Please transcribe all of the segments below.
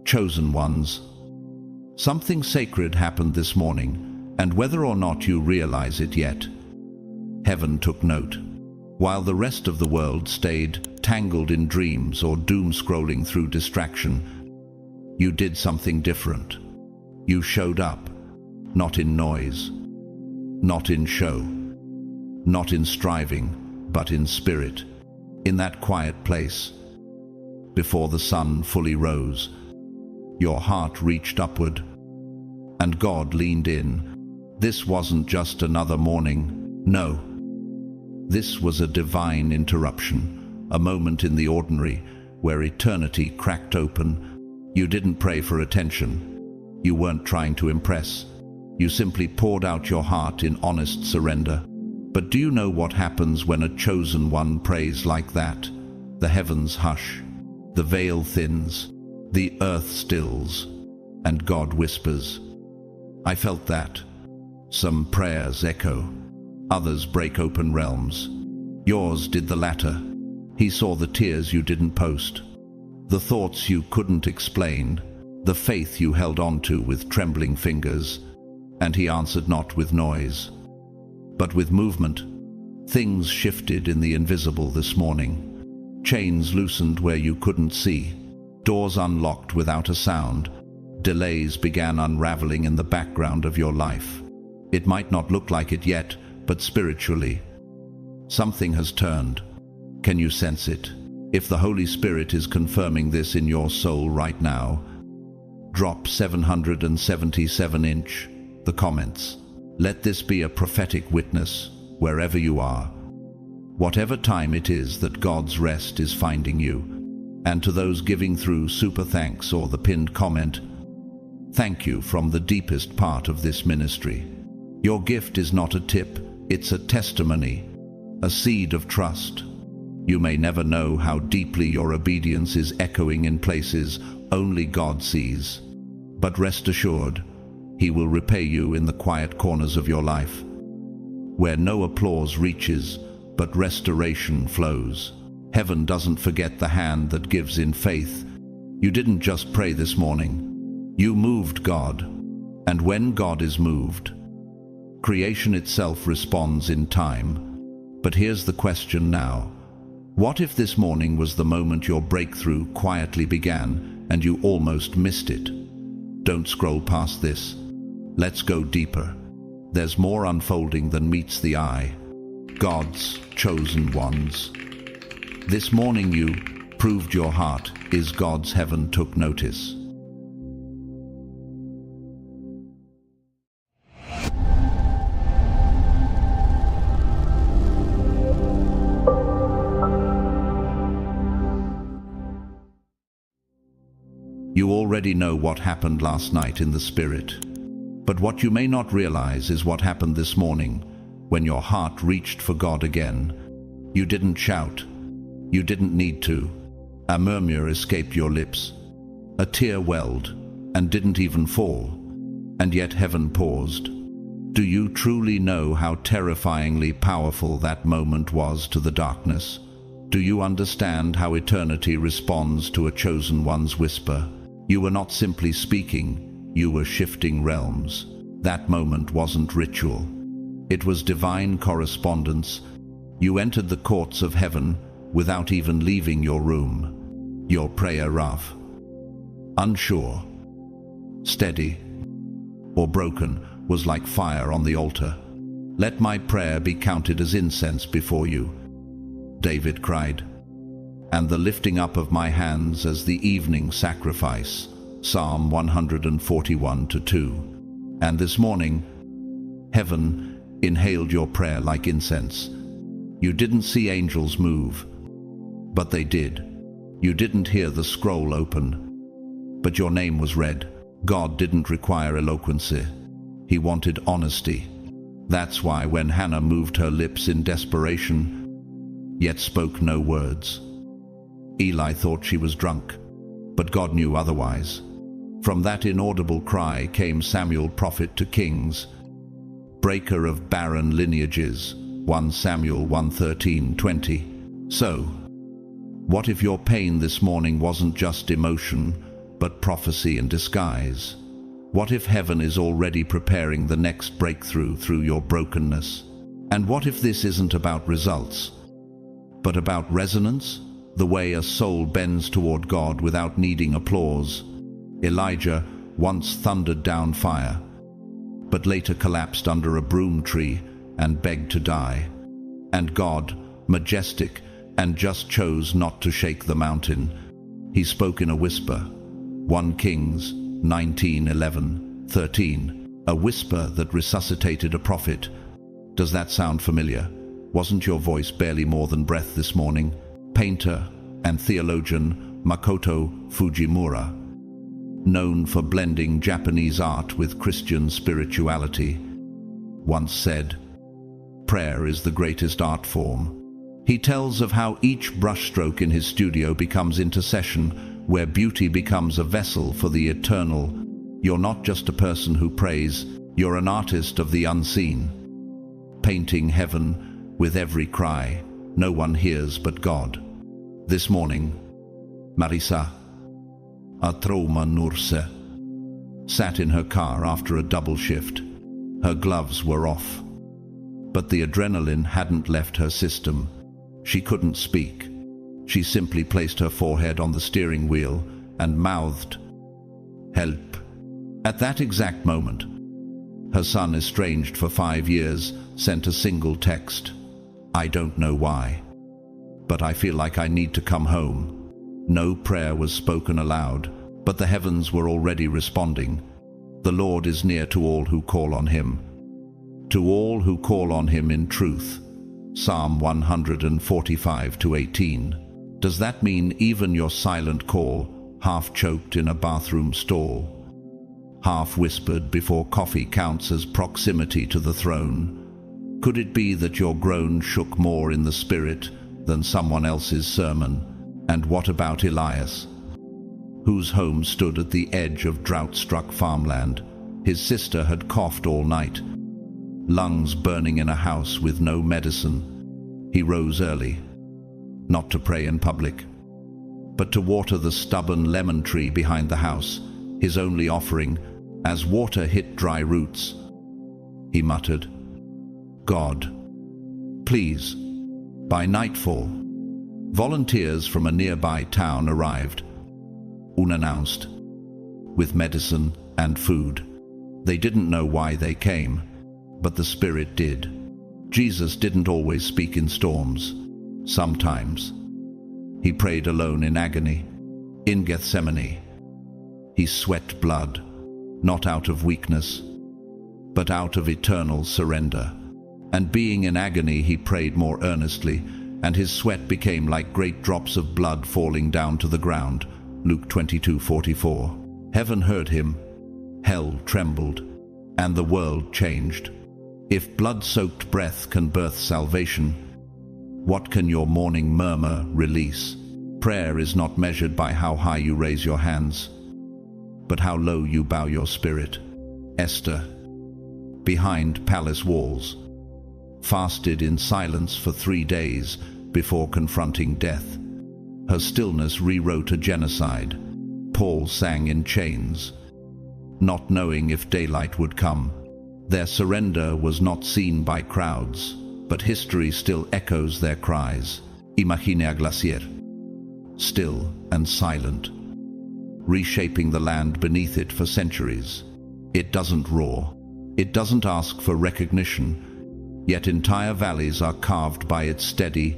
chosen ones. Something sacred happened this morning, and whether or not you realize it yet, heaven took note. While the rest of the world stayed tangled in dreams or doom-scrolling through distraction, you did something different. You showed up, not in noise, not in show, not in striving, but in spirit, in that quiet place. Before the sun fully rose, your heart reached upward, and God leaned in. This wasn't just another morning, no. This was a divine interruption, a moment in the ordinary where eternity cracked open. You didn't pray for attention. You weren't trying to impress. You simply poured out your heart in honest surrender. But do you know what happens when a chosen one prays like that? The heavens hush, the veil thins, the earth stills, and God whispers. I felt that. Some prayers echo, others break open realms. Yours did the latter. He saw the tears you didn't post, the thoughts you couldn't explain, the faith you held on to with trembling fingers, and he answered not with noise, but with movement. Things shifted in the invisible this morning. Chains loosened where you couldn't see, doors unlocked without a sound, delays began unraveling in the background of your life. It might not look like it yet, but spiritually, something has turned. Can you sense it? If the Holy Spirit is confirming this in your soul right now, drop 777 the comments. Let this be a prophetic witness wherever you are. Whatever time it is that God's rest is finding you. And to those giving through super thanks or the pinned comment, thank you from the deepest part of this ministry. Your gift is not a tip, it's a testimony, a seed of trust. You may never know how deeply your obedience is echoing in places only God sees. But rest assured, He will repay you in the quiet corners of your life, where no applause reaches, but restoration flows. Heaven doesn't forget the hand that gives in faith. You didn't just pray this morning. You moved God. And when God is moved, creation itself responds in time. But here's the question now. What if this morning was the moment your breakthrough quietly began and you almost missed it? Don't scroll past this. Let's go deeper. There's more unfolding than meets the eye. God's chosen ones. This morning you proved your heart is God's. Heaven took notice. You already know what happened last night in the spirit. But what you may not realize is what happened this morning when your heart reached for God again. You didn't shout. You didn't need to. A murmur escaped your lips. A tear welled and didn't even fall. And yet heaven paused. Do you truly know how terrifyingly powerful that moment was to the darkness? Do you understand how eternity responds to a chosen one's whisper? You were not simply speaking, you were shifting realms. That moment wasn't ritual. It was divine correspondence. You entered the courts of heaven without even leaving your room. Your prayer rough, unsure, steady, or broken, was like fire on the altar. Let my prayer be counted as incense before you, David cried, and the lifting up of my hands as the evening sacrifice, Psalm 141:2. And this morning, heaven inhaled your prayer like incense. You didn't see angels move, but they did. You didn't hear the scroll open, but your name was read. God didn't require eloquency. He wanted honesty. That's why when Hannah moved her lips in desperation, yet spoke no words, Eli thought she was drunk, but God knew otherwise. From that inaudible cry came Samuel, prophet to kings, breaker of barren lineages, 1 Samuel 1:13-20. So, what if your pain this morning wasn't just emotion, but prophecy in disguise? What if heaven is already preparing the next breakthrough through your brokenness? And what if this isn't about results, but about resonance? The way a soul bends toward God without needing applause. Elijah once thundered down fire, but later collapsed under a broom tree and begged to die. And God, majestic and just, chose not to shake the mountain. He spoke in a whisper. 1 Kings 19:11-13. A whisper that resuscitated a prophet. Does that sound familiar? Wasn't your voice barely more than breath this morning? Painter and theologian Makoto Fujimura, known for blending Japanese art with Christian spirituality, once said, "Prayer is the greatest art form." He tells of how each brushstroke in his studio becomes intercession, where beauty becomes a vessel for the eternal. You're not just a person who prays, you're an artist of the unseen, painting heaven with every cry no one hears but God. This morning, Marisa, a trauma nurse, sat in her car after a double shift. Her gloves were off, but the adrenaline hadn't left her system. She couldn't speak. She simply placed her forehead on the steering wheel and mouthed, "Help." At that exact moment, her son, estranged for 5 years, sent a single text. "I don't know why, but I feel like I need to come home." No prayer was spoken aloud, but the heavens were already responding. The Lord is near to all who call on him. To all who call on him in truth. Psalm 145:18. Does that mean even your silent call, half choked in a bathroom stall, half whispered before coffee, counts as proximity to the throne? Could it be that your groan shook more in the spirit than someone else's sermon? And what about Elias, whose home stood at the edge of drought-struck farmland? His sister had coughed all night, lungs burning in a house with no medicine. He rose early, not to pray in public, but to water the stubborn lemon tree behind the house, his only offering. As water hit dry roots, he muttered, "God, please." By nightfall, volunteers from a nearby town arrived, unannounced, with medicine and food. They didn't know why they came, but the Spirit did. Jesus didn't always speak in storms. Sometimes he prayed alone in agony. In Gethsemane, he sweat blood, not out of weakness, but out of eternal surrender. And being in agony, he prayed more earnestly, and his sweat became like great drops of blood falling down to the ground. Luke 22:44. Heaven heard him, hell trembled, and the world changed. If blood-soaked breath can birth salvation, what can your morning murmur release? Prayer is not measured by how high you raise your hands, but how low you bow your spirit. Esther, behind palace walls, fasted in silence for 3 days before confronting death. Her stillness rewrote a genocide. Paul sang in chains, not knowing if daylight would come. Their surrender was not seen by crowds, but history still echoes their cries. Imagine a glacier, still and silent, reshaping the land beneath it for centuries. It doesn't roar. It doesn't ask for recognition, yet entire valleys are carved by its steady,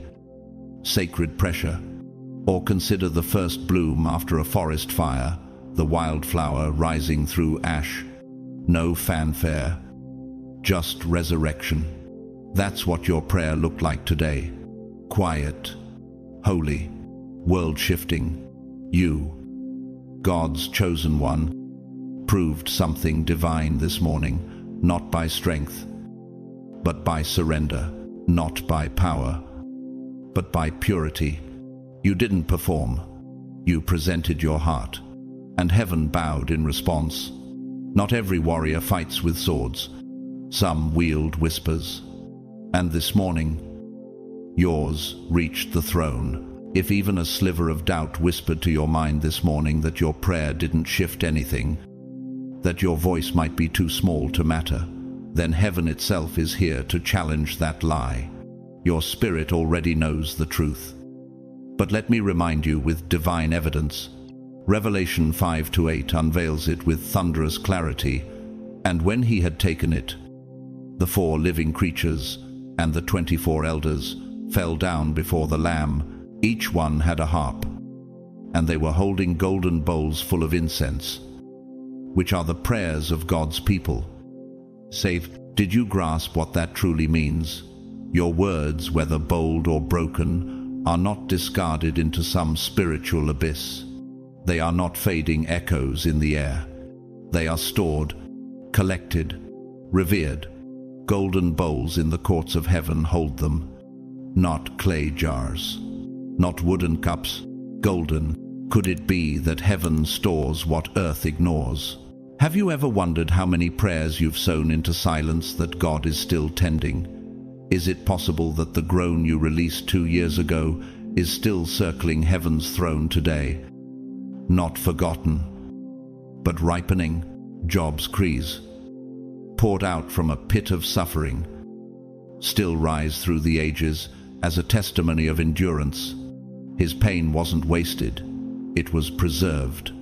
sacred pressure. Or consider the first bloom after a forest fire, the wildflower rising through ash. No fanfare, just resurrection. That's what your prayer looked like today. Quiet, holy, world-shifting. You, God's chosen one, proved something divine this morning, not by strength, but by surrender, not by power, but by purity. You didn't perform. You presented your heart, and heaven bowed in response. Not every warrior fights with swords. Some wield whispers. And this morning, yours reached the throne. If even a sliver of doubt whispered to your mind this morning that your prayer didn't shift anything, that your voice might be too small to matter, then heaven itself is here to challenge that lie. Your spirit already knows the truth. But let me remind you with divine evidence. Revelation 5-8 unveils it with thunderous clarity. And when he had taken it, the 4 living creatures and the 24 elders fell down before the Lamb. Each one had a harp, and they were holding golden bowls full of incense, which are the prayers of God's people. Did you grasp what that truly means? Your words, whether bold or broken, are not discarded into some spiritual abyss. They are not fading echoes in the air. They are stored, collected, revered. Golden bowls in the courts of heaven hold them, not clay jars, not wooden cups, golden. Could it be that heaven stores what earth ignores? Have you ever wondered how many prayers you've sown into silence that God is still tending? Is it possible that the groan you released 2 years ago is still circling heaven's throne today? Not forgotten, but ripening. Job's cries, poured out from a pit of suffering, still rise through the ages as a testimony of endurance. His pain wasn't wasted, it was preserved.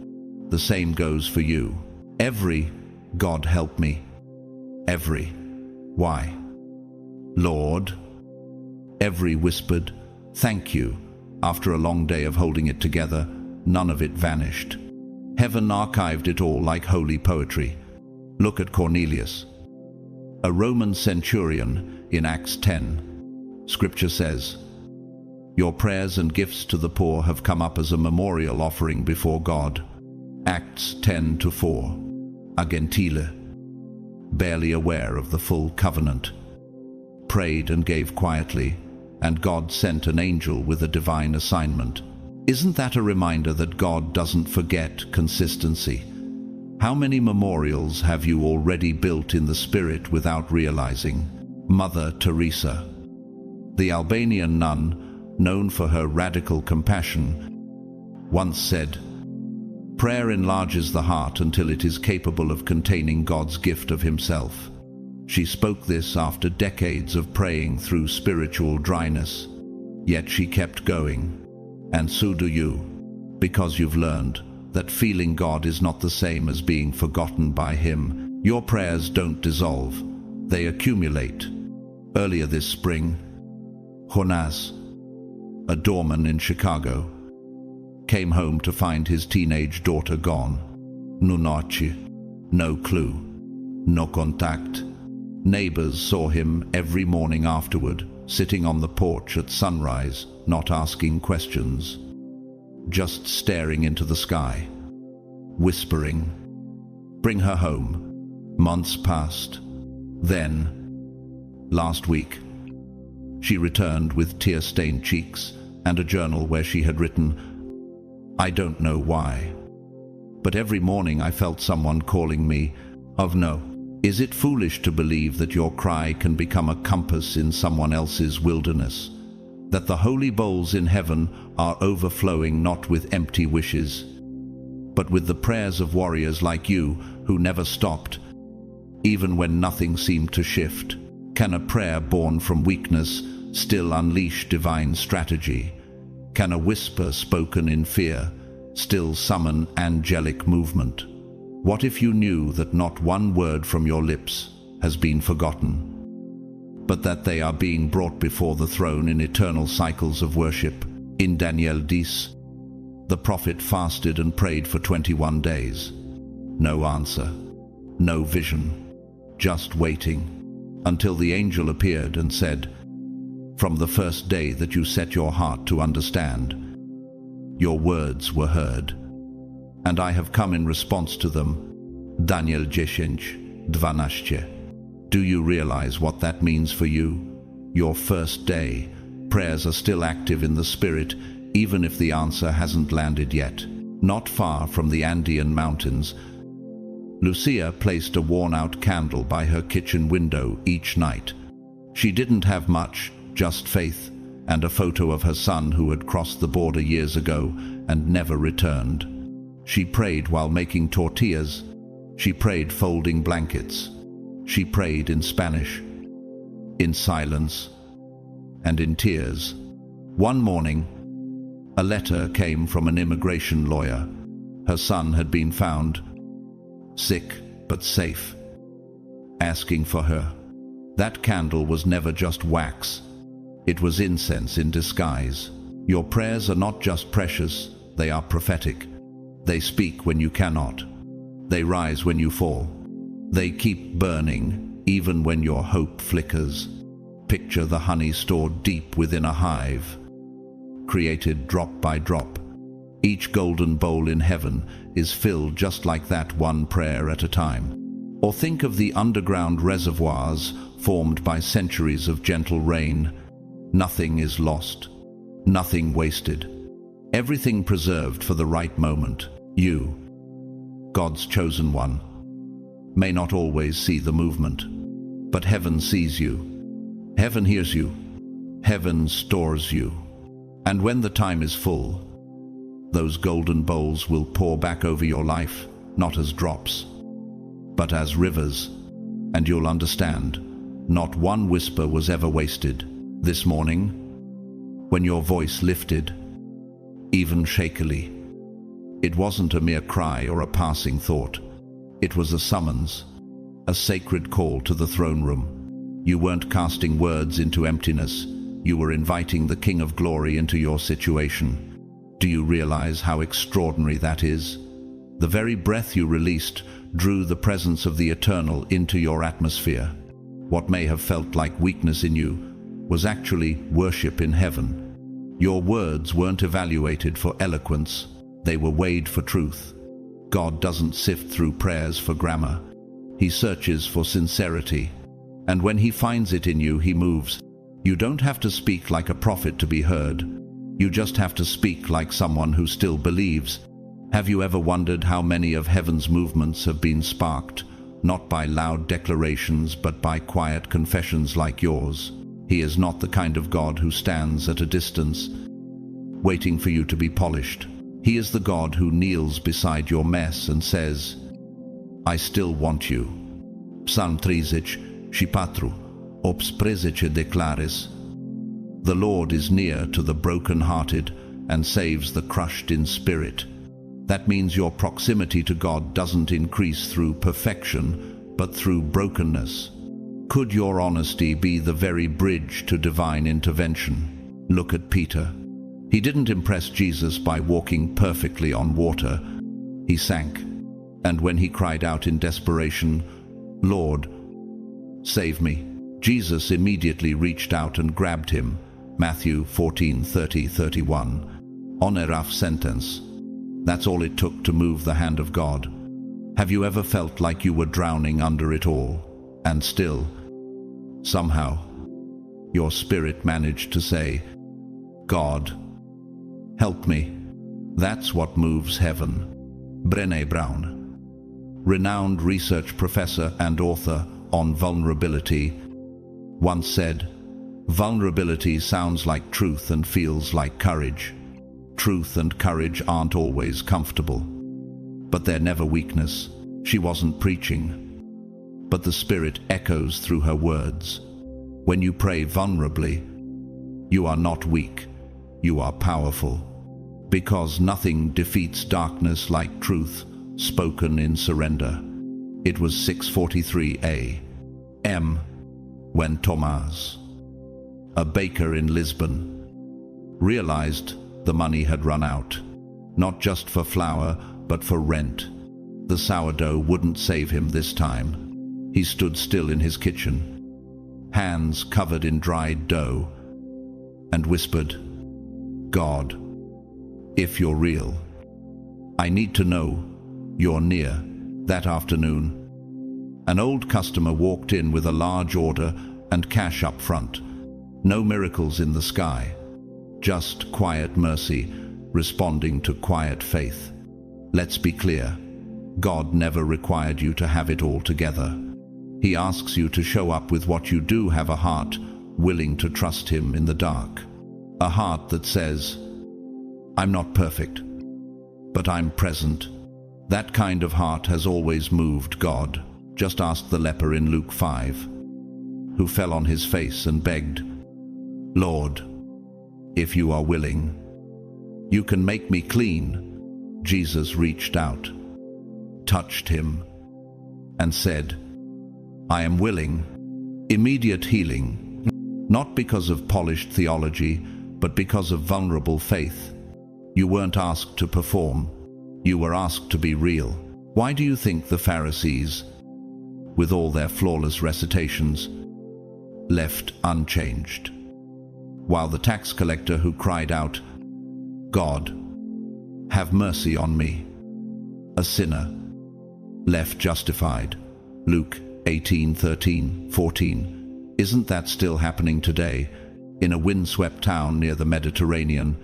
The same goes for you. Every God help me. Every why? Lord. Every whispered thank you. After a long day of holding it together, none of it vanished. Heaven archived it all like holy poetry. Look at Cornelius, a Roman centurion in Acts 10. Scripture says, "Your prayers and gifts to the poor have come up as a memorial offering before God." Acts 10-4. A Gentile, barely aware of the full covenant, prayed and gave quietly, and God sent an angel with a divine assignment. Isn't that a reminder that God doesn't forget consistency? How many memorials have you already built in the spirit without realizing? Mother Teresa, the Albanian nun, known for her radical compassion, once said, "Prayer enlarges the heart until it is capable of containing God's gift of himself." She spoke this after decades of praying through spiritual dryness. Yet she kept going. And so do you, because you've learned that feeling God is not the same as being forgotten by him. Your prayers don't dissolve, they accumulate. Earlier this spring, Jonas, a doorman in Chicago, came home to find his teenage daughter gone. No noche, no clue, no contact. Neighbors saw him every morning afterward, sitting on the porch at sunrise, not asking questions, just staring into the sky, whispering, "Bring her home." Months passed. Then, last week, she returned with tear-stained cheeks and a journal where she had written, "I don't know why, but every morning I felt someone calling me, of no." Is it foolish to believe that your cry can become a compass in someone else's wilderness? That the holy bowls in heaven are overflowing not with empty wishes, but with the prayers of warriors like you who never stopped, even when nothing seemed to shift? Can a prayer born from weakness still unleash divine strategy? Can a whisper spoken in fear still summon angelic movement? What if you knew that not one word from your lips has been forgotten, but that they are being brought before the throne in eternal cycles of worship? In Daniel 10, the prophet fasted and prayed for 21 days. No answer, no vision, just waiting, until the angel appeared and said, "From the first day that you set your heart to understand, your words were heard, and I have come in response to them." Daniel 10:12. Do you realize what that means for you? Your first day. Prayers are still active in the spirit, even if the answer hasn't landed yet. Not far from the Andean mountains, Lucia placed a worn-out candle by her kitchen window each night. She didn't have much, just faith, and a photo of her son who had crossed the border years ago and never returned. She prayed while making tortillas. She prayed folding blankets. She prayed in Spanish, in silence, and in tears. One morning, a letter came from an immigration lawyer. Her son had been found, sick but safe, asking for her. That candle was never just wax. It was incense in disguise. Your prayers are not just precious, they are prophetic. They speak when you cannot. They rise when you fall. They keep burning, even when your hope flickers. Picture the honey stored deep within a hive, created drop by drop. Each golden bowl in heaven is filled just like that, one prayer at a time. Or think of the underground reservoirs formed by centuries of gentle rain. Nothing is lost, nothing wasted. Everything preserved for the right moment. You, God's chosen one, may not always see the movement, but heaven sees you. Heaven hears you. Heaven stores you. And when the time is full, those golden bowls will pour back over your life, not as drops, but as rivers. And you'll understand, not one whisper was ever wasted. This morning, when your voice lifted, even shakily, it wasn't a mere cry or a passing thought. It was a summons, a sacred call to the throne room. You weren't casting words into emptiness. You were inviting the King of Glory into your situation. Do you realize how extraordinary that is? The very breath you released drew the presence of the eternal into your atmosphere. What may have felt like weakness in you was actually worship in heaven. Your words weren't evaluated for eloquence. They were weighed for truth. God doesn't sift through prayers for grammar. He searches for sincerity. And when he finds it in you, he moves. You don't have to speak like a prophet to be heard. You just have to speak like someone who still believes. Have you ever wondered how many of heaven's movements have been sparked, not by loud declarations, but by quiet confessions like yours? He is not the kind of God who stands at a distance, waiting for you to be polished. He is the God who kneels beside your mess and says, I still want you. Psalm 30, Shipatru, ops presece declares. The Lord is near to the broken-hearted and saves the crushed in spirit. That means your proximity to God doesn't increase through perfection, but through brokenness. Could your honesty be the very bridge to divine intervention? Look at Peter. He didn't impress Jesus by walking perfectly on water. He sank. And when he cried out in desperation, Lord, save me, Jesus immediately reached out and grabbed him. Matthew 14:30-31. Oneraf sentence. That's all it took to move the hand of God. Have you ever felt like you were drowning under it all, and still, somehow, your spirit managed to say, God, help me? That's what moves heaven. Brené Brown, renowned research professor and author on vulnerability, once said, vulnerability sounds like truth and feels like courage. Truth and courage aren't always comfortable, but they're never weakness. She wasn't preaching, but the Spirit echoes through her words. When you pray vulnerably, you are not weak, you are powerful, because nothing defeats darkness like truth spoken in surrender. It was 6:43 a.m. when Tomás, a baker in Lisbon, realized the money had run out, not just for flour, but for rent. The sourdough wouldn't save him this time. He stood still in his kitchen, hands covered in dried dough, and whispered, God, if you're real, I need to know you're near. That afternoon, an old customer walked in with a large order and cash up front. No miracles in the sky, just quiet mercy responding to quiet faith. Let's be clear, God never required you to have it all together. He asks you to show up with what you do have, a heart willing to trust him in the dark. A heart that says, I'm not perfect, but I'm present. That kind of heart has always moved God. Just ask the leper in Luke 5, who fell on his face and begged, Lord, if you are willing, you can make me clean. Jesus reached out, touched him, and said, I am willing. Immediate healing, not because of polished theology, but because of vulnerable faith. You weren't asked to perform. You were asked to be real. Why do you think the Pharisees, with all their flawless recitations, left unchanged, while the tax collector who cried out, God, have mercy on me, a sinner, left justified? Luke 18:13-14. Isn't that still happening today? In a windswept town near the Mediterranean,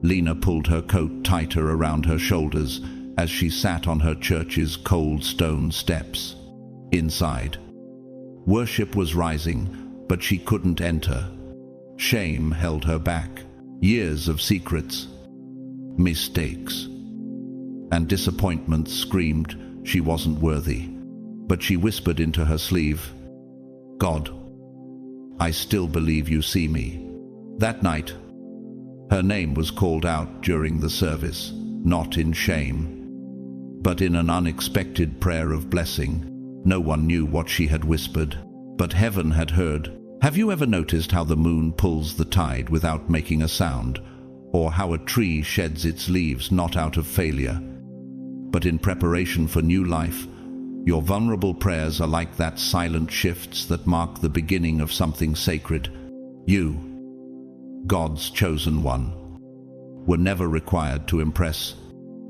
Lena pulled her coat tighter around her shoulders as she sat on her church's cold stone steps. Inside, worship was rising, but she couldn't enter. Shame held her back. Years of secrets, mistakes, and disappointments screamed she wasn't worthy. But she whispered into her sleeve, God, I still believe you see me. That night, her name was called out during the service, not in shame, but in an unexpected prayer of blessing. No one knew what she had whispered, but heaven had heard. Have you ever noticed how the moon pulls the tide without making a sound, or how a tree sheds its leaves not out of failure, but in preparation for new life? Your vulnerable prayers are like that silent shifts that mark the beginning of something sacred. You, God's chosen one, were never required to impress.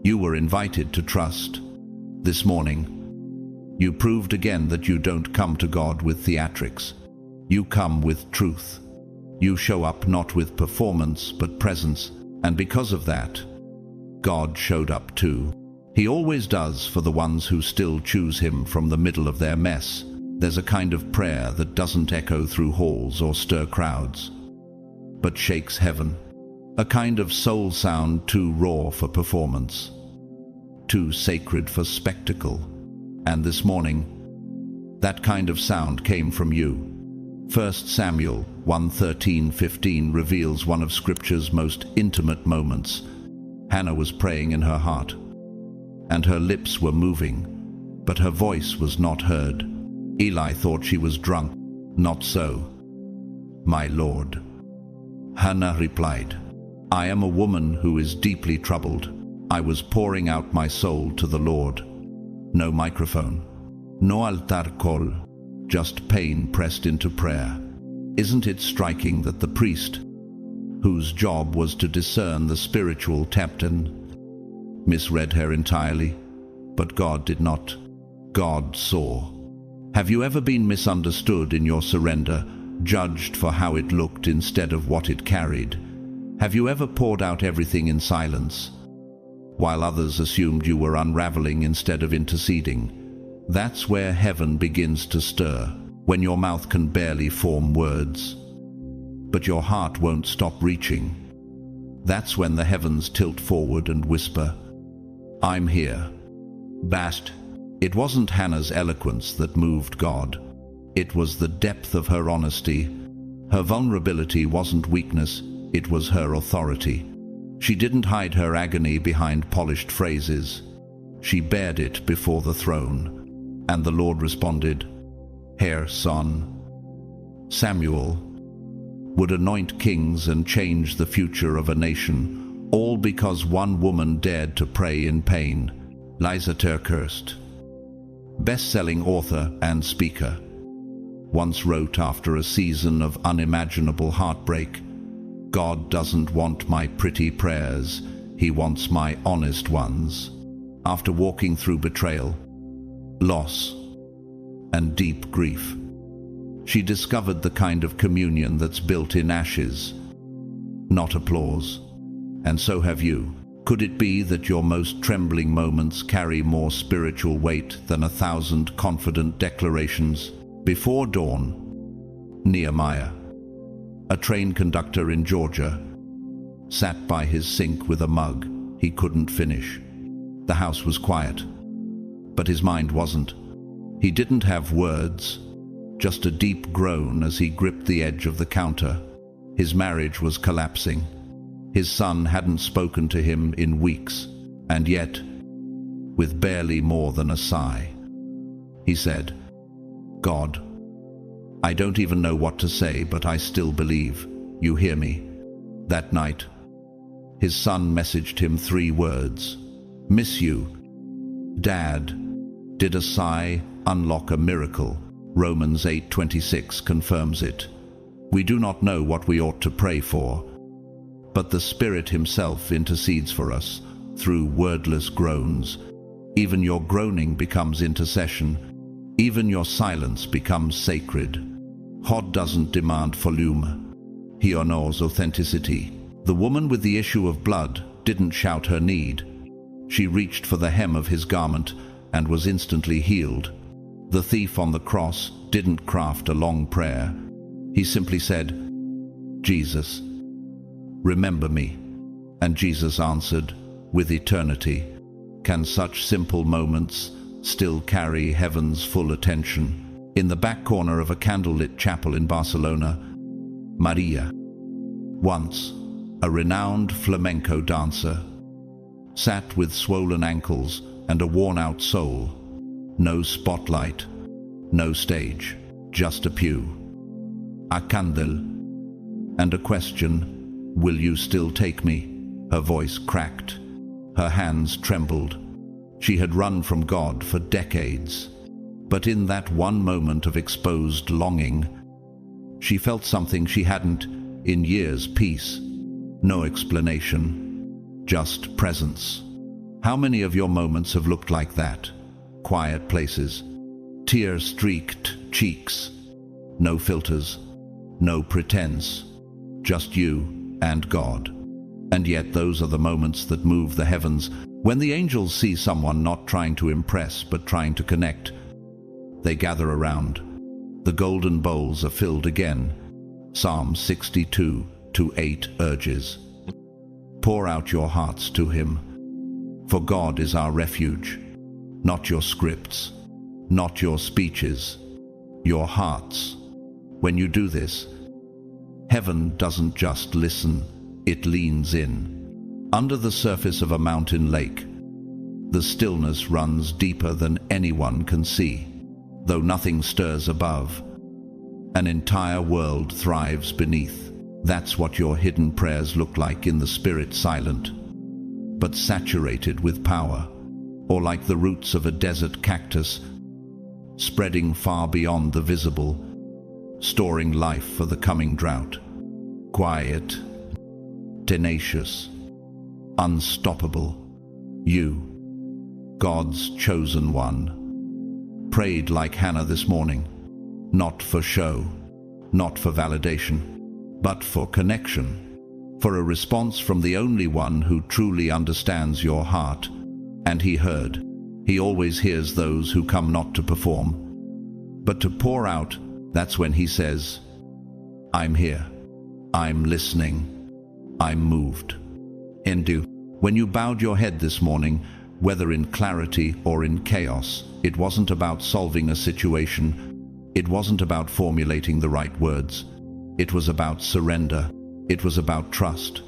You were invited to trust. This morning, you proved again that you don't come to God with theatrics. You come with truth. You show up not with performance but presence, and because of that, God showed up too. He always does for the ones who still choose Him from the middle of their mess. There's a kind of prayer that doesn't echo through halls or stir crowds, but shakes heaven. A kind of soul sound too raw for performance, too sacred for spectacle. And this morning, that kind of sound came from you. 1 Samuel 1:13-15 reveals one of Scripture's most intimate moments. Hannah was praying in her heart, and her lips were moving, but her voice was not heard. Eli thought she was drunk. Not so, my Lord. Hannah replied, I am a woman who is deeply troubled. I was pouring out my soul to the Lord. No microphone, no altar call, just pain pressed into prayer. Isn't it striking that the priest, whose job was to discern the spiritual temptation, misread her entirely? But God did not. God saw. Have you ever been misunderstood in your surrender, judged for how it looked instead of what it carried? Have you ever poured out everything in silence, while others assumed you were unraveling instead of interceding? That's where heaven begins to stir, when your mouth can barely form words, but your heart won't stop reaching. That's when the heavens tilt forward and whisper, I'm here. Bast. It wasn't Hannah's eloquence that moved God. It was the depth of her honesty. Her vulnerability wasn't weakness, it was her authority. She didn't hide her agony behind polished phrases. She bared it before the throne. And the Lord responded, Here, son. Samuel would anoint kings and change the future of a nation, all because one woman dared to pray in pain. Liza TerKeurst, best-selling author and speaker, once wrote after a season of unimaginable heartbreak, God doesn't want my pretty prayers, He wants my honest ones. After walking through betrayal, loss, and deep grief, she discovered the kind of communion that's built in ashes, not applause. And so have you. Could it be that your most trembling moments carry more spiritual weight than 1,000 confident declarations? Before dawn, Nehemiah A train conductor in Georgia sat by his sink with a mug he couldn't finish. The house was quiet, but his mind wasn't. He didn't have words, just a deep groan as he gripped the edge of the counter. His marriage was collapsing. His son hadn't spoken to him in weeks, and yet, with barely more than a sigh, he said, "God, I don't even know what to say, but I still believe. You hear me?" That night, his son messaged him 3 words: "Miss you, Dad." Did a sigh unlock a miracle? Romans 8:26 confirms it. We do not know what we ought to pray for, but the Spirit himself intercedes for us through wordless groans. Even your groaning becomes intercession. Even your silence becomes sacred. God doesn't demand volume. He honors authenticity. The woman with the issue of blood didn't shout her need. She reached for the hem of his garment and was instantly healed. The thief on the cross didn't craft a long prayer. He simply said, "Jesus, remember me." And Jesus answered with eternity. Can such simple moments still carry heaven's full attention? In the back corner of a candlelit chapel in Barcelona, Maria, once a renowned flamenco dancer, sat with swollen ankles and a worn-out soul. No spotlight, no stage, just a pew, a candle, and a question: "Will you still take me?" Her voice cracked. Her hands trembled. She had run from God for decades, but in that one moment of exposed longing, she felt something she hadn't in years: peace. No explanation, just presence. How many of your moments have looked like that? Quiet places, tear-streaked cheeks, no filters, no pretense, just you and God. And yet those are the moments that move the heavens. When the angels see someone not trying to impress but trying to connect, they gather around. The golden bowls are filled again. Psalm 62:8 urges, "Pour out your hearts to him." For God is our refuge, not your scripts, not your speeches, your hearts. When you do this, heaven doesn't just listen, it leans in. Under the surface of a mountain lake, the stillness runs deeper than anyone can see. Though nothing stirs above, an entire world thrives beneath. That's what your hidden prayers look like in the spirit, silent, but saturated with power, or like the roots of a desert cactus, spreading far beyond the visible, storing life for the coming drought. Quiet, tenacious, unstoppable. You, God's chosen one, prayed like Hannah this morning, not for show, not for validation, but for connection, for a response from the only one who truly understands your heart. And he heard. He always hears those who come not to perform, but to pour out. That's when he says, "I'm here, I'm listening, I'm moved." Endu. When you bowed your head this morning, whether in clarity or in chaos, it wasn't about solving a situation. It wasn't about formulating the right words. It was about surrender. It was about trust.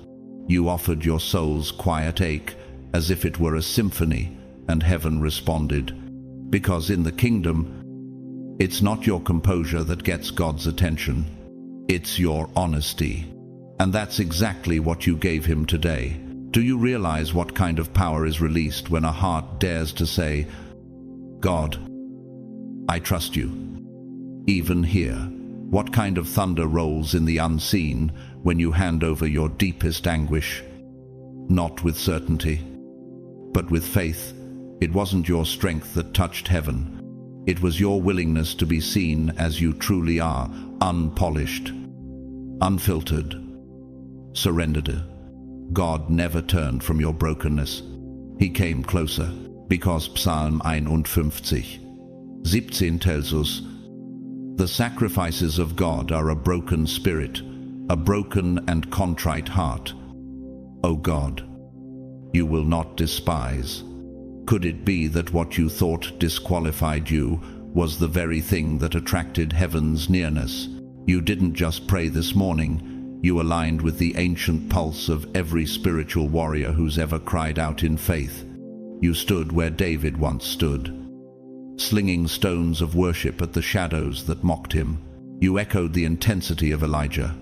You offered your soul's quiet ache as if it were a symphony, and heaven responded. Because in the kingdom, it's not your composure that gets God's attention. It's your honesty. And that's exactly what you gave him today. Do you realize what kind of power is released when a heart dares to say, "God, I trust you, even here"? What kind of thunder rolls in the unseen when you hand over your deepest anguish? Not with certainty, but with faith. It wasn't your strength that touched heaven. It was your willingness to be seen as you truly are, unpolished, unfiltered, surrendered. God never turned from your brokenness. He came closer, because Psalm 51:17 tells us, "The sacrifices of God are a broken spirit, a broken and contrite heart. O God, you will not despise. Could it be that what you thought disqualified you was the very thing that attracted heaven's nearness? You didn't just pray this morning, you aligned with the ancient pulse of every spiritual warrior who's ever cried out in faith. You stood where David once stood, slinging stones of worship at the shadows that mocked him. You echoed the intensity of Elijah,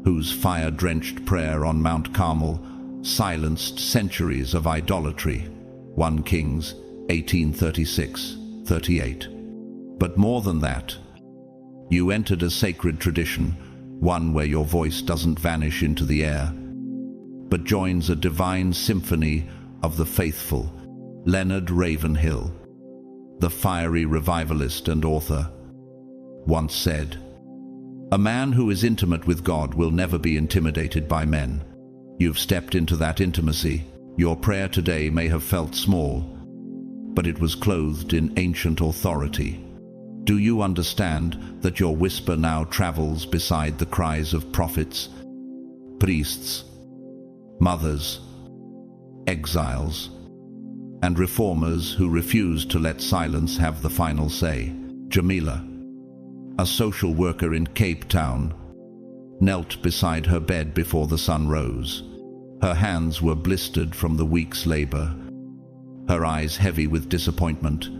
whose fire-drenched prayer on Mount Carmel silenced centuries of idolatry. 1 Kings 18:36-38. But more than that, you entered a sacred tradition, one where your voice doesn't vanish into the air, but joins a divine symphony of the faithful. Leonard Ravenhill, the fiery revivalist and author, once said, "A man who is intimate with God will never be intimidated by men." You've stepped into that intimacy. Your prayer today may have felt small, but it was clothed in ancient authority. Do you understand that your whisper now travels beside the cries of prophets, priests, mothers, exiles, and reformers who refused to let silence have the final say? Jamila, a social worker in Cape Town, knelt beside her bed before the sun rose. Her hands were blistered from the week's labor, her eyes heavy with disappointment.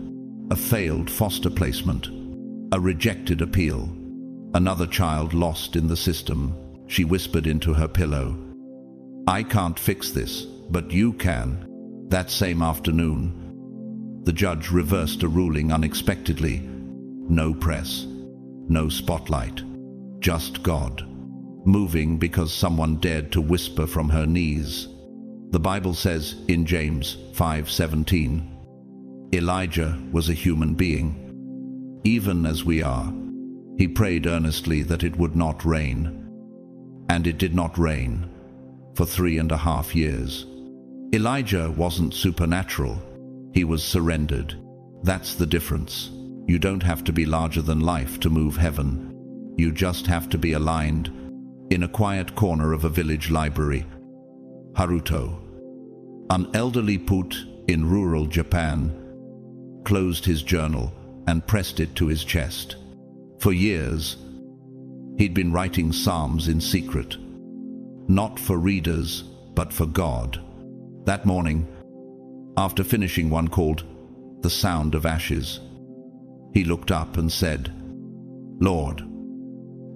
A failed foster placement, a rejected appeal, another child lost in the system. She whispered into her pillow, "I can't fix this, but you can." That same afternoon, the judge reversed a ruling unexpectedly. No press, no spotlight, just God, moving because someone dared to whisper from her knees. The Bible says in James 5:17, Elijah was a human being, even as we are. He prayed earnestly that it would not rain, and it did not rain for 3.5 years. Elijah wasn't supernatural, he was surrendered. That's the difference. You don't have to be larger than life to move heaven. You just have to be aligned in a quiet corner of a village library. Haruto, an elderly Put in rural Japan, closed his journal and pressed it to his chest. For years, he'd been writing psalms in secret, not for readers, but for God. That morning, after finishing one called "The Sound of Ashes," he looked up and said, "Lord,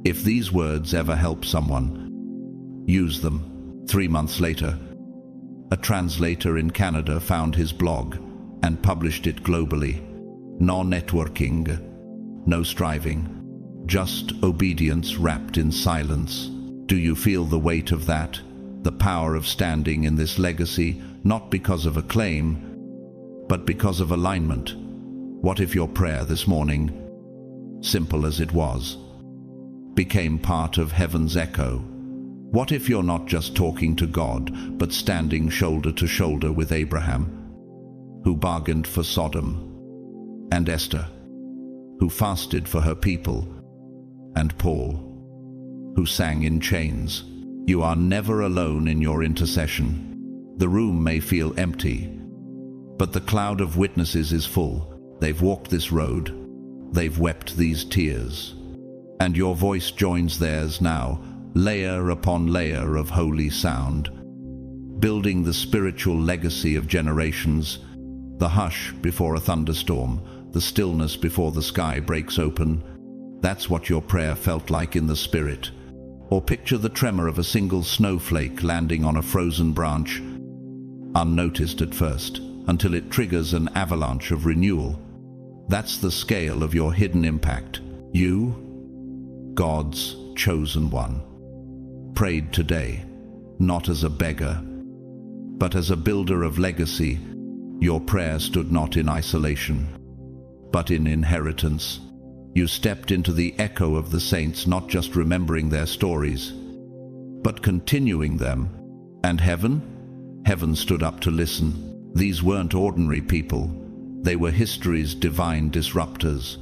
if these words ever help someone, use them." 3 months later, a translator in Canada found his blog and published it globally. No networking, no striving, just obedience wrapped in silence. Do you feel the weight of that? The power of standing in this legacy, not because of acclaim, but because of alignment. What if your prayer this morning, simple as it was, became part of heaven's echo? What if you're not just talking to God, but standing shoulder to shoulder with Abraham, who bargained for Sodom, and Esther, who fasted for her people, and Paul, who sang in chains? You are never alone in your intercession. The room may feel empty, but the cloud of witnesses is full. They've walked this road, they've wept these tears, and your voice joins theirs now, layer upon layer of holy sound, building the spiritual legacy of generations. The hush before a thunderstorm, the stillness before the sky breaks open. That's what your prayer felt like in the spirit. Or picture the tremor of a single snowflake landing on a frozen branch, unnoticed at first, until it triggers an avalanche of renewal. That's the scale of your hidden impact. You, God's chosen one, prayed today, not as a beggar, but as a builder of legacy. Your prayer stood not in isolation, but in inheritance. You stepped into the echo of the saints, not just remembering their stories, but continuing them. And heaven stood up to listen. These weren't ordinary people. They were history's divine disruptors.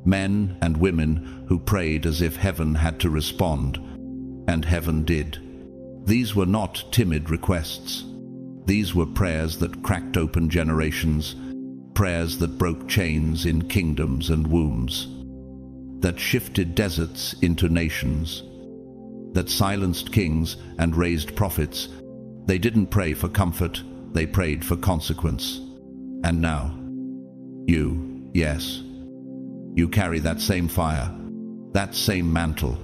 Men and women who prayed as if heaven had to respond. and heaven did. These were not timid requests. These were prayers that cracked open generations, prayers that broke chains in kingdoms and wombs, that shifted deserts into nations, that silenced kings and raised prophets. They didn't pray for comfort, they prayed for consequence. And now, you, yes, you carry that same fire, that same mantle,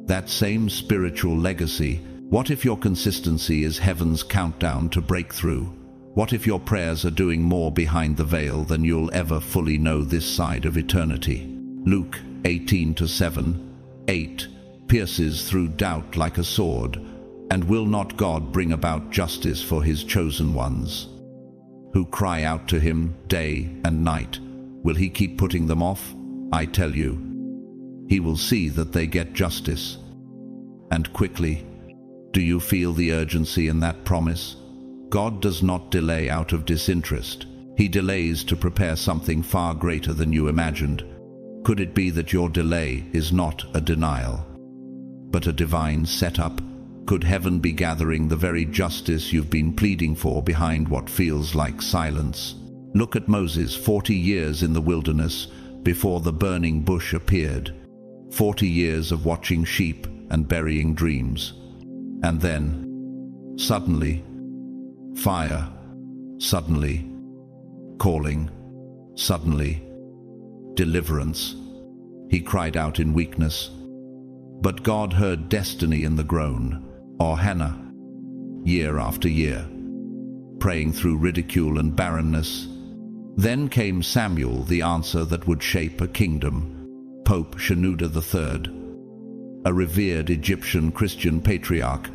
that same spiritual legacy. What if your consistency is heaven's countdown to breakthrough? What if your prayers are doing more behind the veil than you'll ever fully know this side of eternity? Luke 18:7-8 pierces through doubt like a sword. And will not God bring about justice for his chosen ones, who cry out to him day and night? Will he keep putting them off? I tell you, he will see that they get justice, and quickly. Do you feel the urgency in that promise? God does not delay out of disinterest. He delays to prepare something far greater than you imagined. Could it be that your delay is not a denial, but a divine setup? Could heaven be gathering the very justice you've been pleading for behind what feels like silence? Look at Moses, 40 years in the wilderness before the burning bush appeared. 40 years of watching sheep and burying dreams. And then, suddenly, fire, suddenly, calling, suddenly, deliverance. He cried out in weakness, but God heard destiny in the groan. Or Hannah, year after year, praying through ridicule and barrenness. Then came Samuel, the answer that would shape a kingdom. Pope Shenouda III, a revered Egyptian Christian patriarch,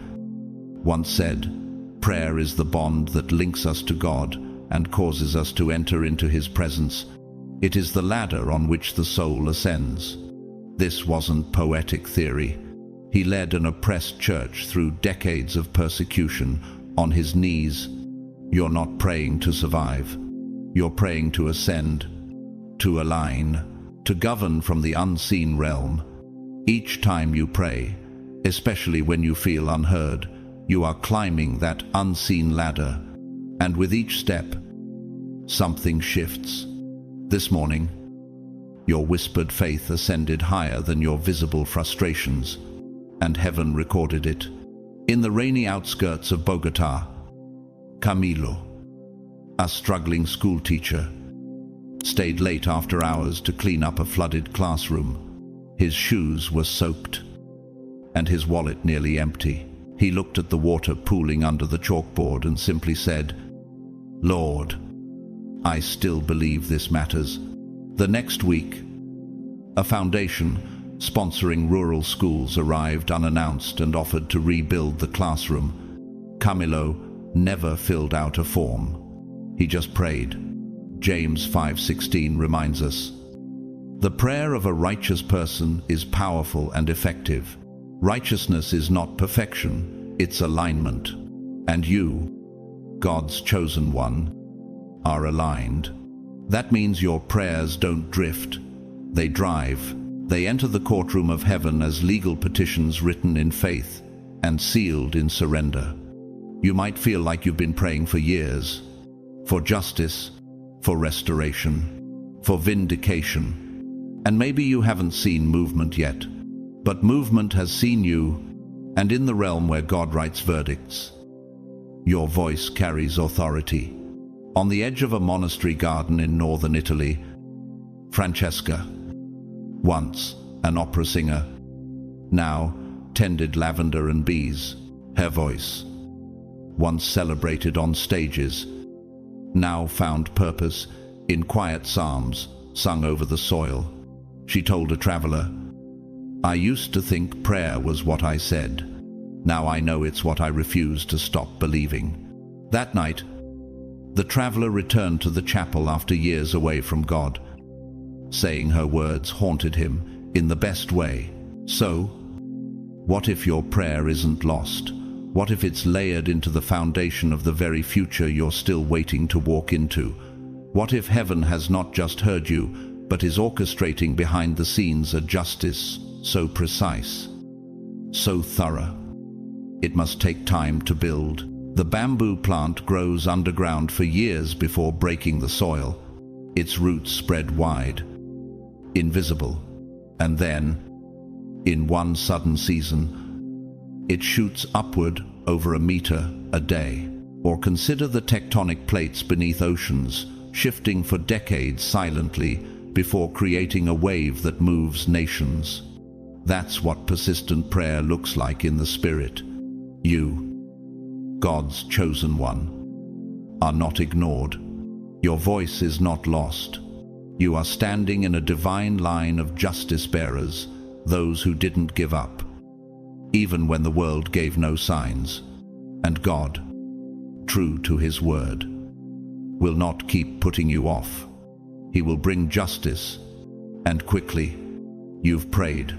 once said, "Prayer is the bond that links us to God and causes us to enter into his presence. It is the ladder on which the soul ascends." This wasn't poetic theory. He led an oppressed church through decades of persecution on his knees. You're not praying to survive. You're praying to ascend, to align, to govern from the unseen realm. Each time you pray, especially when you feel unheard, you are climbing that unseen ladder. And with each step, something shifts. This morning, your whispered faith ascended higher than your visible frustrations, and heaven recorded it. In the rainy outskirts of Bogota, Camilo, a struggling schoolteacher, stayed late after hours to clean up a flooded classroom. His shoes were soaked, and his wallet nearly empty. He looked at the water pooling under the chalkboard and simply said, "Lord, I still believe this matters." The next week, a foundation sponsoring rural schools arrived unannounced and offered to rebuild the classroom. Camilo never filled out a form. He just prayed. James 5:16 reminds us, "The prayer of a righteous person is powerful and effective." Righteousness is not perfection, it's alignment. And you, God's chosen one, are aligned. That means your prayers don't drift. They drive. They enter the courtroom of heaven as legal petitions written in faith and sealed in surrender. You might feel like you've been praying for years, for justice, for restoration, for vindication. And maybe you haven't seen movement yet, but movement has seen you, and in the realm where God writes verdicts, your voice carries authority. On the edge of a monastery garden in northern Italy, Francesca, once an opera singer, now tended lavender and bees. Her voice, once celebrated on stages, now found purpose in quiet psalms sung over the soil. She told a traveler, "I used to think prayer was what I said. Now I know it's what I refuse to stop believing." That night, the traveler returned to the chapel after years away from God. Saying her words haunted him in the best way. So, what if your prayer isn't lost? What if it's layered into the foundation of the very future you're still waiting to walk into? What if heaven has not just heard you, but is orchestrating behind the scenes a justice so precise, so thorough. It must take time to build. The bamboo plant grows underground for years before breaking the soil. Its roots spread wide, invisible, and then, in one sudden season, it shoots upward over a meter a day. Or consider the tectonic plates beneath oceans, shifting for decades silently before creating a wave that moves nations. That's what persistent prayer looks like in the Spirit. You, God's chosen one, are not ignored. Your voice is not lost. You are standing in a divine line of justice bearers, those who didn't give up, even when the world gave no signs. And God, true to His word, will not keep putting you off. He will bring justice, and quickly. You've prayed.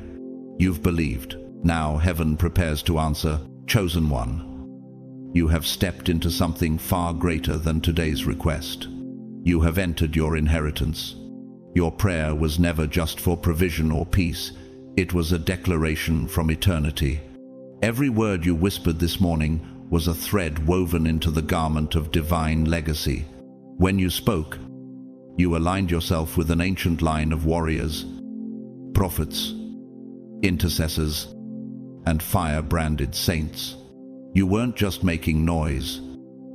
You've believed. Now heaven prepares to answer. Chosen one, you have stepped into something far greater than today's request. You have entered your inheritance. Your prayer was never just for provision or peace. It was a declaration from eternity. Every word you whispered this morning was a thread woven into the garment of divine legacy. When you spoke, you aligned yourself with an ancient line of warriors, prophets, intercessors, and fire-branded saints. You weren't just making noise.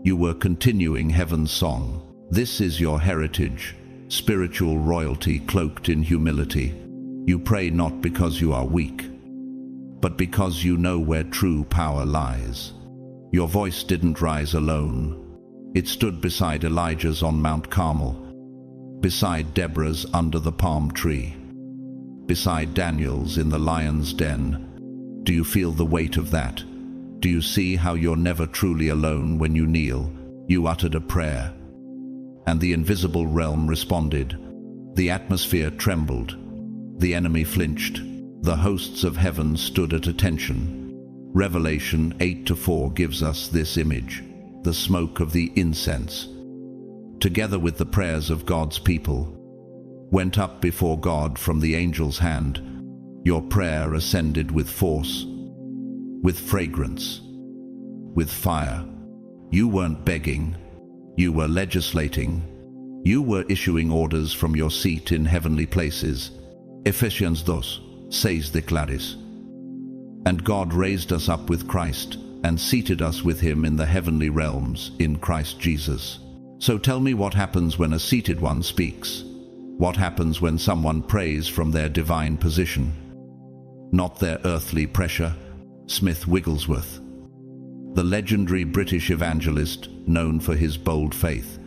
You were continuing heaven's song. This is your heritage, spiritual royalty cloaked in humility. You pray not because you are weak, but because you know where true power lies. Your voice didn't rise alone. It stood beside Elijah's on Mount Carmel, beside Deborah's under the palm tree, beside Daniel's in the lion's den. Do you feel the weight of that? Do you see how you're never truly alone when you kneel? You uttered a prayer, and the invisible realm responded. The atmosphere trembled. The enemy flinched. The hosts of heaven stood at attention. Revelation 8:4 gives us this image. The smoke of the incense, together with the prayers of God's people, went up before God from the angel's hand. Your prayer ascended with force, with fragrance, with fire. You weren't begging. You were legislating. You were issuing orders from your seat in heavenly places. Ephesians 2:6 declares. And God raised us up with Christ and seated us with Him in the heavenly realms in Christ Jesus. So tell me, what happens when a seated one speaks? What happens when someone prays from their divine position? Not their earthly pressure. Smith Wigglesworth, the legendary British evangelist known for his bold faith,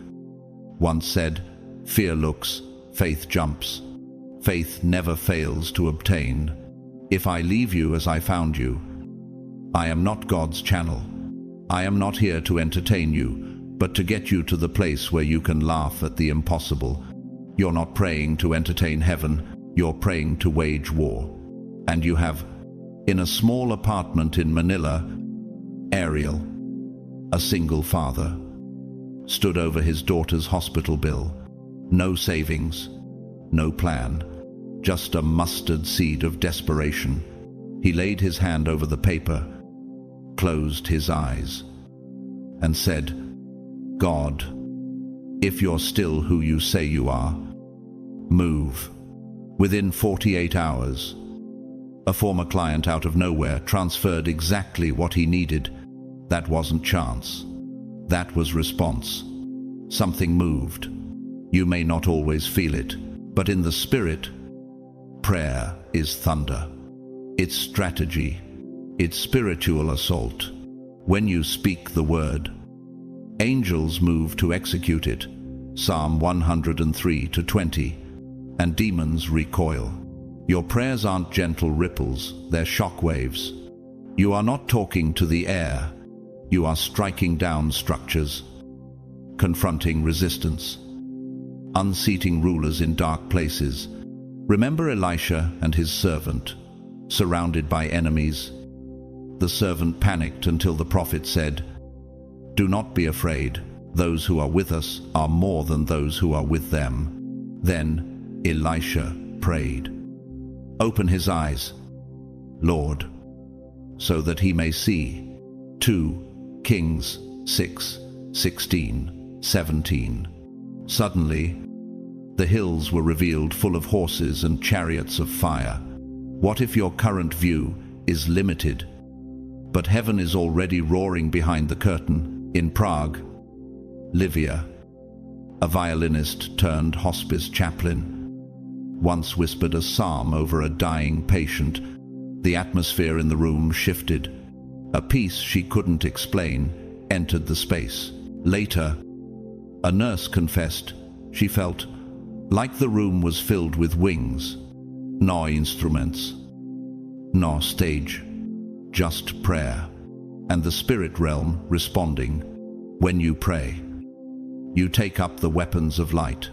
once said, "Fear looks, faith jumps. Faith never fails to obtain. If I leave you as I found you, I am not God's channel. I am not here to entertain you, but to get you to the place where you can laugh at the impossible." You're not praying to entertain heaven, you're praying to wage war. And you have. In a small apartment in Manila, Ariel, a single father, stood over his daughter's hospital bill. No savings, no plan, just a mustard seed of desperation. He laid his hand over the paper, closed his eyes, and said, "God, if you're still who you say you are, move." Within 48 hours, a former client out of nowhere transferred exactly what he needed. That wasn't chance. That was response. Something moved. You may not always feel it, but in the Spirit, prayer is thunder. It's strategy. It's spiritual assault. When you speak the word, angels move to execute it. Psalm 103:20. And demons recoil. Your prayers aren't gentle ripples, they're shock waves. You are not talking to the air. You are striking down structures, confronting resistance, unseating rulers in dark places. Remember Elisha and his servant, surrounded by enemies. The servant panicked until the prophet said, "Do not be afraid. Those who are with us are more than those who are with them." Then Elisha prayed. "Open his eyes, Lord." so that he may see. 2 Kings 6:16-17. Suddenly, the hills were revealed full of horses and chariots of fire. What if your current view is limited? But heaven is already roaring behind the curtain. In Prague, Livia, a violinist turned hospice chaplain, once whispered a psalm over a dying patient. The atmosphere in the room shifted. A peace she couldn't explain entered the space. Later, a nurse confessed she felt like the room was filled with wings. No instruments, no stage, just prayer, and the spirit realm responding. When you pray, you take up the weapons of light.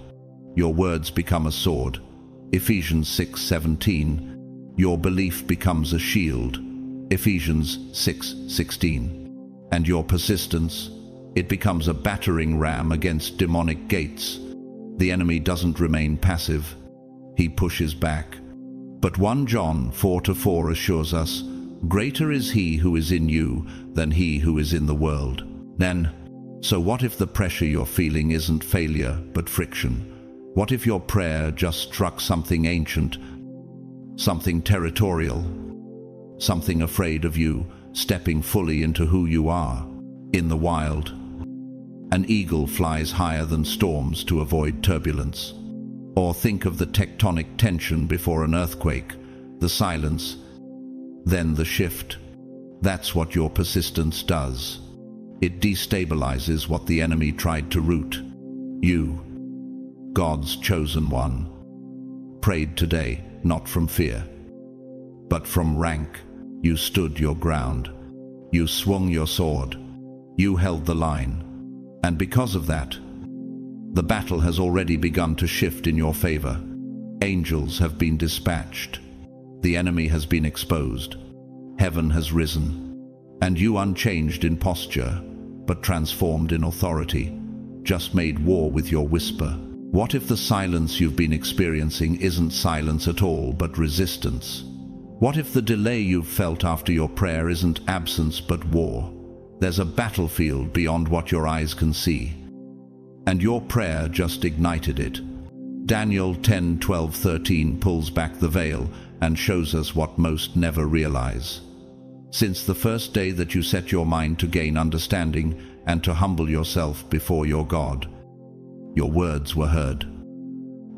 Your words become a sword. Ephesians 6:17. Your belief becomes a shield. Ephesians 6:16. And your persistence, it becomes a battering ram against demonic gates. The enemy doesn't remain passive. He pushes back. But 1 John 4:4 assures us, greater is he who is in you than he who is in the world. So what if the pressure you're feeling isn't failure but friction? What if your prayer just struck something ancient, something territorial, something afraid of you stepping fully into who you are? In the wild, an eagle flies higher than storms to avoid turbulence. Or think of the tectonic tension before an earthquake, the silence, then the shift. That's what your persistence does. It destabilizes what the enemy tried to root. You, God's chosen one, prayed today, not from fear, but from rank. You stood your ground. You swung your sword. You held the line. And because of that, the battle has already begun to shift in your favor. Angels have been dispatched. The enemy has been exposed. Heaven has risen. And you, unchanged in posture, but transformed in authority, just made war with your whisper. What if the silence you've been experiencing isn't silence at all, but resistance? What if the delay you've felt after your prayer isn't absence, but war? There's a battlefield beyond what your eyes can see, and your prayer just ignited it. Daniel 10:12-13 pulls back the veil and shows us what most never realize. Since the first day that you set your mind to gain understanding and to humble yourself before your God, your words were heard,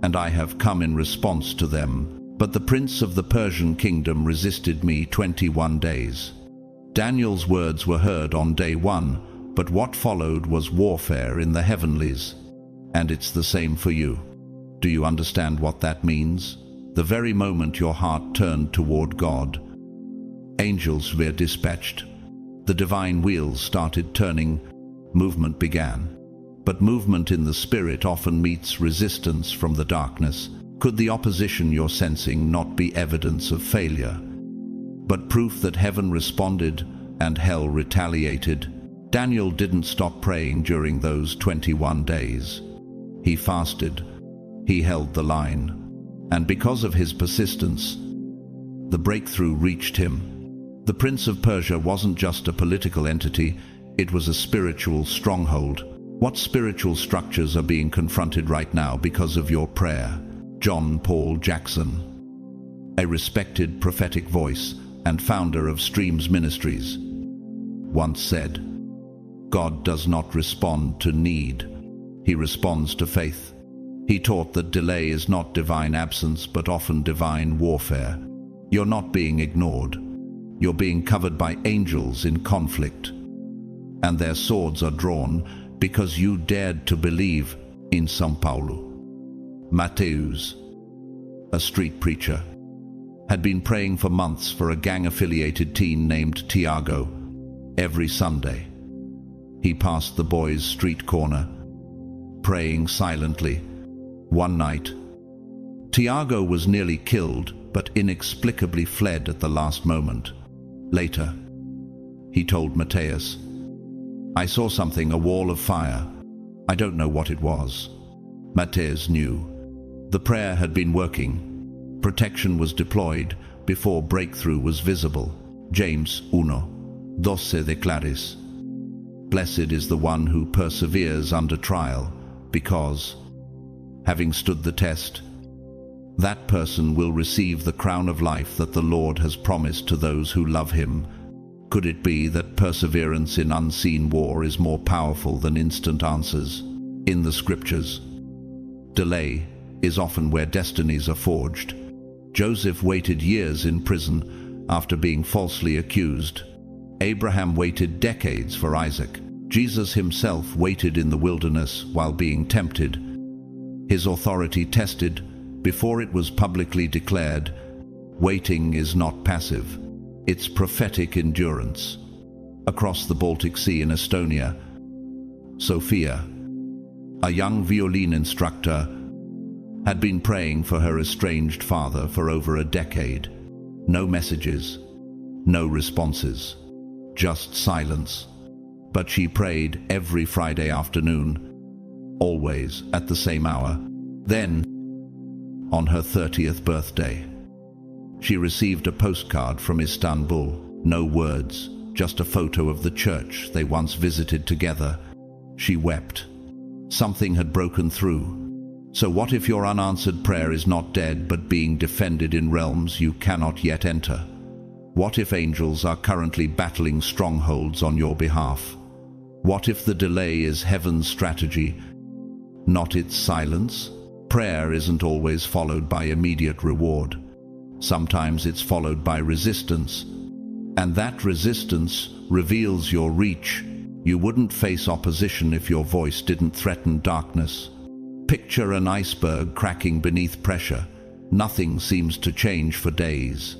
and I have come in response to them. But the prince of the Persian kingdom resisted me 21 days. Daniel's words were heard on day 1, but what followed was warfare in the heavenlies. And it's the same for you. Do you understand what that means? The very moment your heart turned toward God, angels were dispatched. The divine wheels started turning. Movement began. But movement in the spirit often meets resistance from the darkness. Could the opposition you're sensing not be evidence of failure, but proof that heaven responded and hell retaliated? Daniel didn't stop praying during those 21 days. He fasted. He held the line. And because of his persistence, the breakthrough reached him. The Prince of Persia wasn't just a political entity, it was a spiritual stronghold. What spiritual structures are being confronted right now because of your prayer? John Paul Jackson, a respected prophetic voice and founder of Streams Ministries, once said, God does not respond to need, he responds to faith. He taught that delay is not divine absence, but often divine warfare. You're not being ignored. You're being covered by angels in conflict. And their swords are drawn because you dared to believe in São Paulo. Mateus, a street preacher, had been praying for months for a gang-affiliated teen named Tiago. Every Sunday, he passed the boy's street corner, praying silently. One night, Tiago was nearly killed, but inexplicably fled at the last moment. Later, he told Mateus, I saw something, a wall of fire. I don't know what it was. Mateus knew. The prayer had been working. Protection was deployed before breakthrough was visible. James 1:12 declares, "Blessed is the one who perseveres under trial, because, having stood the test, that person will receive the crown of life that the Lord has promised to those who love him." Could it be that perseverance in unseen war is more powerful than instant answers? In the scriptures, delay is often where destinies are forged. Joseph waited years in prison after being falsely accused. Abraham waited decades for Isaac. Jesus himself waited in the wilderness while being tempted. His authority tested before it was publicly declared. Waiting is not passive. It's prophetic endurance. Across the Baltic Sea in Estonia, Sophia, a young violin instructor, had been praying for her estranged father for over a decade. No messages, no responses, just silence. But she prayed every Friday afternoon, always at the same hour. Then, on her 30th birthday, she received a postcard from Istanbul. No words, just a photo of the church they once visited together. She wept. Something had broken through. So what if your unanswered prayer is not dead but being defended in realms you cannot yet enter? What if angels are currently battling strongholds on your behalf? What if the delay is heaven's strategy, not its silence? Prayer isn't always followed by immediate reward. Sometimes it's followed by resistance, and that resistance reveals your reach. You wouldn't face opposition if your voice didn't threaten darkness. Picture an iceberg cracking beneath pressure. Nothing seems to change for days,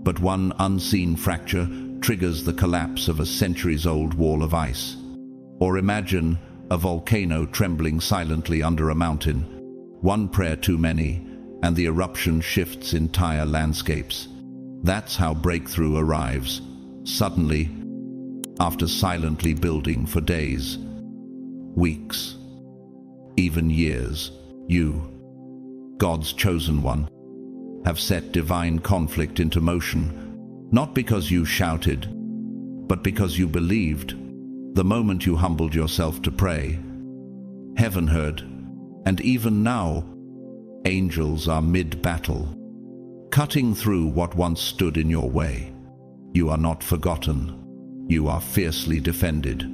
but one unseen fracture triggers the collapse of a centuries-old wall of ice. Or imagine a volcano trembling silently under a mountain. One prayer too many, and the eruption shifts entire landscapes. That's how breakthrough arrives, suddenly, after silently building for days, weeks, even years. You, God's chosen one, have set divine conflict into motion, not because you shouted, but because you believed. The moment you humbled yourself to pray, heaven heard, and even now, angels are mid-battle, cutting through what once stood in your way. You are not forgotten. You are fiercely defended.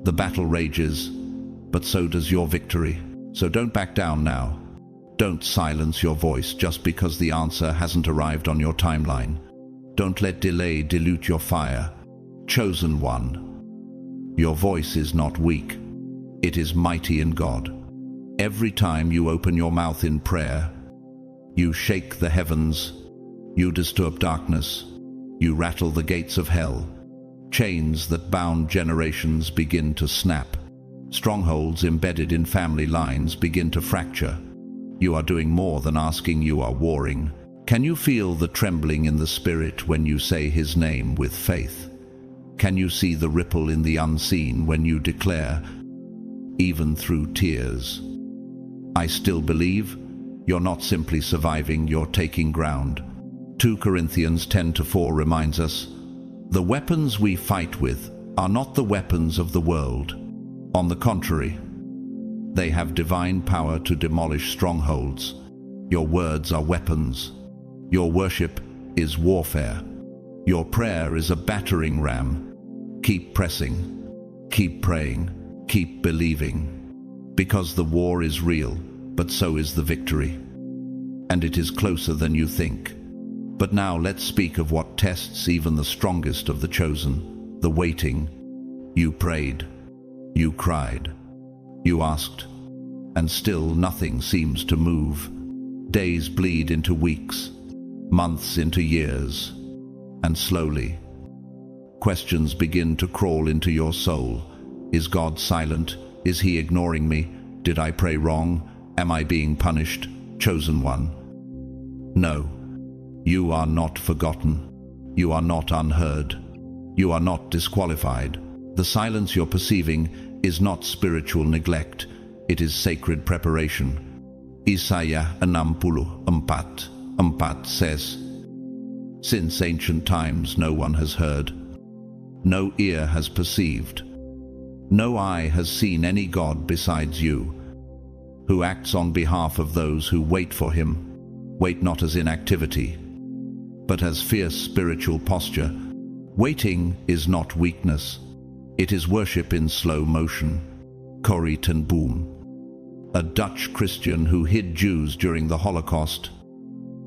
The battle rages, but so does your victory. So don't back down now. Don't silence your voice just because the answer hasn't arrived on your timeline. Don't let delay dilute your fire. Chosen one, your voice is not weak. It is mighty in God. Every time you open your mouth in prayer, you shake the heavens, you disturb darkness, you rattle the gates of hell. Chains that bound generations begin to snap. Strongholds embedded in family lines begin to fracture. You are doing more than asking, you are warring. Can you feel the trembling in the spirit when you say his name with faith? Can you see the ripple in the unseen when you declare, even through tears, I still believe? You're not simply surviving, you're taking ground. 2 Corinthians 10:4 reminds us, the weapons we fight with are not the weapons of the world. On the contrary, they have divine power to demolish strongholds. Your words are weapons. Your worship is warfare. Your prayer is a battering ram. Keep pressing, keep praying, keep believing. Because the war is real, but so is the victory. And it is closer than you think. But now let's speak of what tests even the strongest of the chosen, the waiting. You prayed, you cried, you asked, and still nothing seems to move. Days bleed into weeks, months into years, and slowly, questions begin to crawl into your soul. Is God silent? Is he ignoring me? Did I pray wrong? Am I being punished? Chosen one. No, you are not forgotten. You are not unheard. You are not disqualified. The silence you're perceiving is not spiritual neglect. It is sacred preparation. Isaiah 64:4 says, Since ancient times no one has heard, no ear has perceived, no eye has seen any God besides you, who acts on behalf of those who wait for him. Wait not as inactivity, but as fierce spiritual posture. Waiting is not weakness. It is worship in slow motion. Corrie ten Boom, a Dutch Christian who hid Jews during the Holocaust,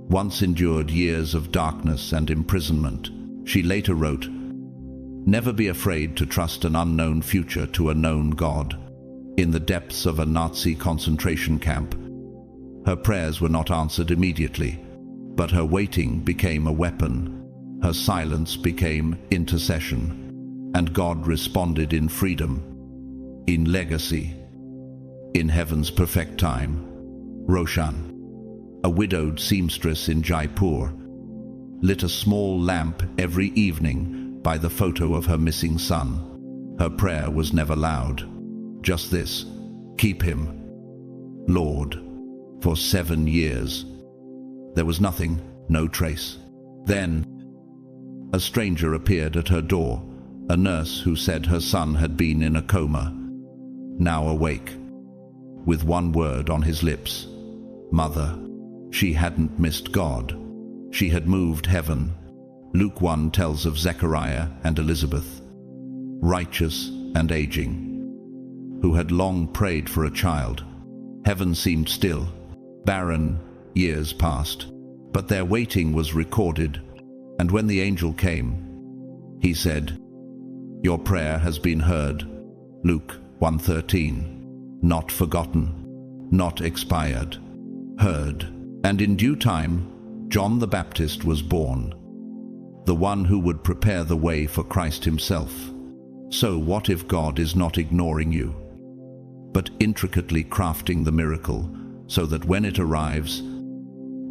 once endured years of darkness and imprisonment. She later wrote, "Never be afraid to trust an unknown future to a known God." In the depths of a Nazi concentration camp, her prayers were not answered immediately, but her waiting became a weapon. Her silence became intercession, and God responded in freedom, in legacy, in heaven's perfect time. Roshan, a widowed seamstress in Jaipur, lit a small lamp every evening by the photo of her missing son. Her prayer was never loud, just this: "Keep him, Lord." For 7 years. There was nothing, no trace. Then, a stranger appeared at her door, a nurse who said her son had been in a coma, now awake, with one word on his lips: "Mother." She hadn't missed God. She had moved heaven. Luke 1 tells of Zechariah and Elizabeth, righteous and aging, who had long prayed for a child. Heaven seemed still, barren. Years passed, but their waiting was recorded, and when the angel came, he said, "Your prayer has been heard." Luke 1:13. Not forgotten, not expired, heard. And in due time, John the Baptist was born, the one who would prepare the way for Christ himself. So what if God is not ignoring you, but intricately crafting the miracle, so that when it arrives,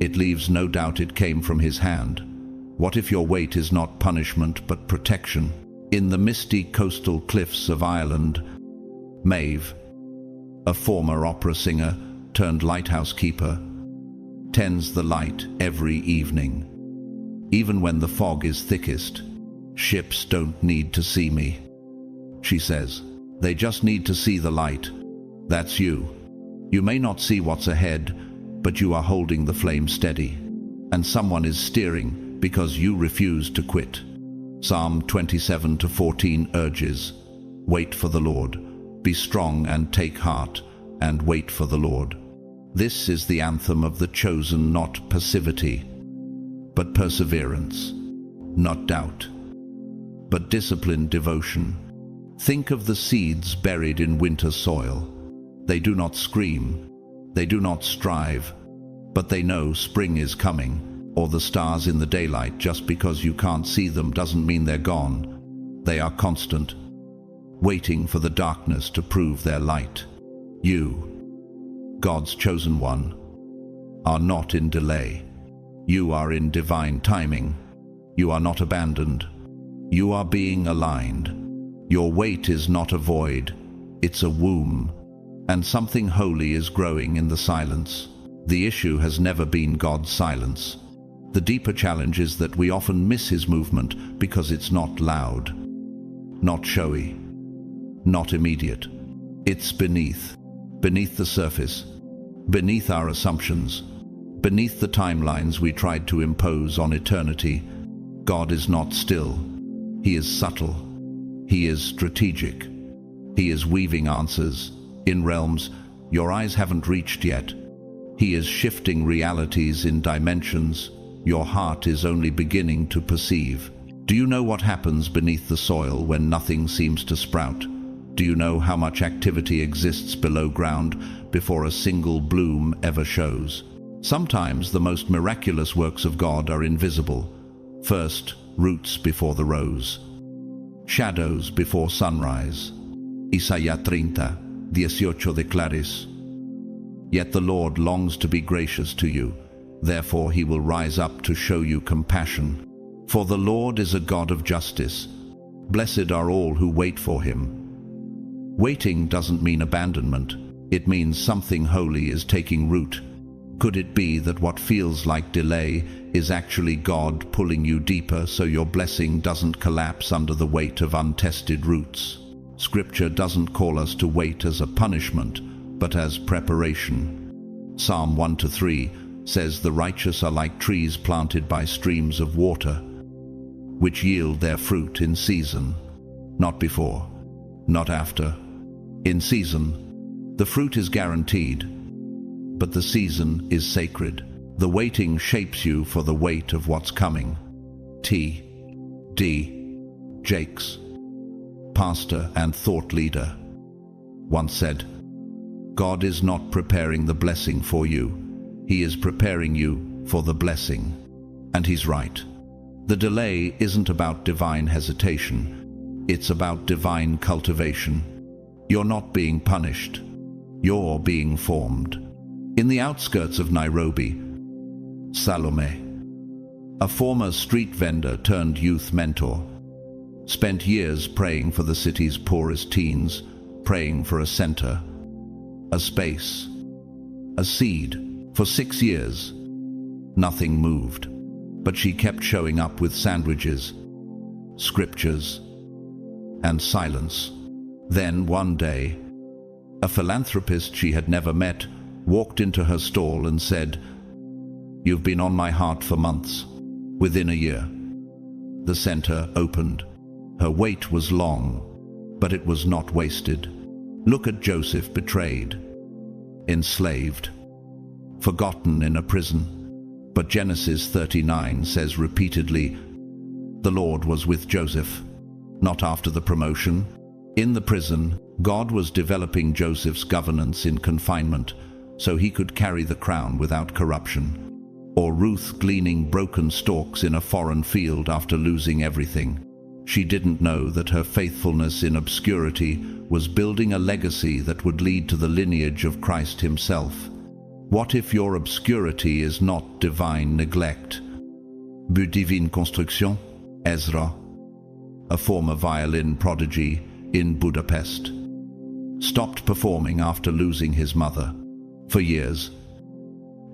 it leaves no doubt it came from his hand? What if your wait is not punishment but protection? In the misty coastal cliffs of Ireland, Maeve, a former opera singer turned lighthouse keeper, tends the light every evening. Even when the fog is thickest, "Ships don't need to see me," she says. "They just need to see the light." That's you. You may not see what's ahead, but you are holding the flame steady, and someone is steering because you refuse to quit. Psalm 27:14 urges, "Wait for the Lord. Be strong and take heart, and wait for the Lord." This is the anthem of the chosen, not passivity, but perseverance, not doubt, but disciplined devotion. Think of the seeds buried in winter soil. They do not scream, they do not strive, but they know spring is coming, or the stars in the daylight. Just because you can't see them doesn't mean they're gone. They are constant, waiting for the darkness to prove their light. You, God's chosen one, are not in delay. You are in divine timing. You are not abandoned. You are being aligned. Your wait is not a void, it's a womb, and something holy is growing in the silence. The issue has never been God's silence. The deeper challenge is that we often miss his movement because it's not loud, not showy, not immediate. It's beneath the surface, beneath our assumptions, beneath the timelines we tried to impose on eternity. God is not still. He is subtle. He is strategic. He is weaving answers in realms your eyes haven't reached yet. He is shifting realities in dimensions your heart is only beginning to perceive. Do you know what happens beneath the soil when nothing seems to sprout? Do you know how much activity exists below ground before a single bloom ever shows? Sometimes the most miraculous works of God are invisible. First, roots before the rose, shadows before sunrise. Isaías 30:18 declares, "Yet the Lord longs to be gracious to you, therefore he will rise up to show you compassion. For the Lord is a God of justice. Blessed are all who wait for him." Waiting doesn't mean abandonment. It means something holy is taking root. Could it be that what feels like delay is actually God pulling you deeper so your blessing doesn't collapse under the weight of untested roots? Scripture doesn't call us to wait as a punishment, but as preparation. Psalm 1-3 says the righteous are like trees planted by streams of water, which yield their fruit in season, not before, not after. In season, the fruit is guaranteed, but the season is sacred. The waiting shapes you for the weight of what's coming. T.D. Jakes, pastor and thought leader, once said, God is not preparing the blessing for you. He is preparing you for the blessing. And he's right. The delay isn't about divine hesitation. It's about divine cultivation. You're not being punished. You're being formed. In the outskirts of Nairobi, Salome, a former street vendor turned youth mentor, spent years praying for the city's poorest teens, praying for a center, a space, a seed. For 6 years, nothing moved, but she kept showing up with sandwiches, scriptures, and silence. Then one day, a philanthropist she had never met walked into her stall and said, "You've been on my heart for months." Within a year, the center opened. Her wait was long, but it was not wasted. Look at Joseph, betrayed, enslaved, forgotten in a prison. But Genesis 39 says repeatedly, the Lord was with Joseph, not after the promotion. In the prison, God was developing Joseph's governance in confinement, so he could carry the crown without corruption. Or Ruth gleaning broken stalks in a foreign field after losing everything. She didn't know that her faithfulness in obscurity was building a legacy that would lead to the lineage of Christ himself. What if your obscurity is not divine neglect? But divine construction? Ezra, a former violin prodigy in Budapest, stopped performing after losing his mother. For years,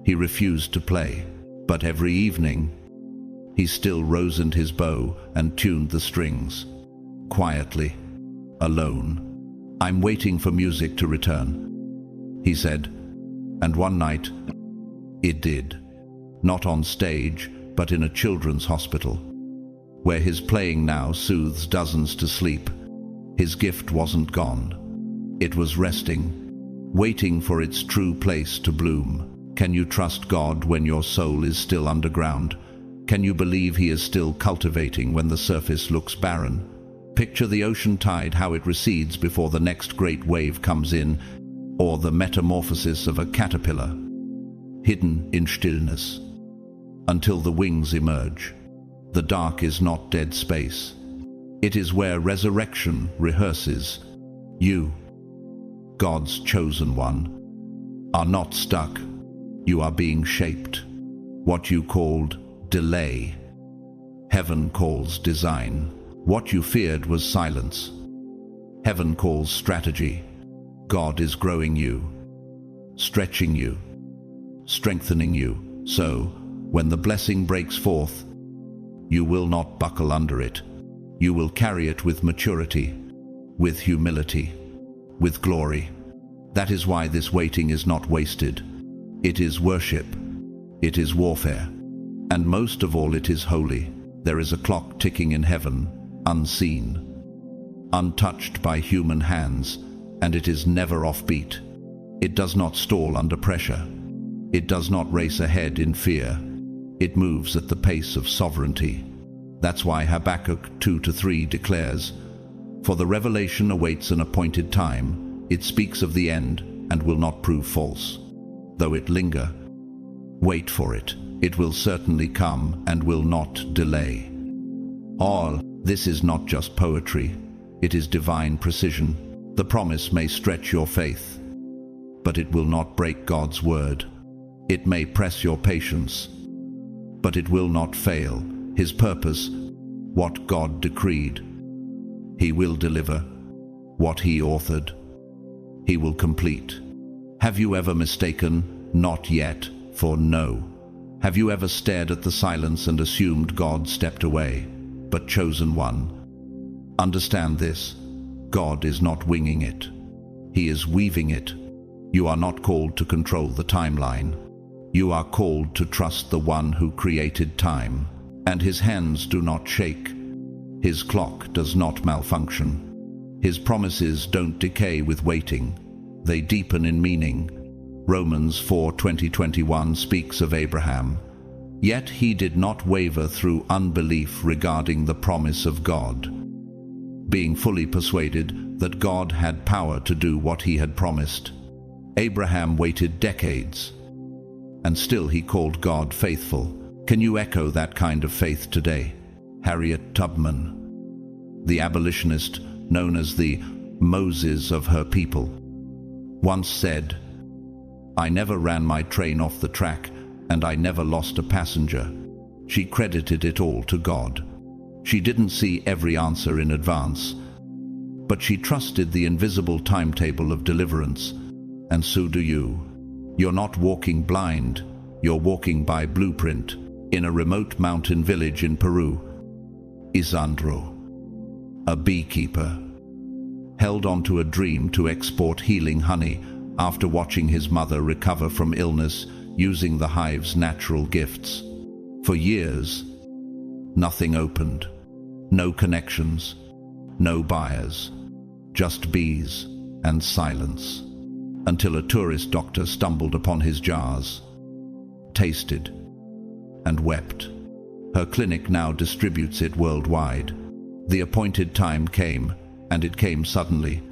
he refused to play, but every evening, he still rosened his bow and tuned the strings. Quietly, alone. "I'm waiting for music to return," he said. And one night, it did. Not on stage, but in a children's hospital, where his playing now soothes dozens to sleep. His gift wasn't gone. It was resting, waiting for its true place to bloom. Can you trust God when your soul is still underground? Can you believe he is still cultivating when the surface looks barren? Picture the ocean tide, how it recedes before the next great wave comes in, or the metamorphosis of a caterpillar, hidden in stillness, until the wings emerge. The dark is not dead space. It is where resurrection rehearses. You, God's chosen one, are not stuck. You are being shaped. What you called delay, heaven calls design. What you feared was silence. Heaven calls strategy. God is growing you, stretching you, strengthening you, so when the blessing breaks forth, you will not buckle under it. You will carry it with maturity, with humility, with glory. That is why this waiting is not wasted. It is worship. It is warfare. And most of all, it is holy. There is a clock ticking in heaven, unseen, untouched by human hands, and it is never offbeat. It does not stall under pressure. It does not race ahead in fear. It moves at the pace of sovereignty. That's why Habakkuk 2-3 declares, "For the revelation awaits an appointed time. It speaks of the end and will not prove false. Though it linger, wait for it. It will certainly come and will not delay." All this is not just poetry. It is divine precision. The promise may stretch your faith, but it will not break God's word. It may press your patience, but it will not fail. His purpose, what God decreed, he will deliver. What he authored, he will complete. Have you ever mistaken "not yet" for no. Have you ever stared at the silence and assumed God stepped away, but chosen one? Understand this. God is not winging it. He is weaving it. You are not called to control the timeline. You are called to trust the one who created time, and his hands do not shake. His clock does not malfunction. His promises don't decay with waiting. They deepen in meaning. Romans 4:20-21 speaks of Abraham. Yet he did not waver through unbelief regarding the promise of God, being fully persuaded that God had power to do what he had promised. Abraham waited decades, and still he called God faithful. Can you echo that kind of faith today? Harriet Tubman, the abolitionist known as the Moses of her people, once said, "I never ran my train off the track, and I never lost a passenger." She credited it all to God. She didn't see every answer in advance, but she trusted the invisible timetable of deliverance. And so do you. You're not walking blind, you're walking by blueprint. In a remote mountain village in Peru, Isandro, a beekeeper, held onto a dream to export healing honey after watching his mother recover from illness using the hive's natural gifts. For years, nothing opened. No connections, no buyers, just bees and silence, until a tourist doctor stumbled upon his jars, tasted, and wept. Her clinic now distributes it worldwide. The appointed time came, and it came suddenly.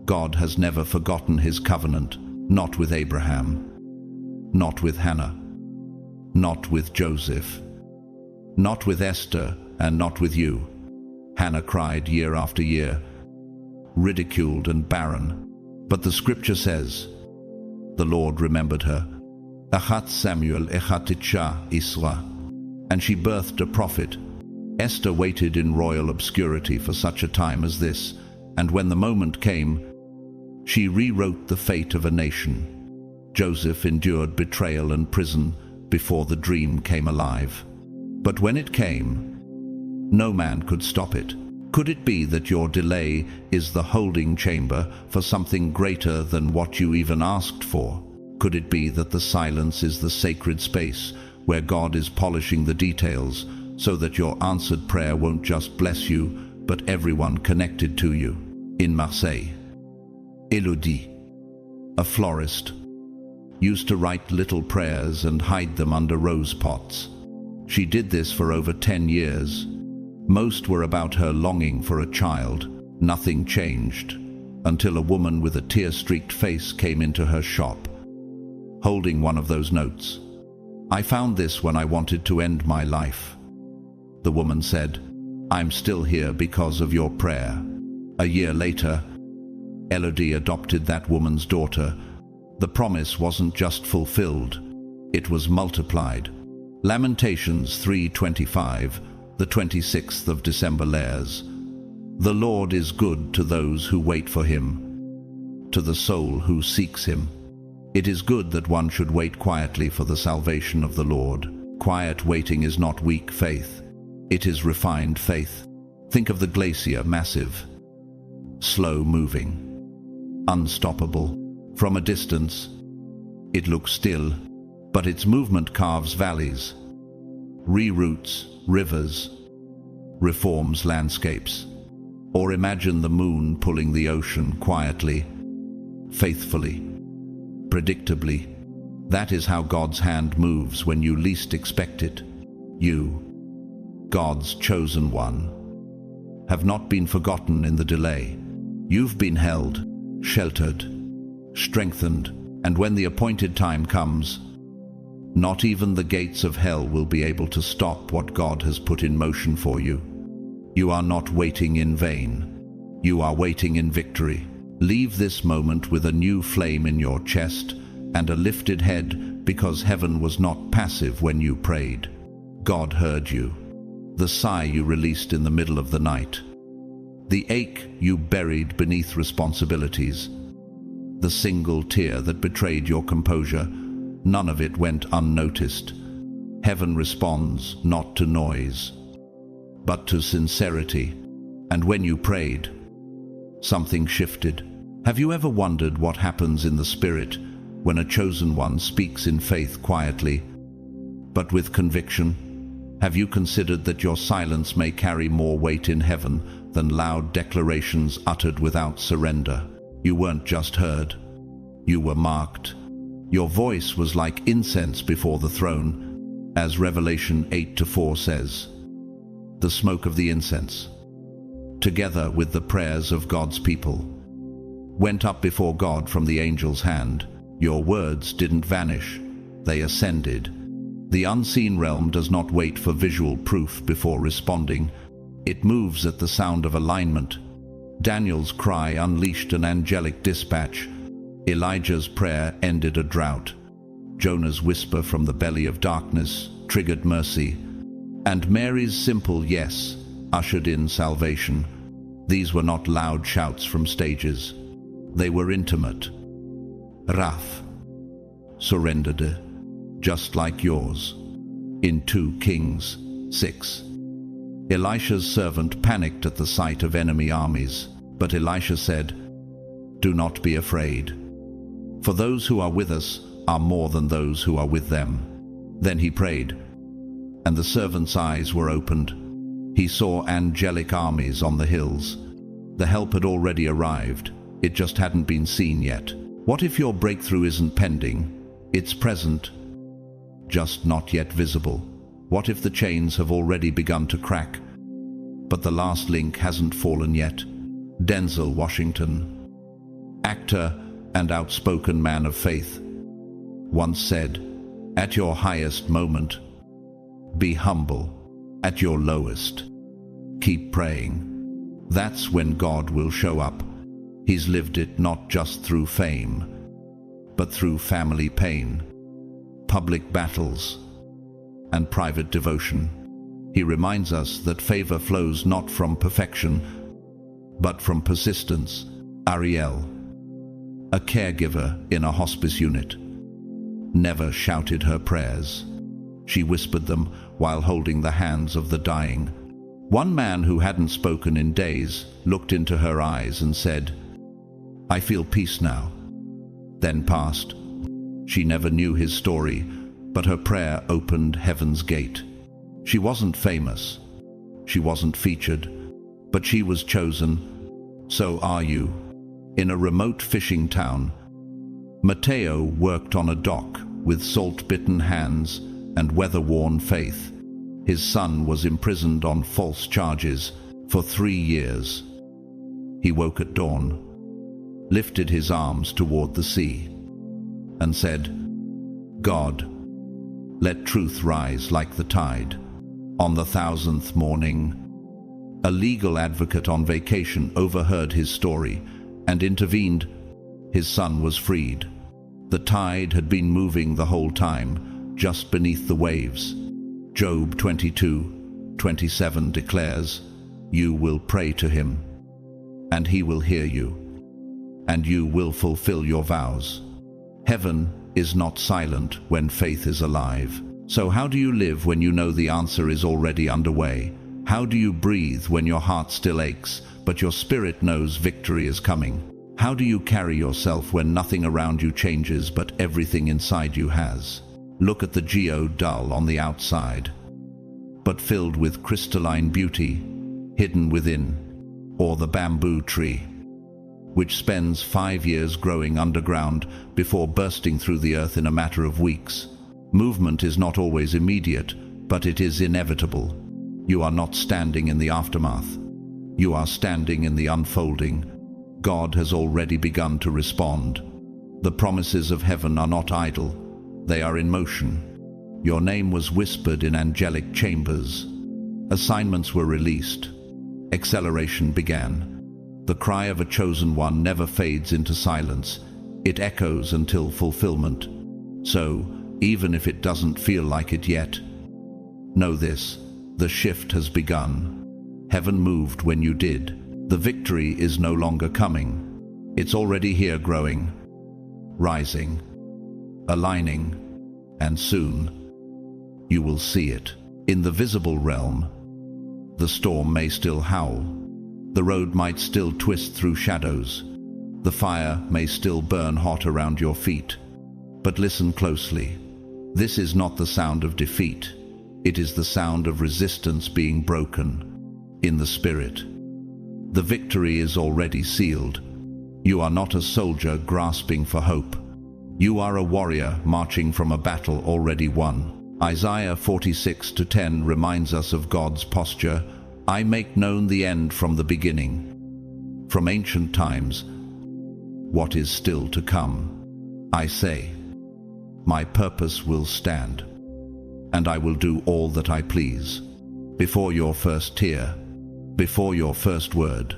God has never forgotten his covenant, not with Abraham, not with Hannah, not with Joseph, not with Esther, and not with you. Hannah cried year after year, ridiculed and barren. But the scripture says, the Lord remembered her. Achat Samuel echatitcha Isra. And she birthed a prophet. Esther waited in royal obscurity for such a time as this, and when the moment came, she rewrote the fate of a nation. Joseph endured betrayal and prison before the dream came alive. But when it came, no man could stop it. Could it be that your delay is the holding chamber for something greater than what you even asked for? Could it be that the silence is the sacred space where God is polishing the details so that your answered prayer won't just bless you, but everyone connected to you? In Marseille, Elodie, a florist, used to write little prayers and hide them under rose pots. She did this for over 10 years. Most were about her longing for a child. Nothing changed until a woman with a tear-streaked face came into her shop, holding one of those notes. "I found this when I wanted to end my life." The woman said, "I'm still here because of your prayer." A year later, Elodie adopted that woman's daughter. The promise wasn't just fulfilled, it was multiplied. Lamentations 3:25, the 26th of December Lares. The Lord is good to those who wait for him, to the soul who seeks him. It is good that one should wait quietly for the salvation of the Lord. Quiet waiting is not weak faith. It is refined faith. Think of the glacier, massive, slow-moving, unstoppable. From a distance, it looks still, but its movement carves valleys, reroutes rivers, reforms landscapes. Or imagine the moon pulling the ocean quietly, faithfully, predictably. That is how God's hand moves when you least expect it. You, God's chosen one, have not been forgotten in the delay. You've been held, sheltered, strengthened, and when the appointed time comes, not even the gates of hell will be able to stop what God has put in motion for you. You are not waiting in vain. You are waiting in victory. Leave this moment with a new flame in your chest and a lifted head, because heaven was not passive when you prayed. God heard you. The sigh you released in the middle of the night. The ache you buried beneath responsibilities. The single tear that betrayed your composure. None of it went unnoticed. Heaven responds not to noise, but to sincerity. And when you prayed, something shifted. Have you ever wondered what happens in the spirit when a chosen one speaks in faith quietly, but with conviction? Have you considered that your silence may carry more weight in heaven than loud declarations uttered without surrender? You weren't just heard, you were marked. Your voice was like incense before the throne, as Revelation 8:4 says. The smoke of the incense, together with the prayers of God's people, went up before God from the angel's hand. Your words didn't vanish, they ascended. The unseen realm does not wait for visual proof before responding. It moves at the sound of alignment. Daniel's cry unleashed an angelic dispatch. Elijah's prayer ended a drought. Jonah's whisper from the belly of darkness triggered mercy. And Mary's simple yes ushered in salvation. These were not loud shouts from stages. They were intimate. Wrath, surrendered, just like yours. In 2 Kings 6. Elisha's servant panicked at the sight of enemy armies, but Elisha said, "Do not be afraid, for those who are with us are more than those who are with them." Then he prayed, and the servant's eyes were opened. He saw angelic armies on the hills. The help had already arrived. It just hadn't been seen yet. What if your breakthrough isn't pending? It's present, just not yet visible. What if the chains have already begun to crack, but the last link hasn't fallen yet? Denzel Washington, actor and outspoken man of faith, once said, "At your highest moment, be humble. At your lowest, keep praying. That's when God will show up." He's lived it not just through fame, but through family pain, public battles, and private devotion. He reminds us that favor flows not from perfection, but from persistence. Ariel, a caregiver in a hospice unit, never shouted her prayers. She whispered them while holding the hands of the dying. One man who hadn't spoken in days looked into her eyes and said, "I feel peace now," then passed. She never knew his story, but her prayer opened heaven's gate. She wasn't famous, she wasn't featured, but she was chosen. So are you. In a remote fishing town, Matteo worked on a dock with salt-bitten hands and weather-worn faith. His son was imprisoned on false charges for 3 years. He woke at dawn, lifted his arms toward the sea, and said, "God, let truth rise like the tide." On the 1,000th morning, a legal advocate on vacation overheard his story and intervened. His son was freed. The tide had been moving the whole time, just beneath the waves. Job 22:27 declares, "You will pray to him, and he will hear you, and you will fulfill your vows." Heaven is not silent when faith is alive. So how do you live when you know the answer is already underway? How do you breathe when your heart still aches, but your spirit knows victory is coming? How do you carry yourself when nothing around you changes, but everything inside you has? Look at the geodull on the outside, but filled with crystalline beauty, hidden within. Or the bamboo tree, which spends 5 years growing underground before bursting through the earth in a matter of weeks. Movement is not always immediate, but it is inevitable. You are not standing in the aftermath. You are standing in the unfolding. God has already begun to respond. The promises of heaven are not idle. They are in motion. Your name was whispered in angelic chambers. Assignments were released. Acceleration began. The cry of a chosen one never fades into silence. It echoes until fulfillment. So, even if it doesn't feel like it yet, know this: the shift has begun. Heaven moved when you did. The victory is no longer coming. It's already here, growing, rising, aligning. and soon you will see it. In the visible realm, the storm may still howl, the road might still twist through shadows, the fire may still burn hot around your feet. But listen closely. This is not the sound of defeat. It is the sound of resistance being broken in the spirit. The victory is already sealed. You are not a soldier grasping for hope. You are a warrior marching from a battle already won. Isaiah 46:10 reminds us of God's posture. I make known the end from the beginning, from ancient times, what is still to come. I say, my purpose will stand, and I will do all that I please. Before your first tear, before your first word,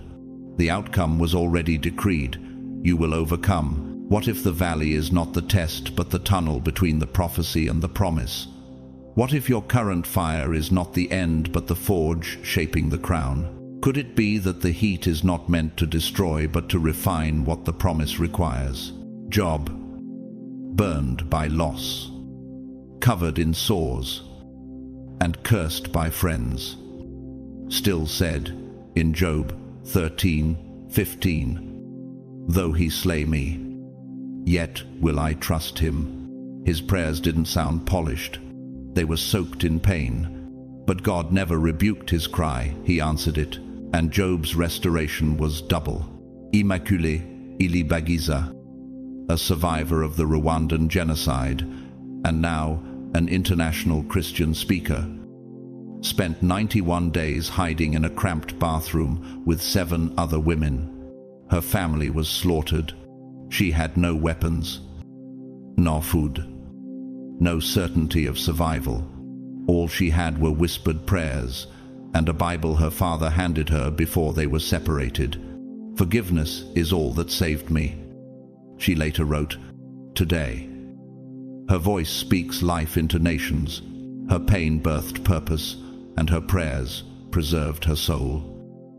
the outcome was already decreed. You will overcome. What if the valley is not the test, but the tunnel between the prophecy and the promise? What if your current fire is not the end, but the forge shaping the crown? Could it be that the heat is not meant to destroy, but to refine what the promise requires? Job, burned by loss, covered in sores, and cursed by friends, still said in Job 13:15, though he slay me, yet will I trust him. His prayers didn't sound polished. They were soaked in pain. But God never rebuked his cry. He answered it, and Job's restoration was double. Immaculée Ilibagiza, a survivor of the Rwandan genocide, and now an international Christian speaker, spent 91 days hiding in a cramped bathroom with 7 other women. Her family was slaughtered. She had no weapons, no food, no certainty of survival. All she had were whispered prayers and a Bible her father handed her before they were separated. Forgiveness is all that saved me, she later wrote, today. Her voice speaks life into nations. Her pain birthed purpose, and her prayers preserved her soul.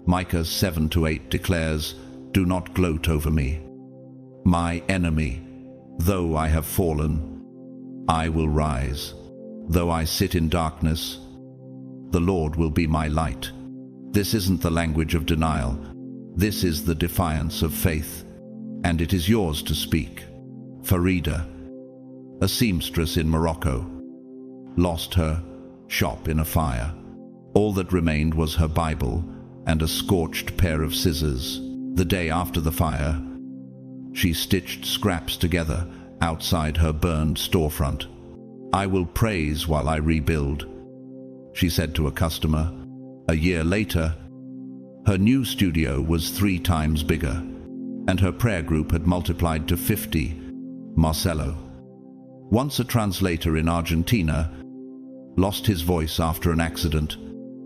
Micah 7:8 declares, do not gloat over me, my enemy. Though I have fallen, I will rise. Though I sit in darkness, the Lord will be my light. This isn't the language of denial. This is the defiance of faith, and it is yours to speak. Farida, a seamstress in Morocco, lost her shop in a fire. All that remained was her Bible and a scorched pair of scissors. The day after the fire, she stitched scraps together outside her burned storefront. I will praise while I rebuild, she said to a customer. A year later, her new studio was 3 times bigger, and her prayer group had multiplied to 50. Marcelo, once a translator in Argentina, lost his voice after an accident.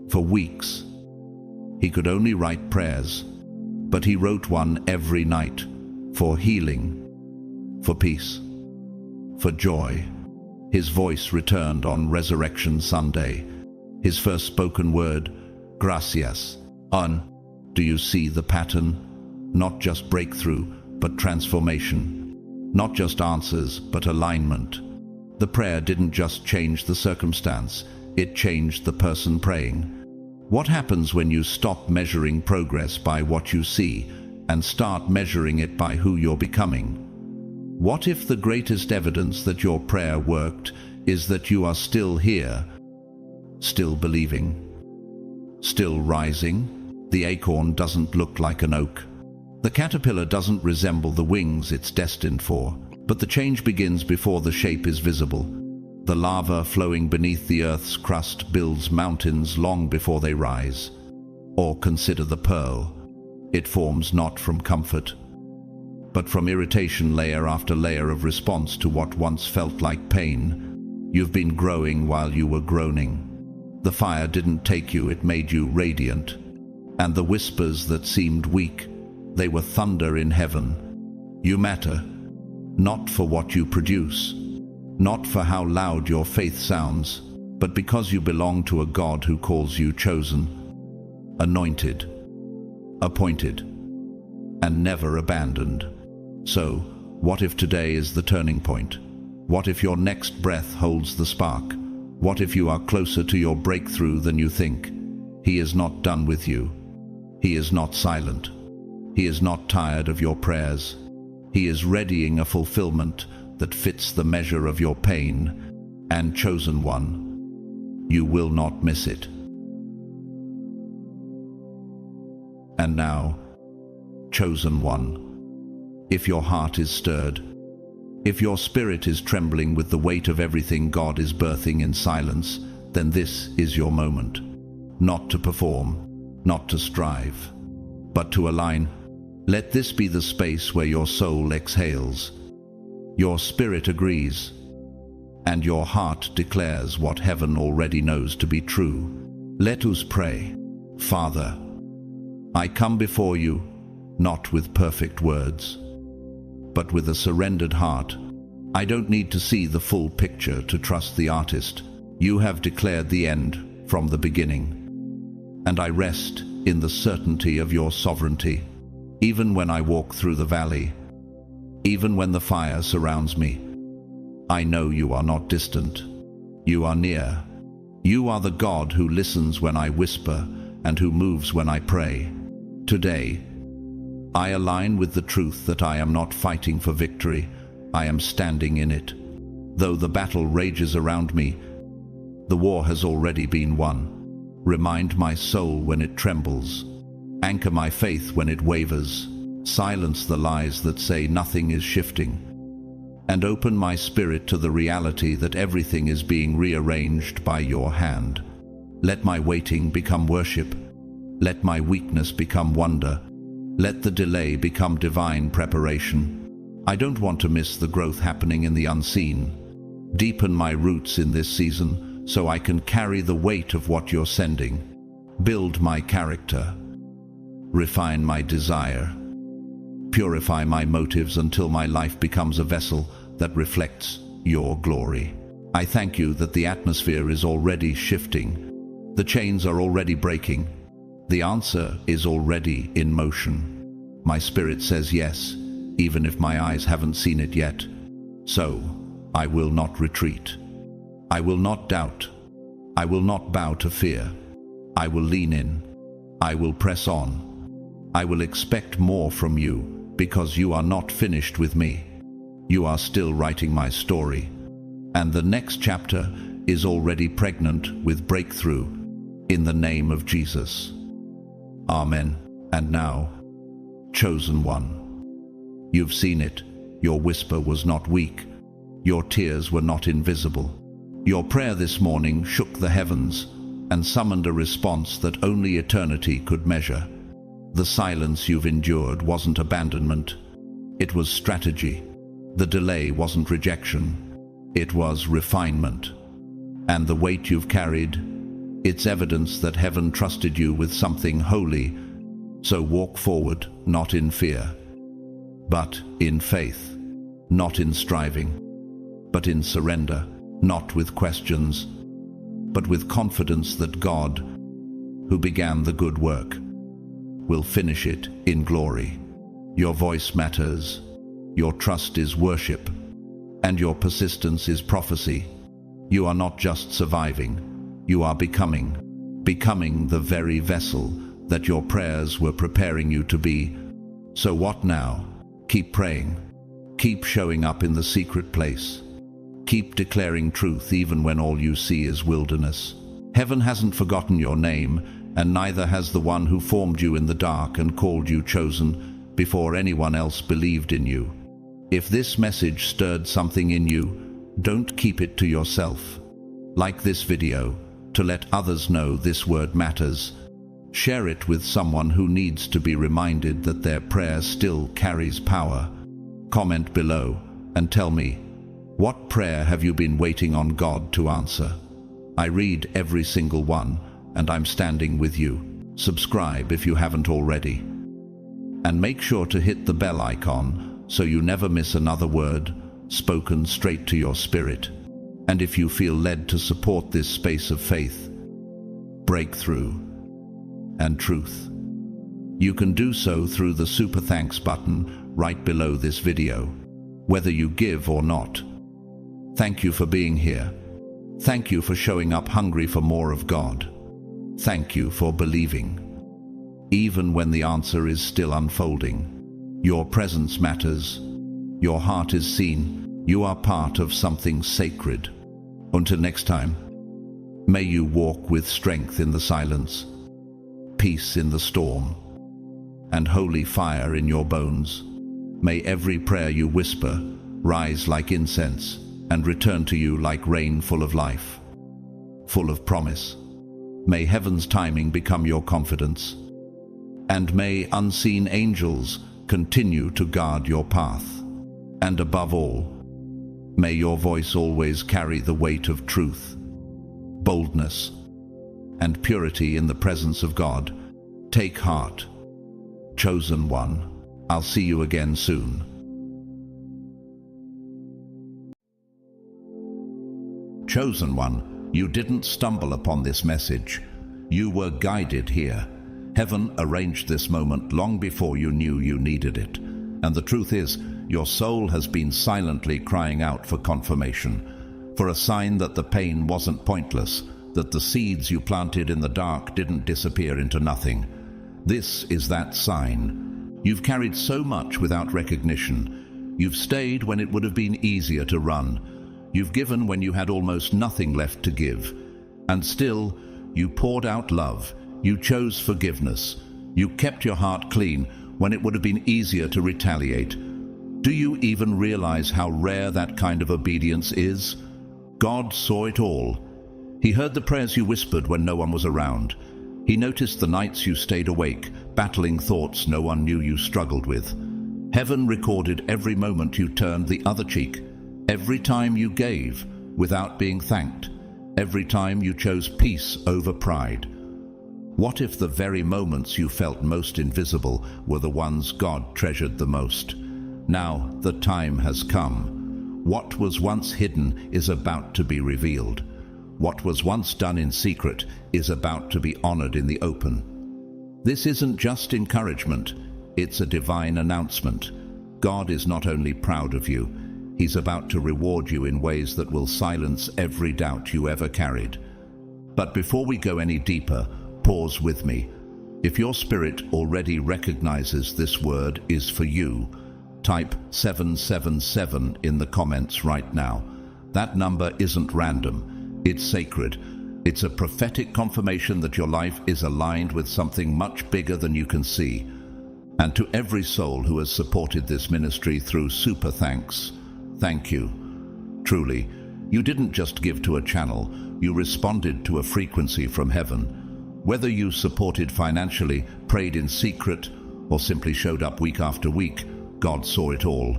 For weeks, he could only write prayers, but he wrote one every night, for healing, for peace, for joy. His voice returned on Resurrection Sunday. His first spoken word, gracias. Do you see the pattern? Not just breakthrough, but transformation. Not just answers, but alignment. The prayer didn't just change the circumstance, it changed the person praying. What happens when you stop measuring progress by what you see and start measuring it by who you're becoming? What if the greatest evidence that your prayer worked is that you are still here, still believing, still rising? The acorn doesn't look like an oak. The caterpillar doesn't resemble the wings it's destined for, but the change begins before the shape is visible. The lava flowing beneath the earth's crust builds mountains long before they rise. Or consider the pearl. It forms not from comfort, but from irritation, layer after layer of response to what once felt like pain. You've been growing while you were groaning. The fire didn't take you, it made you radiant. And the whispers that seemed weak, they were thunder in heaven. You matter, not for what you produce, not for how loud your faith sounds, but because you belong to a God who calls you chosen, anointed, appointed, and never abandoned. So, what if today is the turning point? What if your next breath holds the spark? What if you are closer to your breakthrough than you think? He is not done with you. He is not silent. He is not tired of your prayers. He is readying a fulfillment that fits the measure of your pain, and chosen one, you will not miss it. And now, chosen one, if your heart is stirred, if your spirit is trembling with the weight of everything God is birthing in silence, then this is your moment. Not to perform, not to strive, but to align. Let this be the space where your soul exhales, your spirit agrees, and your heart declares what heaven already knows to be true. Let us pray. Father, I come before you, not with perfect words, but with a surrendered heart. I don't need to see the full picture to trust the artist. You have declared the end from the beginning, and I rest in the certainty of your sovereignty. Even when I walk through the valley, even when the fire surrounds me, I know you are not distant. You are near. You are the God who listens when I whisper and who moves when I pray. Today, I align with the truth that I am not fighting for victory, I am standing in it. Though the battle rages around me, the war has already been won. Remind my soul when it trembles. Anchor my faith when it wavers. Silence the lies that say nothing is shifting. And open my spirit to the reality that everything is being rearranged by your hand. Let my waiting become worship. Let my weakness become wonder. Let the delay become divine preparation. I don't want to miss the growth happening in the unseen. Deepen my roots in this season so I can carry the weight of what you're sending. Build my character. Refine my desire. Purify my motives until my life becomes a vessel that reflects your glory. I thank you that the atmosphere is already shifting. The chains are already breaking. The answer is already in motion. My spirit says yes, even if my eyes haven't seen it yet. So, I will not retreat. I will not doubt. I will not bow to fear. I will lean in. I will press on. I will expect more from you, because you are not finished with me. You are still writing my story, and the next chapter is already pregnant with breakthrough, in the name of Jesus. Amen. And now, chosen one. You've seen it. Your whisper was not weak. Your tears were not invisible. Your prayer this morning shook the heavens and summoned a response that only eternity could measure. The silence you've endured wasn't abandonment. It was strategy. The delay wasn't rejection. It was refinement. And the weight you've carried, it's evidence that heaven trusted you with something holy. So walk forward, not in fear, but in faith, not in striving, but in surrender, not with questions, but with confidence that God, who began the good work, will finish it in glory. Your voice matters, your trust is worship, and your persistence is prophecy. You are not just surviving, you are becoming the very vessel that your prayers were preparing you to be. So what now? Keep praying. Keep showing up in the secret place. Keep declaring truth even when all you see is wilderness. Heaven hasn't forgotten your name, and neither has the one who formed you in the dark and called you chosen before anyone else believed in you. If this message stirred something in you, don't keep it to yourself. Like this video to let others know this word matters. Share it with someone who needs to be reminded that their prayer still carries power. Comment below and tell me, what prayer have you been waiting on God to answer? I read every single one, and I'm standing with you. Subscribe if you haven't already. And make sure to hit the bell icon so you never miss another word spoken straight to your spirit. And if you feel led to support this space of faith, breakthrough, and truth, you can do so through the Super Thanks button right below this video. Whether you give or not, Thank you for being here. Thank you for showing up hungry for more of God. Thank you for believing. Even when the answer is still unfolding, your presence matters. Your heart is seen. You are part of something sacred. Until next time, may you walk with strength in the silence, peace in the storm, and holy fire in your bones. May every prayer you whisper rise like incense and return to you like rain full of life, full of promise. May heaven's timing become your confidence, and may unseen angels continue to guard your path. And above all, may your voice always carry the weight of truth, boldness, and purity in the presence of God. Take heart, chosen one. I'll see you again soon. Chosen one, you didn't stumble upon this message. You were guided here. Heaven arranged this moment long before you knew you needed it. And the truth is, your soul has been silently crying out for confirmation, for a sign that the pain wasn't pointless, that the seeds you planted in the dark didn't disappear into nothing. This is that sign. You've carried so much without recognition. You've stayed when it would have been easier to run. You've given when you had almost nothing left to give. And still, you poured out love. You chose forgiveness. You kept your heart clean when it would have been easier to retaliate. Do you even realize how rare that kind of obedience is? God saw it all. He heard the prayers you whispered when no one was around. He noticed the nights you stayed awake, battling thoughts no one knew you struggled with. Heaven recorded every moment you turned the other cheek, every time you gave without being thanked, every time you chose peace over pride. What if the very moments you felt most invisible were the ones God treasured the most? Now the time has come. What was once hidden is about to be revealed. What was once done in secret is about to be honored in the open. This isn't just encouragement, it's a divine announcement. God is not only proud of you, He's about to reward you in ways that will silence every doubt you ever carried. But before we go any deeper, pause with me. If your spirit already recognizes this word is for you, type 777 in the comments right now. That number isn't random, it's sacred. It's a prophetic confirmation that your life is aligned with something much bigger than you can see. And to every soul who has supported this ministry through super thanks, thank you. Truly, you didn't just give to a channel, you responded to a frequency from heaven. Whether you supported financially, prayed in secret, or simply showed up week after week, God saw it all.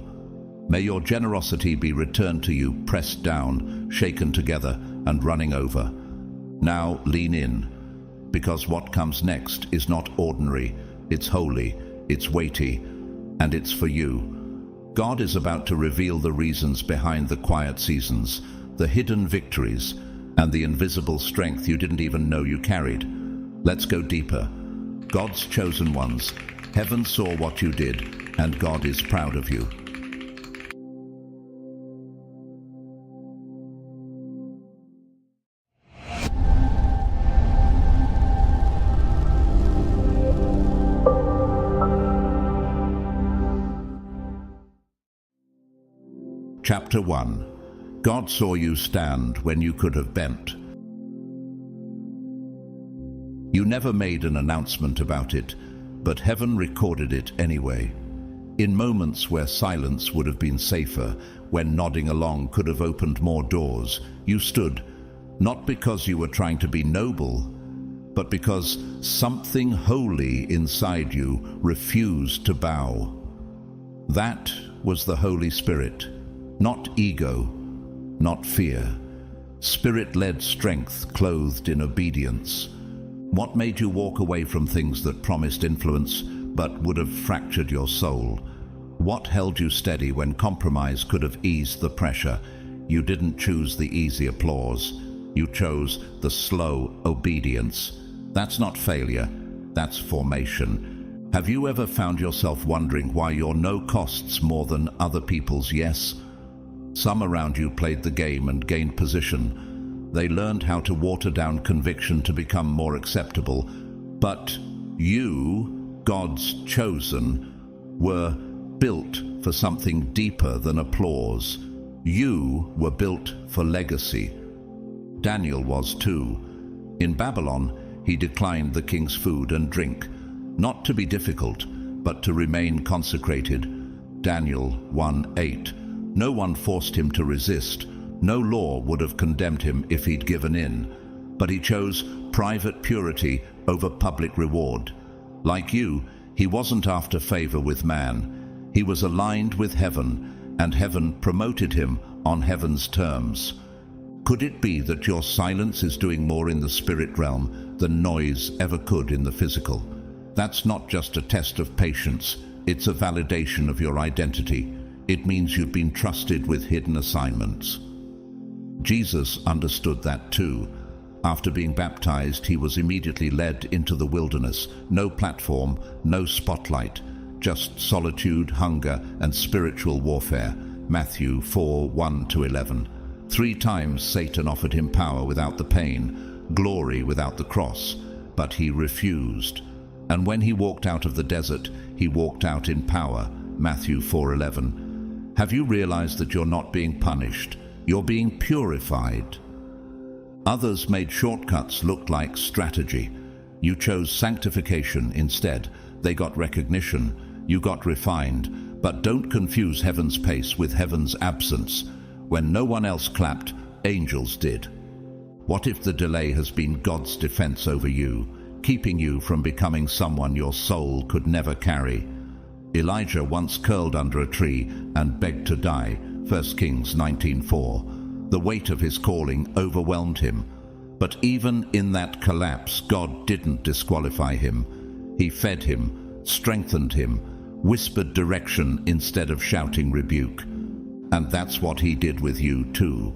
May your generosity be returned to you, pressed down, shaken together, and running over. Now lean in, because what comes next is not ordinary, it's holy, it's weighty, and it's for you. God is about to reveal the reasons behind the quiet seasons, the hidden victories, and the invisible strength you didn't even know you carried. Let's go deeper. God's chosen ones. Heaven saw what you did, and God is proud of you. Chapter 1. God saw you stand when you could have bent. You never made an announcement about it, but heaven recorded it anyway. In moments where silence would have been safer, when nodding along could have opened more doors, you stood, not because you were trying to be noble, but because something holy inside you refused to bow. That was the Holy Spirit. Not ego, not fear. Spirit-led strength clothed in obedience. What made you walk away from things that promised influence but would have fractured your soul? What held you steady when compromise could have eased the pressure? You didn't choose the easy applause. You chose the slow obedience. That's not failure, that's formation. Have you ever found yourself wondering why your no costs more than other people's yes? Some around you played the game and gained position. They learned how to water down conviction to become more acceptable. But you, God's chosen, were built for something deeper than applause. You were built for legacy. Daniel was too. In Babylon, he declined the king's food and drink, not to be difficult, but to remain consecrated. Daniel 1:8. No one forced him to resist. No law would have condemned him if he'd given in. But he chose private purity over public reward. Like you, he wasn't after favor with man. He was aligned with heaven, and heaven promoted him on heaven's terms. Could it be that your silence is doing more in the spirit realm than noise ever could in the physical? That's not just a test of patience, it's a validation of your identity. It means you've been trusted with hidden assignments. Jesus understood that too. After being baptized, he was immediately led into the wilderness. No platform, no spotlight, just solitude, hunger, and spiritual warfare. Matthew 4:1-11. 3 times Satan offered him power without the pain, glory without the cross, but he refused. And when he walked out of the desert, he walked out in power. Matthew 4:11. Have you realized that you're not being punished? You're being purified. Others made shortcuts look like strategy. You chose sanctification instead. They got recognition. You got refined. But don't confuse heaven's pace with heaven's absence. When no one else clapped, angels did. What if the delay has been God's defense over you, keeping you from becoming someone your soul could never carry? Elijah once curled under a tree and begged to die, 1 Kings 19:4. The weight of his calling overwhelmed him. But even in that collapse, God didn't disqualify him. He fed him, strengthened him, whispered direction instead of shouting rebuke. And that's what he did with you too.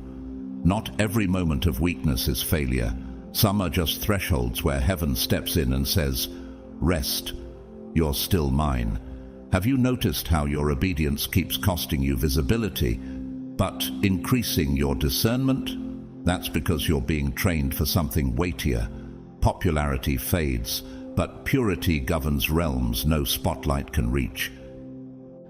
Not every moment of weakness is failure. Some are just thresholds where heaven steps in and says, "Rest, you're still mine." Have you noticed how your obedience keeps costing you visibility, but increasing your discernment? That's because you're being trained for something weightier. Popularity fades, but purity governs realms no spotlight can reach.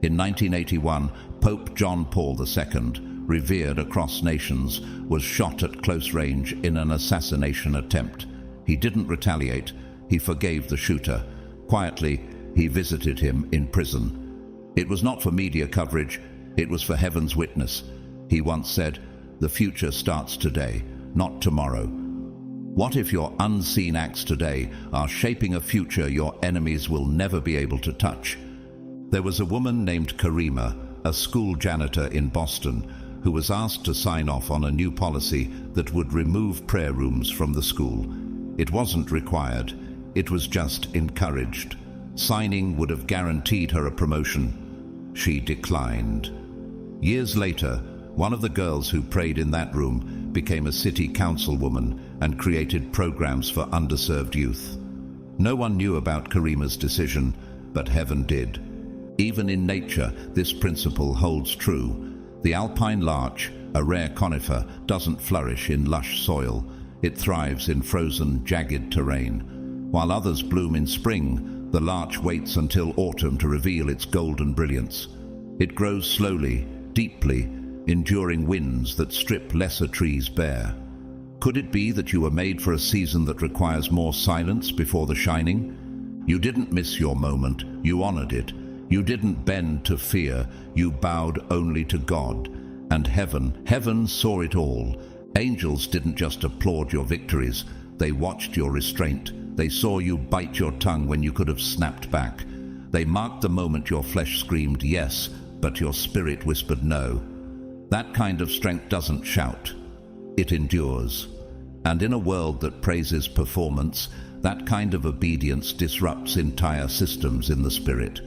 In 1981, Pope John Paul II, revered across nations, was shot at close range in an assassination attempt. He didn't retaliate. He forgave the shooter. Quietly, he visited him in prison. It was not for media coverage, it was for heaven's witness. He once said, "The future starts today, not tomorrow." What if your unseen acts today are shaping a future your enemies will never be able to touch? There was a woman named Karima, a school janitor in Boston, who was asked to sign off on a new policy that would remove prayer rooms from the school. It wasn't required, it was just encouraged. Signing would have guaranteed her a promotion. She declined. Years later, one of the girls who prayed in that room became a city councilwoman and created programs for underserved youth. No one knew about Karima's decision, but heaven did. Even in nature, this principle holds true. The alpine larch, a rare conifer, doesn't flourish in lush soil. It thrives in frozen, jagged terrain. While others bloom in spring, the larch waits until autumn to reveal its golden brilliance. It grows slowly, deeply, enduring winds that strip lesser trees bare. Could it be that you were made for a season that requires more silence before the shining? You didn't miss your moment, you honored it. You didn't bend to fear, you bowed only to God. And heaven saw it all. Angels didn't just applaud your victories, they watched your restraint. They saw you bite your tongue when you could have snapped back. They marked the moment your flesh screamed yes, but your spirit whispered no. That kind of strength doesn't shout. It endures. And in a world that praises performance, that kind of obedience disrupts entire systems in the spirit.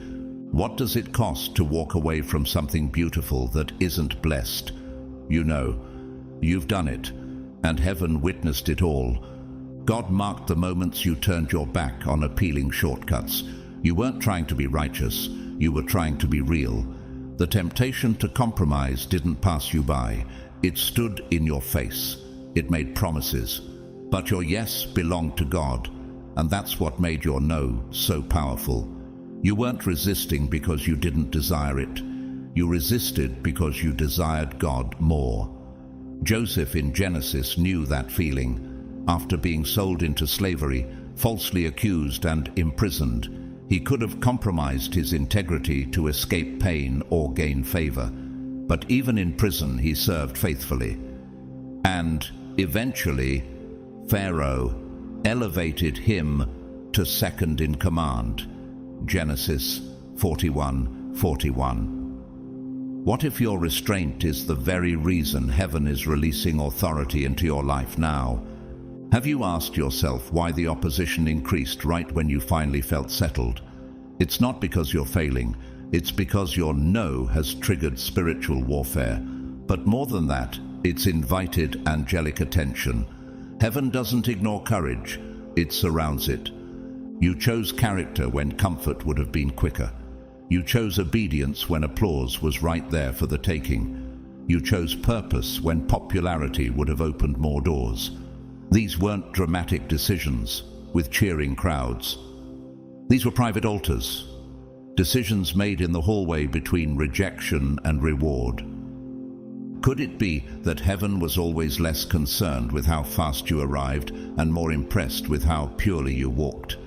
What does it cost to walk away from something beautiful that isn't blessed? You know, you've done it, and heaven witnessed it all. God marked the moments you turned your back on appealing shortcuts. You weren't trying to be righteous, you were trying to be real. The temptation to compromise didn't pass you by. It stood in your face. It made promises. But your yes belonged to God, and that's what made your no so powerful. You weren't resisting because you didn't desire it. You resisted because you desired God more. Joseph in Genesis knew that feeling. After being sold into slavery, falsely accused and imprisoned, he could have compromised his integrity to escape pain or gain favor. But even in prison, he served faithfully. And eventually, Pharaoh elevated him to second in command. Genesis 41:41. What if your restraint is the very reason heaven is releasing authority into your life now? Have you asked yourself why the opposition increased right when you finally felt settled? It's not because you're failing. It's because your no has triggered spiritual warfare. But more than that, it's invited angelic attention. Heaven doesn't ignore courage. It surrounds it. You chose character when comfort would have been quicker. You chose obedience when applause was right there for the taking. You chose purpose when popularity would have opened more doors. These weren't dramatic decisions with cheering crowds. These were private altars, decisions made in the hallway between rejection and reward. Could it be that heaven was always less concerned with how fast you arrived and more impressed with how purely you walked?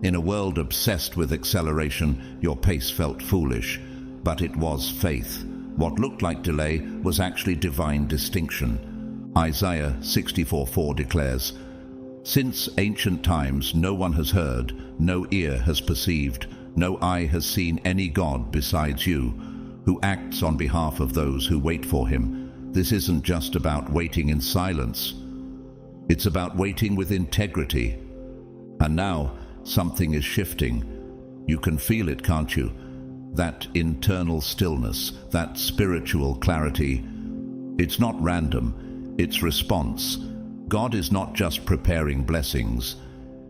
In a world obsessed with acceleration, your pace felt foolish, but it was faith. What looked like delay was actually divine distinction. Isaiah 64:4 declares, "Since ancient times no one has heard, no ear has perceived, no eye has seen any God besides you, who acts on behalf of those who wait for him." This isn't just about waiting in silence. It's about waiting with integrity. And now, something is shifting. You can feel it, can't you? That internal stillness, that spiritual clarity. It's not random, it's response. God is not just preparing blessings,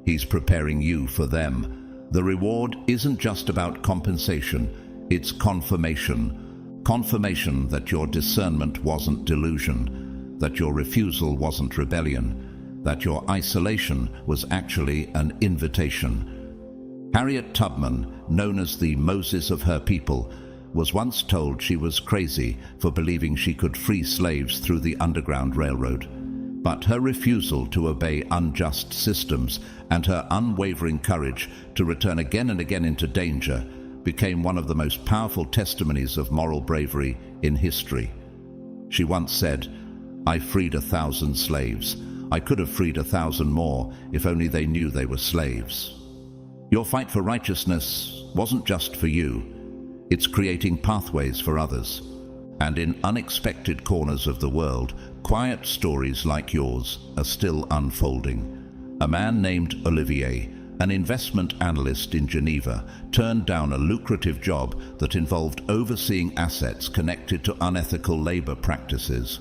He's preparing you for them. The reward isn't just about compensation, it's confirmation. Confirmation that your discernment wasn't delusion, that your refusal wasn't rebellion, that your isolation was actually an invitation. Harriet Tubman, known as the Moses of her people, was once told she was crazy for believing she could free slaves through the Underground Railroad. But her refusal to obey unjust systems and her unwavering courage to return again and again into danger became one of the most powerful testimonies of moral bravery in history. She once said, "I freed 1,000 slaves. I could have freed 1,000 more if only they knew they were slaves." Your fight for righteousness wasn't just for you. It's creating pathways for others. And in unexpected corners of the world, quiet stories like yours are still unfolding. A man named Olivier, an investment analyst in Geneva, turned down a lucrative job that involved overseeing assets connected to unethical labor practices.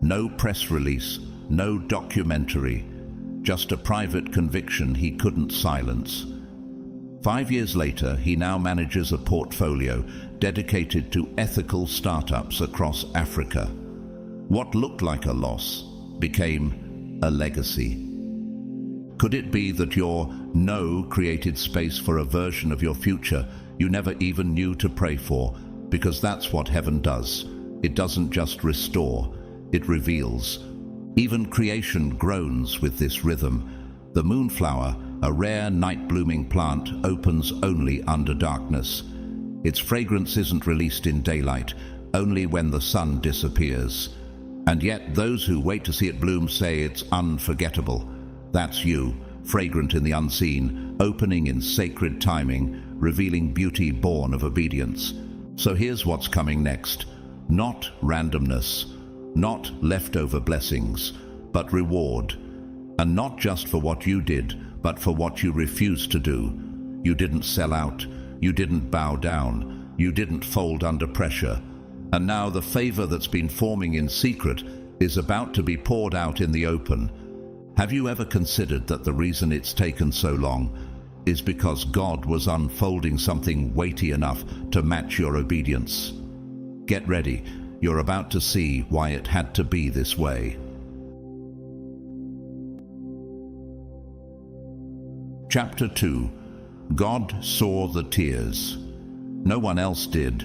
No press release, no documentary, just a private conviction he couldn't silence. 5 years later, he now manages a portfolio dedicated to ethical startups across Africa. What looked like a loss became a legacy. Could it be that your no created space for a version of your future you never even knew to pray for? Because that's what heaven does. It doesn't just restore, it reveals. Even creation groans with this rhythm. The moonflower, a rare night-blooming plant, opens only under darkness. Its fragrance isn't released in daylight, only when the sun disappears. And yet those who wait to see it bloom say it's unforgettable. That's you, fragrant in the unseen, opening in sacred timing, revealing beauty born of obedience. So here's what's coming next. Not randomness, not leftover blessings, but reward. And not just for what you did, but for what you refused to do. You didn't sell out, you didn't bow down, you didn't fold under pressure. And now the favor that's been forming in secret is about to be poured out in the open. Have you ever considered that the reason it's taken so long is because God was unfolding something weighty enough to match your obedience? Get ready. You're about to see why it had to be this way. Chapter 2. God saw the tears. No one else did.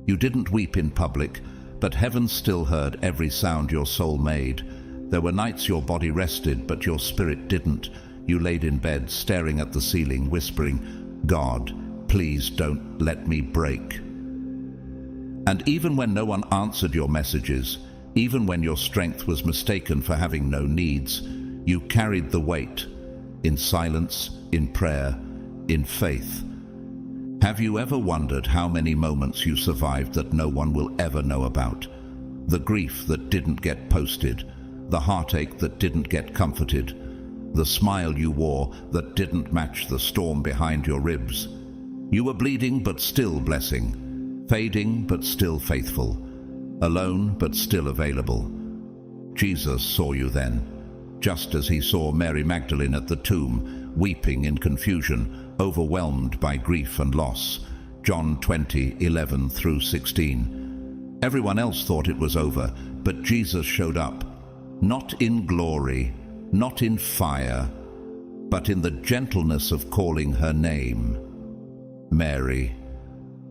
You didn't weep in public, but heaven still heard every sound your soul made. There were nights your body rested, but your spirit didn't. You laid in bed, staring at the ceiling, whispering, "God, please don't let me break." And even when no one answered your messages, even when your strength was mistaken for having no needs, you carried the weight, in silence, in prayer, in faith. Have you ever wondered how many moments you survived that no one will ever know about? The grief that didn't get posted, the heartache that didn't get comforted, the smile you wore that didn't match the storm behind your ribs. You were bleeding but still blessing, fading but still faithful, alone but still available. Jesus saw you then, just as he saw Mary Magdalene at the tomb, weeping in confusion, overwhelmed by grief and loss. John 20:11-16. Everyone else thought it was over, but Jesus showed up, not in glory, not in fire, but in the gentleness of calling her name, Mary.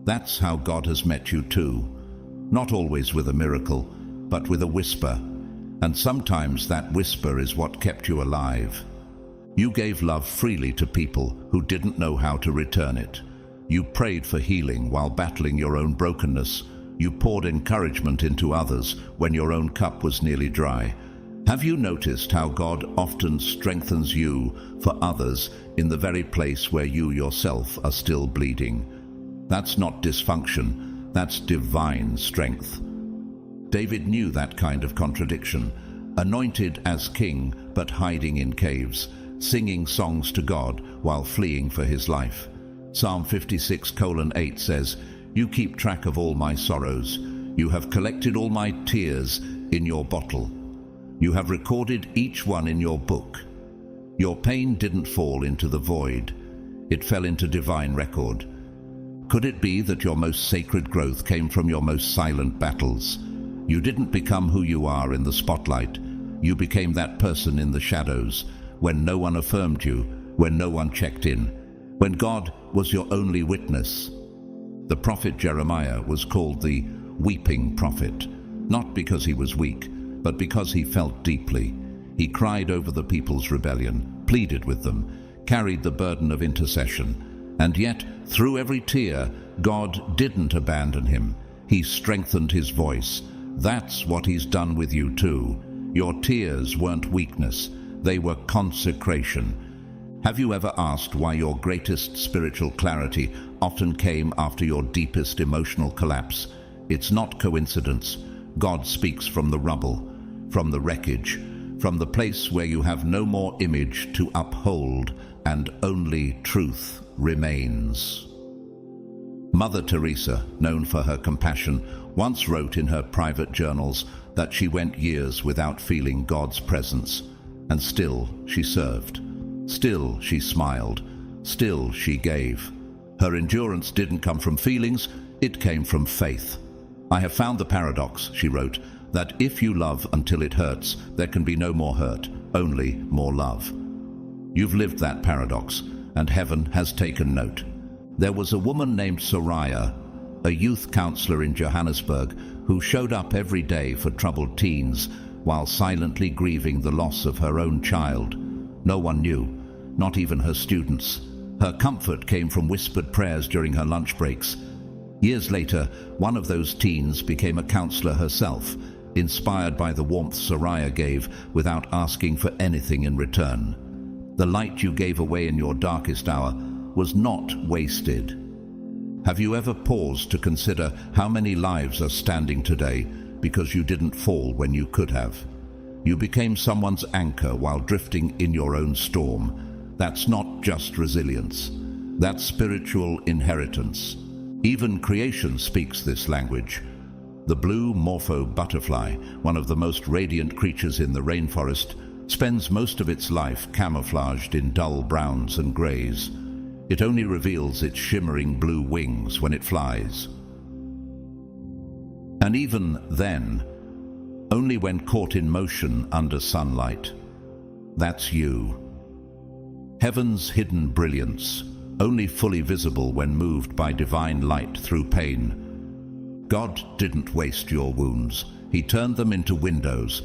That's how God has met you too, not always with a miracle, but with a whisper. And sometimes that whisper is what kept you alive. You gave love freely to people who didn't know how to return it. You prayed for healing while battling your own brokenness. You poured encouragement into others when your own cup was nearly dry. Have you noticed how God often strengthens you for others in the very place where you yourself are still bleeding? That's not dysfunction, that's divine strength. David knew that kind of contradiction, anointed as king but hiding in caves, singing songs to God while fleeing for his life. Psalm 56:8 says, "You keep track of all my sorrows. You have collected all my tears in your bottle. You have recorded each one in your book." Your pain didn't fall into the void. It fell into divine record. Could it be that your most sacred growth came from your most silent battles? You didn't become who you are in the spotlight. You became that person in the shadows, when no one affirmed you, when no one checked in, when God was your only witness. The prophet Jeremiah was called the weeping prophet, not because he was weak, but because he felt deeply. He cried over the people's rebellion, pleaded with them, carried the burden of intercession. And yet, through every tear, God didn't abandon him. He strengthened his voice. That's what he's done with you too. Your tears weren't weakness, they were consecration. Have you ever asked why your greatest spiritual clarity often came after your deepest emotional collapse? It's not coincidence. God speaks from the rubble, from the wreckage, from the place where you have no more image to uphold and only truth remains. Mother Teresa, known for her compassion, once wrote in her private journals that she went years without feeling God's presence, and still she served. Still she smiled. Still she gave. Her endurance didn't come from feelings, it came from faith. "I have found the paradox," she wrote, "that if you love until it hurts, there can be no more hurt, only more love." You've lived that paradox, and heaven has taken note. There was a woman named Soraya, a youth counselor in Johannesburg, who showed up every day for troubled teens while silently grieving the loss of her own child. No one knew, not even her students. Her comfort came from whispered prayers during her lunch breaks. Years later, one of those teens became a counselor herself, inspired by the warmth Soraya gave without asking for anything in return. The light you gave away in your darkest hour was not wasted. Have you ever paused to consider how many lives are standing today because you didn't fall when you could have? You became someone's anchor while drifting in your own storm. That's not just resilience. That's spiritual inheritance. Even creation speaks this language. The blue morpho butterfly, one of the most radiant creatures in the rainforest, spends most of its life camouflaged in dull browns and grays. It only reveals its shimmering blue wings when it flies. And even then, only when caught in motion under sunlight. That's you. Heaven's hidden brilliance, only fully visible when moved by divine light through pain. God didn't waste your wounds. He turned them into windows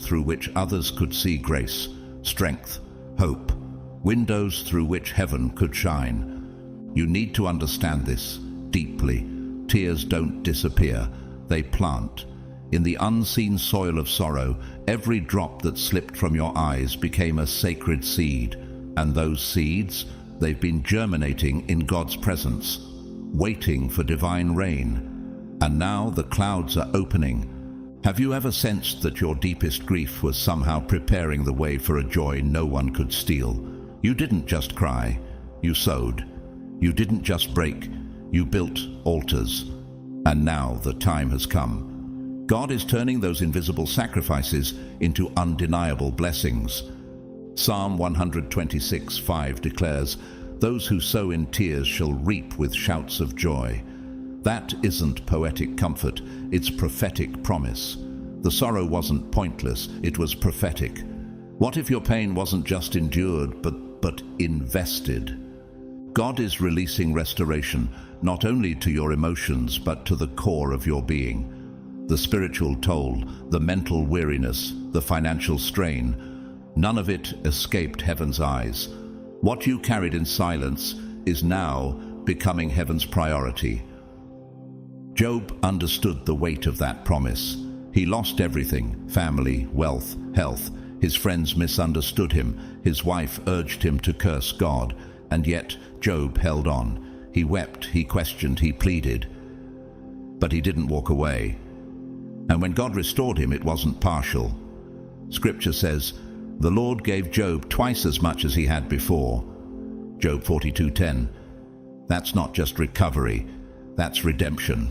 through which others could see grace, strength, hope, windows through which heaven could shine. You need to understand this deeply. Tears don't disappear, they plant. In the unseen soil of sorrow, every drop that slipped from your eyes became a sacred seed, and those seeds, they've been germinating in God's presence, waiting for divine rain. And now the clouds are opening. Have you ever sensed that your deepest grief was somehow preparing the way for a joy no one could steal? You didn't just cry, you sowed. You didn't just break, you built altars. And now the time has come. God is turning those invisible sacrifices into undeniable blessings. Psalm 126:5 declares, "Those who sow in tears shall reap with shouts of joy." That isn't poetic comfort, it's prophetic promise. The sorrow wasn't pointless, it was prophetic. What if your pain wasn't just endured, but invested? God is releasing restoration, not only to your emotions, but to the core of your being. The spiritual toll, the mental weariness, the financial strain, none of it escaped heaven's eyes. What you carried in silence is now becoming heaven's priority. Job understood the weight of that promise. He lost everything: family, wealth, health. His friends misunderstood him. His wife urged him to curse God. And yet Job held on. He wept, he questioned, he pleaded. But he didn't walk away. And when God restored him, it wasn't partial. Scripture says, "The Lord gave Job twice as much as he had before." Job 42:10. That's not just recovery, that's redemption.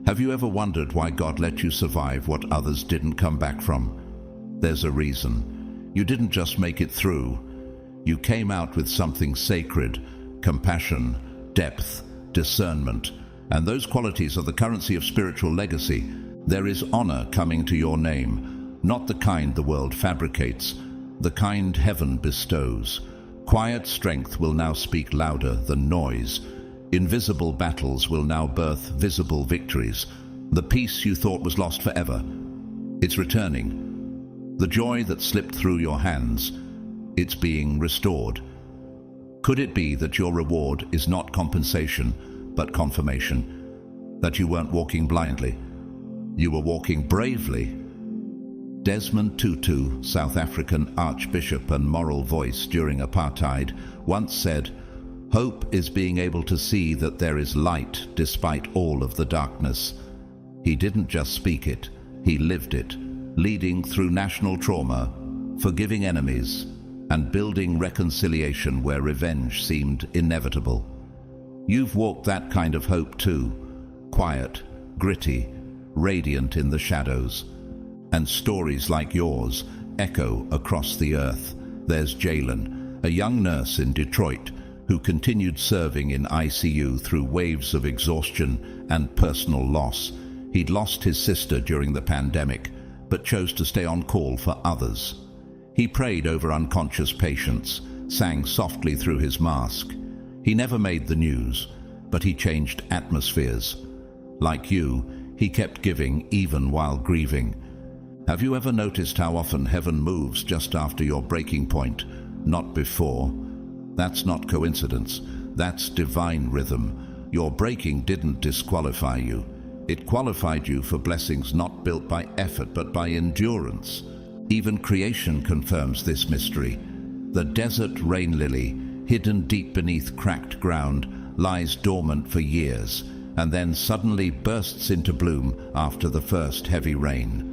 Have you ever wondered why God let you survive what others didn't come back from? There's a reason. You didn't just make it through. You came out with something sacred: compassion, depth, discernment. And those qualities are the currency of spiritual legacy. There is honor coming to your name, not the kind the world fabricates, the kind heaven bestows. Quiet strength will now speak louder than noise. Invisible battles will now birth visible victories. The peace you thought was lost forever, it's returning. The joy that slipped through your hands, it's being restored. Could it be that your reward is not compensation, but confirmation? That you weren't walking blindly, you were walking bravely. Desmond Tutu, South African archbishop and moral voice during apartheid, once said, "Hope is being able to see that there is light despite all of the darkness." He didn't just speak it, he lived it, leading through national trauma, forgiving enemies, and building reconciliation where revenge seemed inevitable. You've walked that kind of hope too, quiet, gritty, radiant in the shadows. And stories like yours echo across the earth. There's Jalen, a young nurse in Detroit, who continued serving in ICU through waves of exhaustion and personal loss. He'd lost his sister during the pandemic, but chose to stay on call for others. He prayed over unconscious patients, sang softly through his mask. He never made the news, but he changed atmospheres. Like you, he kept giving even while grieving. Have you ever noticed how often heaven moves just after your breaking point, not before? That's not coincidence. That's divine rhythm. Your breaking didn't disqualify you. It qualified you for blessings not built by effort but by endurance. Even creation confirms this mystery. The desert rain lily, hidden deep beneath cracked ground, lies dormant for years, and then suddenly bursts into bloom after the first heavy rain.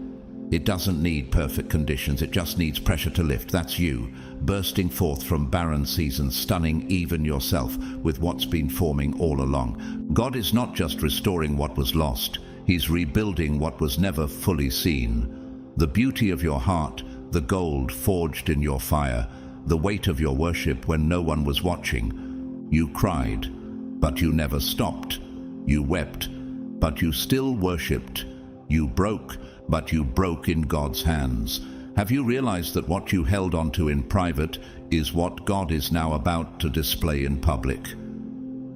It doesn't need perfect conditions, it just needs pressure to lift. That's you, bursting forth from barren seasons, stunning even yourself with what's been forming all along. God is not just restoring what was lost, He's rebuilding what was never fully seen. The beauty of your heart, the gold forged in your fire, the weight of your worship when no one was watching, You cried, but you never stopped. You wept, but you still worshipped. You broke, but you broke in God's hands. Have you realized that what you held onto in private is what God is now about to display in public?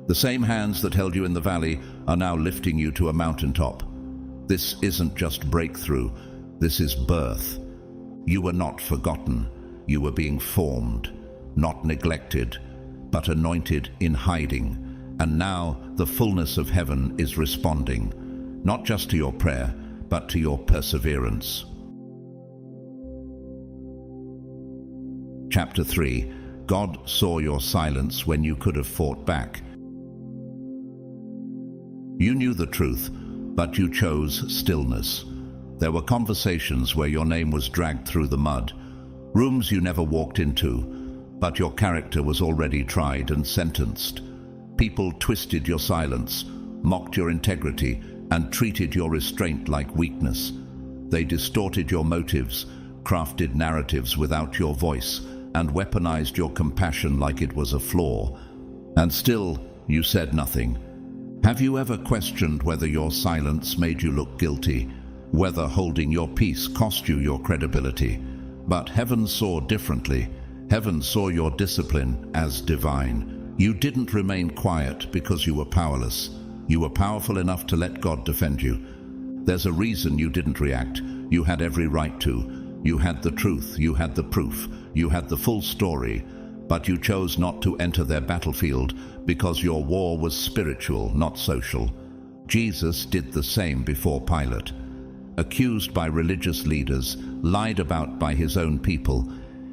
The same hands that held you in the valley are now lifting you to a mountaintop. This isn't just breakthrough, this is birth. You were not forgotten, you were being formed, not neglected, but anointed in hiding. And now the fullness of heaven is responding, not just to your prayer, but to your perseverance. Chapter 3. God saw your silence when you could have fought back. You knew the truth, but you chose stillness. There were conversations where your name was dragged through the mud, rooms you never walked into, but your character was already tried and sentenced. People twisted your silence, mocked your integrity, and treated your restraint like weakness. They distorted your motives, crafted narratives without your voice, and weaponized your compassion like it was a flaw. And still, you said nothing. Have you ever questioned whether your silence made you look guilty, whether holding your peace cost you your credibility? But heaven saw differently. Heaven saw your discipline as divine. You didn't remain quiet because you were powerless. You were powerful enough to let God defend you. There's a reason you didn't react. You had every right to. You had the truth, you had the proof, you had the full story, but you chose not to enter their battlefield because your war was spiritual, not social. Jesus did the same before Pilate. Accused by religious leaders, lied about by his own people,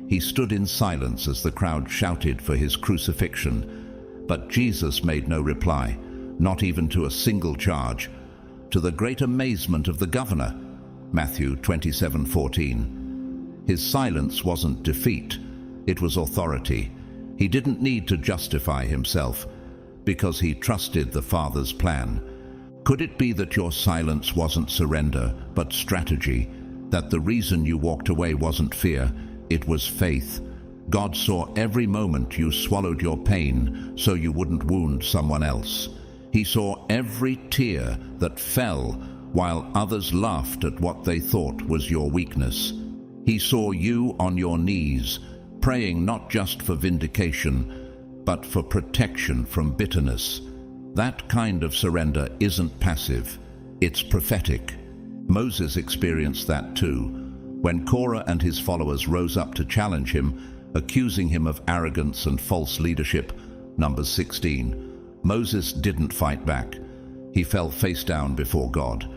he stood in silence as the crowd shouted for his crucifixion. But Jesus made no reply, not even to a single charge, to the great amazement of the governor. Matthew 27:14. His silence wasn't defeat, it was authority. He didn't need to justify himself, because he trusted the Father's plan. Could it be that your silence wasn't surrender, but strategy? That the reason you walked away wasn't fear, it was faith? God saw every moment you swallowed your pain so you wouldn't wound someone else. He saw every tear that fell while others laughed at what they thought was your weakness. He saw you on your knees, praying not just for vindication, but for protection from bitterness. That kind of surrender isn't passive, it's prophetic. Moses experienced that too, when Korah and his followers rose up to challenge him, accusing him of arrogance and false leadership. Numbers 16. Moses didn't fight back. He fell face down before God.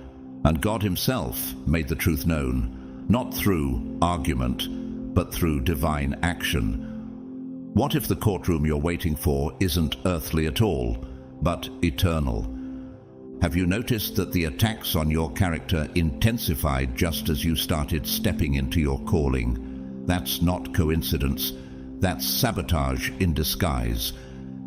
And God himself made the truth known, not through argument, but through divine action. What if the courtroom you're waiting for isn't earthly at all, but eternal? Have you noticed that the attacks on your character intensified just as you started stepping into your calling? That's not coincidence. That's sabotage in disguise.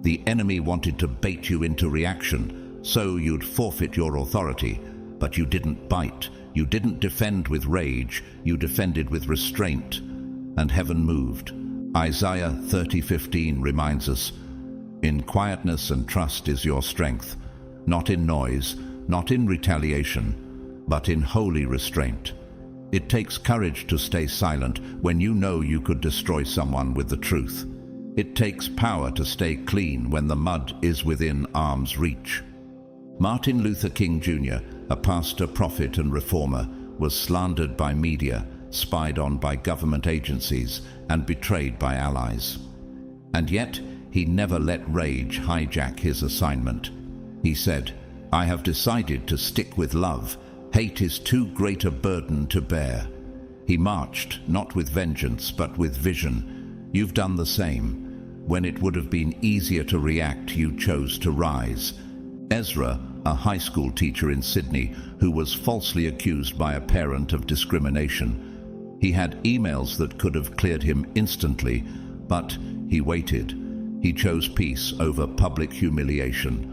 The enemy wanted to bait you into reaction, so you'd forfeit your authority. But you didn't bite. You didn't defend with rage. You defended with restraint. And heaven moved. Isaiah 30:15 reminds us, "In quietness and trust is your strength, not in noise, not in retaliation, but in holy restraint." It takes courage to stay silent when you know you could destroy someone with the truth. It takes power to stay clean when the mud is within arm's reach. Martin Luther King Jr., a pastor, prophet, and reformer, was slandered by media, spied on by government agencies, and betrayed by allies. And yet, he never let rage hijack his assignment. He said, "I have decided to stick with love. Hate is too great a burden to bear." He marched, not with vengeance, but with vision. You've done the same. When it would have been easier to react, you chose to rise. Ezra, a high school teacher in Sydney who was falsely accused by a parent of discrimination. He had emails that could have cleared him instantly, but he waited. He chose peace over public humiliation.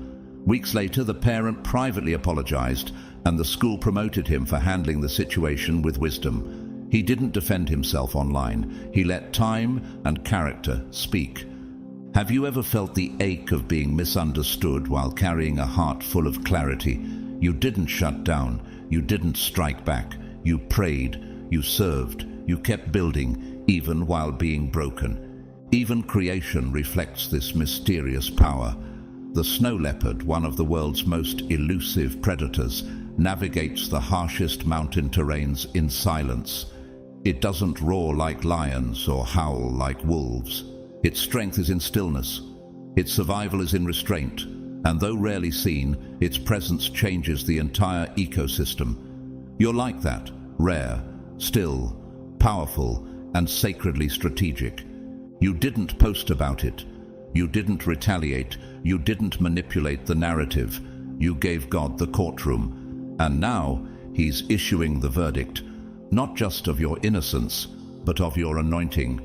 Weeks later, the parent privately apologized, and the school promoted him for handling the situation with wisdom. He didn't defend himself online. He let time and character speak. Have you ever felt the ache of being misunderstood while carrying a heart full of clarity? You didn't shut down, you didn't strike back, you prayed, you served, you kept building, even while being broken. Even creation reflects this mysterious power. The snow leopard, one of the world's most elusive predators, navigates the harshest mountain terrains in silence. It doesn't roar like lions or howl like wolves. Its strength is in stillness. Its survival is in restraint. And though rarely seen, its presence changes the entire ecosystem. You're like that, rare, still, powerful, and sacredly strategic. You didn't post about it. You didn't retaliate. You didn't manipulate the narrative. You gave God the courtroom. And now, He's issuing the verdict, not just of your innocence, but of your anointing.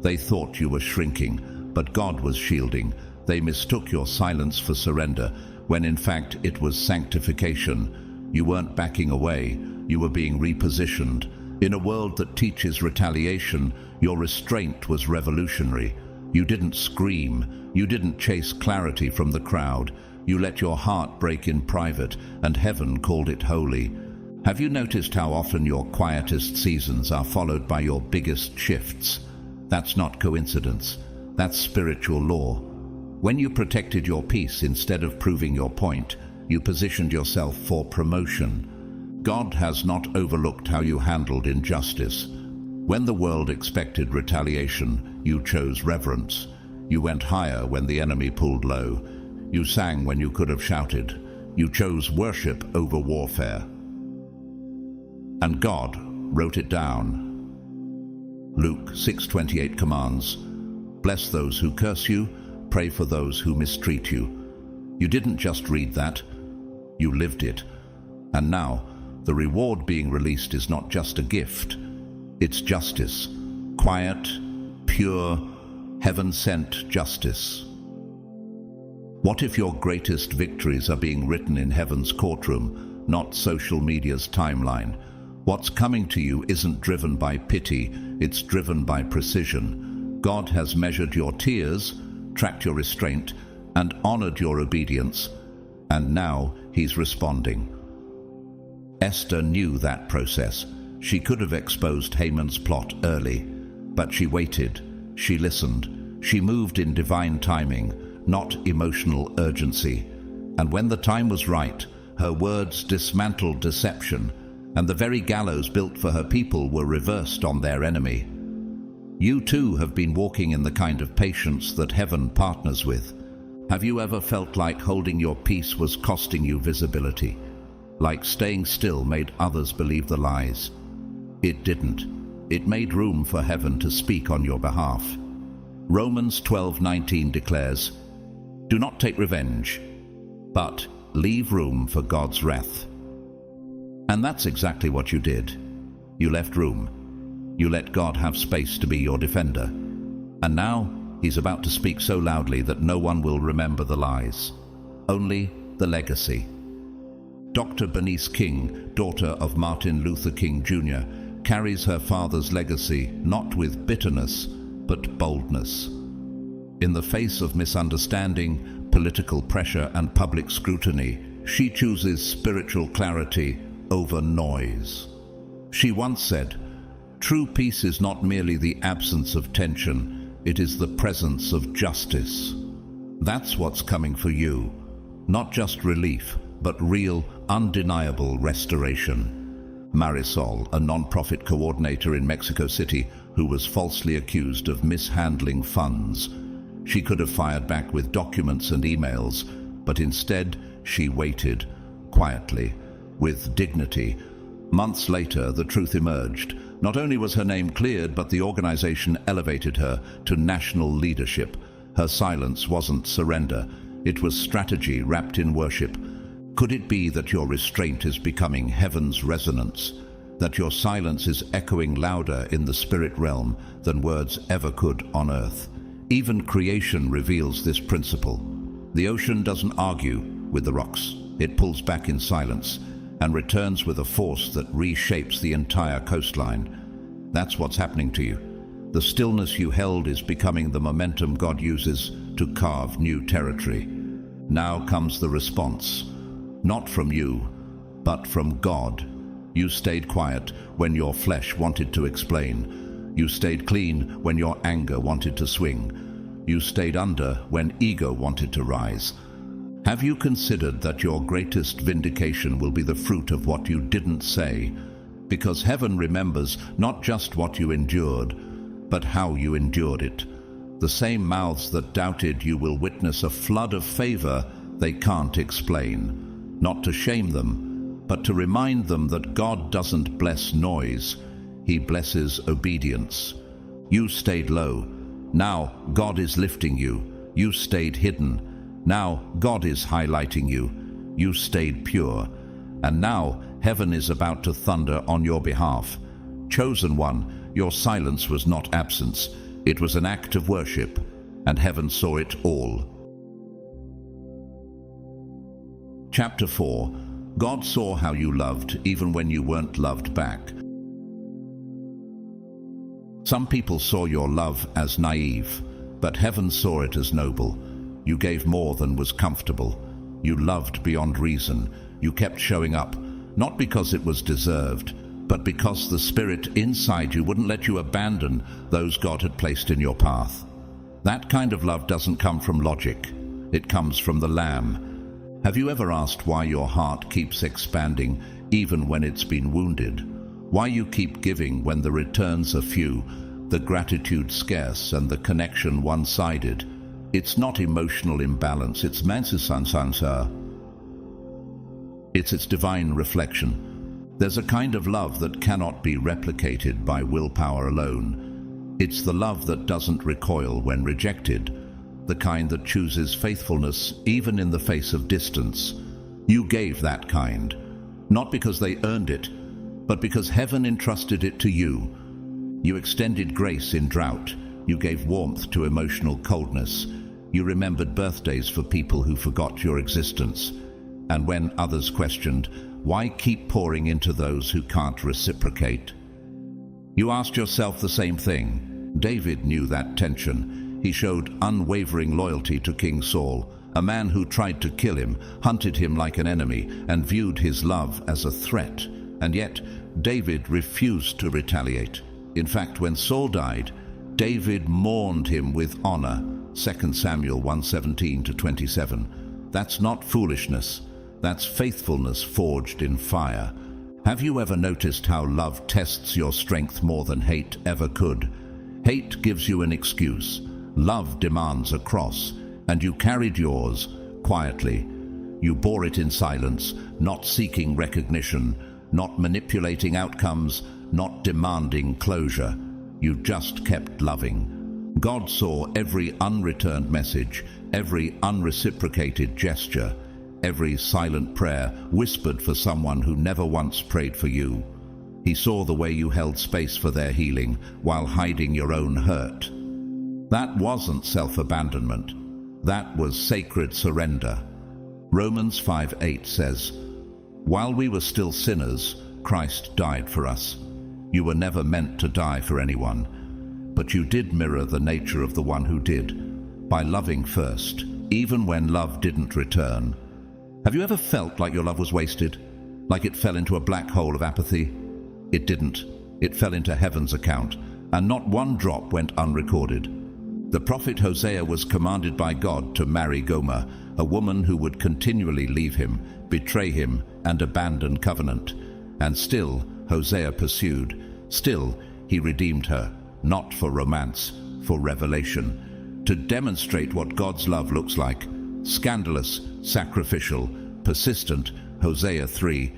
They thought you were shrinking, but God was shielding. They mistook your silence for surrender, when in fact it was sanctification. You weren't backing away, you were being repositioned. In a world that teaches retaliation, your restraint was revolutionary. You didn't scream, you didn't chase clarity from the crowd. You let your heart break in private, and heaven called it holy. Have you noticed how often your quietest seasons are followed by your biggest shifts? That's not coincidence, that's spiritual law. When you protected your peace instead of proving your point, you positioned yourself for promotion. God has not overlooked how you handled injustice. When the world expected retaliation, you chose reverence. You went higher when the enemy pulled low. You sang when you could have shouted. You chose worship over warfare. And God wrote it down. Luke 6:28 commands, "Bless those who curse you, pray for those who mistreat you." You didn't just read that, you lived it. And now, the reward being released is not just a gift, it's justice. Quiet, pure, heaven-sent justice. What if your greatest victories are being written in heaven's courtroom, not social media's timeline? What's coming to you isn't driven by pity, it's driven by precision. God has measured your tears, tracked your restraint, and honored your obedience, and now He's responding. Esther knew that process. She could have exposed Haman's plot early, but she waited, she listened, she moved in divine timing, not emotional urgency. And when the time was right, her words dismantled deception, and the very gallows built for her people were reversed on their enemy. You too have been walking in the kind of patience that heaven partners with. Have you ever felt like holding your peace was costing you visibility? Like staying still made others believe the lies? It didn't. It made room for heaven to speak on your behalf. Romans 12:19 declares, "Do not take revenge, but leave room for God's wrath." And that's exactly what you did. You left room. You let God have space to be your defender. And now, He's about to speak so loudly that no one will remember the lies. Only the legacy. Dr. Bernice King, daughter of Martin Luther King Jr., carries her father's legacy not with bitterness, but boldness. In the face of misunderstanding, political pressure, and public scrutiny, she chooses spiritual clarity over noise. She once said, "True peace is not merely the absence of tension, it is the presence of justice." That's what's coming for you. Not just relief, but real, undeniable restoration. Marisol, a non-profit coordinator in Mexico City who was falsely accused of mishandling funds. She could have fired back with documents and emails, but instead she waited, quietly, with dignity. Months later, the truth emerged. Not only was her name cleared, but the organization elevated her to national leadership. Her silence wasn't surrender. It was strategy wrapped in worship. Could it be that your restraint is becoming heaven's resonance? That your silence is echoing louder in the spirit realm than words ever could on earth? Even creation reveals this principle. The ocean doesn't argue with the rocks. It pulls back in silence and returns with a force that reshapes the entire coastline. That's what's happening to you. The stillness you held is becoming the momentum God uses to carve new territory. Now comes the response, not from you, but from God. You stayed quiet when your flesh wanted to explain. You stayed clean when your anger wanted to swing. You stayed under when ego wanted to rise. Have you considered that your greatest vindication will be the fruit of what you didn't say? Because heaven remembers not just what you endured, but how you endured it. The same mouths that doubted you will witness a flood of favor they can't explain. Not to shame them, but to remind them that God doesn't bless noise, He blesses obedience. You stayed low. Now God is lifting you. You stayed hidden. Now God is highlighting you. You stayed pure. And now heaven is about to thunder on your behalf. Chosen one, your silence was not absence. It was an act of worship, and heaven saw it all. Chapter 4. God saw how you loved, even when you weren't loved back. Some people saw your love as naive, but heaven saw it as noble. You gave more than was comfortable. You loved beyond reason. You kept showing up, not because it was deserved, but because the spirit inside you wouldn't let you abandon those God had placed in your path. That kind of love doesn't come from logic. It comes from the Lamb. Have you ever asked why your heart keeps expanding even when it's been wounded? Why you keep giving when the returns are few, the gratitude scarce, and the connection one-sided? It's not emotional imbalance, it's mansusansansa. It's its divine reflection. There's a kind of love that cannot be replicated by willpower alone. It's the love that doesn't recoil when rejected, the kind that chooses faithfulness even in the face of distance. You gave that kind, not because they earned it, but because heaven entrusted it to you. You extended grace in drought. You gave warmth to emotional coldness. You remembered birthdays for people who forgot your existence. And when others questioned, why keep pouring into those who can't reciprocate? You asked yourself the same thing. David knew that tension. He showed unwavering loyalty to King Saul, a man who tried to kill him, hunted him like an enemy, and viewed his love as a threat. And yet, David refused to retaliate. In fact, when Saul died, David mourned him with honor. 2 Samuel 1:17-27. That's not foolishness. That's faithfulness forged in fire. Have you ever noticed how love tests your strength more than hate ever could? Hate gives you an excuse. Love demands a cross, and you carried yours quietly. You bore it in silence, not seeking recognition, not manipulating outcomes, not demanding closure. You just kept loving. God saw every unreturned message, every unreciprocated gesture, every silent prayer whispered for someone who never once prayed for you. He saw the way you held space for their healing while hiding your own hurt. That wasn't self-abandonment. That was sacred surrender. Romans 5:8 says, "While we were still sinners, Christ died for us." You were never meant to die for anyone, but you did mirror the nature of the one who did, by loving first, even when love didn't return. Have you ever felt like your love was wasted? Like it fell into a black hole of apathy? It didn't. It fell into heaven's account, and not one drop went unrecorded. The prophet Hosea was commanded by God to marry Gomer, a woman who would continually leave him, betray him, and abandon covenant. And still, Hosea pursued. Still, he redeemed her, not for romance, for revelation, to demonstrate what God's love looks like. Scandalous, sacrificial, persistent. Hosea 3.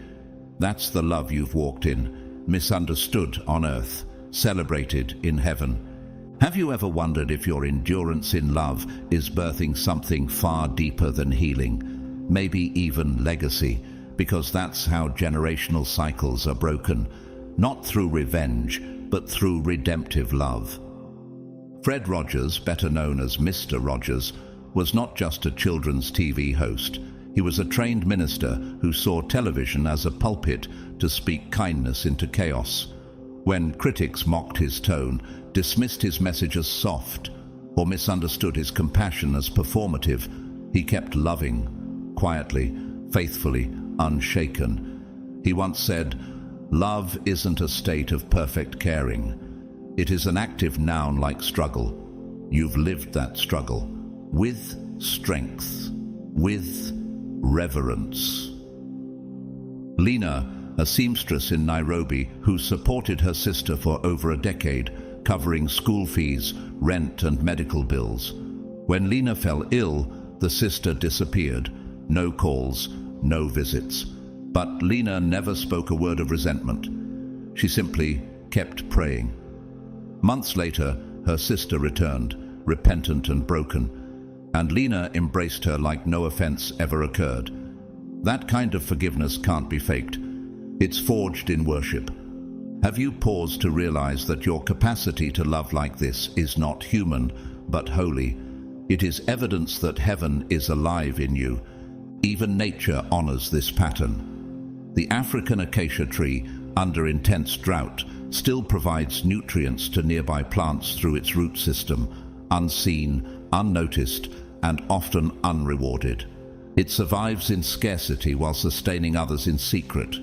That's the love you've walked in, misunderstood on earth, celebrated in heaven. Have you ever wondered if your endurance in love is birthing something far deeper than healing, maybe even legacy, because that's how generational cycles are broken, not through revenge, but through redemptive love. Fred Rogers, better known as Mr. Rogers, was not just a children's TV host. He was a trained minister who saw television as a pulpit to speak kindness into chaos. When critics mocked his tone, dismissed his message as soft, or misunderstood his compassion as performative. He kept loving, quietly, faithfully, unshaken. He once said, "Love isn't a state of perfect caring. It is an active noun like struggle. You've lived that struggle with strength, with reverence." Lena, a seamstress in Nairobi who supported her sister for over a decade, covering school fees, rent and medical bills. When Lena fell ill, the sister disappeared. No calls, no visits. But Lena never spoke a word of resentment. She simply kept praying. Months later, her sister returned, repentant and broken, and Lena embraced her like no offense ever occurred. That kind of forgiveness can't be faked. It's forged in worship. Have you paused to realize that your capacity to love like this is not human, but holy? It is evidence that heaven is alive in you. Even nature honors this pattern. The African acacia tree, under intense drought, still provides nutrients to nearby plants through its root system, unseen, unnoticed, and often unrewarded. It survives in scarcity while sustaining others in secret.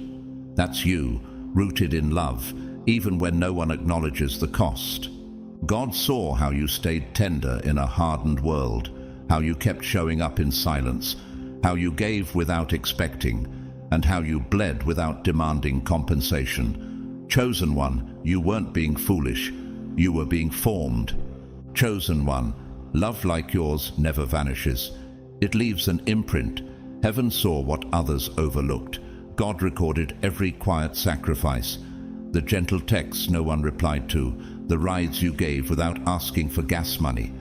That's you, rooted in love, even when no one acknowledges the cost. God saw how you stayed tender in a hardened world, how you kept showing up in silence, how you gave without expecting, and how you bled without demanding compensation. Chosen one, you weren't being foolish, you were being formed. Chosen one, love like yours never vanishes. It leaves an imprint. Heaven saw what others overlooked. God recorded every quiet sacrifice, the gentle texts no one replied to, the rides you gave without asking for gas money,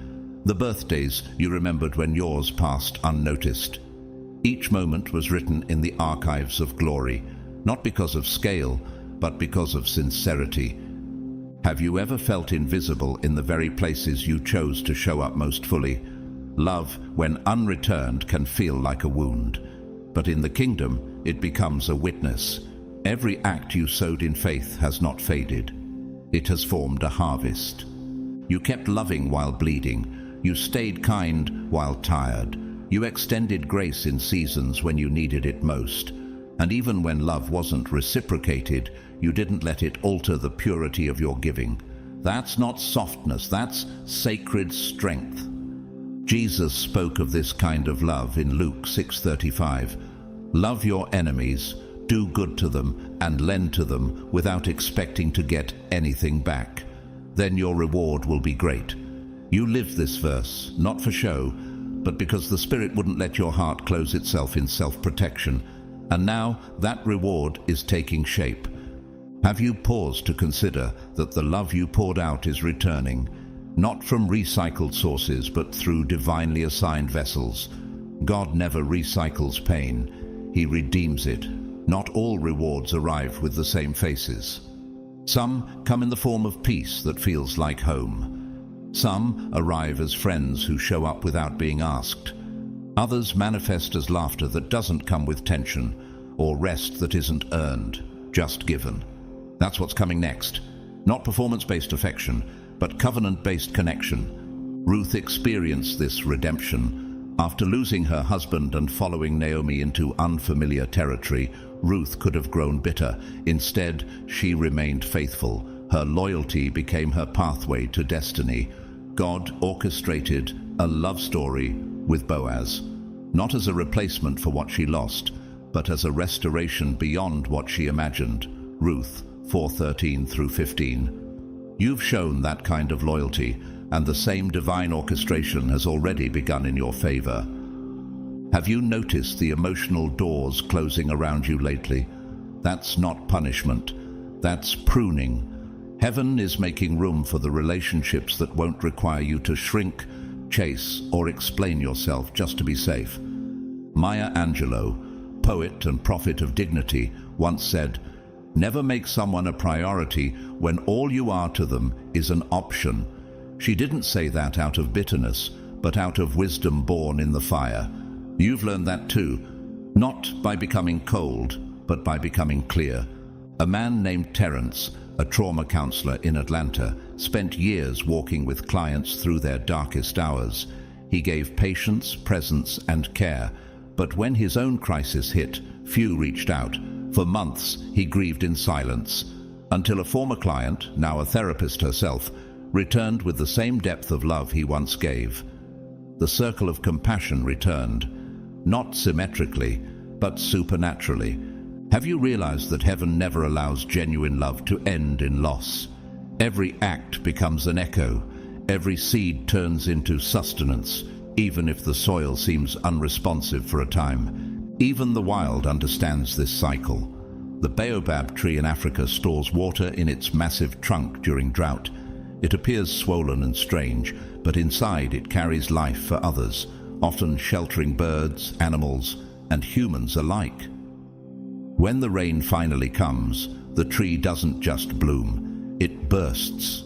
the birthdays you remembered when yours passed unnoticed. Each moment was written in the archives of glory, not because of scale, but because of sincerity. Have you ever felt invisible in the very places you chose to show up most fully? Love, when unreturned, can feel like a wound, but in the kingdom, it becomes a witness. Every act you sowed in faith has not faded. It has formed a harvest. You kept loving while bleeding. You stayed kind while tired. You extended grace in seasons when you needed it most. And even when love wasn't reciprocated, you didn't let it alter the purity of your giving. That's not softness, that's sacred strength. Jesus spoke of this kind of love in Luke 6:35. Love your enemies, do good to them, and lend to them without expecting to get anything back. Then your reward will be great. You lived this verse, not for show, but because the Spirit wouldn't let your heart close itself in self-protection. And now that reward is taking shape. Have you paused to consider that the love you poured out is returning, not from recycled sources, but through divinely assigned vessels? God never recycles pain. He redeems it. Not all rewards arrive with the same faces. Some come in the form of peace that feels like home. Some arrive as friends who show up without being asked. Others manifest as laughter that doesn't come with tension, or rest that isn't earned, just given. That's what's coming next. Not performance-based affection, but covenant-based connection. Ruth experienced this redemption. After losing her husband and following Naomi into unfamiliar territory, Ruth could have grown bitter. Instead, she remained faithful. Her loyalty became her pathway to destiny. God orchestrated a love story with Boaz, not as a replacement for what she lost, but as a restoration beyond what she imagined. Ruth 4:13 through 15. You've shown that kind of loyalty, and the same divine orchestration has already begun in your favor. Have you noticed the emotional doors closing around you lately? That's not punishment. That's pruning. Heaven is making room for the relationships that won't require you to shrink, chase, or explain yourself just to be safe. Maya Angelou, poet and prophet of dignity, once said, "Never make someone a priority when all you are to them is an option." She didn't say that out of bitterness, but out of wisdom born in the fire. You've learned that too, not by becoming cold, but by becoming clear. A man named Terence, a trauma counselor in Atlanta, spent years walking with clients through their darkest hours. He gave patience, presence, and care. But when his own crisis hit, few reached out. For months, he grieved in silence, until a former client, now a therapist herself, returned with the same depth of love he once gave. The circle of compassion returned, not symmetrically, but supernaturally. Have you realized that heaven never allows genuine love to end in loss? Every act becomes an echo. Every seed turns into sustenance, even if the soil seems unresponsive for a time. Even the wild understands this cycle. The baobab tree in Africa stores water in its massive trunk during drought. It appears swollen and strange, but inside it carries life for others, often sheltering birds, animals, and humans alike. When the rain finally comes, the tree doesn't just bloom, it bursts.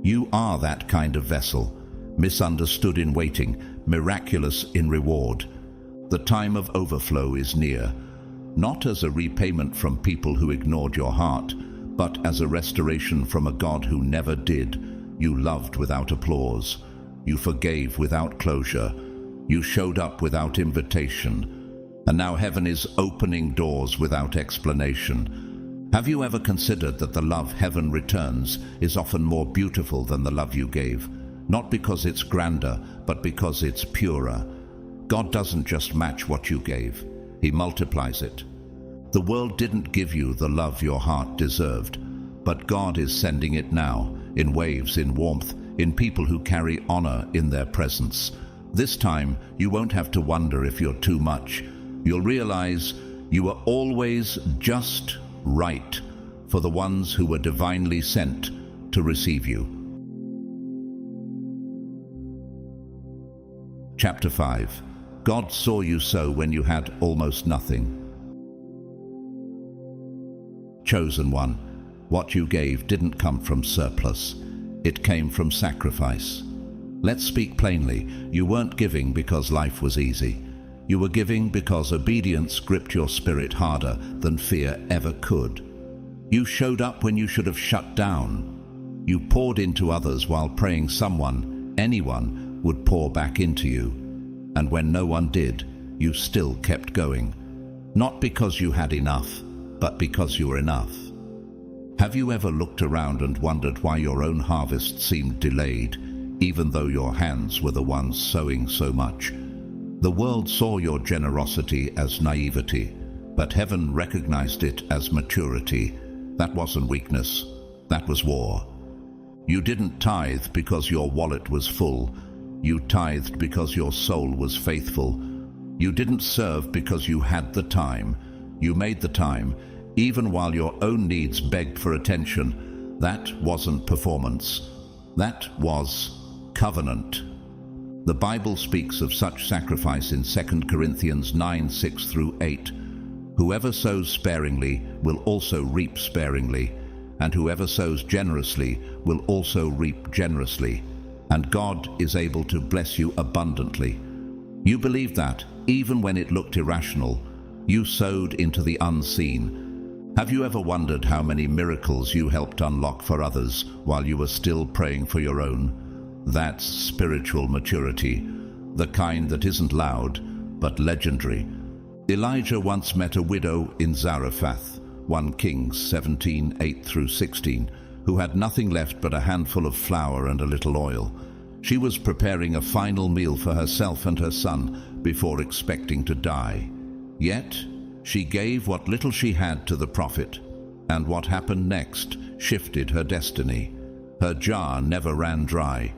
You are that kind of vessel, misunderstood in waiting, miraculous in reward. The time of overflow is near, not as a repayment from people who ignored your heart, but as a restoration from a God who never did. You loved without applause. You forgave without closure. You showed up without invitation. And now heaven is opening doors without explanation. Have you ever considered that the love heaven returns is often more beautiful than the love you gave? Not because it's grander, but because it's purer. God doesn't just match what you gave. He multiplies it. The world didn't give you the love your heart deserved, but God is sending it now, in waves, in warmth, in people who carry honor in their presence. This time, you won't have to wonder if you're too much. You'll realize you were always just right for the ones who were divinely sent to receive you. Chapter 5. God saw you sow when you had almost nothing. Chosen one, what you gave didn't come from surplus. It came from sacrifice. Let's speak plainly. You weren't giving because life was easy. You were giving because obedience gripped your spirit harder than fear ever could. You showed up when you should have shut down. You poured into others while praying someone, anyone, would pour back into you. And when no one did, you still kept going. Not because you had enough, but because you were enough. Have you ever looked around and wondered why your own harvest seemed delayed, even though your hands were the ones sowing so much? The world saw your generosity as naivety, but heaven recognized it as maturity. That wasn't weakness, that was war. You didn't tithe because your wallet was full. You tithed because your soul was faithful. You didn't serve because you had the time. You made the time, even while your own needs begged for attention. That wasn't performance. That was covenant. The Bible speaks of such sacrifice in 2 Corinthians 9:6-8. Whoever sows sparingly will also reap sparingly, and whoever sows generously will also reap generously. And God is able to bless you abundantly. You believed that, even when it looked irrational. You sowed into the unseen. Have you ever wondered how many miracles you helped unlock for others while you were still praying for your own? That's spiritual maturity, the kind that isn't loud, but legendary. Elijah once met a widow in Zarephath, 1 Kings 17:8-16, who had nothing left but a handful of flour and a little oil. She was preparing a final meal for herself and her son before expecting to die. Yet, she gave what little she had to the prophet, and what happened next shifted her destiny. Her jar never ran dry.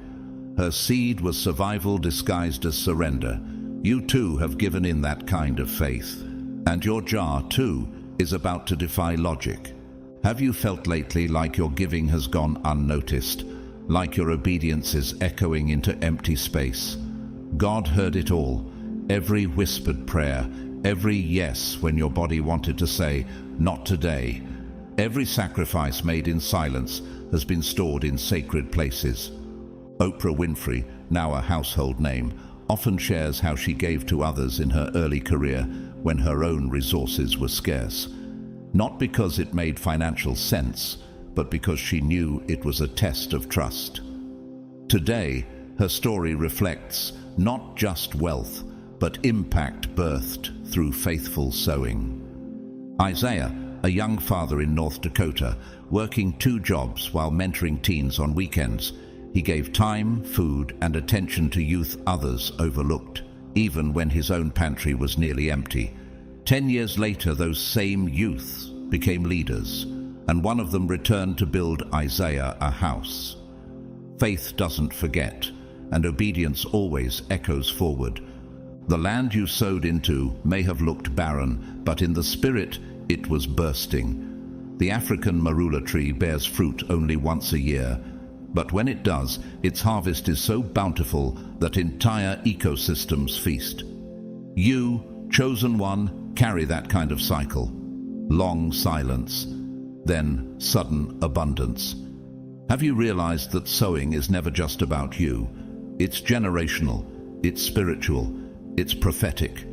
Her seed was survival disguised as surrender. You too have given in that kind of faith. And your jar too is about to defy logic. Have you felt lately like your giving has gone unnoticed? Like your obedience is echoing into empty space? God heard it all. Every whispered prayer, every yes when your body wanted to say, "Not today." Every sacrifice made in silence has been stored in sacred places. Oprah Winfrey, now a household name, often shares how she gave to others in her early career when her own resources were scarce. Not because it made financial sense, but because she knew it was a test of trust. Today, her story reflects not just wealth, but impact birthed through faithful sowing. Isaiah, a young father in North Dakota, working 2 jobs while mentoring teens on weekends, he gave time, food, and attention to youth others overlooked, even when his own pantry was nearly empty. 10 years later, those same youths became leaders, and one of them returned to build Isaiah a house. Faith doesn't forget, and obedience always echoes forward. The land you sowed into may have looked barren, but in the spirit it was bursting. The African marula tree bears fruit only once a year, but when it does, its harvest is so bountiful that entire ecosystems feast. You, chosen one, carry that kind of cycle. Long silence, then sudden abundance. Have you realized that sowing is never just about you? It's generational, it's spiritual, it's prophetic.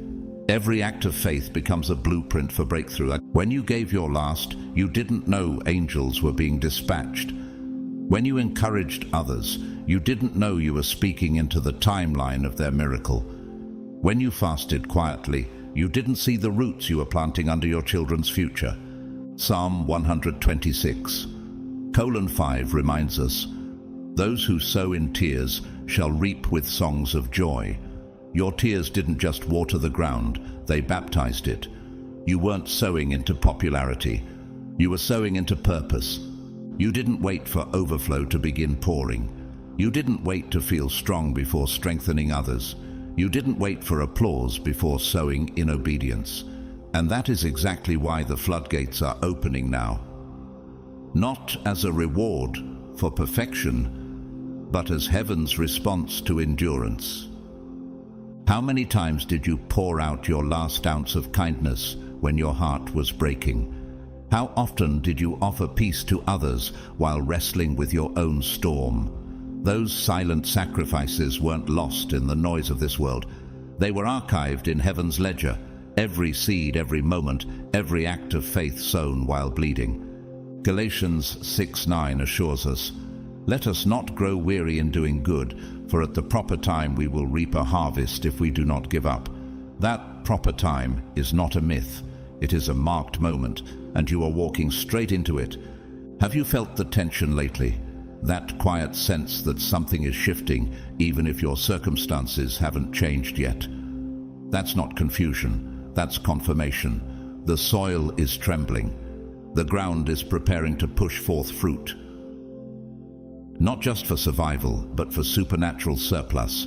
Every act of faith becomes a blueprint for breakthrough. When you gave your last, you didn't know angels were being dispatched. When you encouraged others, you didn't know you were speaking into the timeline of their miracle. When you fasted quietly, you didn't see the roots you were planting under your children's future. Psalm 126:5 reminds us, "Those who sow in tears shall reap with songs of joy." Your tears didn't just water the ground, they baptized it. You weren't sowing into popularity. You were sowing into purpose. You didn't wait for overflow to begin pouring. You didn't wait to feel strong before strengthening others. You didn't wait for applause before sowing in obedience. And that is exactly why the floodgates are opening now. Not as a reward for perfection, but as heaven's response to endurance. How many times did you pour out your last ounce of kindness when your heart was breaking? How often did you offer peace to others while wrestling with your own storm? Those silent sacrifices weren't lost in the noise of this world. They were archived in heaven's ledger. Every seed, every moment, every act of faith sown while bleeding. Galatians 6:9 assures us, "Let us not grow weary in doing good, for at the proper time we will reap a harvest if we do not give up." That proper time is not a myth. It is a marked moment, and you are walking straight into it. Have you felt the tension lately? That quiet sense that something is shifting, even if your circumstances haven't changed yet. That's not confusion, that's confirmation. The soil is trembling. The ground is preparing to push forth fruit. Not just for survival, but for supernatural surplus.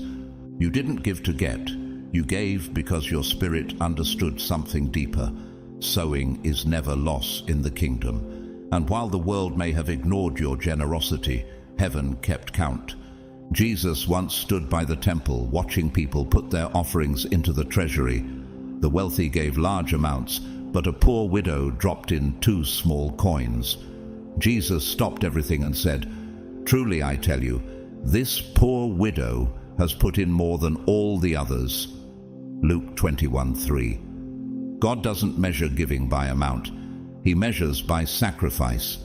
You didn't give to get. You gave because your spirit understood something deeper. Sowing is never loss in the kingdom. And while the world may have ignored your generosity, heaven kept count. Jesus once stood by the temple watching people put their offerings into the treasury. The wealthy gave large amounts, but a poor widow dropped in 2 small coins. Jesus stopped everything and said, "Truly I tell you, this poor widow has put in more than all the others." Luke 21:3. God doesn't measure giving by amount. He measures by sacrifice.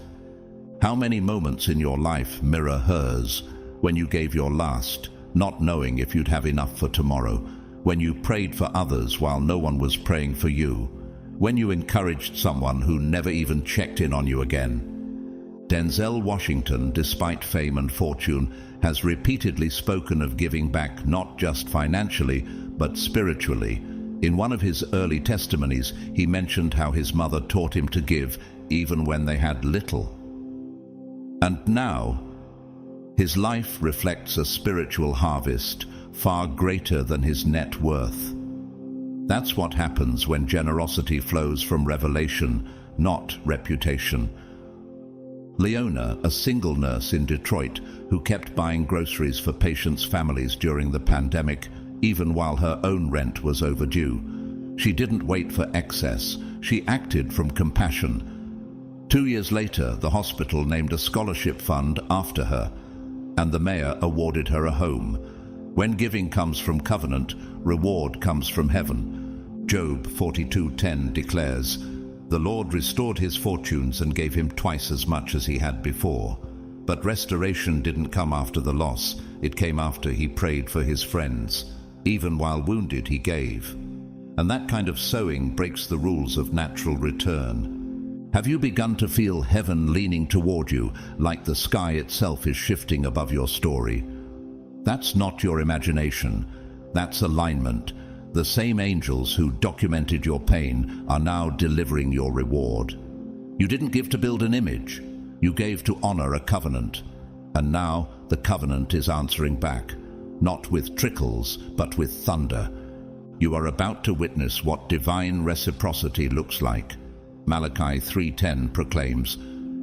How many moments in your life mirror hers? When you gave your last, not knowing if you'd have enough for tomorrow. When you prayed for others while no one was praying for you. When you encouraged someone who never even checked in on you again. Denzel Washington, despite fame and fortune, has repeatedly spoken of giving back not just financially, but spiritually. In one of his early testimonies, he mentioned how his mother taught him to give even when they had little. And now, his life reflects a spiritual harvest far greater than his net worth. That's what happens when generosity flows from revelation, not reputation. Leona, a single nurse in Detroit who kept buying groceries for patients' families during the pandemic, even while her own rent was overdue. She didn't wait for excess. She acted from compassion. 2 years later, the hospital named a scholarship fund after her, and the mayor awarded her a home. When giving comes from covenant, reward comes from heaven. Job 42:10 declares, The Lord restored his fortunes and gave him twice as much as he had before. But restoration didn't come after the loss, it came after he prayed for his friends. Even while wounded, he gave. And that kind of sowing breaks the rules of natural return. Have you begun to feel heaven leaning toward you, like the sky itself is shifting above your story? That's not your imagination, that's alignment. The same angels who documented your pain are now delivering your reward. You didn't give to build an image, you gave to honor a covenant. And now the covenant is answering back, not with trickles, but with thunder. You are about to witness what divine reciprocity looks like. Malachi 3:10 proclaims,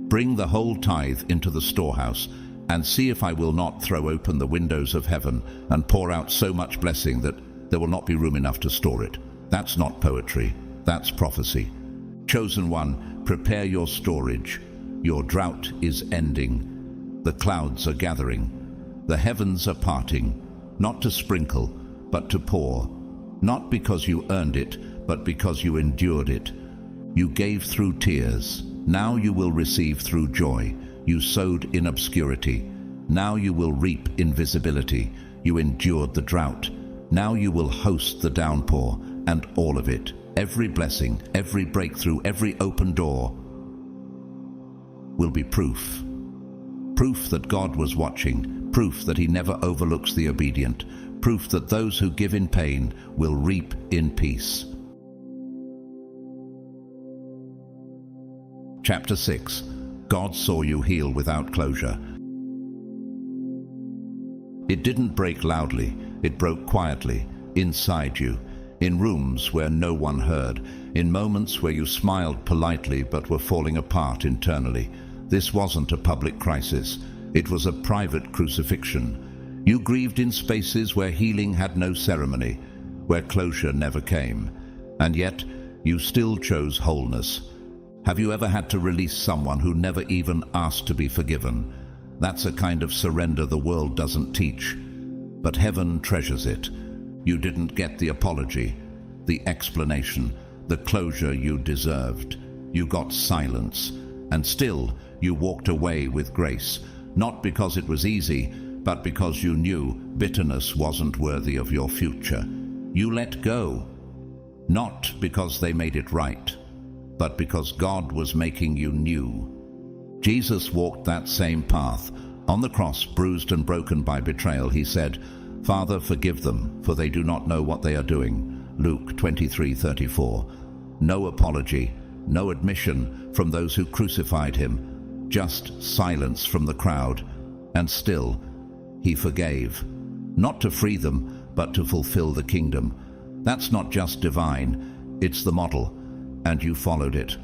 "Bring the whole tithe into the storehouse, and see if I will not throw open the windows of heaven and pour out so much blessing that there will not be room enough to store it." That's not poetry, that's prophecy. Chosen one, prepare your storage. Your drought is ending. The clouds are gathering. The heavens are parting, not to sprinkle, but to pour. Not because you earned it, but because you endured it. You gave through tears. Now you will receive through joy. You sowed in obscurity. Now you will reap in visibility. You endured the drought. Now you will host the downpour, and all of it, every blessing, every breakthrough, every open door, will be proof. Proof that God was watching, proof that he never overlooks the obedient, proof that those who give in pain will reap in peace. Chapter 6. God saw you heal without closure. It didn't break loudly, it broke quietly, inside you, in rooms where no one heard, in moments where you smiled politely but were falling apart internally. This wasn't a public crisis, it was a private crucifixion. You grieved in spaces where healing had no ceremony, where closure never came, and yet you still chose wholeness. Have you ever had to release someone who never even asked to be forgiven? That's a kind of surrender the world doesn't teach, but heaven treasures it. You didn't get the apology, the explanation, the closure you deserved. You got silence, and still you walked away with grace, not because it was easy, but because you knew bitterness wasn't worthy of your future. You let go, not because they made it right, but because God was making you new. Jesus walked that same path. On the cross, bruised and broken by betrayal, he said, "Father, forgive them, for they do not know what they are doing." Luke 23:34. No apology, no admission from those who crucified him, just silence from the crowd. And still, he forgave. Not to free them, but to fulfill the kingdom. That's not just divine, it's the model, and you followed it.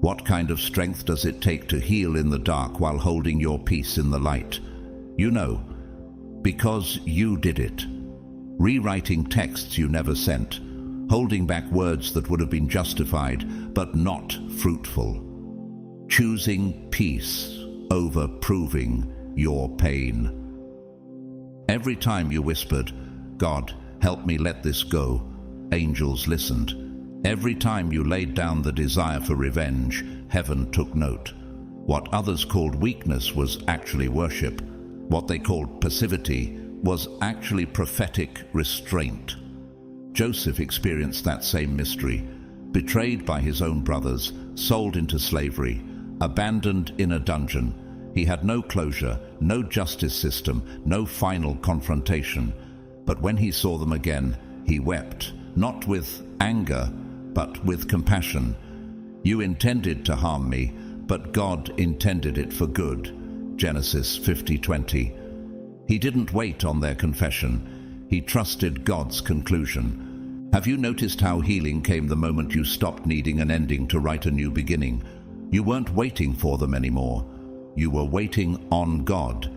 What kind of strength does it take to heal in the dark while holding your peace in the light? You know, because you did it. Rewriting texts you never sent, holding back words that would have been justified but not fruitful. Choosing peace over proving your pain. Every time you whispered, "God, help me let this go," angels listened. Every time you laid down the desire for revenge, heaven took note. What others called weakness was actually worship. What they called passivity was actually prophetic restraint. Joseph experienced that same mystery. Betrayed by his own brothers, sold into slavery, abandoned in a dungeon. He had no closure, no justice system, no final confrontation. But when he saw them again, he wept, not with anger, but with compassion. "You intended to harm me, but God intended it for good." Genesis 50:20. He didn't wait on their confession. He trusted God's conclusion. Have you noticed how healing came the moment you stopped needing an ending to write a new beginning? You weren't waiting for them anymore. You were waiting on God,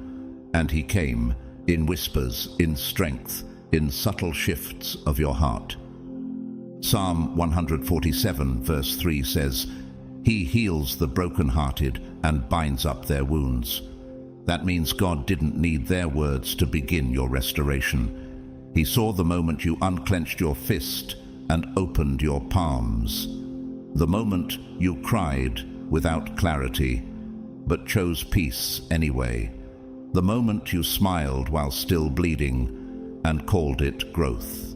and he came in whispers, in strength, in subtle shifts of your heart. Psalm 147 verse 3 says, "He heals the brokenhearted and binds up their wounds." That means God didn't need their words to begin your restoration. He saw the moment you unclenched your fist and opened your palms. The moment you cried without clarity, but chose peace anyway. The moment you smiled while still bleeding and called it growth.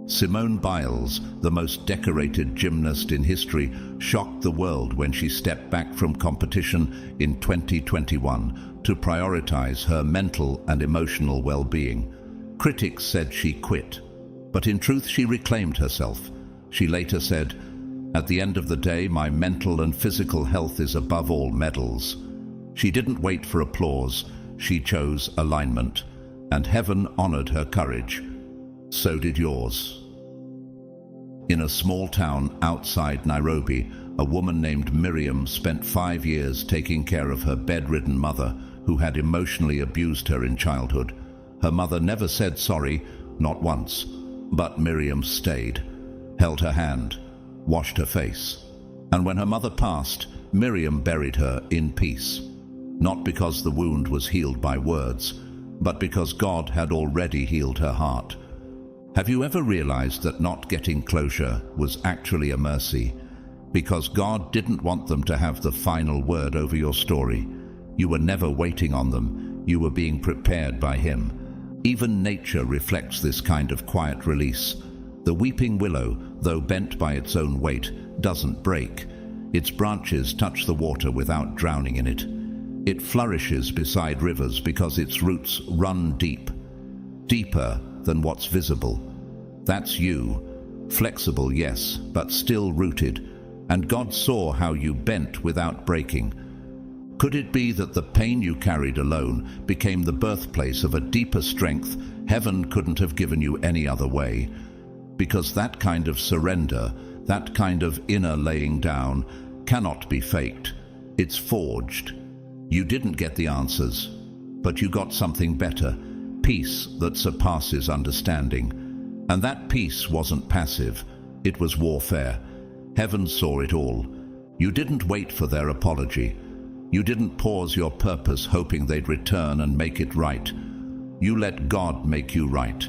Simone Biles, the most decorated gymnast in history, shocked the world when she stepped back from competition in 2021 to prioritize her mental and emotional well-being. Critics said she quit, but in truth she reclaimed herself. She later said, "At the end of the day, my mental and physical health is above all medals." She didn't wait for applause, she chose alignment, and heaven honored her courage. So did yours. In a small town outside Nairobi, a woman named Miriam spent 5 years taking care of her bedridden mother, who had emotionally abused her in childhood. Her mother never said sorry, not once, but Miriam stayed, held her hand, washed her face. And when her mother passed, Miriam buried her in peace. Not because the wound was healed by words, but because God had already healed her heart. Have you ever realized that not getting closure was actually a mercy? Because God didn't want them to have the final word over your story. You were never waiting on them, you were being prepared by Him. Even nature reflects this kind of quiet release. The weeping willow, though bent by its own weight, doesn't break. Its branches touch the water without drowning in it. It flourishes beside rivers because its roots run deep, deeper than what's visible. That's you. Flexible, yes, but still rooted. And God saw how you bent without breaking. Could it be that the pain you carried alone became the birthplace of a deeper strength heaven couldn't have given you any other way? Because that kind of surrender, that kind of inner laying down, cannot be faked. It's forged. You didn't get the answers, but you got something better, peace that surpasses understanding. And that peace wasn't passive, it was warfare. Heaven saw it all. You didn't wait for their apology. You didn't pause your purpose hoping they'd return and make it right. You let God make you right.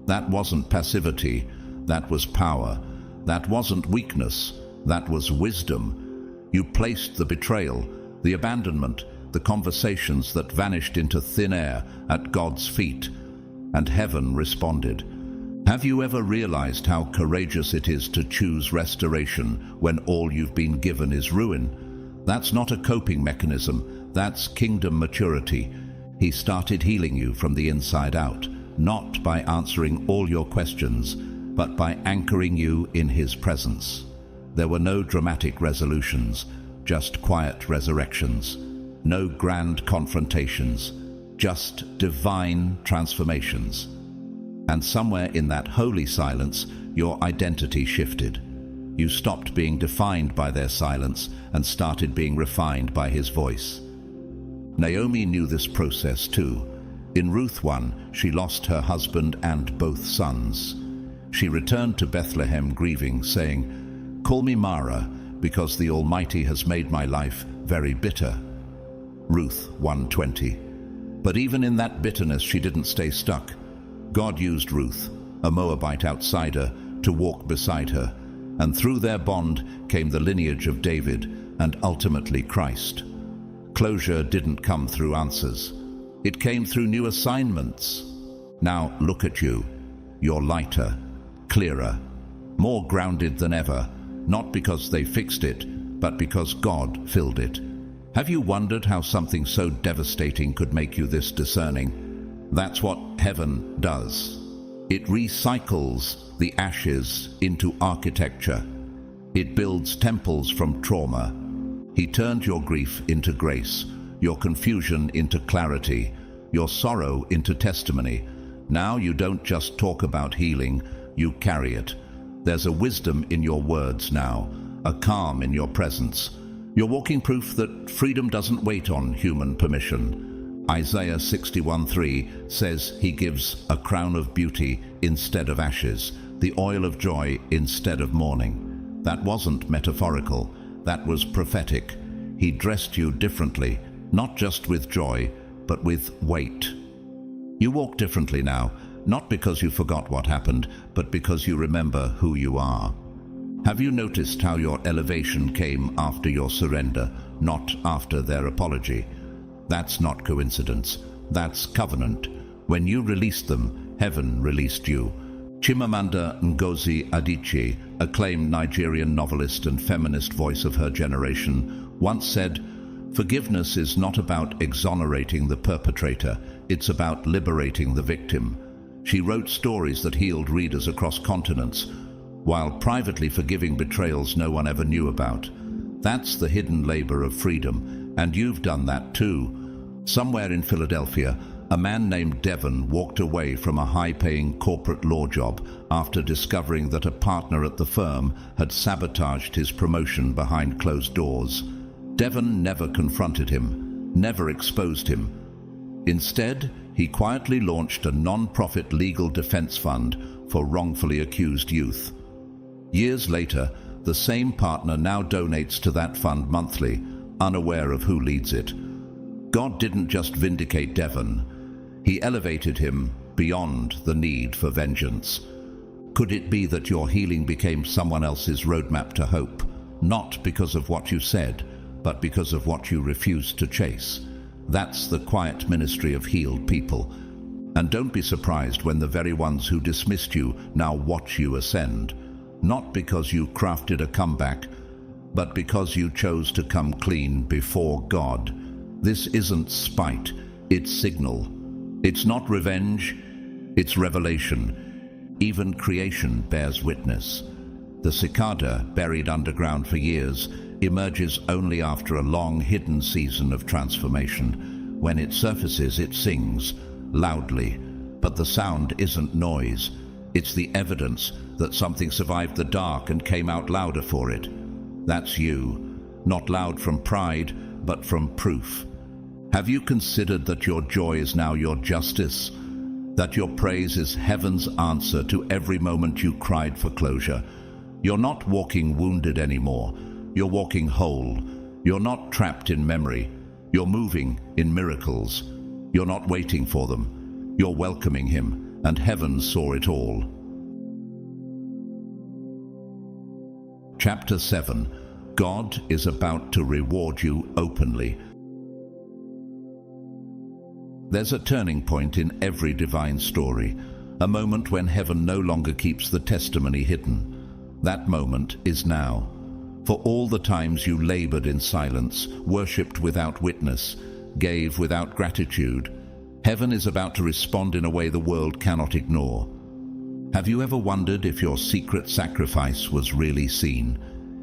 That wasn't passivity, that was power. That wasn't weakness, that was wisdom. You placed the betrayal, the abandonment, the conversations that vanished into thin air at God's feet, and heaven responded. Have you ever realized how courageous it is to choose restoration when all you've been given is ruin? That's not a coping mechanism, that's kingdom maturity. He started healing you from the inside out, not by answering all your questions, but by anchoring you in His presence. There were no dramatic resolutions, just quiet resurrections. No grand confrontations, just divine transformations. And somewhere in that holy silence, your identity shifted. You stopped being defined by their silence and started being refined by His voice. Naomi knew this process too. In Ruth 1, she lost her husband and both sons. She returned to Bethlehem grieving, saying, "Call me Mara, because the Almighty has made my life very bitter." Ruth 1:20. But even in that bitterness, she didn't stay stuck. God used Ruth, a Moabite outsider, to walk beside her, and through their bond came the lineage of David and ultimately Christ. Closure didn't come through answers. It came through new assignments. Now look at you. You're lighter, clearer, more grounded than ever, not because they fixed it, but because God filled it. Have you wondered how something so devastating could make you this discerning? That's what heaven does. It recycles the ashes into architecture. It builds temples from trauma. He turned your grief into grace, your confusion into clarity, your sorrow into testimony. Now you don't just talk about healing, you carry it. There's a wisdom in your words now, a calm in your presence. You're walking proof that freedom doesn't wait on human permission. Isaiah 61:3 says He gives a crown of beauty instead of ashes, the oil of joy instead of mourning. That wasn't metaphorical, that was prophetic. He dressed you differently, not just with joy, but with weight. You walk differently now, not because you forgot what happened, but because you remember who you are. Have you noticed how your elevation came after your surrender, not after their apology? That's not coincidence. That's covenant. When you released them, heaven released you. Chimamanda Ngozi Adichie, acclaimed Nigerian novelist and feminist voice of her generation, once said, "Forgiveness is not about exonerating the perpetrator, it's about liberating the victim." She wrote stories that healed readers across continents, while privately forgiving betrayals no one ever knew about. That's the hidden labor of freedom, and you've done that too. Somewhere in Philadelphia, a man named Devon walked away from a high-paying corporate law job after discovering that a partner at the firm had sabotaged his promotion behind closed doors. Devon never confronted him, never exposed him. Instead, he quietly launched a non-profit legal defense fund for wrongfully accused youth. Years later, the same partner now donates to that fund monthly, unaware of who leads it. God didn't just vindicate Devon, He elevated him beyond the need for vengeance. Could it be that your healing became someone else's roadmap to hope, not because of what you said, but because of what you refused to chase? That's the quiet ministry of healed people. And don't be surprised when the very ones who dismissed you now watch you ascend, not because you crafted a comeback, but because you chose to come clean before God. This isn't spite, it's signal. It's not revenge, it's revelation. Even creation bears witness. The cicada, buried underground for years, emerges only after a long hidden season of transformation. When it surfaces, it sings loudly, but the sound isn't noise. It's the evidence that something survived the dark and came out louder for it. That's you, not loud from pride, but from proof. Have you considered that your joy is now your justice? That your praise is heaven's answer to every moment you cried for closure? You're not walking wounded anymore. You're walking whole. You're not trapped in memory. You're moving in miracles. You're not waiting for them. You're welcoming Him, and heaven saw it all. Chapter 7. God is about to reward you openly. There's a turning point in every divine story, a moment when heaven no longer keeps the testimony hidden. That moment is now. For all the times you labored in silence, worshipped without witness, gave without gratitude, heaven is about to respond in a way the world cannot ignore. Have you ever wondered if your secret sacrifice was really seen?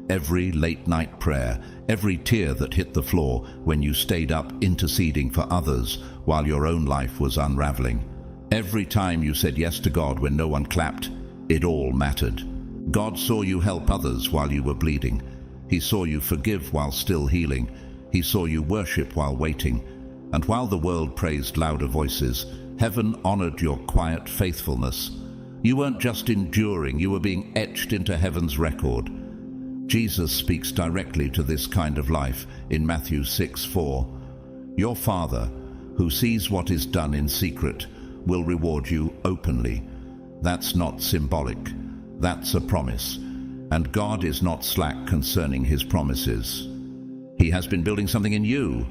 Every late-night prayer, every tear that hit the floor when you stayed up interceding for others while your own life was unraveling. Every time you said yes to God when no one clapped, it all mattered. God saw you help others while you were bleeding. He saw you forgive while still healing. He saw you worship while waiting. And while the world praised louder voices, heaven honored your quiet faithfulness. You weren't just enduring, you were being etched into heaven's record. Jesus speaks directly to this kind of life in Matthew 6:4. Your Father, who sees what is done in secret, will reward you openly. That's not symbolic. That's a promise. And God is not slack concerning His promises. He has been building something in you,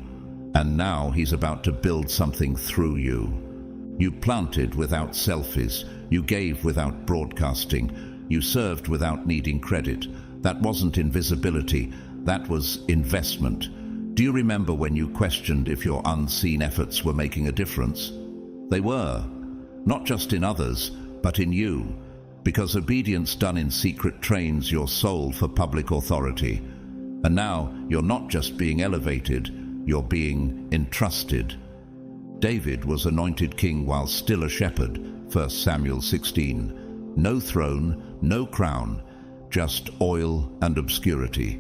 and now He's about to build something through you. You planted without selfies. You gave without broadcasting. You served without needing credit. That wasn't invisibility, that was investment. Do you remember when you questioned if your unseen efforts were making a difference? They were, not just in others, but in you, because obedience done in secret trains your soul for public authority. And now you're not just being elevated, you're being entrusted. David was anointed king while still a shepherd, 1 Samuel 16. No throne, no crown, just oil and obscurity.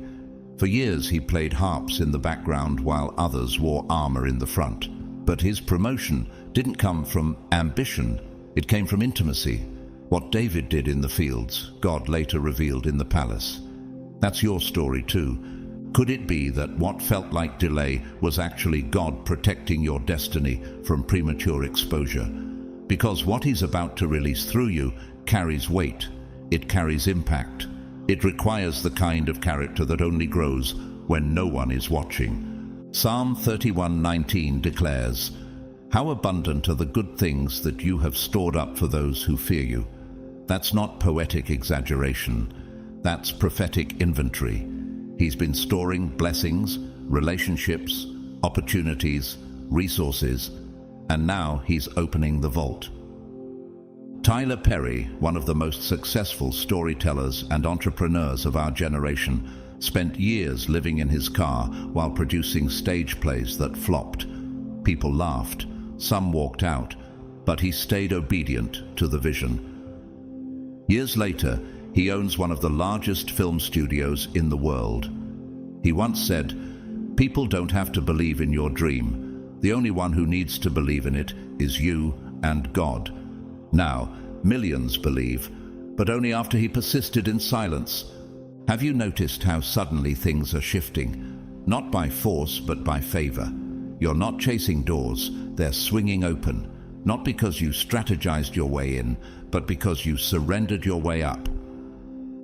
For years he played harps in the background while others wore armor in the front. But his promotion didn't come from ambition, it came from intimacy. What David did in the fields, God later revealed in the palace. That's your story too. Could it be that what felt like delay was actually God protecting your destiny from premature exposure? Because what He's about to release through you carries weight, it carries impact. It requires the kind of character that only grows when no one is watching. Psalm 31:19 declares, "How abundant are the good things that you have stored up for those who fear you." That's not poetic exaggeration. That's prophetic inventory. He's been storing blessings, relationships, opportunities, resources, and now he's opening the vault. Tyler Perry, one of the most successful storytellers and entrepreneurs of our generation, spent years living in his car while producing stage plays that flopped. People laughed, some walked out, but he stayed obedient to the vision. Years later, he owns one of the largest film studios in the world. He once said, "People don't have to believe in your dream. The only one who needs to believe in it is you and God." Now, millions believe, but only after he persisted in silence. Have you noticed how suddenly things are shifting? Not by force, but by favor. You're not chasing doors, they're swinging open. Not because you strategized your way in, but because you surrendered your way up.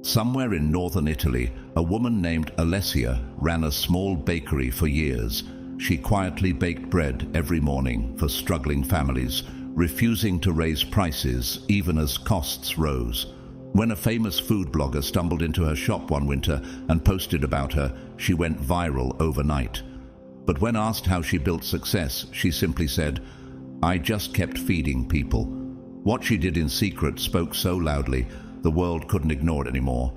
Somewhere in northern Italy, a woman named Alessia ran a small bakery for years. She quietly baked bread every morning for struggling families, refusing to raise prices even as costs rose. When a famous food blogger stumbled into her shop one winter and posted about her, she went viral overnight. But when asked how she built success, she simply said, "I just kept feeding people." What she did in secret spoke so loudly, the world couldn't ignore it anymore.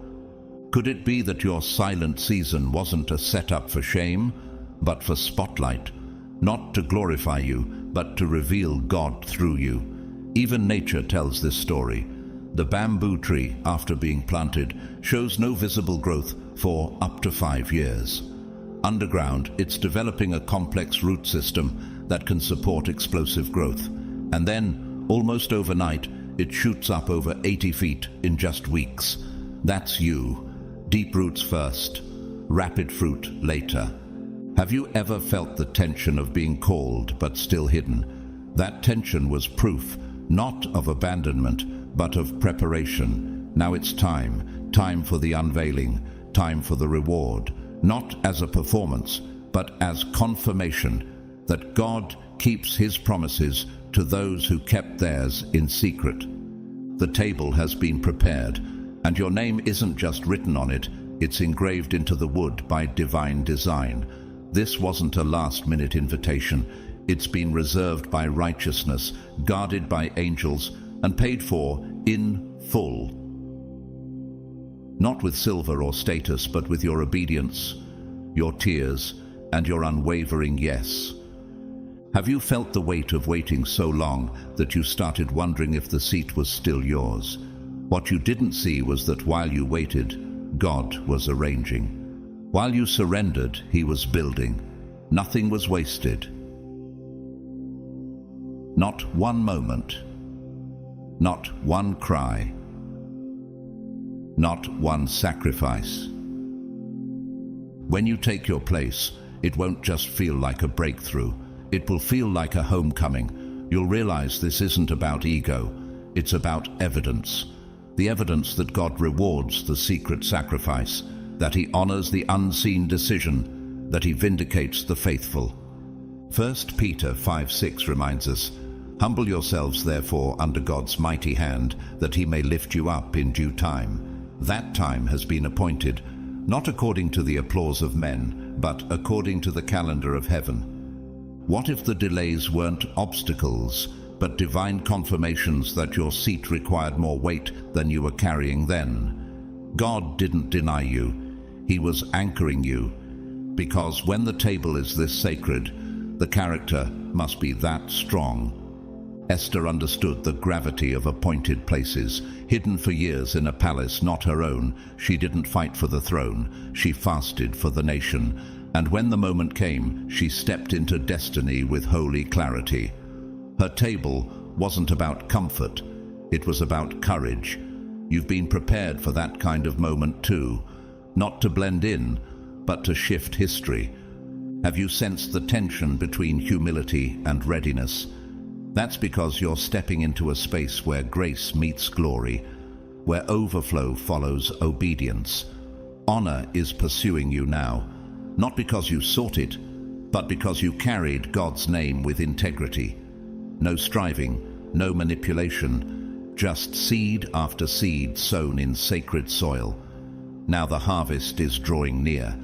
Could it be that your silent season wasn't a setup for shame, but for spotlight? Not to glorify you, but to reveal God through you. Even nature tells this story. The bamboo tree, after being planted, shows no visible growth for up to 5 years. Underground, it's developing a complex root system that can support explosive growth. And then, almost overnight, it shoots up over 80 feet in just weeks. That's you. Deep roots first, rapid fruit later. Have you ever felt the tension of being called but still hidden? That tension was proof, not of abandonment, but of preparation. Now it's time for the unveiling, time for the reward, not as a performance, but as confirmation that God keeps his promises to those who kept theirs in secret. The table has been prepared, and your name isn't just written on it, it's engraved into the wood by divine design. This wasn't a last-minute invitation. It's been reserved by righteousness, guarded by angels, and paid for in full. Not with silver or status, but with your obedience, your tears, and your unwavering yes. Have you felt the weight of waiting so long that you started wondering if the seat was still yours? What you didn't see was that while you waited, God was arranging. While you surrendered, he was building. Nothing was wasted. Not one moment. Not one cry. Not one sacrifice. When you take your place, it won't just feel like a breakthrough. It will feel like a homecoming. You'll realize this isn't about ego. It's about evidence. The evidence that God rewards the secret sacrifice, that he honors the unseen decision, that he vindicates the faithful. 1 Peter 5:6 reminds us, "Humble yourselves therefore under God's mighty hand, that he may lift you up in due time." That time has been appointed, not according to the applause of men, but according to the calendar of heaven. What if the delays weren't obstacles, but divine confirmations that your seat required more weight than you were carrying then? God didn't deny you. He was anchoring you, because when the table is this sacred, the character must be that strong. Esther understood the gravity of appointed places. Hidden for years in a palace not her own, she didn't fight for the throne, she fasted for the nation. And when the moment came, she stepped into destiny with holy clarity. Her table wasn't about comfort, it was about courage. You've been prepared for that kind of moment too. Not to blend in, but to shift history. Have you sensed the tension between humility and readiness? That's because you're stepping into a space where grace meets glory. where overflow follows obedience. Honor is pursuing you now, not because you sought it, but because you carried God's name with integrity. No striving, no manipulation, just seed after seed sown in sacred soil. Now the harvest is drawing near.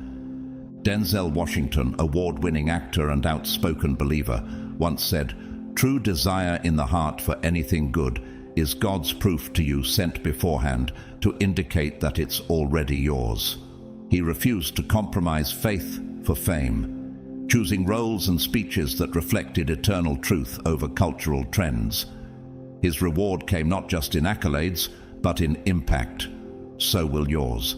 Denzel Washington, award-winning actor and outspoken believer, once said, "True desire in the heart for anything good is God's proof to you sent beforehand to indicate that it's already yours." He refused to compromise faith for fame, choosing roles and speeches that reflected eternal truth over cultural trends. His reward came not just in accolades, but in impact. So will yours.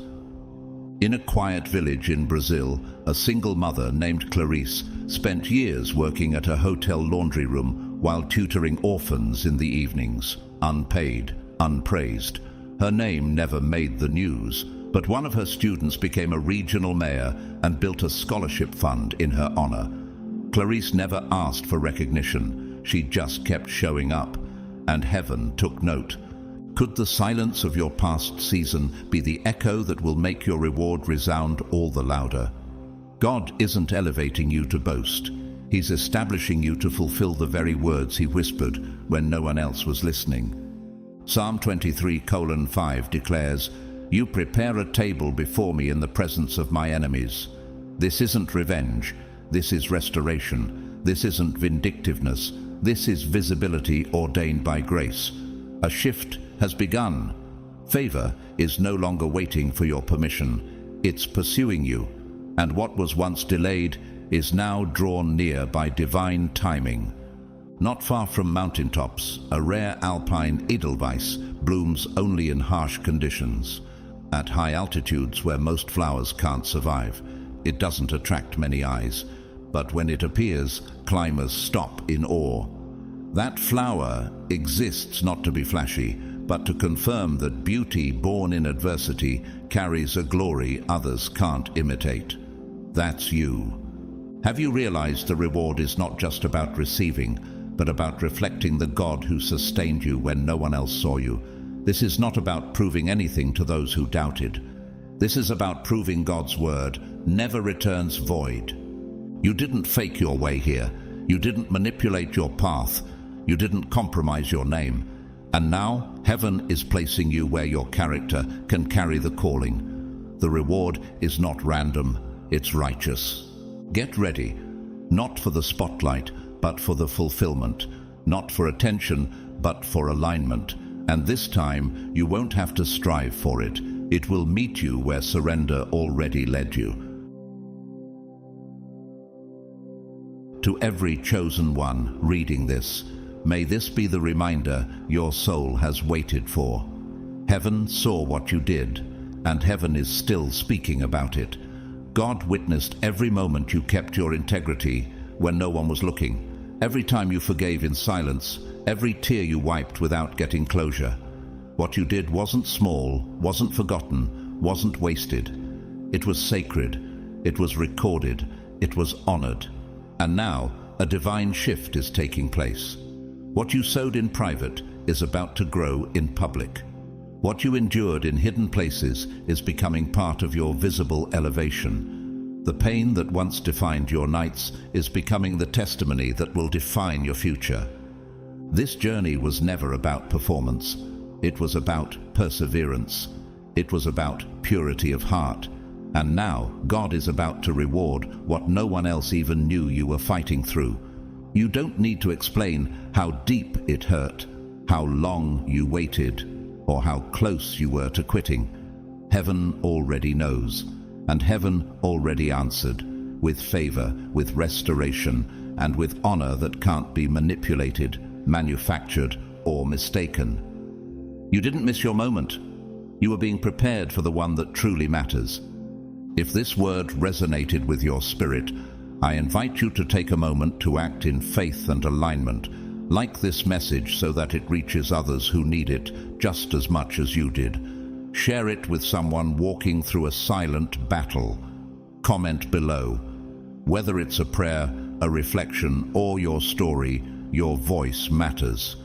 In a quiet village in Brazil, a single mother named Clarice spent years working at a hotel laundry room while tutoring orphans in the evenings. Unpaid, unpraised. Her name never made the news, but one of her students became a regional mayor and built a scholarship fund in her honor. Clarice never asked for recognition. She just kept showing up, and heaven took note. Could the silence of your past season be the echo that will make your reward resound all the louder? God isn't elevating you to boast. He's establishing you to fulfill the very words he whispered when no one else was listening. Psalm 23:5 declares, "You prepare a table before me in the presence of my enemies." This isn't revenge. This is restoration. This isn't vindictiveness. This is visibility ordained by grace. A shift has begun. Favor is no longer waiting for your permission. It's pursuing you. And what was once delayed is now drawn near by divine timing. Not far from mountaintops, a rare alpine edelweiss blooms only in harsh conditions. At high altitudes where most flowers can't survive, it doesn't attract many eyes. But when it appears, climbers stop in awe. That flower exists not to be flashy, but to confirm that beauty born in adversity carries a glory others can't imitate. That's you. Have you realized the reward is not just about receiving, but about reflecting the God who sustained you when no one else saw you? This is not about proving anything to those who doubted. This is about proving God's word never returns void. You didn't fake your way here. You didn't manipulate your path. You didn't compromise your name. And now heaven is placing you where your character can carry the calling. The reward is not random, it's righteous. Get ready, not for the spotlight, but for the fulfillment, not for attention, but for alignment. And this time, you won't have to strive for it. It will meet you where surrender already led you. To every chosen one reading this, may this be the reminder your soul has waited for. Heaven saw what you did, and heaven is still speaking about it. God witnessed every moment you kept your integrity when no one was looking, every time you forgave in silence, every tear you wiped without getting closure. What you did wasn't small, wasn't forgotten, wasn't wasted. It was sacred, it was recorded, it was honored. And now, a divine shift is taking place. What you sowed in private is about to grow in public. What you endured in hidden places is becoming part of your visible elevation. The pain that once defined your nights is becoming the testimony that will define your future. This journey was never about performance. It was about perseverance. It was about purity of heart. And now God is about to reward what no one else even knew you were fighting through. You don't need to explain how deep it hurt, how long you waited, or how close you were to quitting. Heaven already knows, and heaven already answered, with favor, with restoration, and with honor that can't be manipulated, manufactured, or mistaken. You didn't miss your moment. You were being prepared for the one that truly matters. If this word resonated with your spirit, I invite you to take a moment to act in faith and alignment. Like this message so that it reaches others who need it just as much as you did. Share it with someone walking through a silent battle. Comment below. Whether it's a prayer, a reflection, or your story, your voice matters.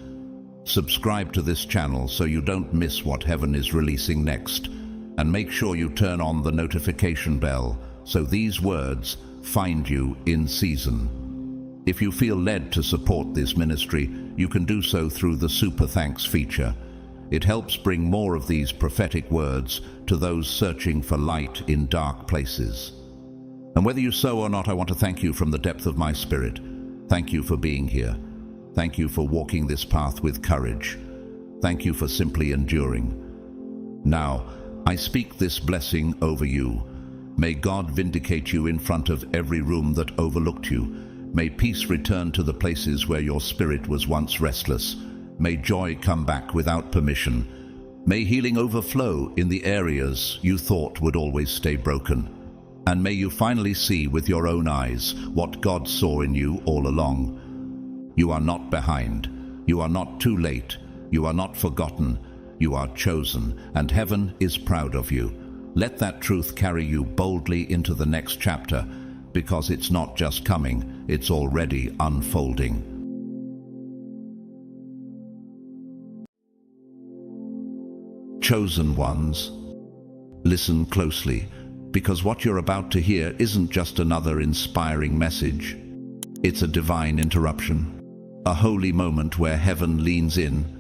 Subscribe to this channel so you don't miss what heaven is releasing next, and make sure you turn on the notification bell so these words find you in season. If you feel led to support this ministry, you can do so through the Super Thanks feature. It helps bring more of these prophetic words to those searching for light in dark places. And whether you sow or not, I want to thank you from the depth of my spirit. Thank you for being here. Thank you for walking this path with courage. Thank you for simply enduring. Now, I speak this blessing over you. May God vindicate you in front of every room that overlooked you. May peace return to the places where your spirit was once restless. May joy come back without permission. May healing overflow in the areas you thought would always stay broken. And may you finally see with your own eyes what God saw in you all along. You are not behind. You are not too late. You are not forgotten. You are chosen, and heaven is proud of you. Let that truth carry you boldly into the next chapter, because it's not just coming, it's already unfolding. Chosen ones, listen closely, because what you're about to hear isn't just another inspiring message. It's a divine interruption, a holy moment where heaven leans in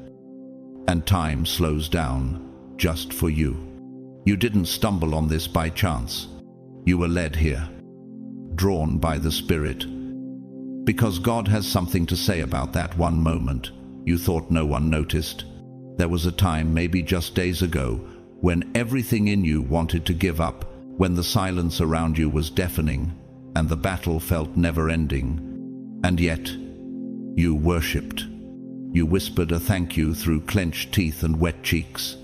and time slows down just for you. You didn't stumble on this by chance. You were led here, drawn by the Spirit, because God has something to say about that one moment you thought no one noticed. There was a time, maybe just days ago, when everything in you wanted to give up, when the silence around you was deafening and the battle felt never-ending. And yet, you worshipped. You whispered a thank you through clenched teeth and wet cheeks.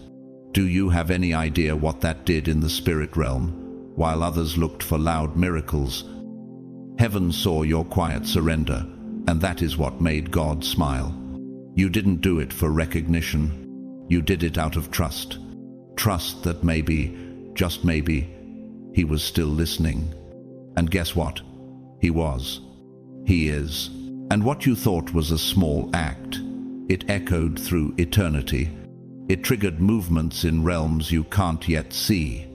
Do you have any idea what that did in the spirit realm? While others looked for loud miracles, heaven saw your quiet surrender, and that is what made God smile. You didn't do it for recognition. You did it out of trust. Trust that maybe, just maybe, He was still listening. And guess what? He was. He is. And what you thought was a small act, it echoed through eternity. It triggered movements in realms you can't yet see.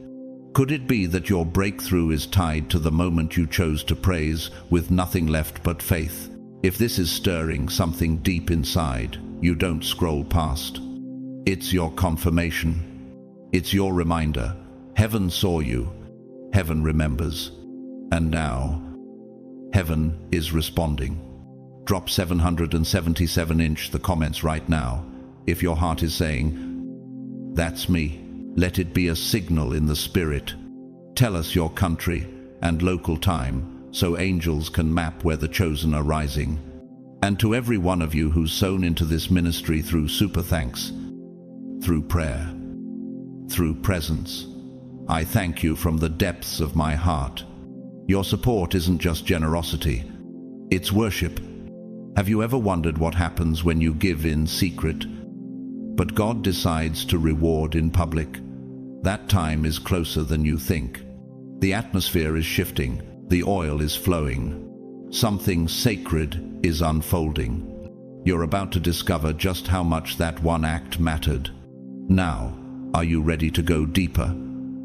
Could it be that your breakthrough is tied to the moment you chose to praise with nothing left but faith? If this is stirring something deep inside, you don't scroll past. It's your confirmation. It's your reminder. Heaven saw you. Heaven remembers. And now, heaven is responding. Drop 777 the comments right now. If your heart is saying, "That's me," let it be a signal in the spirit. Tell us your country and local time, so angels can map where the chosen are rising. And to every one of you who's sown into this ministry through super thanks, through prayer, through presence, I thank you from the depths of my heart. Your support isn't just generosity, it's worship. Have you ever wondered what happens when you give in secret, but God decides to reward in public? That time is closer than you think. The atmosphere is shifting, the oil is flowing. Something sacred is unfolding. You're about to discover just how much that one act mattered. Now, are you ready to go deeper?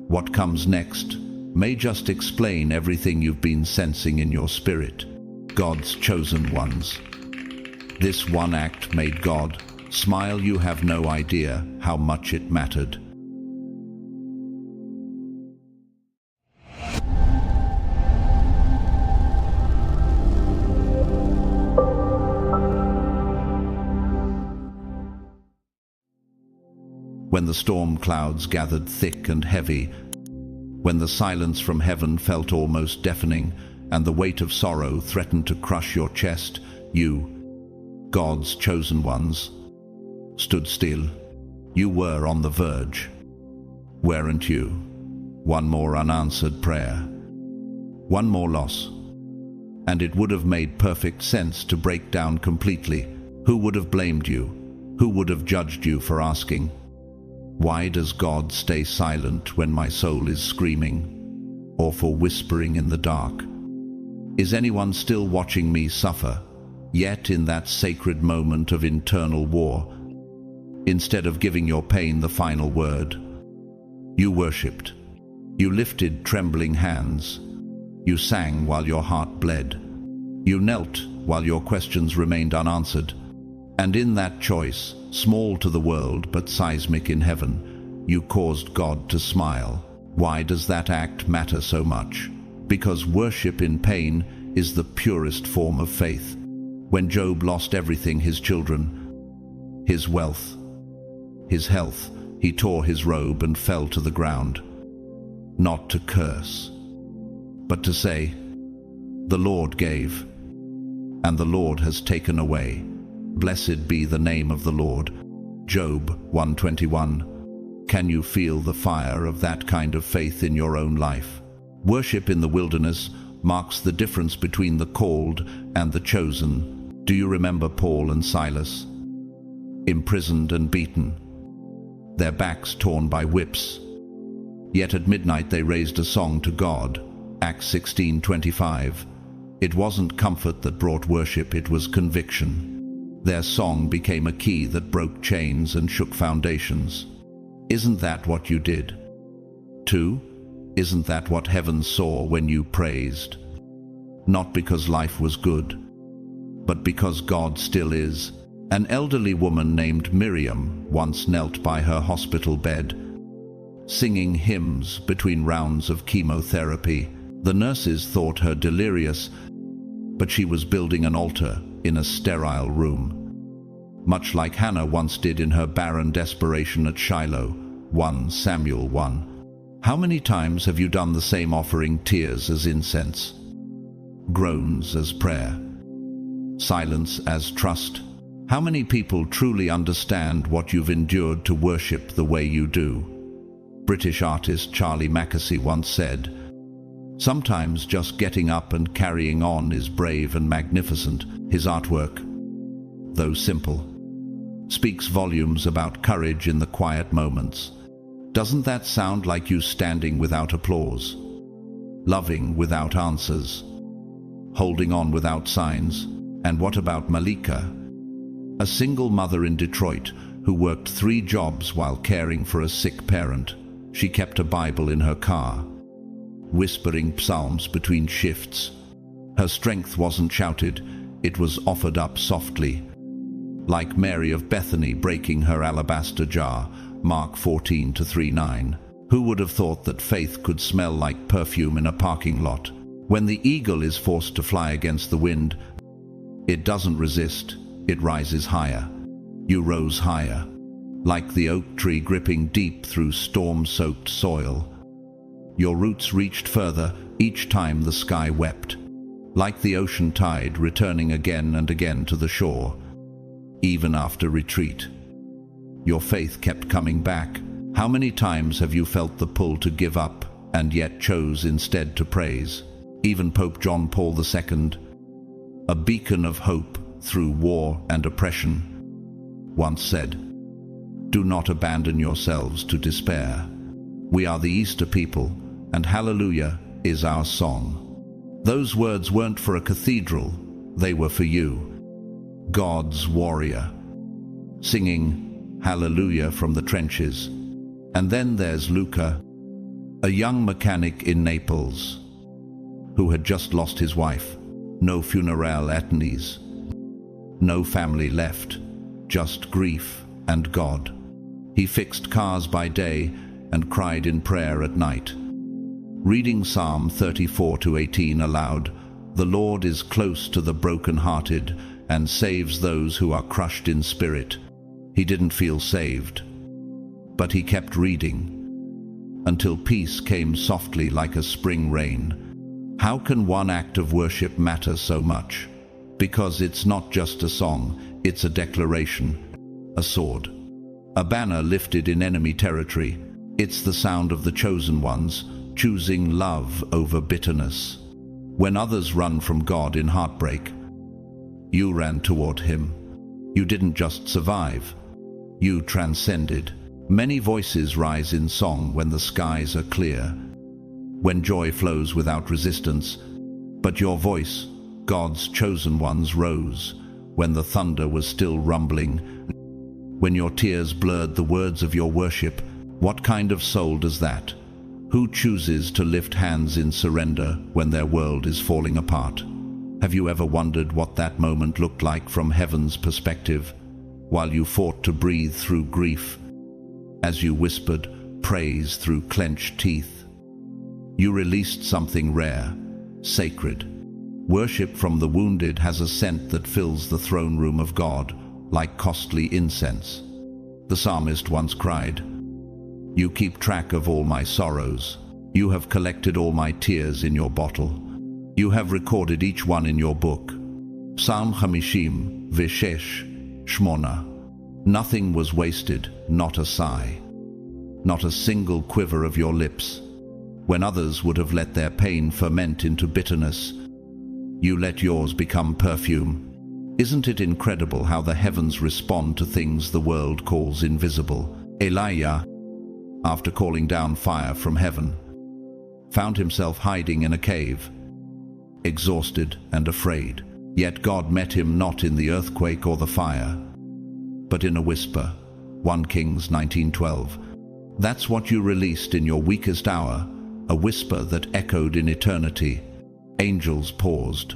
What comes next may just explain everything you've been sensing in your spirit. God's chosen ones. This one act made God smile. You have no idea how much it mattered. When the storm clouds gathered thick and heavy, when the silence from heaven felt almost deafening, and the weight of sorrow threatened to crush your chest, you, God's chosen ones, stood still. You were on the verge, weren't you? One more unanswered prayer, one more loss, and it would have made perfect sense to break down completely. Who would have blamed you? Who would have judged you for asking? Why does God stay silent when my soul is screaming, or for whispering in the dark? Is anyone still watching me suffer? Yet in that sacred moment of internal war, instead of giving your pain the final word. You worshipped. You lifted trembling hands. You sang while your heart bled. You knelt while your questions remained unanswered. And in that choice, small to the world but seismic in heaven, you caused God to smile. Why does that act matter so much? Because worship in pain is the purest form of faith. When Job lost everything, his children, his wealth, his health, he tore his robe and fell to the ground. Not to curse, but to say, "The Lord gave, and the Lord has taken away. Blessed be the name of the Lord." Job 1:21. Can you feel the fire of that kind of faith in your own life? Worship in the wilderness marks the difference between the called and the chosen. Do you remember Paul and Silas? Imprisoned and beaten, their backs torn by whips. Yet at midnight they raised a song to God. Acts 16:25. It wasn't comfort that brought worship, it was conviction. Their song became a key that broke chains and shook foundations. Isn't that what you did? Too? Isn't that what heaven saw when you praised? Not because life was good, but because God still is. An elderly woman named Miriam once knelt by her hospital bed, singing hymns between rounds of chemotherapy. The nurses thought her delirious, but she was building an altar in a sterile room, much like Hannah once did in her barren desperation at Shiloh. 1 Samuel 1. How many times have you done the same, offering tears as incense, groans as prayer, silence as trust? How many people truly understand what you've endured to worship the way you do? British artist Charlie Mackesy once said, "Sometimes just getting up and carrying on is brave and magnificent." His artwork, though simple, speaks volumes about courage in the quiet moments. Doesn't that sound like you standing without applause, loving without answers, holding on without signs? And what about Malika, a single mother in Detroit who worked 3 jobs while caring for a sick parent? She kept a Bible in her car, whispering psalms between shifts. Her strength wasn't shouted, it was offered up softly, like Mary of Bethany breaking her alabaster jar. Mark 14:39. Who would have thought that faith could smell like perfume in a parking lot? When the eagle is forced to fly against the wind, it doesn't resist, it rises higher. You rose higher, like the oak tree gripping deep through storm-soaked soil. Your roots reached further each time the sky wept, like the ocean tide returning again and again to the shore. Even after retreat, your faith kept coming back. How many times have you felt the pull to give up and yet chose instead to praise? Even Pope John Paul II, a beacon of hope through war and oppression, once said, "Do not abandon yourselves to despair. We are the Easter people, and hallelujah is our song." Those words weren't for a cathedral, they were for you, God's warrior, singing hallelujah from the trenches. And then there's Luca, a young mechanic in Naples, who had just lost his wife. No funeral at Nice, no family left, just grief and God. He fixed cars by day and cried in prayer at night. Reading Psalm 34:18 aloud, "The Lord is close to the broken-hearted and saves those who are crushed in spirit." He didn't feel saved, but he kept reading until peace came softly like a spring rain. How can one act of worship matter so much? Because it's not just a song, it's a declaration, a sword, a banner lifted in enemy territory. It's the sound of the chosen ones, choosing love over bitterness. When others run from God in heartbreak, you ran toward Him. You didn't just survive, you transcended. Many voices rise in song when the skies are clear, when joy flows without resistance. But your voice, God's chosen ones, rose when the thunder was still rumbling. When your tears blurred the words of your worship, what kind of soul does that? Who chooses to lift hands in surrender when their world is falling apart? Have you ever wondered what that moment looked like from heaven's perspective, while you fought to breathe through grief, as you whispered praise through clenched teeth? You released something rare, sacred. Worship from the wounded has a scent that fills the throne room of God, like costly incense. The psalmist once cried, "You keep track of all my sorrows. You have collected all my tears in your bottle. You have recorded each one in your book." Psalm 50, Vishesh, Shmona. Nothing was wasted, not a sigh, not a single quiver of your lips. When others would have let their pain ferment into bitterness, you let yours become perfume. Isn't it incredible how the heavens respond to things the world calls invisible? Elijah, after calling down fire from heaven, found himself hiding in a cave, exhausted and afraid. Yet God met him not in the earthquake or the fire, but in a whisper. 1 Kings 19:12. That's what you released in your weakest hour, a whisper that echoed in eternity. Angels paused.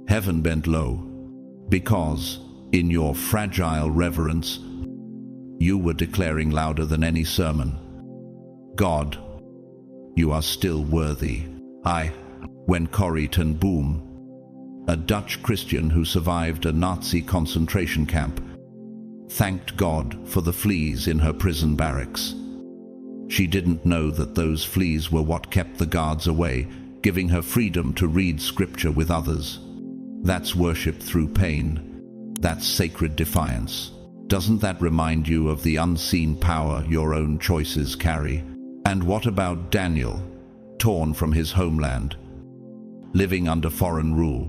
Heaven bent low, because, in your fragile reverence, you were declaring louder than any sermon, "God, you are still worthy." When Corrie ten Boom, a Dutch Christian who survived a Nazi concentration camp, thanked God for the fleas in her prison barracks. She didn't know that those fleas were what kept the guards away, giving her freedom to read scripture with others. That's worship through pain. That's sacred defiance. Doesn't that remind you of the unseen power your own choices carry? And what about Daniel, torn from his homeland, living under foreign rule,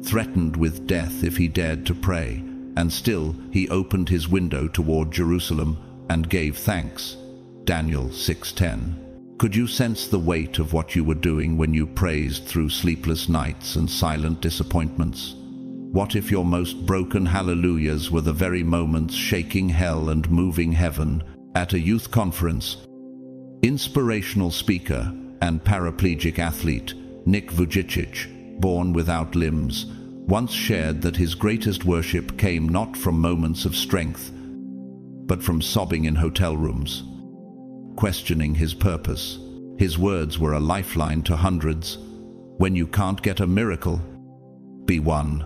threatened with death if he dared to pray, and still he opened his window toward Jerusalem and gave thanks? Daniel 6:10. Could you sense the weight of what you were doing when you praised through sleepless nights and silent disappointments? What if your most broken hallelujahs were the very moments shaking hell and moving heaven? At a youth conference, inspirational speaker and paraplegic athlete Nick Vujicic, born without limbs, once shared that his greatest worship came not from moments of strength, but from sobbing in hotel rooms, questioning his purpose. His words were a lifeline to hundreds. When you can't get a miracle, be one.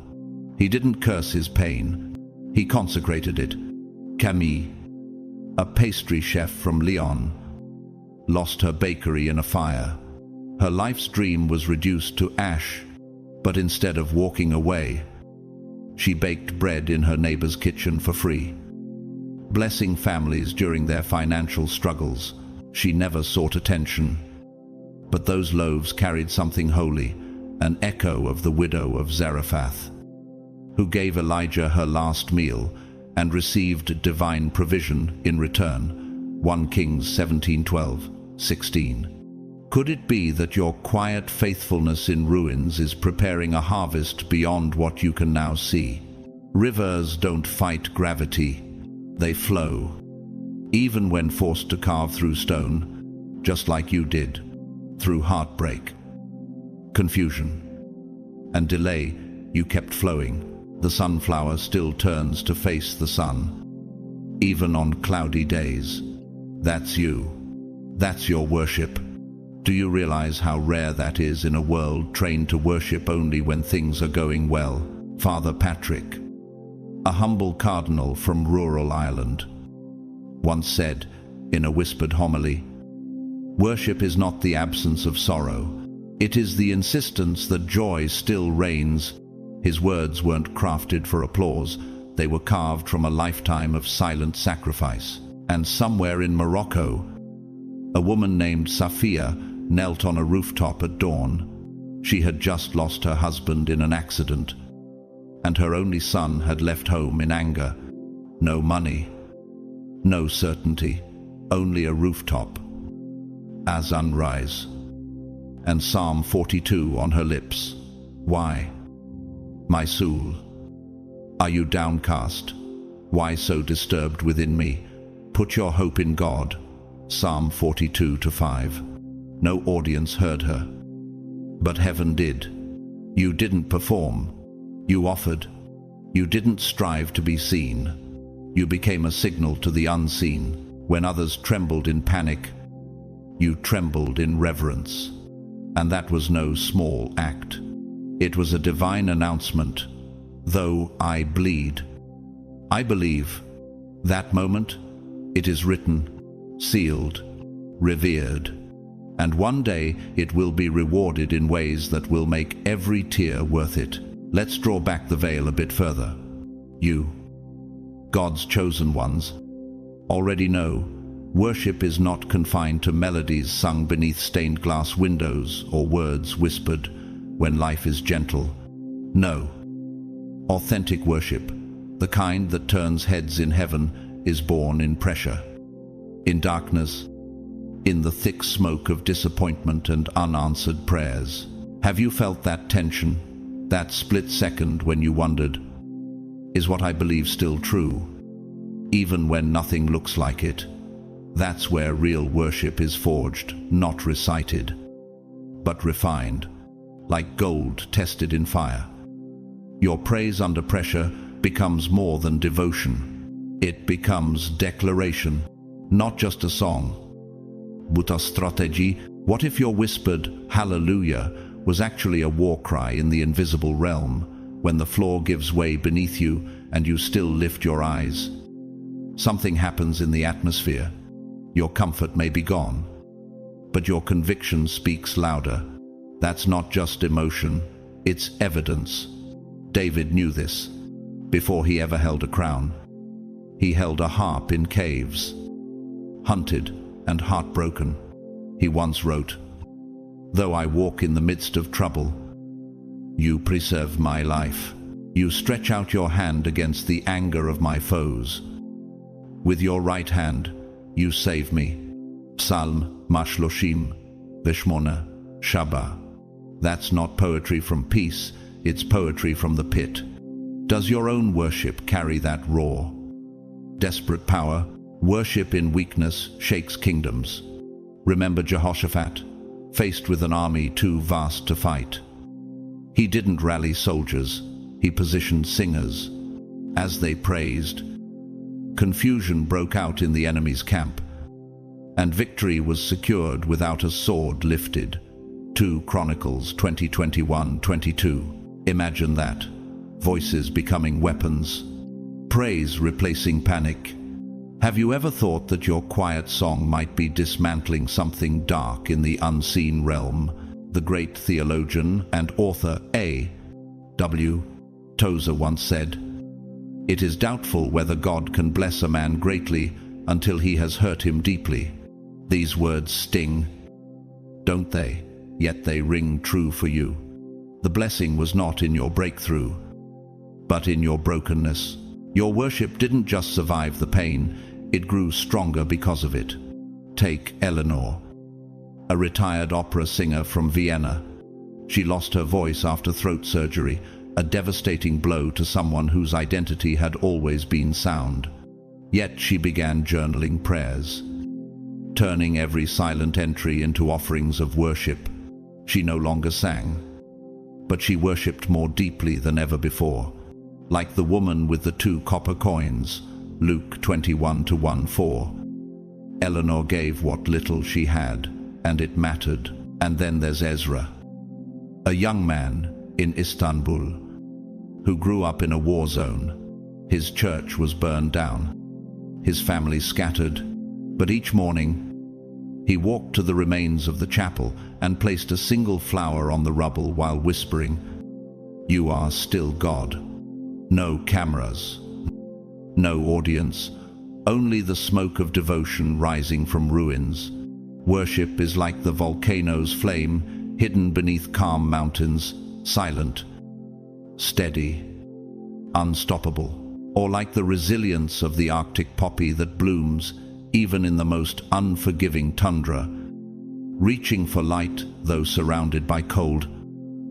He didn't curse his pain, he consecrated it. Camille, a pastry chef from Lyon, lost her bakery in a fire. Her life's dream was reduced to ash, but instead of walking away, she baked bread in her neighbor's kitchen for free, blessing families during their financial struggles. She never sought attention, but those loaves carried something holy, an echo of the widow of Zarephath, who gave Elijah her last meal and received divine provision in return. 1 Kings 17:12-16. Could it be that your quiet faithfulness in ruins is preparing a harvest beyond what you can now see? Rivers don't fight gravity, they flow, even when forced to carve through stone, just like you did, through heartbreak, confusion, and delay. You kept flowing. The sunflower still turns to face the sun, even on cloudy days. That's you. That's your worship. Do you realize how rare that is in a world trained to worship only when things are going well? Father Patrick, a humble cardinal from rural Ireland, once said in a whispered homily, "Worship is not the absence of sorrow. It is the insistence that joy still reigns." His words weren't crafted for applause. They were carved from a lifetime of silent sacrifice. And somewhere in Morocco, a woman named Safia knelt on a rooftop at dawn. She had just lost her husband in an accident, and her only son had left home in anger. No money, no certainty, only a rooftop, a sunrise, and Psalm 42 on her lips. Why, my soul, are you downcast? Why so disturbed within me? Put your hope in God. Psalm 42:5. No audience heard her. But heaven did. You didn't perform. You offered. You didn't strive to be seen. You became a signal to the unseen. When others trembled in panic, you trembled in reverence. And that was no small act. It was a divine announcement. Though I bleed, I believe. That moment, it is written, sealed, revered, and one day it will be rewarded in ways that will make every tear worth it. Let's draw back the veil a bit further. You, God's chosen ones, already know worship is not confined to melodies sung beneath stained glass windows or words whispered when life is gentle. No. Authentic worship, the kind that turns heads in heaven, is born in pressure, in darkness, in the thick smoke of disappointment and unanswered prayers. Have you felt that tension, that split second when you wondered, is what I believe still true, even when nothing looks like it? That's where real worship is forged, not recited, but refined, like gold tested in fire. Your praise under pressure becomes more than devotion. It becomes declaration, not just a song. But a strategy. What if your whispered hallelujah was actually a war cry in the invisible realm, when the floor gives way beneath you and you still lift your eyes? Something happens in the atmosphere. Your comfort may be gone, but your conviction speaks louder. That's not just emotion, it's evidence. David knew this. Before he ever held a crown, he held a harp in caves. Hunted and heartbroken, he once wrote, "Though I walk in the midst of trouble, you preserve my life. You stretch out your hand against the anger of my foes. With your right hand, you save me." Psalm Mashloshim Veshmona Shabbat. That's not poetry from peace, it's poetry from the pit. Does your own worship carry that raw, desperate power? Worship in weakness shakes kingdoms. Remember Jehoshaphat, faced with an army too vast to fight. He didn't rally soldiers, he positioned singers. As they praised, confusion broke out in the enemy's camp, and victory was secured without a sword lifted. 2 Chronicles 20:21-22. Imagine that. Voices becoming weapons. Praise replacing panic. Have you ever thought that your quiet song might be dismantling something dark in the unseen realm? The great theologian and author A.W. Tozer once said, "It is doubtful whether God can bless a man greatly until he has hurt him deeply." These words sting, don't they? Yet they ring true for you. The blessing was not in your breakthrough, but in your brokenness. Your worship didn't just survive the pain, it grew stronger because of it. Take Eleanor, a retired opera singer from Vienna. She lost her voice after throat surgery, a devastating blow to someone whose identity had always been sound. Yet she began journaling prayers, turning every silent entry into offerings of worship. She no longer sang, but she worshipped more deeply than ever before. Like the woman with the 2 copper coins, Luke 21:1-4. Eleanor gave what little she had, and it mattered. And then there's Ezra, a young man in Istanbul who grew up in a war zone. His church was burned down, his family scattered, but each morning he walked to the remains of the chapel and placed a single flower on the rubble while whispering, "You are still God." No cameras, no audience, only the smoke of devotion rising from ruins. Worship is like the volcano's flame, hidden beneath calm mountains, silent, steady, unstoppable. Or like the resilience of the Arctic poppy that blooms even in the most unforgiving tundra, reaching for light though surrounded by cold.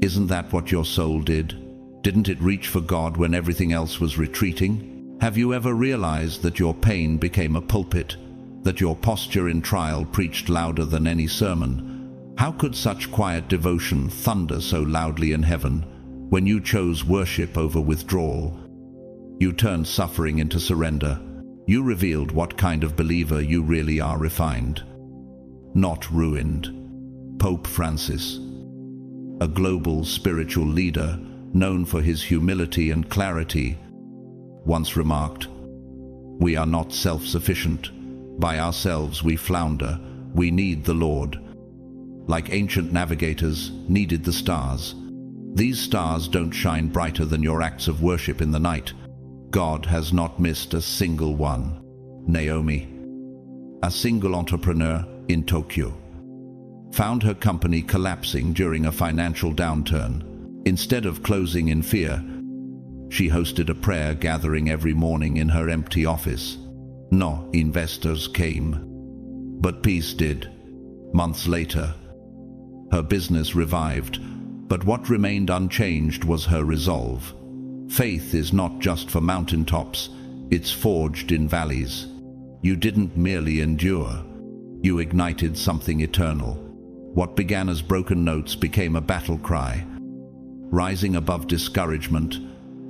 Isn't that what your soul did? Didn't it reach for God when everything else was retreating? Have you ever realized that your pain became a pulpit, that your posture in trial preached louder than any sermon? How could such quiet devotion thunder so loudly in heaven when you chose worship over withdrawal? You turned suffering into surrender. You revealed what kind of believer you really are: refined, not ruined. Pope Francis, a global spiritual leader known for his humility and clarity, once remarked, "We are not self-sufficient. By ourselves we flounder. We need the Lord." Like ancient navigators needed the stars. These stars don't shine brighter than your acts of worship in the night. God has not missed a single one. Naomi, a single entrepreneur in Tokyo, found her company collapsing during a financial downturn. Instead of closing in fear, she hosted a prayer gathering every morning in her empty office. No investors came, but peace did. Months later, her business revived, but what remained unchanged was her resolve. Faith is not just for mountaintops, it's forged in valleys. You didn't merely endure, you ignited something eternal. What began as broken notes became a battle cry, rising above discouragement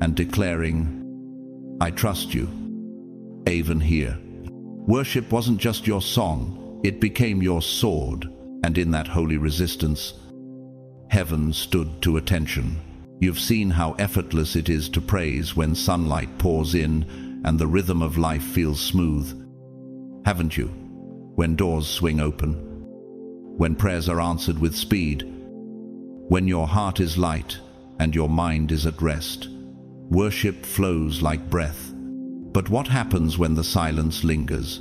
and declaring, "I trust you, even here." Worship wasn't just your song, it became your sword, and in that holy resistance, heaven stood to attention. You've seen how effortless it is to praise when sunlight pours in and the rhythm of life feels smooth, haven't you? When doors swing open, when prayers are answered with speed, when your heart is light and your mind is at rest, worship flows like breath. But what happens when the silence lingers?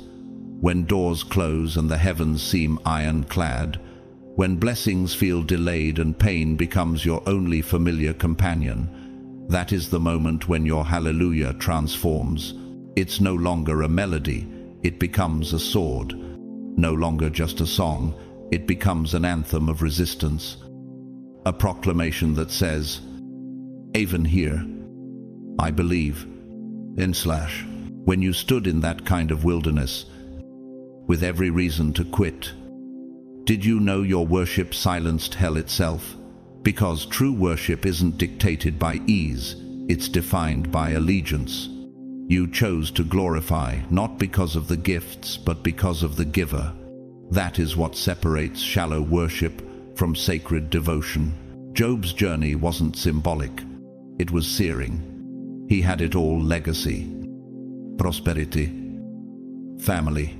When doors close and the heavens seem ironclad? When blessings feel delayed and pain becomes your only familiar companion? That is the moment when your hallelujah transforms. It's no longer a melody, it becomes a sword. No longer just a song, it becomes an anthem of resistance. A proclamation that says, "Even here, I believe." When you stood in that kind of wilderness, with every reason to quit, did you know your worship silenced hell itself? Because true worship isn't dictated by ease, it's defined by allegiance. You chose to glorify, not because of the gifts, but because of the giver. That is what separates shallow worship from sacred devotion. Job's journey wasn't symbolic, it was searing. He had it all: legacy, prosperity, family,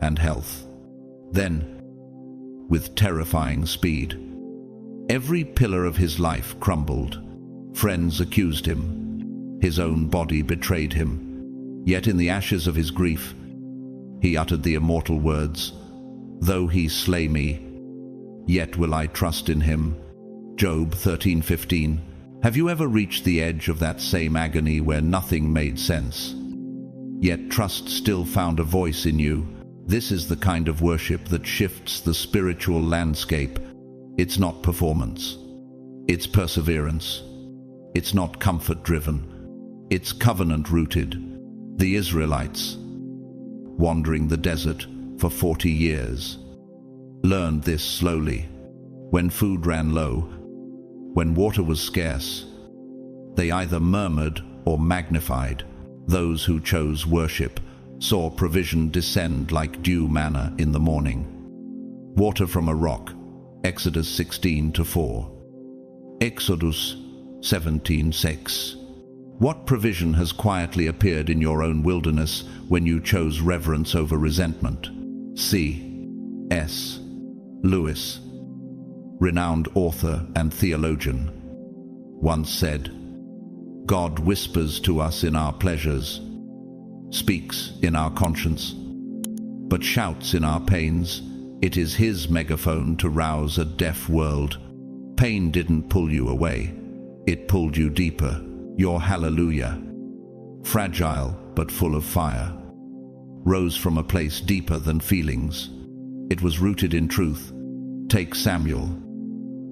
and health. Then, with terrifying speed, every pillar of his life crumbled. Friends accused him. His own body betrayed him. Yet in the ashes of his grief, he uttered the immortal words, "Though he slay me, yet will I trust in him." Job 13:15. Have you ever reached the edge of that same agony where nothing made sense, yet trust still found a voice in you? This is the kind of worship that shifts the spiritual landscape. It's not performance, it's perseverance. It's not comfort-driven, it's covenant-rooted. The Israelites, wandering the desert for 40 years, learned this slowly. When food ran low, when water was scarce, they either murmured or magnified. Those who chose worship saw provision descend like dew manna in the morning. Water from a rock, Exodus 16:4. Exodus 17:6. What provision has quietly appeared in your own wilderness when you chose reverence over resentment? C.S. Lewis, renowned author and theologian, once said, "God whispers to us in our pleasures, speaks in our conscience, but shouts in our pains. It is his megaphone to rouse a deaf world." Pain didn't pull you away, it pulled you deeper. Your hallelujah, fragile but full of fire, rose from a place deeper than feelings. It was rooted in truth. Take Samuel,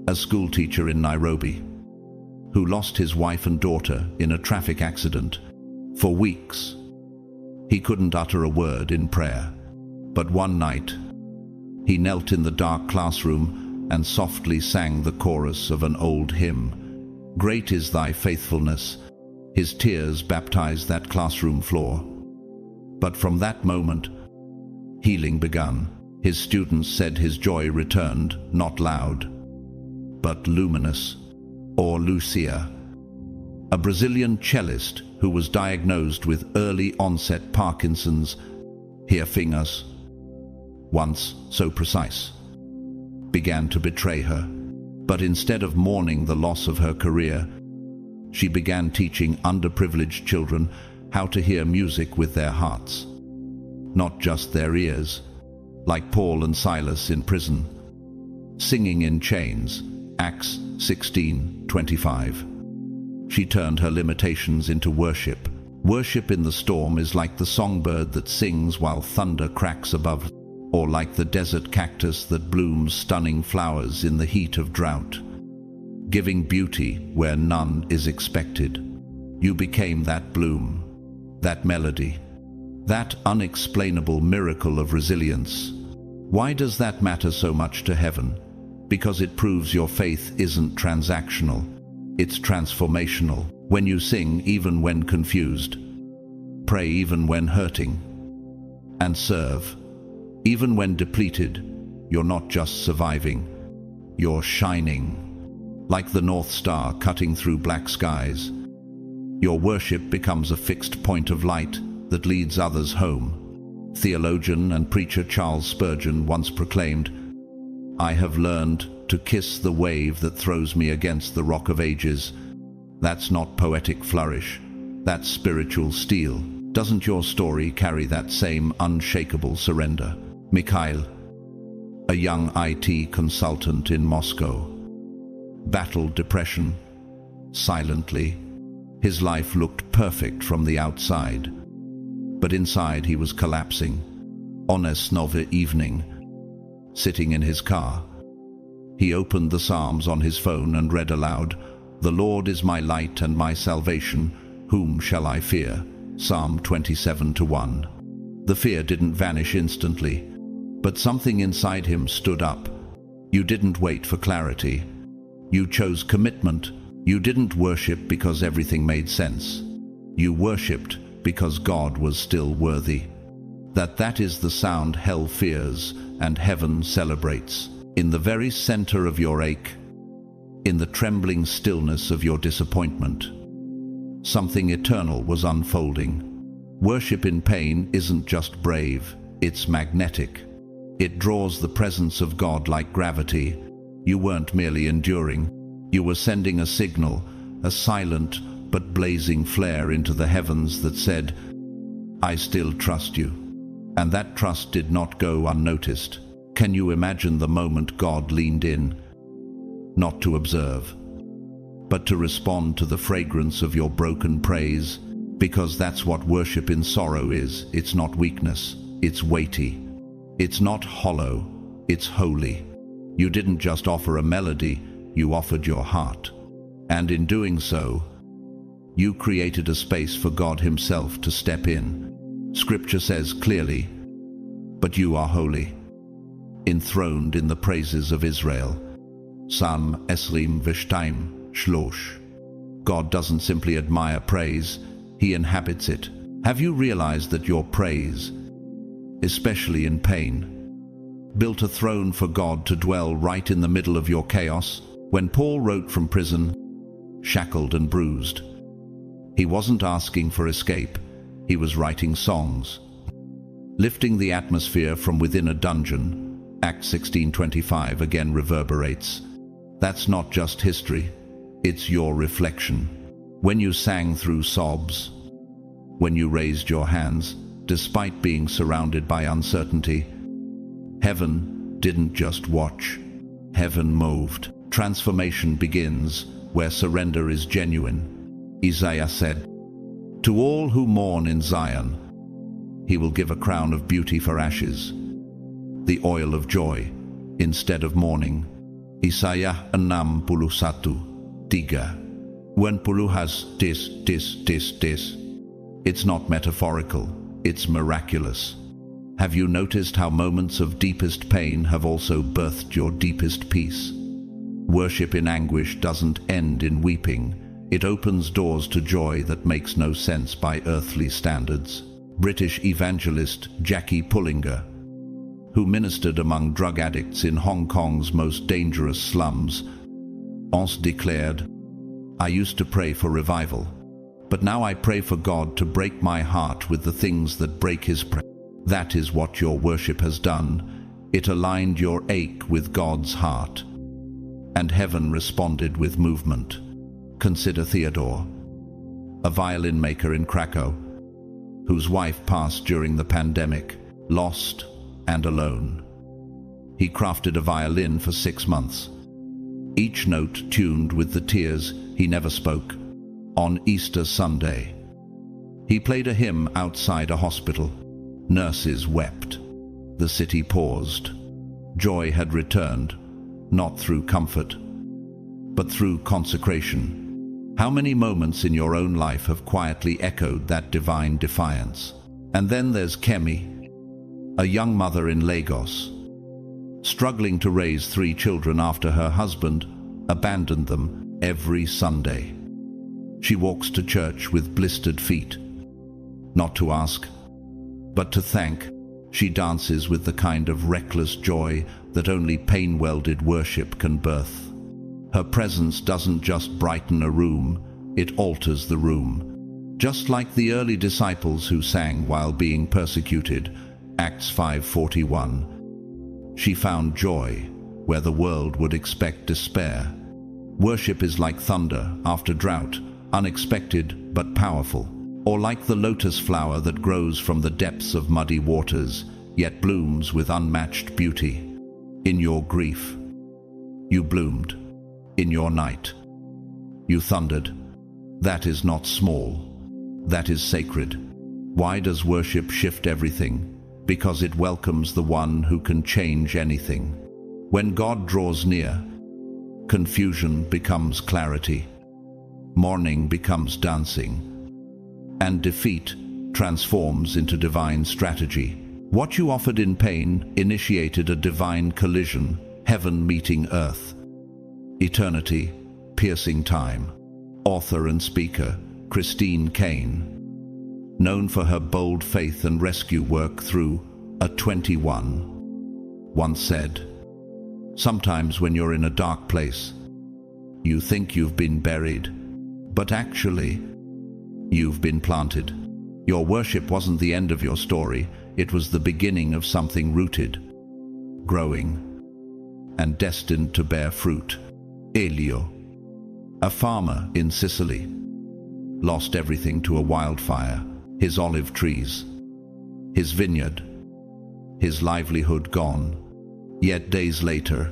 a schoolteacher in Nairobi, who lost his wife and daughter in a traffic accident. For weeks, he couldn't utter a word in prayer. But one night, he knelt in the dark classroom and softly sang the chorus of an old hymn. Great is thy faithfulness. His tears baptized that classroom floor. But from that moment, healing begun. His students said his joy returned, not loud, but luminous. Or Lucia, a Brazilian cellist who was diagnosed with early onset Parkinson's, her fingers, once so precise, began to betray her. But instead of mourning the loss of her career, she began teaching underprivileged children how to hear music with their hearts, not just their ears, like Paul and Silas in prison, singing in chains, Acts 16:25. She turned her limitations into worship. Worship in the storm is like the songbird that sings while thunder cracks above, or like the desert cactus that blooms stunning flowers in the heat of drought, giving beauty where none is expected. You became that bloom, that melody, that unexplainable miracle of resilience. Why does that matter so much to heaven? Because it proves your faith isn't transactional, it's transformational. When you sing even when confused, pray even when hurting, and serve even when depleted, you're not just surviving, you're shining, like the North Star cutting through black skies. Your worship becomes a fixed point of light that leads others home. Theologian and preacher Charles Spurgeon once proclaimed, "I have learned to kiss the wave that throws me against the rock of ages." That's not poetic flourish, that's spiritual steel. Doesn't your story carry that same unshakable surrender? Mikhail, a young IT consultant in Moscow, battled depression silently. His life looked perfect from the outside, but inside he was collapsing. On a snowy evening, sitting in his car, he opened the Psalms on his phone and read aloud, "The Lord is my light and my salvation, whom shall I fear?" Psalm 27:1. The fear didn't vanish instantly, but something inside him stood up. You didn't wait for clarity. You chose commitment. You didn't worship because everything made sense. You worshipped because God was still worthy. That is the sound hell fears and heaven celebrates. In the very center of your ache, in the trembling stillness of your disappointment, something eternal was unfolding. Worship in pain isn't just brave, it's magnetic. It draws the presence of God like gravity. You weren't merely enduring, you were sending a signal, a silent but blazing flare into the heavens that said, "I still trust you." And that trust did not go unnoticed. Can you imagine the moment God leaned in, not to observe, but to respond to the fragrance of your broken praise? Because that's what worship in sorrow is. It's not weakness, it's weighty. It's not hollow, it's holy. You didn't just offer a melody, you offered your heart. And in doing so, you created a space for God Himself to step in. Scripture says clearly, "But you are holy, enthroned in the praises of Israel." Psalm 22:3. God doesn't simply admire praise, He inhabits it. Have you realized that your praise, especially in pain, built a throne for God to dwell right in the middle of your chaos? When Paul wrote from prison, shackled and bruised, he wasn't asking for escape, he was writing songs, lifting the atmosphere from within a dungeon. Acts 16:25 again reverberates. That's not just history, it's your reflection. When you sang through sobs, when you raised your hands, despite being surrounded by uncertainty, heaven didn't just watch, heaven moved. Transformation begins where surrender is genuine. Isaiah said, "To all who mourn in Zion, He will give a crown of beauty for ashes, the oil of joy instead of mourning." Isaiah 61:3. When puluhas tis. It's not metaphorical, it's miraculous. Have you noticed how moments of deepest pain have also birthed your deepest peace? Worship in anguish doesn't end in weeping. It opens doors to joy that makes no sense by earthly standards. British evangelist Jackie Pullinger, who ministered among drug addicts in Hong Kong's most dangerous slums, once declared, "I used to pray for revival, but now I pray for God to break my heart with the things that break his prayer." That is what your worship has done. It aligned your ache with God's heart. And heaven responded with movement. Consider Theodore, a violin maker in Krakow, whose wife passed during the pandemic, lost and alone. He crafted a violin for 6 months, each note tuned with the tears he never spoke. On Easter Sunday, he played a hymn outside a hospital. Nurses wept. The city paused. Joy had returned, not through comfort, but through consecration. How many moments in your own life have quietly echoed that divine defiance? And then there's Kemi, a young mother in Lagos, struggling to raise 3 children after her husband abandoned them every Sunday. She walks to church with blistered feet, not to ask, but to thank. She dances with the kind of reckless joy that only pain-welded worship can birth. Her presence doesn't just brighten a room, it alters the room. Just like the early disciples who sang while being persecuted, Acts 5:41. She found joy where the world would expect despair. Worship is like thunder after drought, unexpected but powerful. Or like the lotus flower that grows from the depths of muddy waters, yet blooms with unmatched beauty. In your grief, you bloomed. In your night, you thundered. That is not small. That is sacred. Why does worship shift everything? Because it welcomes the one who can change anything. When God draws near, confusion becomes clarity. Mourning becomes dancing. And defeat transforms into divine strategy. What you offered in pain initiated a divine collision, heaven meeting earth. Eternity, piercing time. Author and speaker, Christine Kane, known for her bold faith and rescue work through a 21, once said, "Sometimes when you're in a dark place, you think you've been buried, but actually, you've been planted." Your worship wasn't the end of your story, it was the beginning of something rooted, growing, and destined to bear fruit. Elio, a farmer in Sicily, lost everything to a wildfire: his olive trees, his vineyard, his livelihood gone. Yet days later,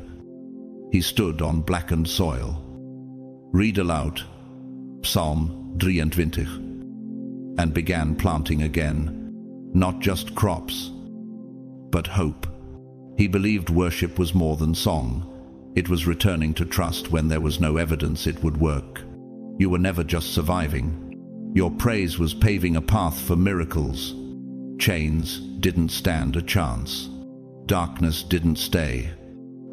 he stood on blackened soil. Read aloud Psalm 23, and began planting again, not just crops, but hope. He believed worship was more than song. It was returning to trust when there was no evidence it would work. You were never just surviving. Your praise was paving a path for miracles. Chains didn't stand a chance. Darkness didn't stay.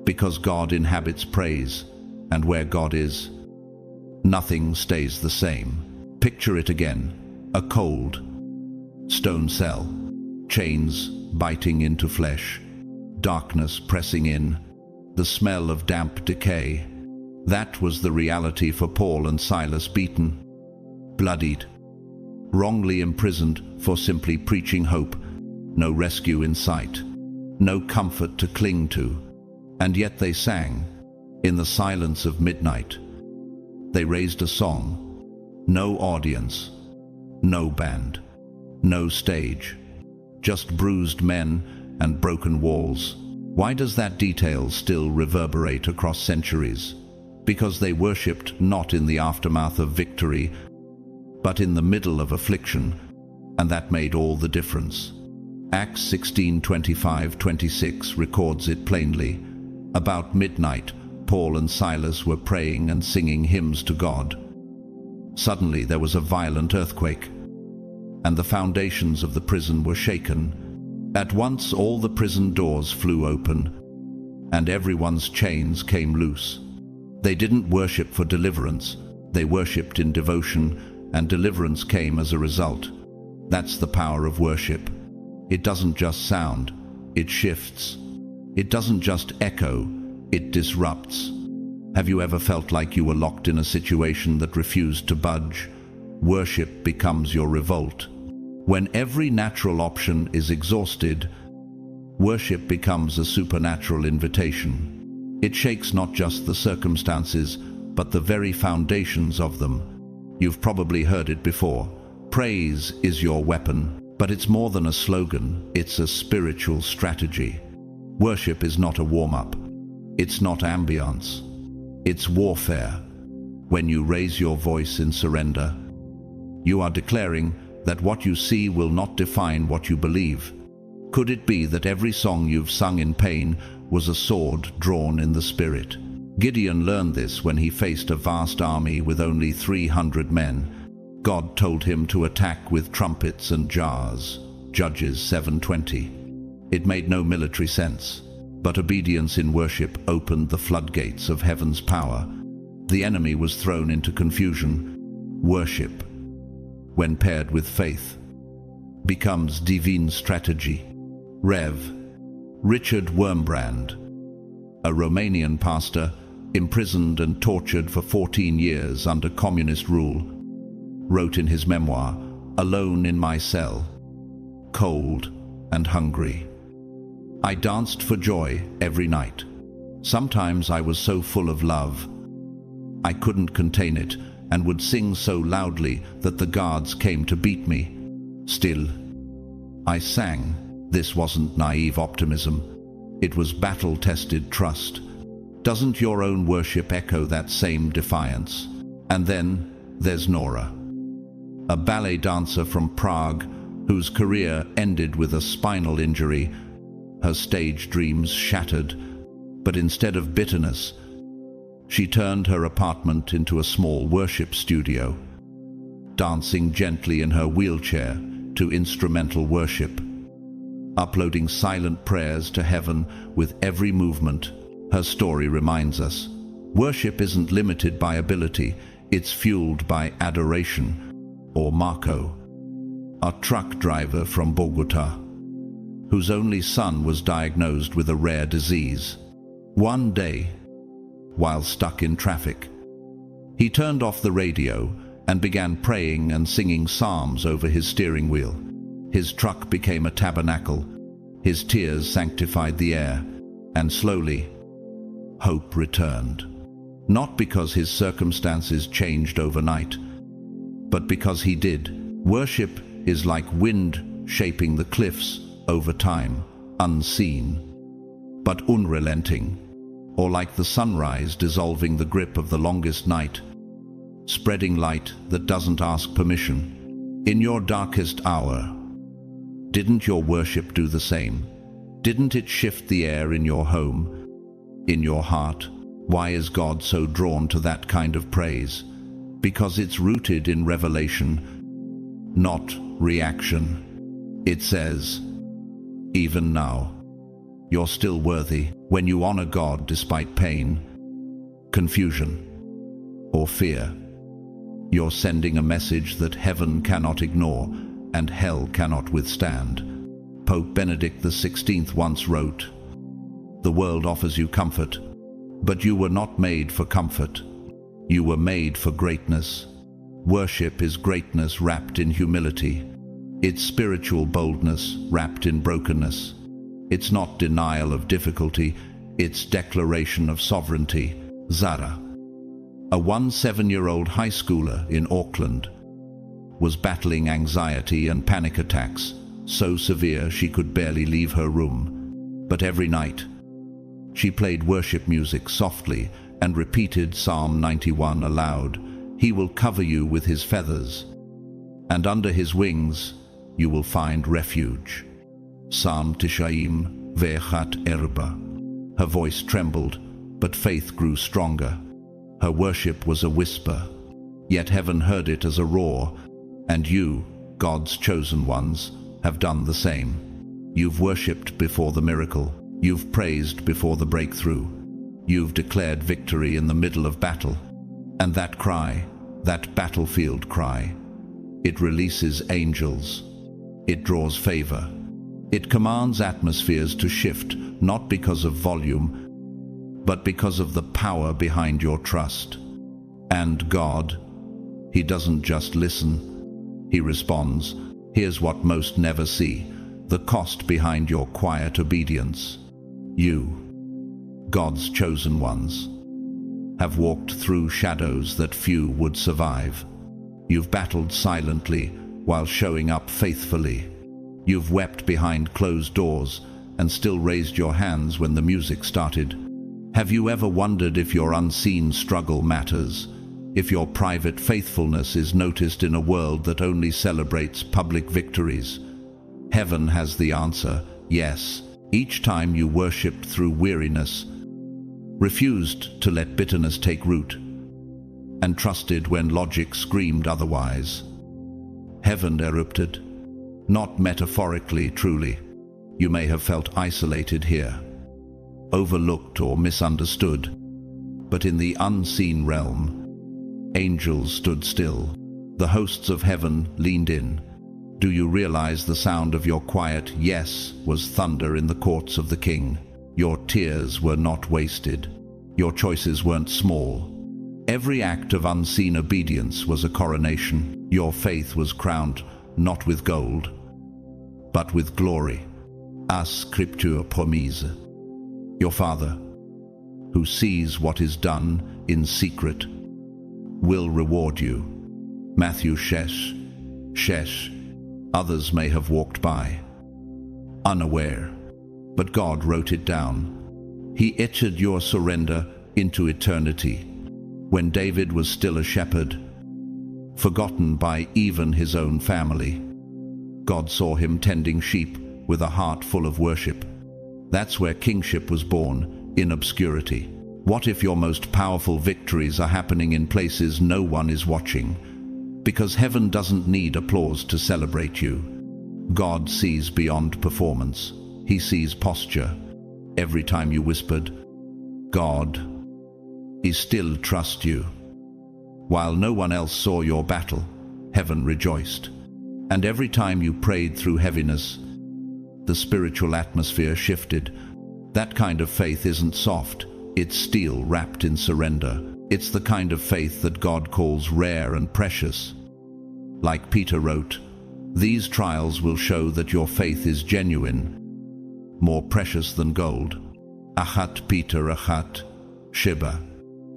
Because God inhabits praise, and where God is, nothing stays the same. Picture it again. A cold stone cell. Chains biting into flesh. Darkness pressing in. The smell of damp decay. That was the reality for Paul and Silas, beaten, bloodied, wrongly imprisoned for simply preaching hope. No rescue in sight, no comfort to cling to. And yet they sang, in the silence of midnight. They raised a song. No audience, no band, no stage, just bruised men and broken walls. Why does that detail still reverberate across centuries? Because they worshipped not in the aftermath of victory, but in the middle of affliction, and that made all the difference. Acts 16:25-26 records it plainly. About midnight, Paul and Silas were praying and singing hymns to God. Suddenly there was a violent earthquake, and the foundations of the prison were shaken. At once all the prison doors flew open, and everyone's chains came loose. They didn't worship for deliverance, they worshipped in devotion, and deliverance came as a result. That's the power of worship. It doesn't just sound, it shifts. It doesn't just echo, it disrupts. Have you ever felt like you were locked in a situation that refused to budge? Worship becomes your revolt. When every natural option is exhausted, worship becomes a supernatural invitation. It shakes not just the circumstances, but the very foundations of them. You've probably heard it before. Praise is your weapon, but it's more than a slogan, it's a spiritual strategy. Worship is not a warm-up. It's not ambience. It's warfare. When you raise your voice in surrender, you are declaring that what you see will not define what you believe. Could it be that every song you've sung in pain was a sword drawn in the spirit? Gideon learned this when he faced a vast army with only 300 men. God told him to attack with trumpets and jars. Judges 7:20. It made no military sense, but obedience in worship opened the floodgates of heaven's power. The enemy was thrown into confusion. Worship, when paired with faith, becomes divine strategy. Rev. Richard Wurmbrand, a Romanian pastor, imprisoned and tortured for 14 years under communist rule, wrote in his memoir, "Alone in my cell, cold and hungry. I danced for joy every night. Sometimes I was so full of love, I couldn't contain it and would sing so loudly that the guards came to beat me. Still, I sang. This wasn't naive optimism. It was battle-tested trust. Doesn't your own worship echo that same defiance? And then there's Nora, a ballet dancer from Prague whose career ended with a spinal injury. Her stage dreams shattered, but instead of bitterness, she turned her apartment into a small worship studio, dancing gently in her wheelchair to instrumental worship, uploading silent prayers to heaven with every movement. Her story reminds us, worship isn't limited by ability, it's fueled by adoration. Or Marco, a truck driver from Bogota, whose only son was diagnosed with a rare disease. One day, while stuck in traffic, he turned off the radio and began praying and singing psalms over his steering wheel. His truck became a tabernacle, his tears sanctified the air, and slowly, hope returned. Not because his circumstances changed overnight, but because he did. Worship is like wind shaping the cliffs over time, unseen, but unrelenting, or like the sunrise dissolving the grip of the longest night, spreading light that doesn't ask permission. In your darkest hour, didn't your worship do the same? Didn't it shift the air in your home, in your heart? Why is God so drawn to that kind of praise? Because it's rooted in revelation, not reaction. It says, even now, you're still worthy. When you honor God despite pain, confusion, or fear, you're sending a message that heaven cannot ignore and hell cannot withstand. Pope Benedict XVI once wrote, "The world offers you comfort, but you were not made for comfort. You were made for greatness." Worship is greatness wrapped in humility. It's spiritual boldness wrapped in brokenness. It's not denial of difficulty, it's declaration of sovereignty. Zara, a 17-year-old high schooler in Auckland, was battling anxiety and panic attacks, so severe she could barely leave her room. But every night, she played worship music softly and repeated Psalm 91 aloud. He will cover you with his feathers, and under his wings you will find refuge. Psalm Tishaim Ve'echat Erba. Her voice trembled, but faith grew stronger. Her worship was a whisper, yet heaven heard it as a roar. And you, God's chosen ones, have done the same. You've worshipped before the miracle. You've praised before the breakthrough. You've declared victory in the middle of battle. And that cry, that battlefield cry, it releases angels. It draws favor. It commands atmospheres to shift, not because of volume, but because of the power behind your trust. And God, He doesn't just listen, He responds. Here's what most never see: the cost behind your quiet obedience. You, God's chosen ones, have walked through shadows that few would survive. You've battled silently while showing up faithfully. You've wept behind closed doors and still raised your hands when the music started. Have you ever wondered if your unseen struggle matters? If your private faithfulness is noticed in a world that only celebrates public victories? Heaven has the answer, yes. Each time you worshipped through weariness, refused to let bitterness take root, and trusted when logic screamed otherwise, heaven erupted. Not metaphorically, truly. You may have felt isolated here, overlooked or misunderstood, but in the unseen realm, angels stood still. The hosts of heaven leaned in. Do you realize the sound of your quiet yes was thunder in the courts of the King? Your tears were not wasted. Your choices weren't small. Every act of unseen obedience was a coronation. Your faith was crowned not with gold, but with glory. A scripture promise. Your Father, who sees what is done in secret, will reward you. Matthew 6. Others may have walked by, unaware, but God wrote it down. He etched your surrender into eternity. When David was still a shepherd, forgotten by even his own family, God saw him tending sheep with a heart full of worship. That's where kingship was born, in obscurity. What if your most powerful victories are happening in places no one is watching? Because heaven doesn't need applause to celebrate you. God sees beyond performance. He sees posture. Every time you whispered, God, He still trusts you. While no one else saw your battle, heaven rejoiced. And every time you prayed through heaviness, the spiritual atmosphere shifted. That kind of faith isn't soft. It's steel wrapped in surrender. It's the kind of faith that God calls rare and precious. Like Peter wrote, these trials will show that your faith is genuine, more precious than gold. Achat Peter Achat, Shiba,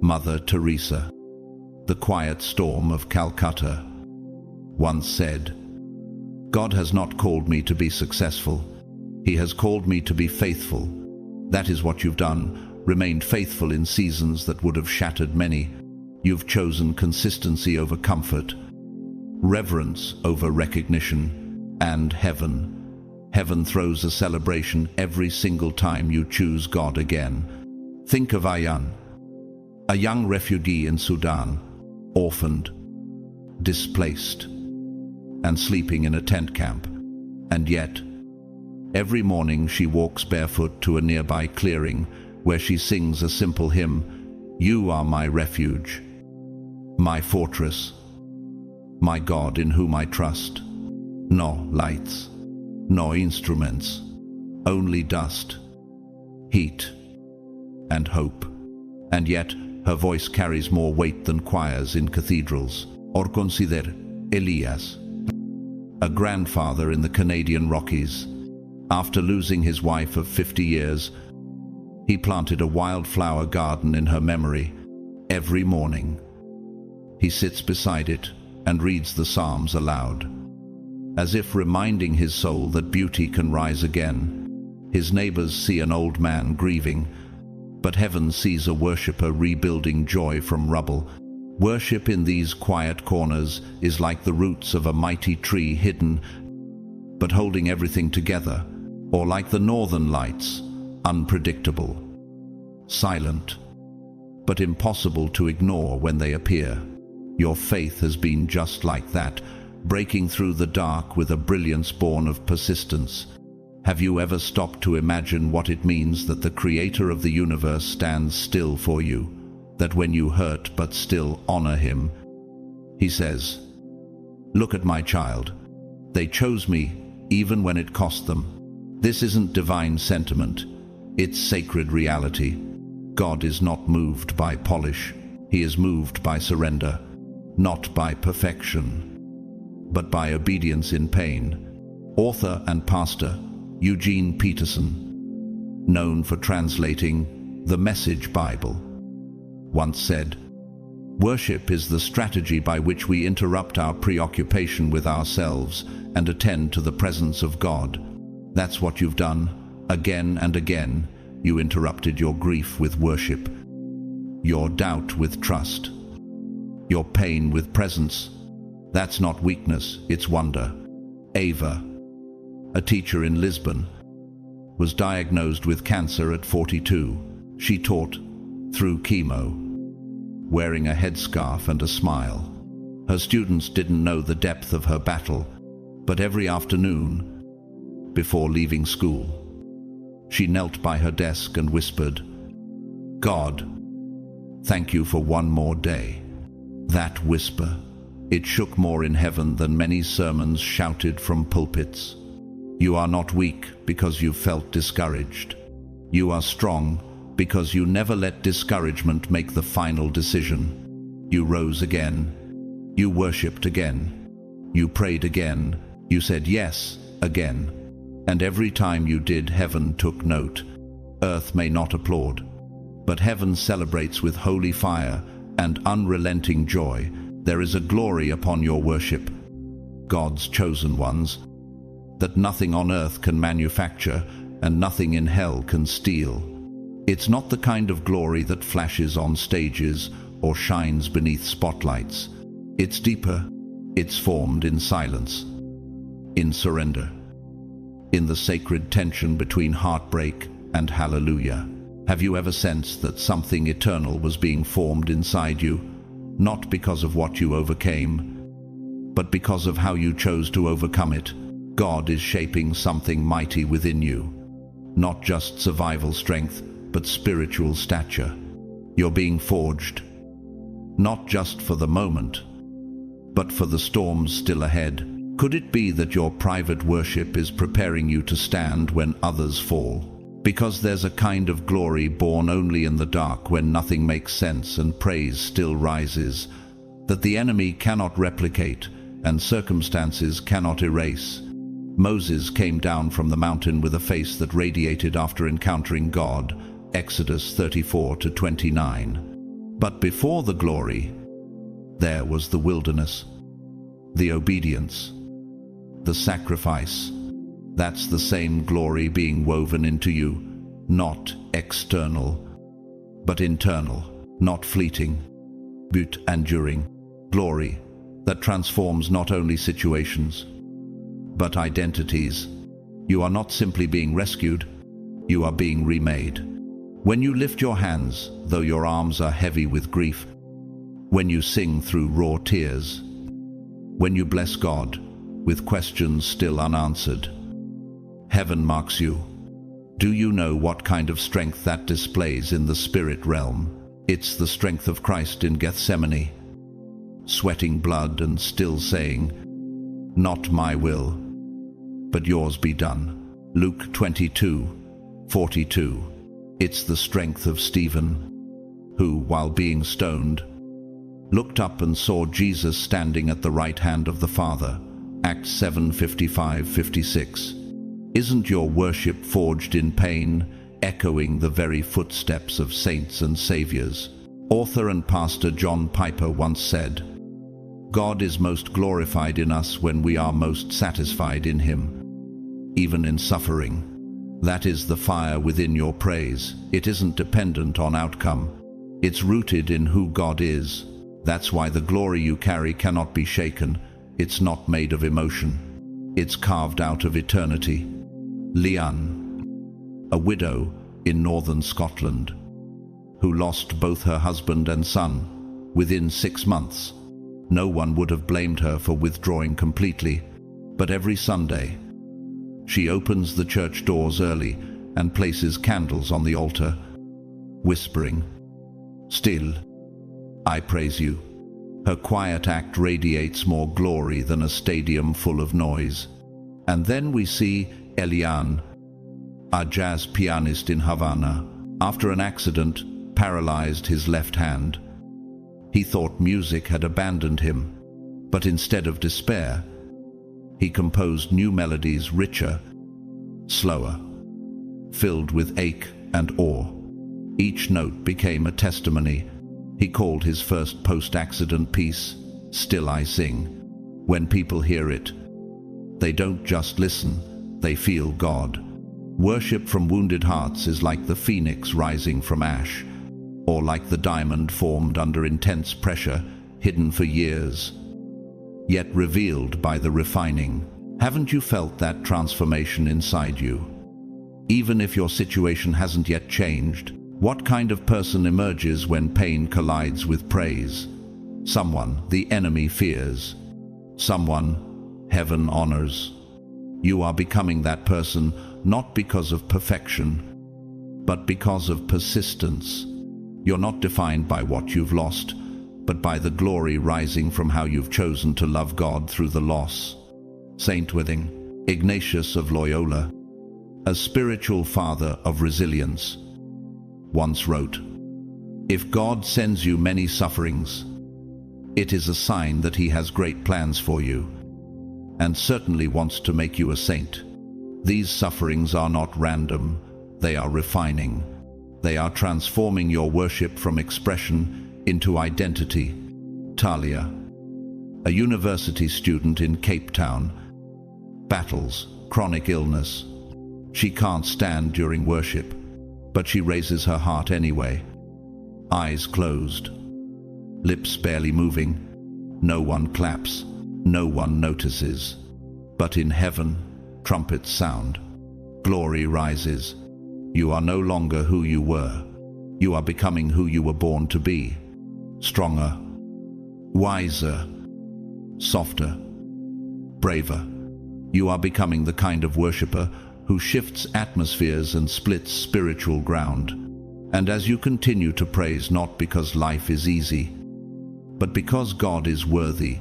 Mother Teresa, the quiet storm of Calcutta, once said, God has not called me to be successful. He has called me to be faithful. That is what you've done. Remained faithful in seasons that would have shattered many. You've chosen consistency over comfort, reverence over recognition, and heaven. Heaven throws a celebration every single time you choose God again. Think of Ayan, a young refugee in Sudan, orphaned, displaced, and sleeping in a tent camp. And yet, every morning she walks barefoot to a nearby clearing where she sings a simple hymn, You are my refuge, my fortress, my God in whom I trust. No lights, no instruments, only dust, heat, and hope. And yet her voice carries more weight than choirs in cathedrals. Or consider Elias, a grandfather in the Canadian Rockies. After losing his wife of 50 years, he planted a wildflower garden in her memory. Every morning, he sits beside it and reads the Psalms aloud, as if reminding his soul that beauty can rise again. His neighbors see an old man grieving, but heaven sees a worshipper rebuilding joy from rubble. Worship in these quiet corners is like the roots of a mighty tree hidden, but holding everything together, or like the northern lights, unpredictable, silent, but impossible to ignore when they appear. Your faith has been just like that, breaking through the dark with a brilliance born of persistence. Have you ever stopped to imagine what it means that the Creator of the universe stands still for you, that when you hurt but still honor Him, He says, "Look at my child. They chose me even when it cost them." This isn't divine sentiment, it's sacred reality. God is not moved by polish, He is moved by surrender, not by perfection, but by obedience in pain. Author and pastor Eugene Peterson, known for translating the Message Bible, once said, "Worship is the strategy by which we interrupt our preoccupation with ourselves and attend to the presence of God." That's what you've done. Again and again, you interrupted your grief with worship, your doubt with trust, your pain with presence. That's not weakness, it's wonder. Ava, a teacher in Lisbon, was diagnosed with cancer at 42. She taught through chemo, wearing a headscarf and a smile. Her students didn't know the depth of her battle, but every afternoon, before leaving school, she knelt by her desk and whispered, "God, thank you for one more day." That whisper, it shook more in heaven than many sermons shouted from pulpits. You are not weak because you felt discouraged. You are strong because you never let discouragement make the final decision. You rose again. You worshipped again. You prayed again. You said yes again. And every time you did, heaven took note. Earth may not applaud, but heaven celebrates with holy fire and unrelenting joy. There is a glory upon your worship, God's chosen ones, that nothing on earth can manufacture and nothing in hell can steal. It's not the kind of glory that flashes on stages or shines beneath spotlights. It's deeper. It's formed in silence, in surrender, in the sacred tension between heartbreak and hallelujah. Have you ever sensed that something eternal was being formed inside you, not because of what you overcame, but because of how you chose to overcome it? God is shaping something mighty within you, not just survival strength, but spiritual stature. You're being forged, not just for the moment, but for the storms still ahead. Could it be that your private worship is preparing you to stand when others fall? Because there's a kind of glory born only in the dark, when nothing makes sense and praise still rises, that the enemy cannot replicate and circumstances cannot erase. Moses came down from the mountain with a face that radiated after encountering God, Exodus 34-29. But before the glory, there was the wilderness, the obedience, the sacrifice. That's the same glory being woven into you, not external, but internal, not fleeting, but enduring. Glory that transforms not only situations, but identities. You are not simply being rescued, you are being remade. When you lift your hands, though your arms are heavy with grief, when you sing through raw tears, when you bless God with questions still unanswered, heaven marks you. Do you know what kind of strength that displays in the spirit realm? It's the strength of Christ in Gethsemane, sweating blood and still saying, "Not my will, but yours be done." Luke 22:42. It's the strength of Stephen, who, while being stoned, looked up and saw Jesus standing at the right hand of the Father. Acts 7:55-56. Isn't your worship forged in pain, echoing the very footsteps of saints and saviors? Author and pastor John Piper once said, "God is most glorified in us when we are most satisfied in Him, even in suffering." That is the fire within your praise. It isn't dependent on outcome. It's rooted in who God is. That's why the glory you carry cannot be shaken. It's not made of emotion. It's carved out of eternity. Leanne, a widow in northern Scotland, who lost both her husband and son within 6 months, No one would have blamed her for withdrawing completely, but every Sunday, she opens the church doors early and places candles on the altar, whispering, "Still, I praise you." Her quiet act radiates more glory than a stadium full of noise. And then we see Elian, a jazz pianist in Havana. After an accident paralyzed his left hand, he thought music had abandoned him, but instead of despair, he composed new melodies richer, slower, filled with ache and awe. Each note became a testimony. He called his first post-accident piece, "Still I Sing." When people hear it, they don't just listen, they feel God. Worship from wounded hearts is like the phoenix rising from ash, or like the diamond formed under intense pressure, hidden for years, yet revealed by the refining. Haven't you felt that transformation inside you? Even if your situation hasn't yet changed, what kind of person emerges when pain collides with praise? Someone the enemy fears. Someone heaven honors. You are becoming that person, not because of perfection, but because of persistence. You're not defined by what you've lost, but by the glory rising from how you've chosen to love God through the loss. Saint Ignatius of Loyola, a spiritual father of resilience, once wrote, "If God sends you many sufferings, it is a sign that He has great plans for you, and certainly wants to make you a saint. These sufferings are not random, they are refining. They are transforming your worship from expression into identity." Talia, a university student in Cape Town, battles chronic illness. She can't stand during worship, but she raises her heart anyway. Eyes closed, lips barely moving. No one claps, no one notices. But in heaven, trumpets sound. Glory rises. You are no longer who you were. You are becoming who you were born to be. Stronger, wiser, softer, braver. You are becoming the kind of worshipper who shifts atmospheres and splits spiritual ground. And as you continue to praise, not because life is easy, but because God is worthy,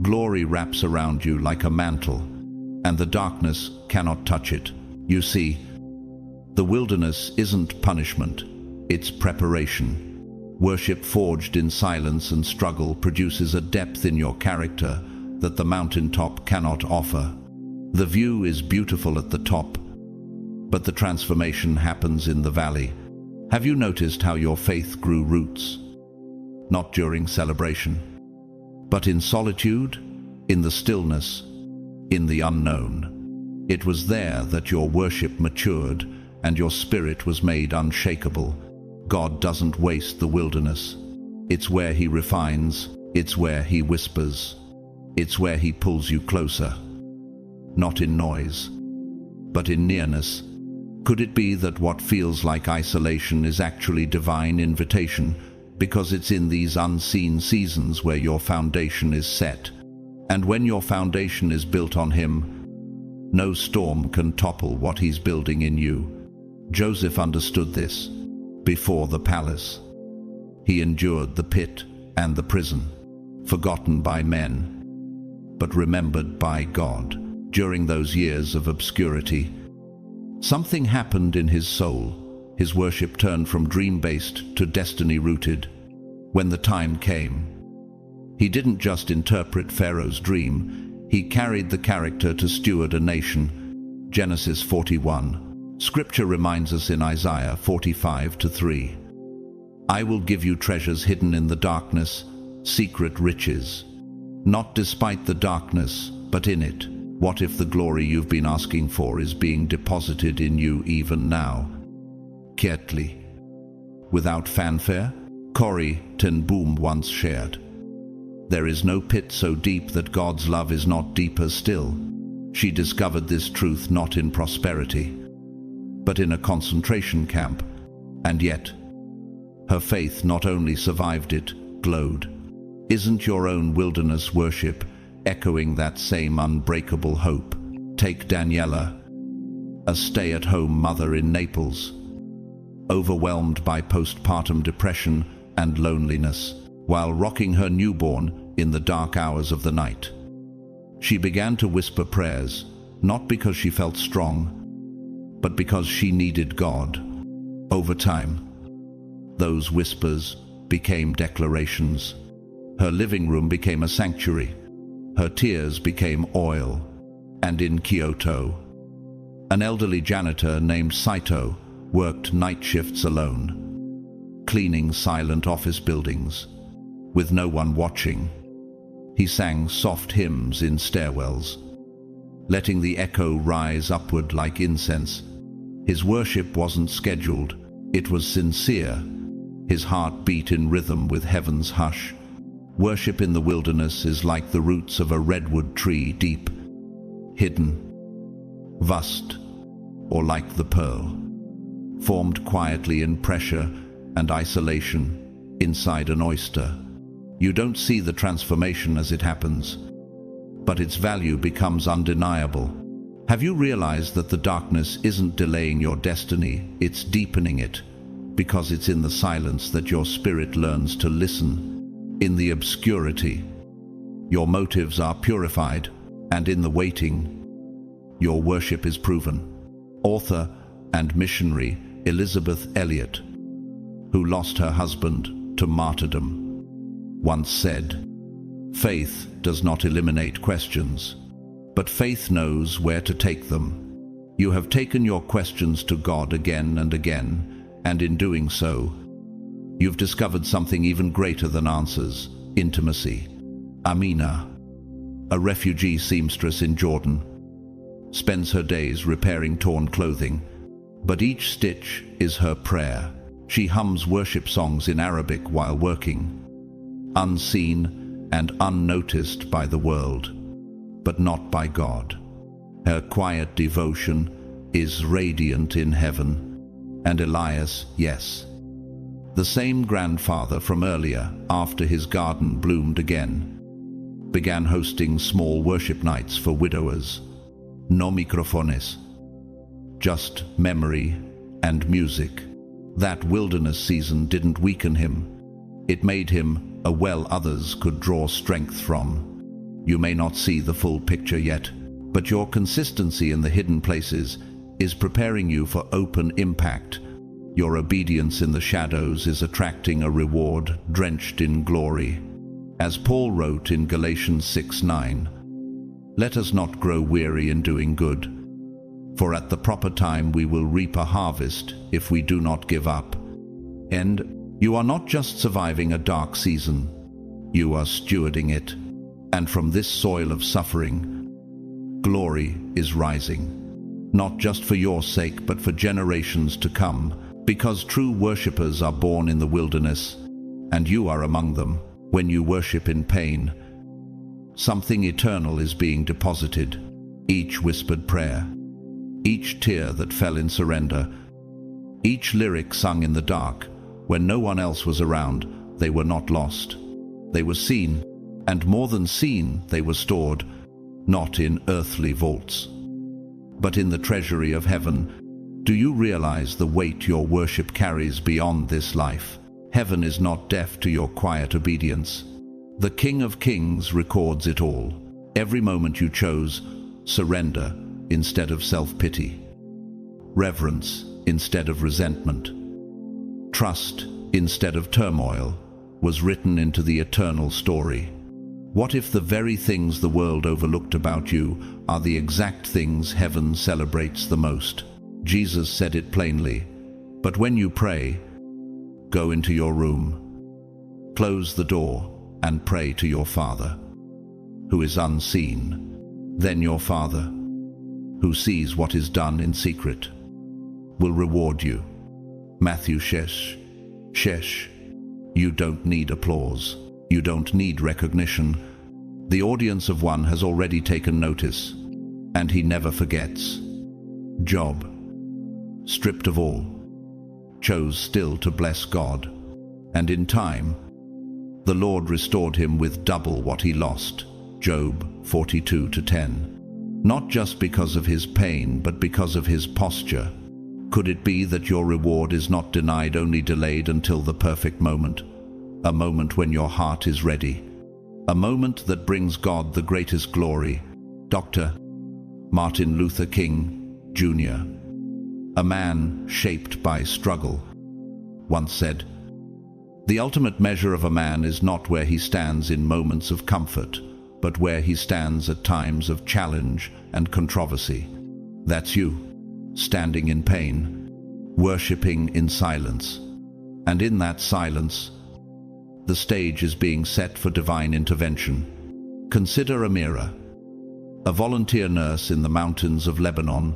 glory wraps around you like a mantle, and the darkness cannot touch it. You see, the wilderness isn't punishment, it's preparation. Worship forged in silence and struggle produces a depth in your character that the mountaintop cannot offer. The view is beautiful at the top, but the transformation happens in the valley. Have you noticed how your faith grew roots? Not during celebration, but in solitude, in the stillness, in the unknown. It was there that your worship matured and your spirit was made unshakable. God doesn't waste the wilderness. It's where He refines, it's where He whispers, it's where He pulls you closer. Not in noise, but in nearness. Could it be that what feels like isolation is actually divine invitation, because it's in these unseen seasons where your foundation is set? And when your foundation is built on Him, no storm can topple what He's building in you. Joseph understood this before the palace. He endured the pit and the prison, forgotten by men, but remembered by God. During those years of obscurity, something happened in his soul. His worship turned from dream-based to destiny-rooted. When the time came, he didn't just interpret Pharaoh's dream, he carried the character to steward a nation. Genesis 41. Scripture reminds us in Isaiah 45:3. "I will give you treasures hidden in the darkness, secret riches." Not despite the darkness, but in it. What if the glory you've been asking for is being deposited in you even now? Quietly, without fanfare, Corrie ten Boom once shared, "There is no pit so deep that God's love is not deeper still." She discovered this truth not in prosperity, but in a concentration camp, and yet her faith not only survived it, glowed. Isn't your own wilderness worship echoing that same unbreakable hope? Take Daniela, a stay-at-home mother in Naples, overwhelmed by postpartum depression and loneliness, while rocking her newborn in the dark hours of the night. She began to whisper prayers, not because she felt strong, but because she needed God. Over time, those whispers became declarations. Her living room became a sanctuary. Her tears became oil. And in Kyoto, an elderly janitor named Saito worked night shifts alone, cleaning silent office buildings, with no one watching. He sang soft hymns in stairwells, letting the echo rise upward like incense. His worship wasn't scheduled, it was sincere. His heart beat in rhythm with heaven's hush. Worship in the wilderness is like the roots of a redwood tree, deep, hidden, vast, or like the pearl, formed quietly in pressure and isolation inside an oyster. You don't see the transformation as it happens, but its value becomes undeniable. Have you realized that the darkness isn't delaying your destiny, it's deepening it, because it's in the silence that your spirit learns to listen. In the obscurity, your motives are purified, and in the waiting, your worship is proven. Author and missionary Elizabeth Elliot, who lost her husband to martyrdom, once said, "Faith does not eliminate questions, but faith knows where to take them." You have taken your questions to God again and again, and in doing so, you've discovered something even greater than answers: intimacy. Amina, a refugee seamstress in Jordan, spends her days repairing torn clothing, but each stitch is her prayer. She hums worship songs in Arabic while working, unseen and unnoticed by the world, but not by God. Her quiet devotion is radiant in heaven. And Elias, yes, the same grandfather from earlier, after his garden bloomed again, began hosting small worship nights for widowers. No microfones, just memory and music. That wilderness season didn't weaken him. It made him a well others could draw strength from. You may not see the full picture yet, but your consistency in the hidden places is preparing you for open impact. Your obedience in the shadows is attracting a reward drenched in glory. As Paul wrote in Galatians 6:9, "Let us not grow weary in doing good, for at the proper time we will reap a harvest if we do not give up." And you are not just surviving a dark season, you are stewarding it. And from this soil of suffering, glory is rising, not just for your sake, but for generations to come, because true worshippers are born in the wilderness, and you are among them. When you worship in pain, something eternal is being deposited. Each whispered prayer, each tear that fell in surrender, each lyric sung in the dark, when no one else was around, they were not lost. They were seen, and more than seen, they were stored, not in earthly vaults, but in the treasury of heaven. Do you realize the weight your worship carries beyond this life? Heaven is not deaf to your quiet obedience. The King of Kings records it all. Every moment you chose surrender instead of self-pity, reverence instead of resentment, trust instead of turmoil, was written into the eternal story. What if the very things the world overlooked about you are the exact things heaven celebrates the most? Jesus said it plainly, "But when you pray, go into your room, close the door, and pray to your Father, who is unseen. Then your Father, who sees what is done in secret, will reward you." Matthew 6:6. You don't need applause. You don't need recognition. The audience of one has already taken notice, and he never forgets. Job, stripped of all, chose still to bless God, and in time, The Lord restored him with double what he lost. Job 42:10. Not just because of his pain, but because of his posture. Could it be that your reward is not denied, only delayed until the perfect moment? A moment when your heart is ready. A moment that brings God the greatest glory. Dr. Martin Luther King, Jr., a man shaped by struggle, once said, "The ultimate measure of a man is not where he stands in moments of comfort, but where he stands at times of challenge and controversy." That's you, standing in pain, worshipping in silence. And in that silence, the stage is being set for divine intervention. Consider Amira, a volunteer nurse in the mountains of Lebanon.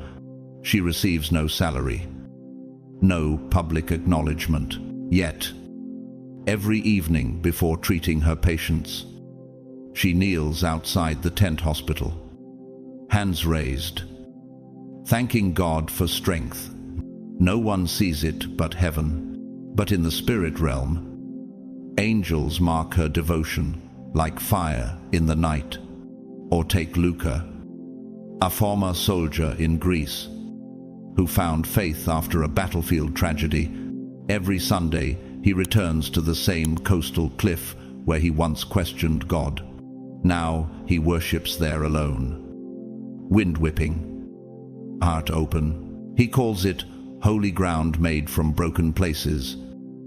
She receives no salary, no public acknowledgement. Yet, every evening before treating her patients, she kneels outside the tent hospital, hands raised, thanking God for strength. No one sees it but heaven. But in the spirit realm, angels mark her devotion like fire in the night. Or take Luca, a former soldier in Greece, who found faith after a battlefield tragedy. Every Sunday, he returns to the same coastal cliff where he once questioned God. Now he worships there alone. Wind whipping, heart open. He calls it holy ground made from broken places.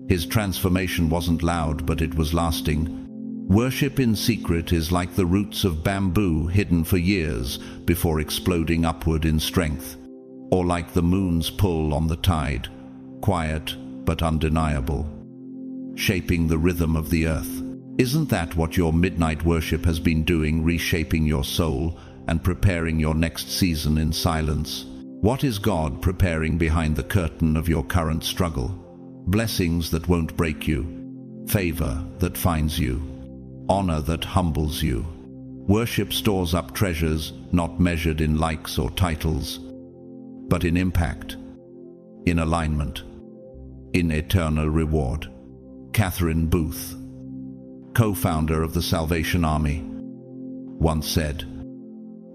His transformation wasn't loud, but it was lasting. Worship in secret is like the roots of bamboo hidden for years before exploding upward in strength, or like the moon's pull on the tide, quiet but undeniable, shaping the rhythm of the earth. Isn't that what your midnight worship has been doing, reshaping your soul and preparing your next season in silence? What is God preparing behind the curtain of your current struggle? Blessings that won't break you, favor that finds you, honor that humbles you. Worship stores up treasures not measured in likes or titles, but in impact, in alignment, in eternal reward. Catherine Booth, co-founder of the Salvation Army, once said,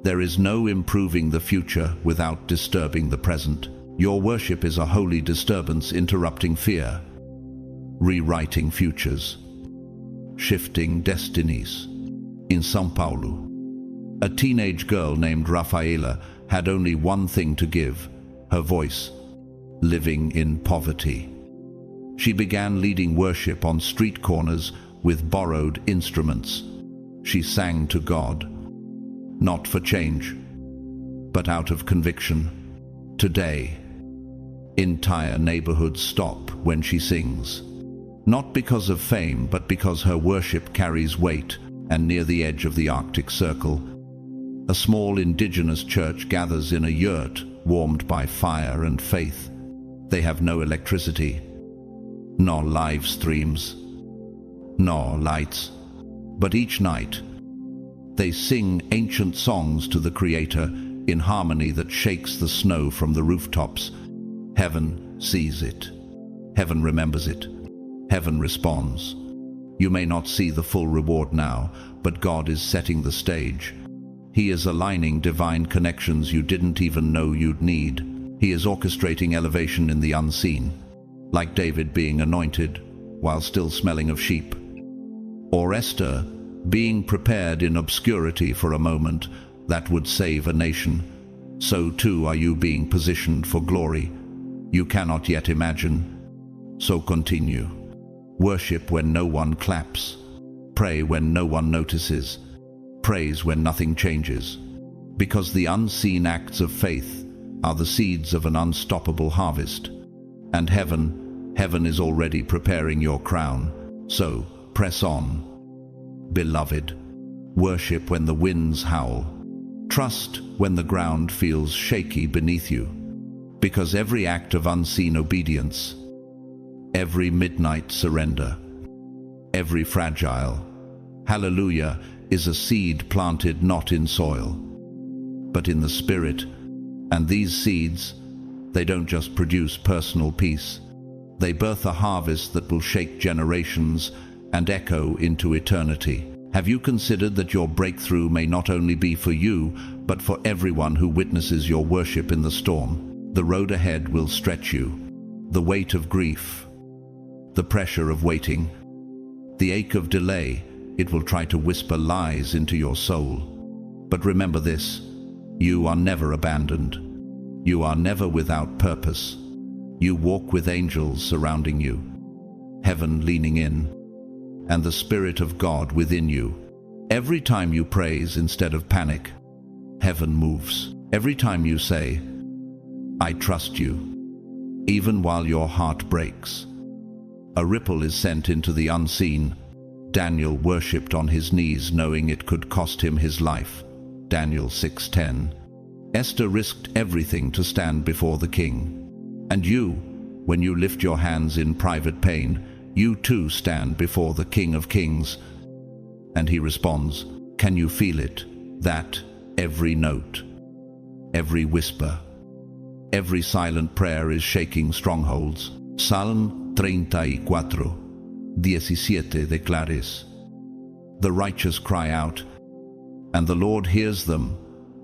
"There is no improving the future without disturbing the present." Your worship is a holy disturbance, interrupting fear, rewriting futures, shifting destinies. In São Paulo, a teenage girl named Rafaela had only one thing to give: her voice, living in poverty. She began leading worship on street corners with borrowed instruments. She sang to God, not for change, but out of conviction. Today, entire neighborhoods stop when she sings, not because of fame, but because her worship carries weight. And near the edge of the Arctic Circle, a small indigenous church gathers in a yurt warmed by fire and faith. They have no electricity, nor live streams, nor lights, but each night they sing ancient songs to the Creator in harmony that shakes the snow from the rooftops. Heaven sees it. Heaven remembers it. Heaven responds. You may not see the full reward now, but God is setting the stage. He is aligning divine connections you didn't even know you'd need. He is orchestrating elevation in the unseen, like David being anointed while still smelling of sheep, or Esther being prepared in obscurity for a moment that would save a nation. So too are you being positioned for glory you cannot yet imagine. So continue. Worship when no one claps. Pray when no one notices. Praise when nothing changes. Because the unseen acts of faith are the seeds of an unstoppable harvest. And heaven is already preparing your crown. So press on. Beloved, worship when the winds howl. Trust when the ground feels shaky beneath you. Because every act of unseen obedience, every midnight surrender, every fragile hallelujah is a seed planted not in soil, but in the Spirit. And these seeds, they don't just produce personal peace. They birth a harvest that will shake generations and echo into eternity. Have you considered that your breakthrough may not only be for you, but for everyone who witnesses your worship in the storm? The road ahead will stretch you. The weight of grief, the pressure of waiting, the ache of delay, it will try to whisper lies into your soul. But remember this, you are never abandoned. You are never without purpose. You walk with angels surrounding you, heaven leaning in, and the Spirit of God within you. Every time you praise instead of panic, heaven moves. Every time you say, I trust you, even while your heart breaks, a ripple is sent into the unseen. Daniel worshipped on his knees knowing it could cost him his life. Daniel 6:10. Esther risked everything to stand before the king. And you, when you lift your hands in private pain, you too stand before the King of Kings. And he responds, can you feel it? That every note, every whisper, every silent prayer is shaking strongholds. Psalm 34:17 declares, the righteous cry out, and the Lord hears them.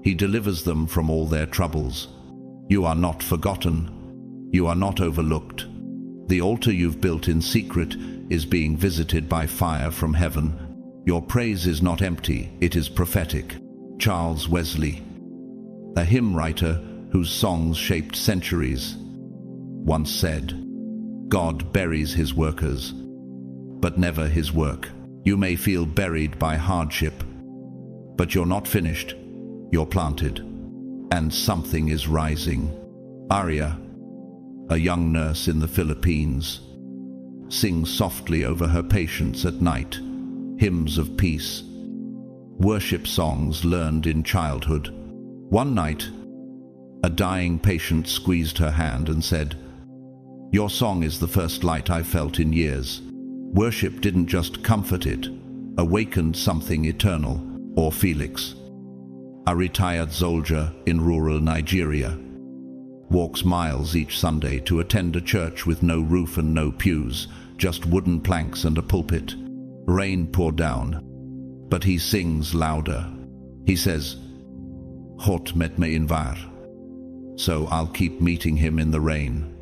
He delivers them from all their troubles. You are not forgotten. You are not overlooked. The altar you've built in secret is being visited by fire from heaven. Your praise is not empty, it is prophetic. Charles Wesley, a hymn writer whose songs shaped centuries, once said, God buries his workers, but never his work. You may feel buried by hardship, but you're not finished. You're planted, and something is rising. Aria, a young nurse in the Philippines, sings softly over her patients at night, hymns of peace, worship songs learned in childhood. One night, a dying patient squeezed her hand and said, your song is the first light I've felt in years. Worship didn't just comfort it, awakened something eternal. Or Felix, a retired soldier in rural Nigeria, walks miles each Sunday to attend a church with no roof and no pews, just wooden planks and a pulpit. Rain poured down, but he sings louder. He says, Hot met me in var. So I'll keep meeting him in the rain.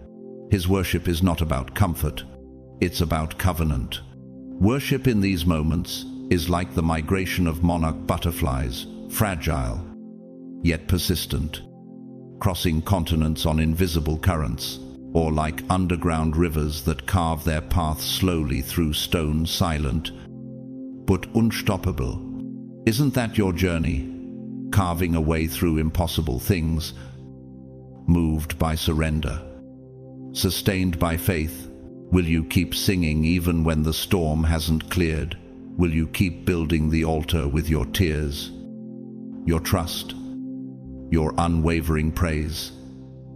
His worship is not about comfort, it's about covenant. Worship in these moments is like the migration of monarch butterflies, fragile, yet persistent, crossing continents on invisible currents, or like underground rivers that carve their path slowly through stone, silent, but unstoppable. Isn't that your journey? Carving a way through impossible things, moved by surrender, sustained by faith. Will you keep singing even when the storm hasn't cleared? Will you keep building the altar with your tears, your trust, your unwavering praise?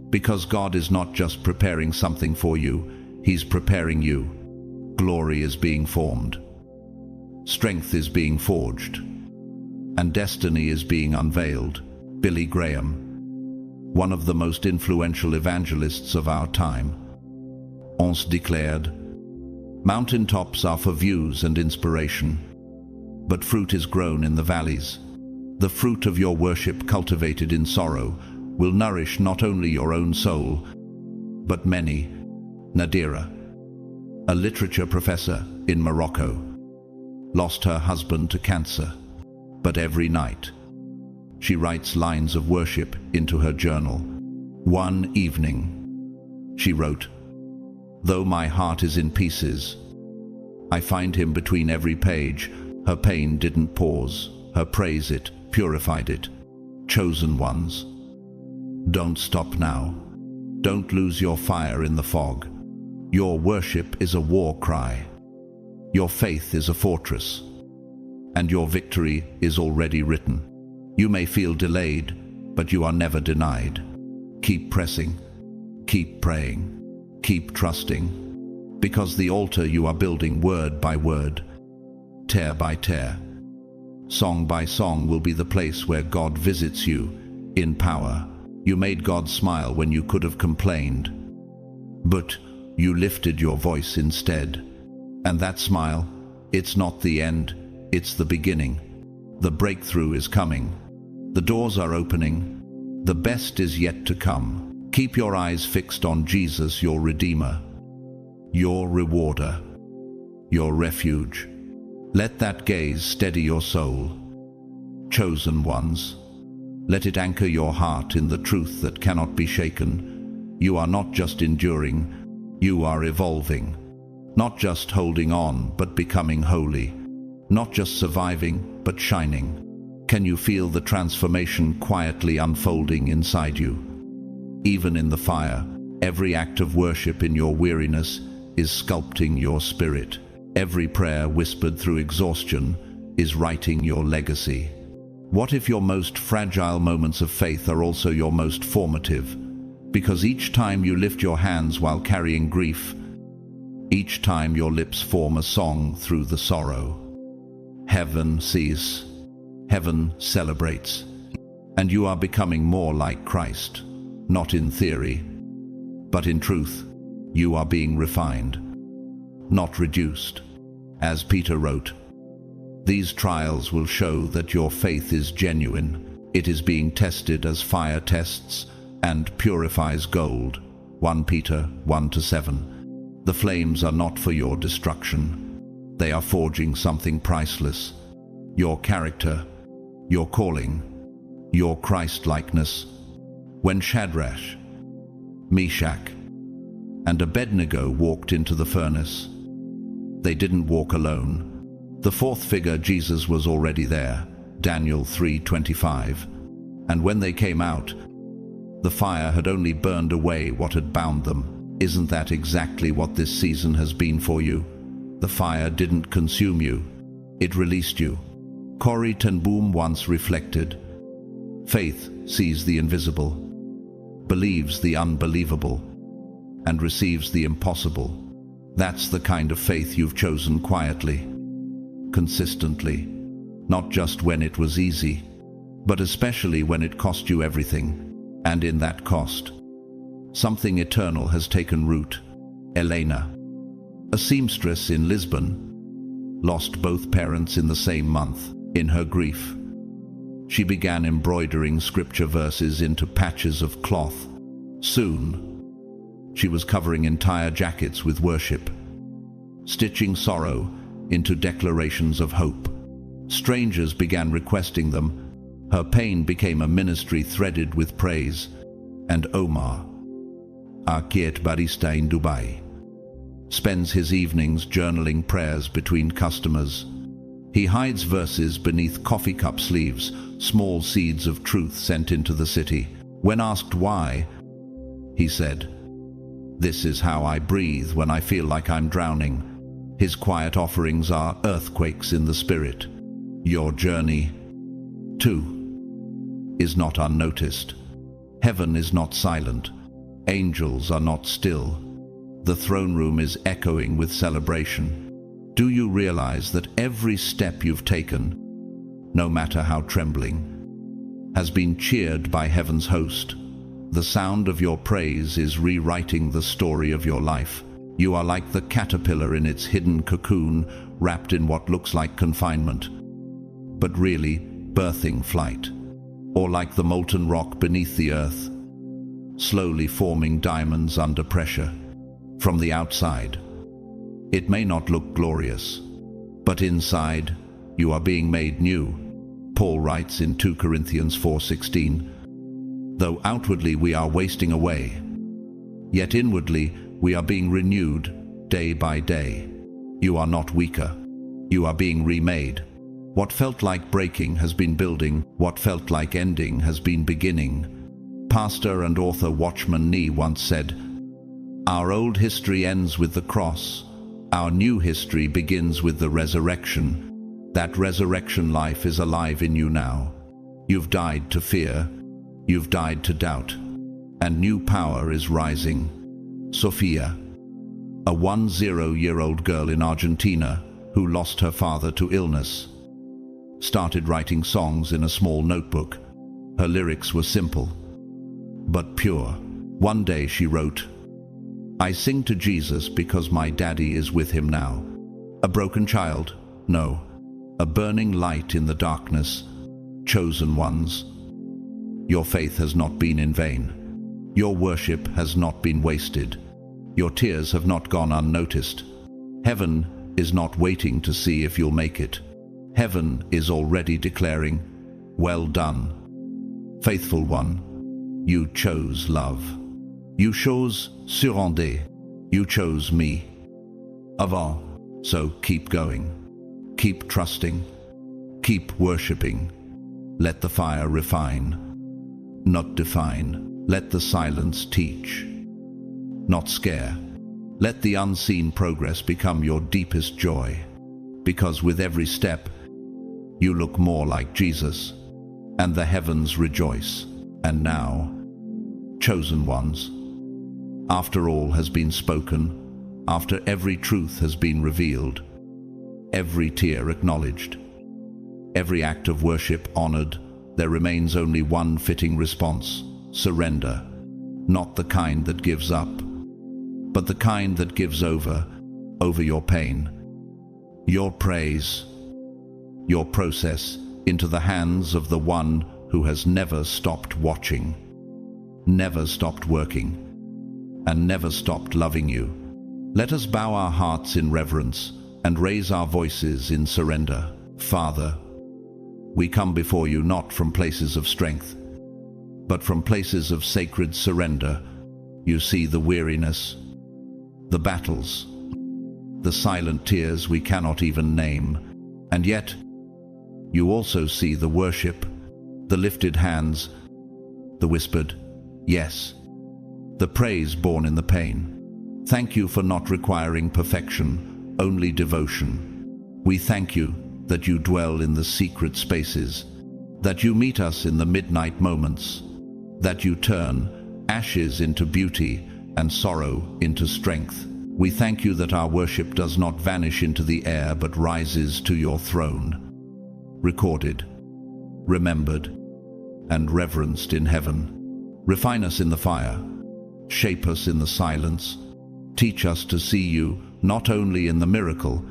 Because God is not just preparing something for you, He's preparing you. Glory is being formed, strength is being forged, and destiny is being unveiled. Billy Graham, one of the most influential evangelists of our time, once declared, mountaintops are for views and inspiration, but fruit is grown in the valleys. The fruit of your worship cultivated in sorrow will nourish not only your own soul, but many. Nadira, a literature professor in Morocco, lost her husband to cancer, but every night she writes lines of worship into her journal. One evening, she wrote, though my heart is in pieces, I find him between every page. Her pain didn't pause. Her praise it purified it. Chosen ones, don't stop now. Don't lose your fire in the fog. Your worship is a war cry. Your faith is a fortress. And your victory is already written. You may feel delayed, but you are never denied. Keep pressing. Keep praying. Keep trusting, because the altar you are building word by word, tear by tear, song by song will be the place where God visits you in power. You made God smile when you could have complained, but you lifted your voice instead. And that smile, It's not the end, it's the beginning. The breakthrough is coming. The doors are opening. The best is yet to come. Keep your eyes fixed on Jesus, your Redeemer, your Rewarder, your refuge. Let that gaze steady your soul. Chosen ones, let it anchor your heart in the truth that cannot be shaken. You are not just enduring, you are evolving. Not just holding on, but becoming holy. Not just surviving, but shining. Can you feel the transformation quietly unfolding inside you? Even in the fire, every act of worship in your weariness is sculpting your spirit. Every prayer whispered through exhaustion is writing your legacy. What if your most fragile moments of faith are also your most formative? Because each time you lift your hands while carrying grief, each time your lips form a song through the sorrow, heaven sees, heaven celebrates, and you are becoming more like Christ, not in theory, but in truth. You are being refined, not reduced. As Peter wrote, these trials will show that your faith is genuine. It is being tested as fire tests and purifies gold. 1 Peter 1-7. The flames are not for your destruction. They are forging something priceless. Your character, your calling, your Christ-likeness. When Shadrach, Meshach, and Abednego walked into the furnace, they didn't walk alone. The fourth figure, Jesus, was already there. Daniel 3:25. And when they came out, the fire had only burned away what had bound them. Isn't that exactly what this season has been for you? The fire didn't consume you, it released you. Corrie ten Boom once reflected, faith sees the invisible, believes the unbelievable, and receives the impossible. That's the kind of faith you've chosen quietly, consistently, not just when it was easy, but especially when it cost you everything. And in that cost, something eternal has taken root. Elena, a seamstress in Lisbon, lost both parents in the same month. In her grief, she began embroidering scripture verses into patches of cloth. Soon, she was covering entire jackets with worship, stitching sorrow into declarations of hope. Strangers began requesting them. Her pain became a ministry threaded with praise. And Omar, our Kiet barista in Dubai, spends his evenings journaling prayers between customers. He hides verses beneath coffee cup sleeves, small seeds of truth sent into the city. When asked why, he said, "This is how I breathe when I feel like I'm drowning." His quiet offerings are earthquakes in the spirit. Your journey, too, is not unnoticed. Heaven is not silent. Angels are not still. The throne room is echoing with celebration. Do you realize that every step you've taken, no matter how trembling, has been cheered by heaven's host? The sound of your praise is rewriting the story of your life. You are like the caterpillar in its hidden cocoon, wrapped in what looks like confinement, but really birthing flight. Or like the molten rock beneath the earth, slowly forming diamonds under pressure. From the outside, it may not look glorious, but inside, you are being made new. Paul writes in 2 Corinthians 4:16, though outwardly we are wasting away, yet inwardly we are being renewed day by day. You are not weaker. You are being remade. What felt like breaking has been building. What felt like ending has been beginning. Pastor and author Watchman Nee once said, "Our old history ends with the cross. Our new history begins with the resurrection. That resurrection life is alive in you now. You've died to fear. You've died to doubt. And new power is rising." Sofia, a 10-year-old girl in Argentina who lost her father to illness, started writing songs in a small notebook. Her lyrics were simple, but pure. One day she wrote, "I sing to Jesus because my daddy is with him now. A broken child, No, a burning light in the darkness. Chosen ones, your faith has not been in vain. Your worship has not been wasted. Your tears have not gone unnoticed. Heaven is not waiting to see if you'll make it. Heaven is already declaring, "Well done, faithful one. You chose love. You chose surrender. You chose me. Avant. So keep going. Keep trusting. Keep worshipping. Let the fire refine, not define. Let the silence teach, not scare. Let the unseen progress become your deepest joy. Because with every step, you look more like Jesus, and the heavens rejoice. And now, chosen ones, after all has been spoken, after every truth has been revealed, every tear acknowledged, every act of worship honored, there remains only one fitting response: surrender. Not the kind that gives up, but the kind that gives over your pain, your praise, your process, into the hands of the one who has never stopped watching, never stopped working, and never stopped loving you. Let us bow our hearts in reverence and raise our voices in surrender. Father, we come before you not from places of strength, but from places of sacred surrender. You see the weariness, the battles, the silent tears we cannot even name, and yet you also see the worship, the lifted hands, the whispered yes, the praise born in the pain. Thank you for not requiring perfection, only devotion. We thank you that you dwell in the secret spaces, that you meet us in the midnight moments, that you turn ashes into beauty and sorrow into strength. We thank you that our worship does not vanish into the air but rises to your throne, recorded, remembered, and reverenced in heaven. Refine us in the fire, shape us in the silence, teach us to see you not only in the miracle,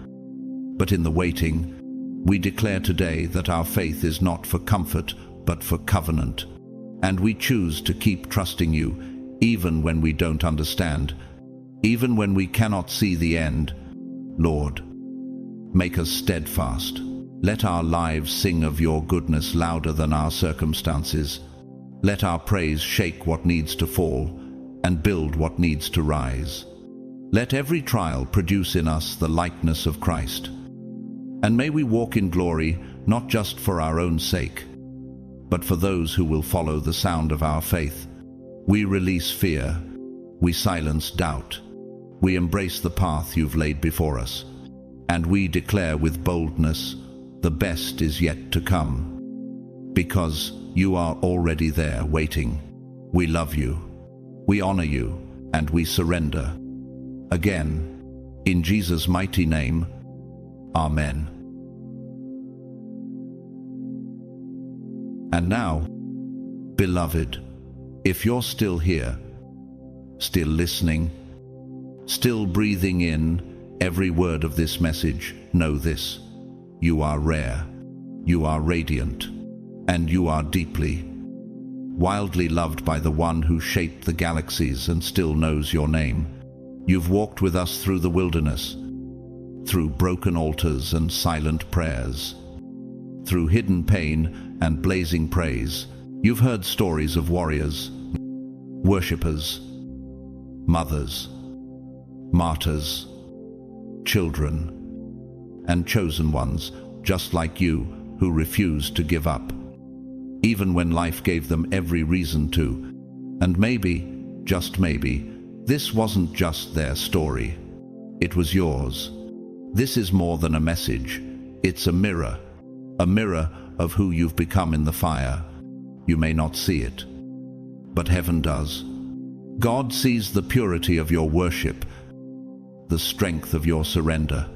but in the waiting. We declare today that our faith is not for comfort, but for covenant, and we choose to keep trusting you, even when we don't understand, even when we cannot see the end. Lord, make us steadfast. Let our lives sing of your goodness louder than our circumstances. Let our praise shake what needs to fall and build what needs to rise. Let every trial produce in us the likeness of Christ. And may we walk in glory, not just for our own sake, but for those who will follow the sound of our faith. We release fear, we silence doubt, we embrace the path you've laid before us, and we declare with boldness, the best is yet to come, because you are already there waiting. We love you, we honor you, and we surrender. Again, in Jesus' mighty name, Amen. And now, beloved, if you're still here, still listening, still breathing in every word of this message, know this: you are rare, you are radiant, and you are deeply, wildly loved by the one who shaped the galaxies and still knows your name. You've walked with us through the wilderness, through broken altars and silent prayers, through hidden pain and blazing praise. You've heard stories of warriors, worshippers, mothers, martyrs, children, and chosen ones just like you who refused to give up, even when life gave them every reason to. And maybe, just maybe, this wasn't just their story. It was yours. This is more than a message. It's a mirror of who you've become in the fire. You may not see it, but heaven does. God sees the purity of your worship, the strength of your surrender,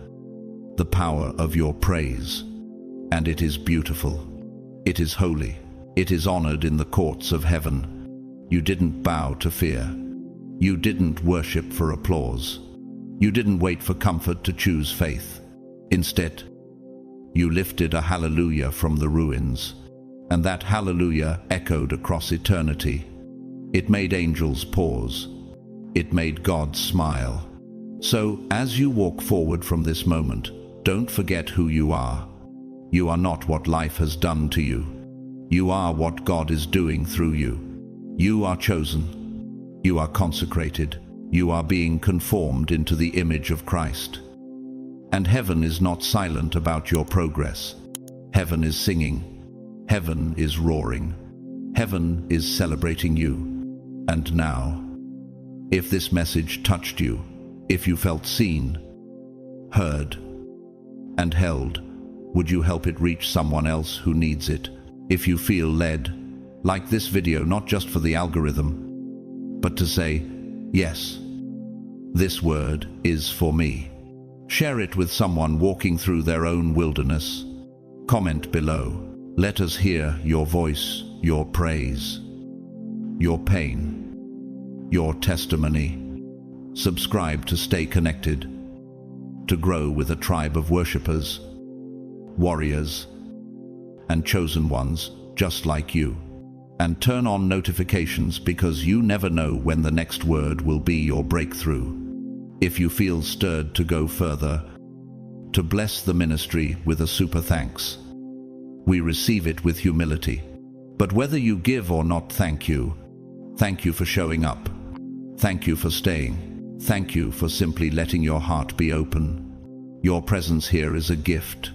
the power of your praise, and it is beautiful. It is holy. It is honored in the courts of heaven. You didn't bow to fear. You didn't worship for applause. You didn't wait for comfort to choose faith. Instead, You lifted a hallelujah from the ruins, and that hallelujah echoed across eternity. It made angels pause. It made God smile. So, as you walk forward from this moment, don't forget who you are. You are not what life has done to you. You are what God is doing through you. You are chosen. You are consecrated. You are being conformed into the image of Christ. And heaven is not silent about your progress. Heaven is singing. Heaven is roaring. Heaven is celebrating you. And now, if this message touched you, if you felt seen, heard, and held, would you help it reach someone else who needs it? If you feel led, like this video not just for the algorithm, but to say, yes, this word is for me. Share it with someone walking through their own wilderness. Comment below. Let us hear your voice, your praise, your pain, your testimony. Subscribe to stay connected, to grow with a tribe of worshippers, warriors, and chosen ones just like you. And turn on notifications because you never know when the next word will be your breakthrough. If you feel stirred to go further, to bless the ministry with a super thanks, we receive it with humility. But whether you give or not, thank you. Thank you for showing up. Thank you for staying. Thank you for simply letting your heart be open. Your presence here is a gift.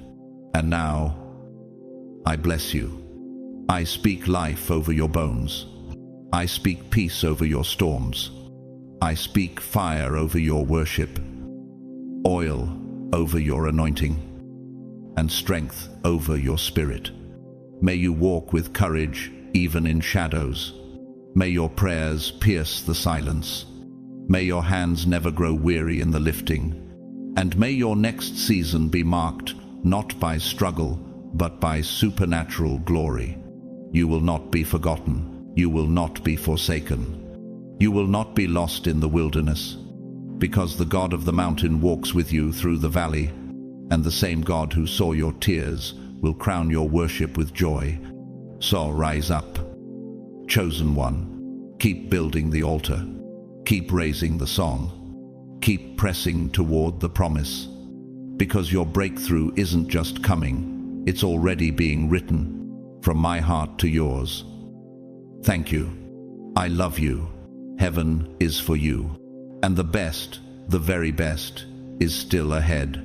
And now, I bless you. I speak life over your bones. I speak peace over your storms. I speak fire over your worship, oil over your anointing, and strength over your spirit. May you walk with courage even in shadows. May your prayers pierce the silence. May your hands never grow weary in the lifting. And may your next season be marked not by struggle, but by supernatural glory. You will not be forgotten. You will not be forsaken. You will not be lost in the wilderness, because the God of the mountain walks with you through the valley, and the same God who saw your tears will crown your worship with joy. So rise up, chosen one. Keep building the altar. Keep raising the song. Keep pressing toward the promise, because your breakthrough isn't just coming, it's already being written, from my heart to yours. Thank you. I love you. Heaven is for you, and the best, the very best, is still ahead.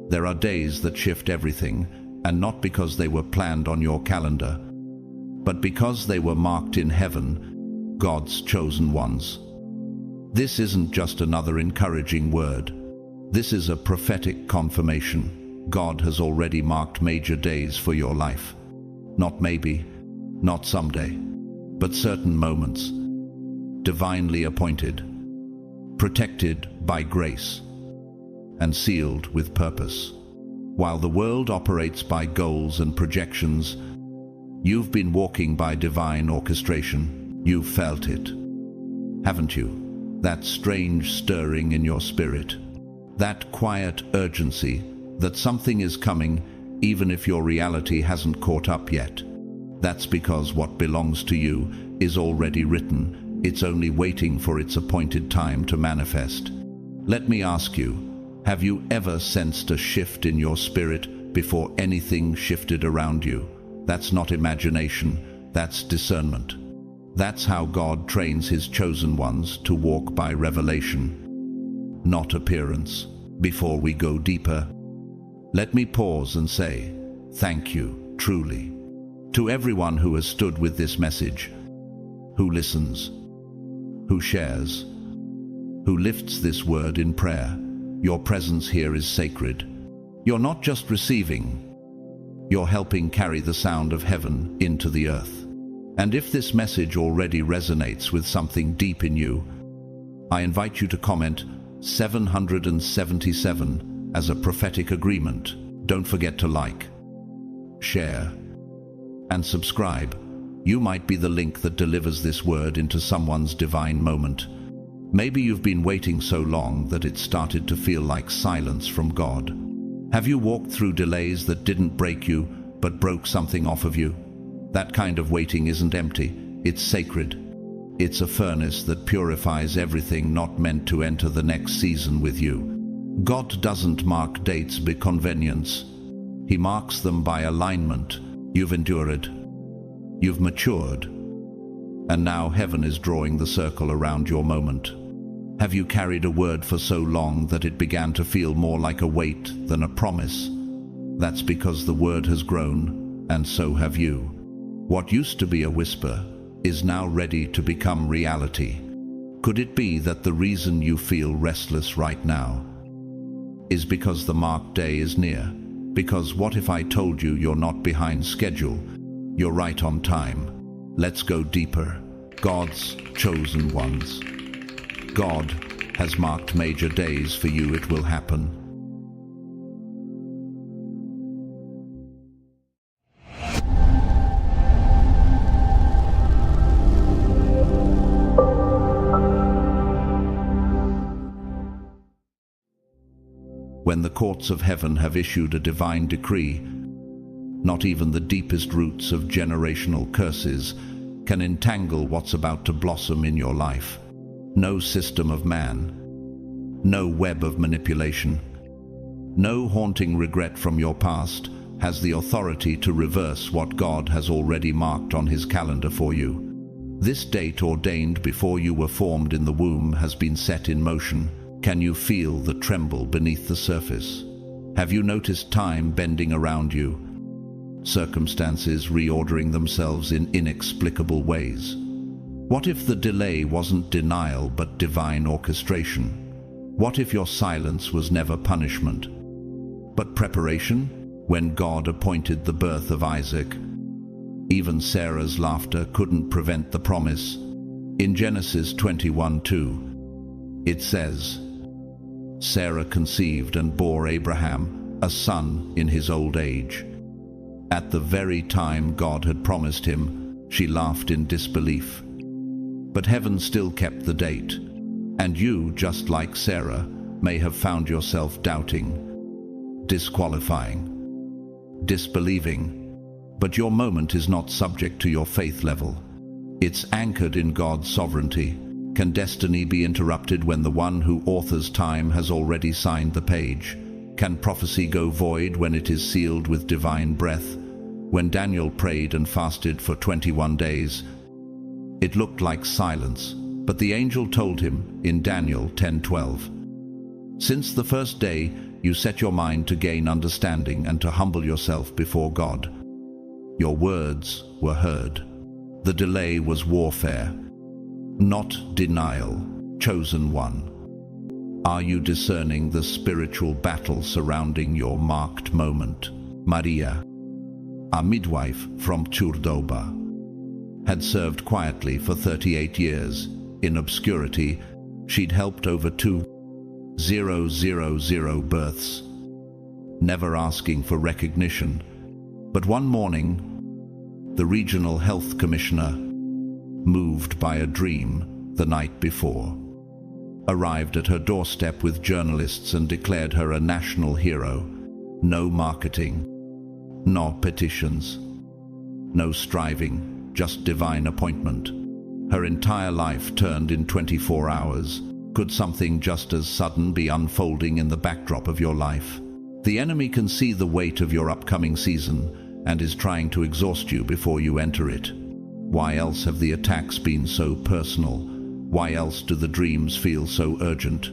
There are days that shift everything, and not because they were planned on your calendar, but because they were marked in heaven, God's chosen ones. This isn't just another encouraging word. This is a prophetic confirmation. God has already marked major days for your life. Not maybe, not someday, but certain moments, divinely appointed, protected by grace, and sealed with purpose. While the world operates by goals and projections, you've been walking by divine orchestration. You've felt it, haven't you? That strange stirring in your spirit, that quiet urgency that something is coming, even if your reality hasn't caught up yet. That's because what belongs to you is already written. It's only waiting for its appointed time to manifest. Let me ask you, have you ever sensed a shift in your spirit before anything shifted around you? That's not imagination, that's discernment. That's how God trains his chosen ones to walk by revelation, not appearance. Before we go deeper, let me pause and say, thank you, truly, to everyone who has stood with this message, who listens, who shares, who lifts this word in prayer. Your presence here is sacred. You're not just receiving, you're helping carry the sound of heaven into the earth. And if this message already resonates with something deep in you, I invite you to comment 777 as a prophetic agreement. Don't forget to like, share, and subscribe. You might be the link that delivers this word into someone's divine moment. Maybe you've been waiting so long that it started to feel like silence from God. Have you walked through delays that didn't break you, but broke something off of you? That kind of waiting isn't empty, it's sacred. It's a furnace that purifies everything not meant to enter the next season with you. God doesn't mark dates by convenience. He marks them by alignment. You've endured. You've matured. And now heaven is drawing the circle around your moment. Have you carried a word for so long that it began to feel more like a weight than a promise? That's because the word has grown, and so have you. What used to be a whisper is now ready to become reality. Could it be that the reason you feel restless right now is because the marked day is near? Because what if I told you you're not behind schedule? You're right on time. Let's go deeper. God's chosen ones. God has marked major days for you. It will happen. When the courts of heaven have issued a divine decree, not even the deepest roots of generational curses can entangle what's about to blossom in your life. No system of man, no web of manipulation, no haunting regret from your past has the authority to reverse what God has already marked on His calendar for you. This date ordained before you were formed in the womb has been set in motion. Can you feel the tremble beneath the surface? Have you noticed time bending around you? Circumstances reordering themselves in inexplicable ways? What if the delay wasn't denial but divine orchestration? What if your silence was never punishment, but preparation? When God appointed the birth of Isaac, even Sarah's laughter couldn't prevent the promise. In Genesis 21:2, it says, Sarah conceived and bore Abraham a son in his old age. At the very time God had promised him, she laughed in disbelief. But heaven still kept the date, and you, just like Sarah, may have found yourself doubting, disqualifying, disbelieving. But your moment is not subject to your faith level. It's anchored in God's sovereignty. Can destiny be interrupted when the one who authors time has already signed the page? Can prophecy go void when it is sealed with divine breath? When Daniel prayed and fasted for 21 days, it looked like silence, but the angel told him in Daniel 10:12, since the first day you set your mind to gain understanding and to humble yourself before God, your words were heard. The delay was warfare, not denial. Chosen one, are you discerning the spiritual battle surrounding your marked moment? Maria, a midwife from Cordoba, had served quietly for 38 years. In obscurity, she'd helped over 2,000 births, never asking for recognition. But one morning, the regional health commissioner, moved by a dream the night before, arrived at her doorstep with journalists and declared her a national hero. No marketing, no petitions, no striving, just divine appointment. Her entire life turned in 24 hours. Could something just as sudden be unfolding in the backdrop of your life? The enemy can see the weight of your upcoming season and is trying to exhaust you before you enter it. Why else have the attacks been so personal? Why else do the dreams feel so urgent?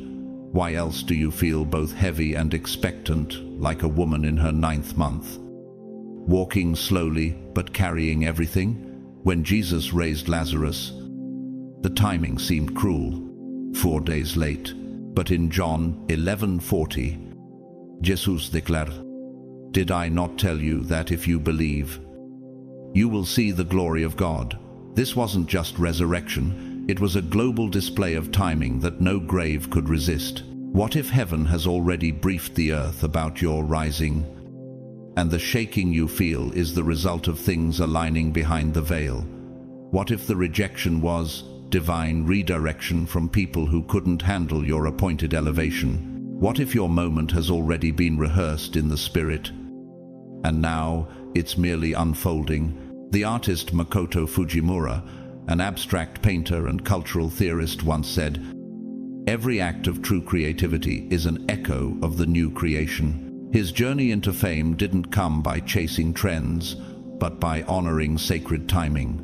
Why else do you feel both heavy and expectant, like a woman in her 9th month, walking slowly but carrying everything? When Jesus raised Lazarus, the timing seemed cruel, 4 days late. But in John 11:40, Jesus declared, did I not tell you that if you believe, you will see the glory of God? This wasn't just resurrection, it was a global display of timing that no grave could resist. What if heaven has already briefed the earth about your rising, and the shaking you feel is the result of things aligning behind the veil? What if the rejection was divine redirection from people who couldn't handle your appointed elevation? What if your moment has already been rehearsed in the spirit, and now it's merely unfolding? The artist Makoto Fujimura, an abstract painter and cultural theorist, once said, "Every act of true creativity is an echo of the new creation." His journey into fame didn't come by chasing trends, but by honoring sacred timing.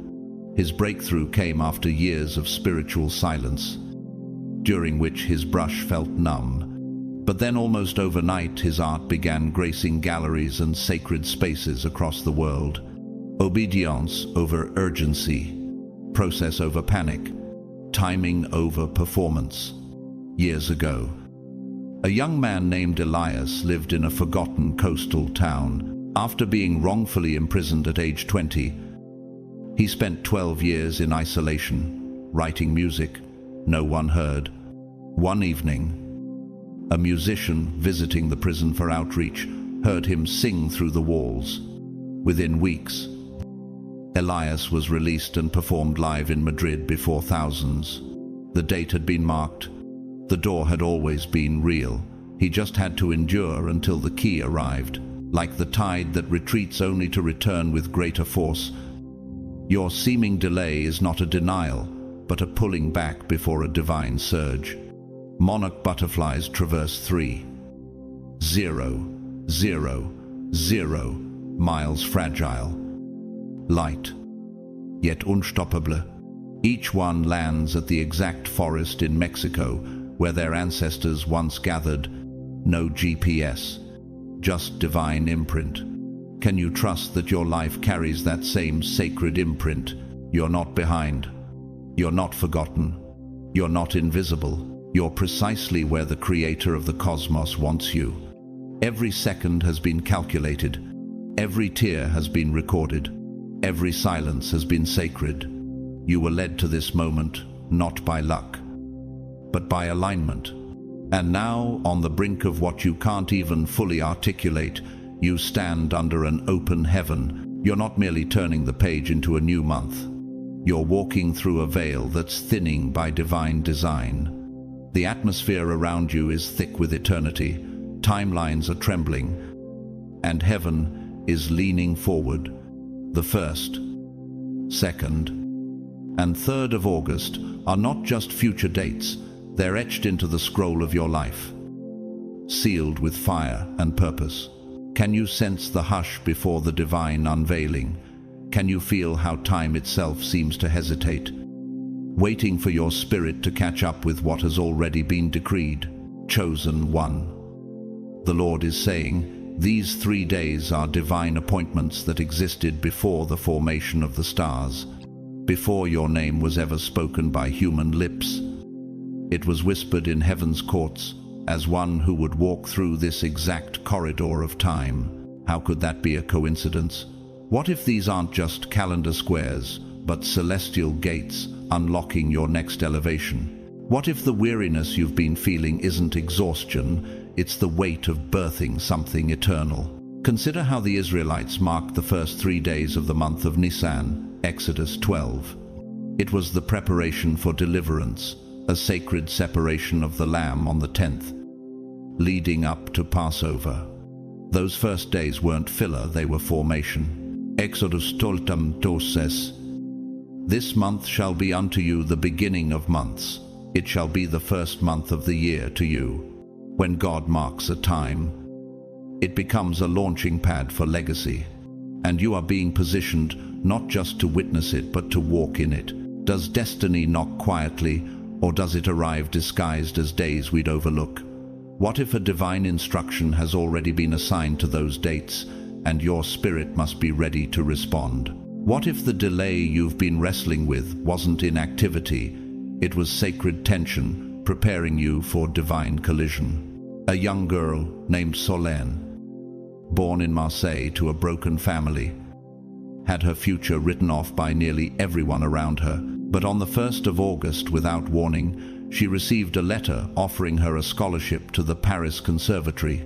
His breakthrough came after years of spiritual silence, during which his brush felt numb. But then almost overnight, his art began gracing galleries and sacred spaces across the world. Obedience over urgency, process over panic, timing over performance. Years ago, a young man named Elias lived in a forgotten coastal town. After being wrongfully imprisoned at age 20, he spent 12 years in isolation, writing music no one heard. One evening, a musician visiting the prison for outreach heard him sing through the walls. Within weeks, Elias was released and performed live in Madrid before thousands. The date had been marked. The door had always been real. He just had to endure until the key arrived. Like the tide that retreats only to return with greater force, your seeming delay is not a denial, but a pulling back before a divine surge. Monarch butterflies traverse 3,0,0,0 miles fragile, light, yet unstoppable. Each one lands at the exact forest in Mexico where their ancestors once gathered. No GPS, just divine imprint. Can you trust that your life carries that same sacred imprint? You're not behind. You're not forgotten. You're not invisible. You're precisely where the creator of the cosmos wants you. Every second has been calculated. Every tear has been recorded. Every silence has been sacred. You were led to this moment, not by luck, but by alignment. And now, on the brink of what you can't even fully articulate, you stand under an open heaven. You're not merely turning the page into a new month. You're walking through a veil that's thinning by divine design. The atmosphere around you is thick with eternity. Timelines are trembling, and heaven is leaning forward. The 1st, 2nd, and 3rd of August are not just future dates. They're etched into the scroll of your life, sealed with fire and purpose. Can you sense the hush before the divine unveiling? Can you feel how time itself seems to hesitate, waiting for your spirit to catch up with what has already been decreed? Chosen one. The Lord is saying, these 3 days are divine appointments that existed before the formation of the stars, before your name was ever spoken by human lips. It was whispered in heaven's courts as one who would walk through this exact corridor of time. How could that be a coincidence? What if these aren't just calendar squares, but celestial gates unlocking your next elevation? What if the weariness you've been feeling isn't exhaustion, it's the weight of birthing something eternal? Consider how the Israelites marked the first 3 days of the month of Nisan, Exodus 12. It was the preparation for deliverance, a sacred separation of the lamb on the 10th, leading up to Passover. Those first days weren't filler, they were formation. Exodus toltam doses. This month shall be unto you the beginning of months. It shall be the first month of the year to you. When God marks a time, it becomes a launching pad for legacy. And you are being positioned not just to witness it, but to walk in it. Does destiny knock quietly, or does it arrive disguised as days we'd overlook? What if a divine instruction has already been assigned to those dates, and your spirit must be ready to respond? What if the delay you've been wrestling with wasn't inactivity, it was sacred tension, preparing you for divine collision? A young girl named Solène, born in Marseille to a broken family, had her future written off by nearly everyone around her. But on the 1st of August, without warning, she received a letter offering her a scholarship to the Paris Conservatory.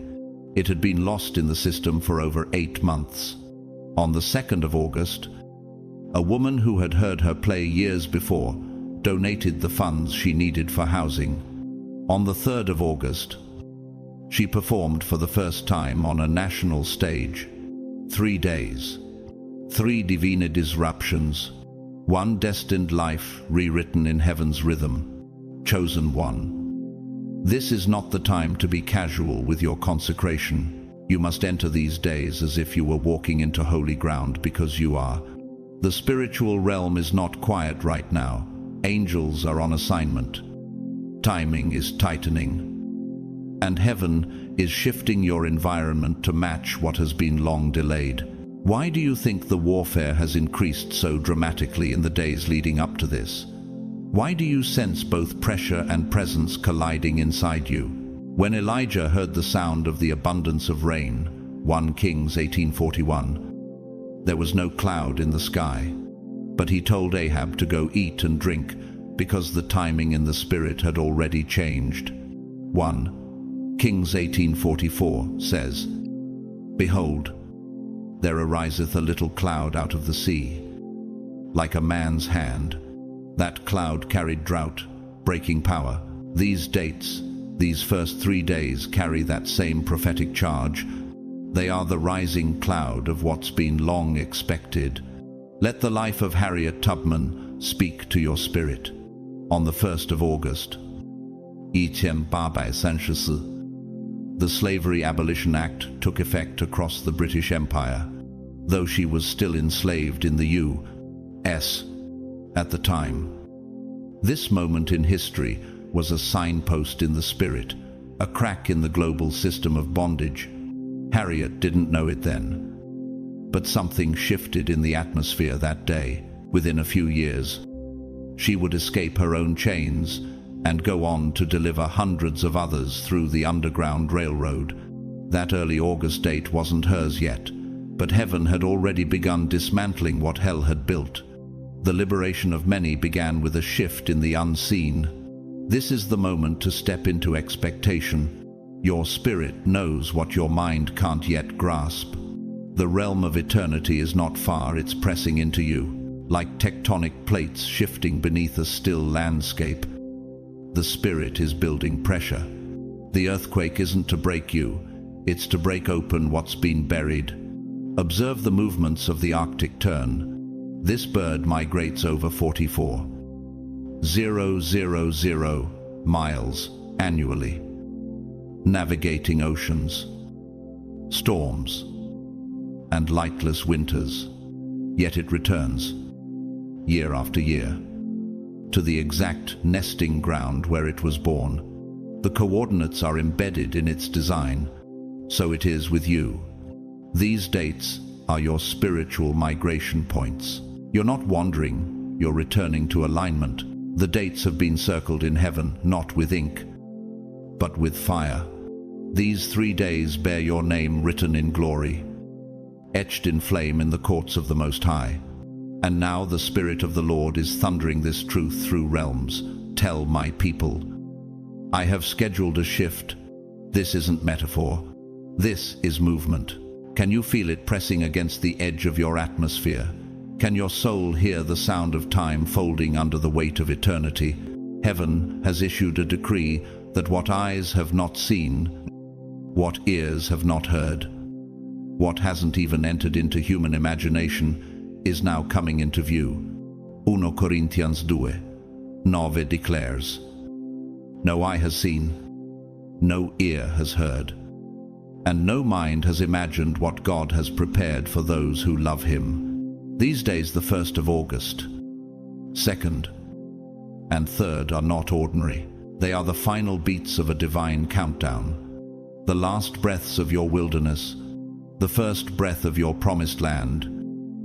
It had been lost in the system for over 8 months. On the 2nd of August, a woman who had heard her play years before donated the funds she needed for housing. On the 3rd of August, she performed for the first time on a national stage. 3 days, 3 divine disruptions, 1 destined life rewritten in heaven's rhythm. Chosen one. This is not the time to be casual with your consecration. You must enter these days as if you were walking into holy ground, because you are. The spiritual realm is not quiet right now. Angels are on assignment. Timing is tightening. And heaven is shifting your environment to match what has been long delayed. Why do you think the warfare has increased so dramatically in the days leading up to this? Why do you sense both pressure and presence colliding inside you? When Elijah heard the sound of the abundance of rain, 1 Kings 18:41, there was no cloud in the sky, but he told Ahab to go eat and drink, because the timing in the spirit had already changed. 1 Kings 18:44 says, "Behold, there ariseth a little cloud out of the sea, like a man's hand. That cloud carried drought, breaking power." These dates, these first 3 days, carry that same prophetic charge. They are the rising cloud of what's been long expected. Let the life of Harriet Tubman speak to your spirit. On the 1st of August, 1846, the Slavery Abolition Act took effect across the British Empire, though she was still enslaved in the U.S. at the time. This moment in history was a signpost in the spirit, a crack in the global system of bondage. Harriet didn't know it then, but something shifted in the atmosphere that day. Within a few years, she would escape her own chains and go on to deliver hundreds of others through the Underground Railroad. That early August date wasn't hers yet, but heaven had already begun dismantling what hell had built. The liberation of many began with a shift in the unseen. This is the moment to step into expectation. Your spirit knows what your mind can't yet grasp. The realm of eternity is not far, it's pressing into you, like tectonic plates shifting beneath a still landscape. The spirit is building pressure. The earthquake isn't to break you, it's to break open what's been buried. Observe the movements of the Arctic tern. This bird migrates over 44,000 miles annually, navigating oceans, storms, and lightless winters. Yet it returns, year after year, to the exact nesting ground where it was born. The coordinates are embedded in its design. So it is with you. These dates are your spiritual migration points. You're not wandering, you're returning to alignment. The dates have been circled in heaven, not with ink, but with fire. These 3 days bear your name written in glory, etched in flame in the courts of the Most High. And now the Spirit of the Lord is thundering this truth through realms. Tell my people, I have scheduled a shift. This isn't metaphor. This is movement. Can you feel it pressing against the edge of your atmosphere? Can your soul hear the sound of time folding under the weight of eternity? Heaven has issued a decree that what eyes have not seen, what ears have not heard, what hasn't even entered into human imagination, is now coming into view. 1 Corinthians 2:9 declares, no eye has seen, no ear has heard, and no mind has imagined what God has prepared for those who love Him. These days, the 1st of August, 2nd, and 3rd are not ordinary. They are the final beats of a divine countdown, the last breaths of your wilderness, the first breath of your promised land.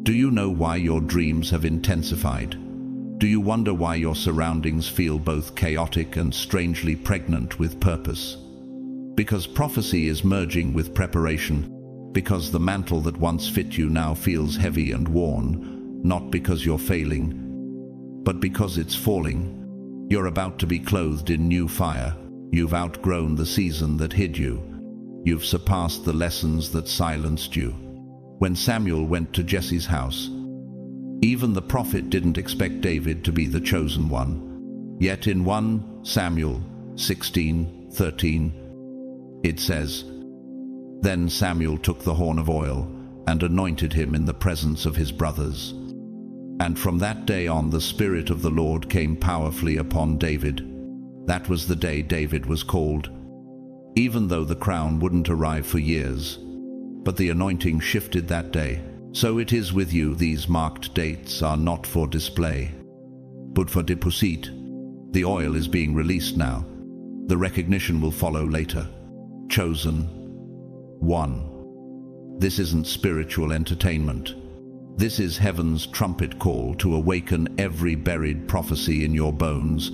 Do you know why your dreams have intensified? Do you wonder why your surroundings feel both chaotic and strangely pregnant with purpose? Because prophecy is merging with preparation, because the mantle that once fit you now feels heavy and worn, not because you're failing, but because it's falling. You're about to be clothed in new fire. You've outgrown the season that hid you. You've surpassed the lessons that silenced you. When Samuel went to Jesse's house, even the prophet didn't expect David to be the chosen one. Yet in 1 Samuel 16:13, it says, "Then Samuel took the horn of oil and anointed him in the presence of his brothers. And from that day on the Spirit of the Lord came powerfully upon David." That was the day David was called, even though the crown wouldn't arrive for years. But the anointing shifted that day. So it is with you. These marked dates are not for display, but for deposit. The oil is being released now. The recognition will follow later. Chosen one. This isn't spiritual entertainment. This is heaven's trumpet call to awaken every buried prophecy in your bones.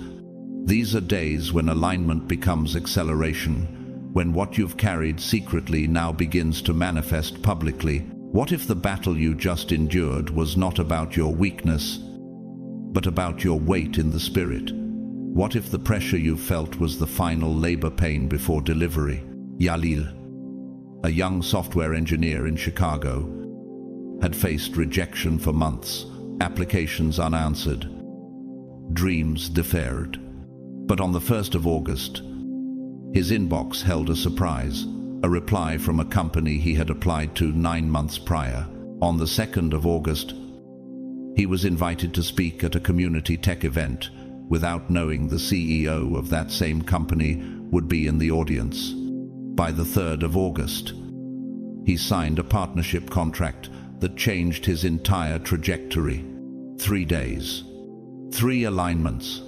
These are days when alignment becomes acceleration, when what you've carried secretly now begins to manifest publicly. What if the battle you just endured was not about your weakness, but about your weight in the Spirit? What if the pressure you felt was the final labor pain before delivery? Yalil, a young software engineer in Chicago, had faced rejection for months, applications unanswered, dreams deferred. But on the 1st of August, his inbox held a surprise, a reply from a company he had applied to 9 months prior. On the 2nd of August, he was invited to speak at a community tech event without knowing the CEO of that same company would be in the audience. By the 3rd of August, he signed a partnership contract that changed his entire trajectory. 3 days, 3 alignments,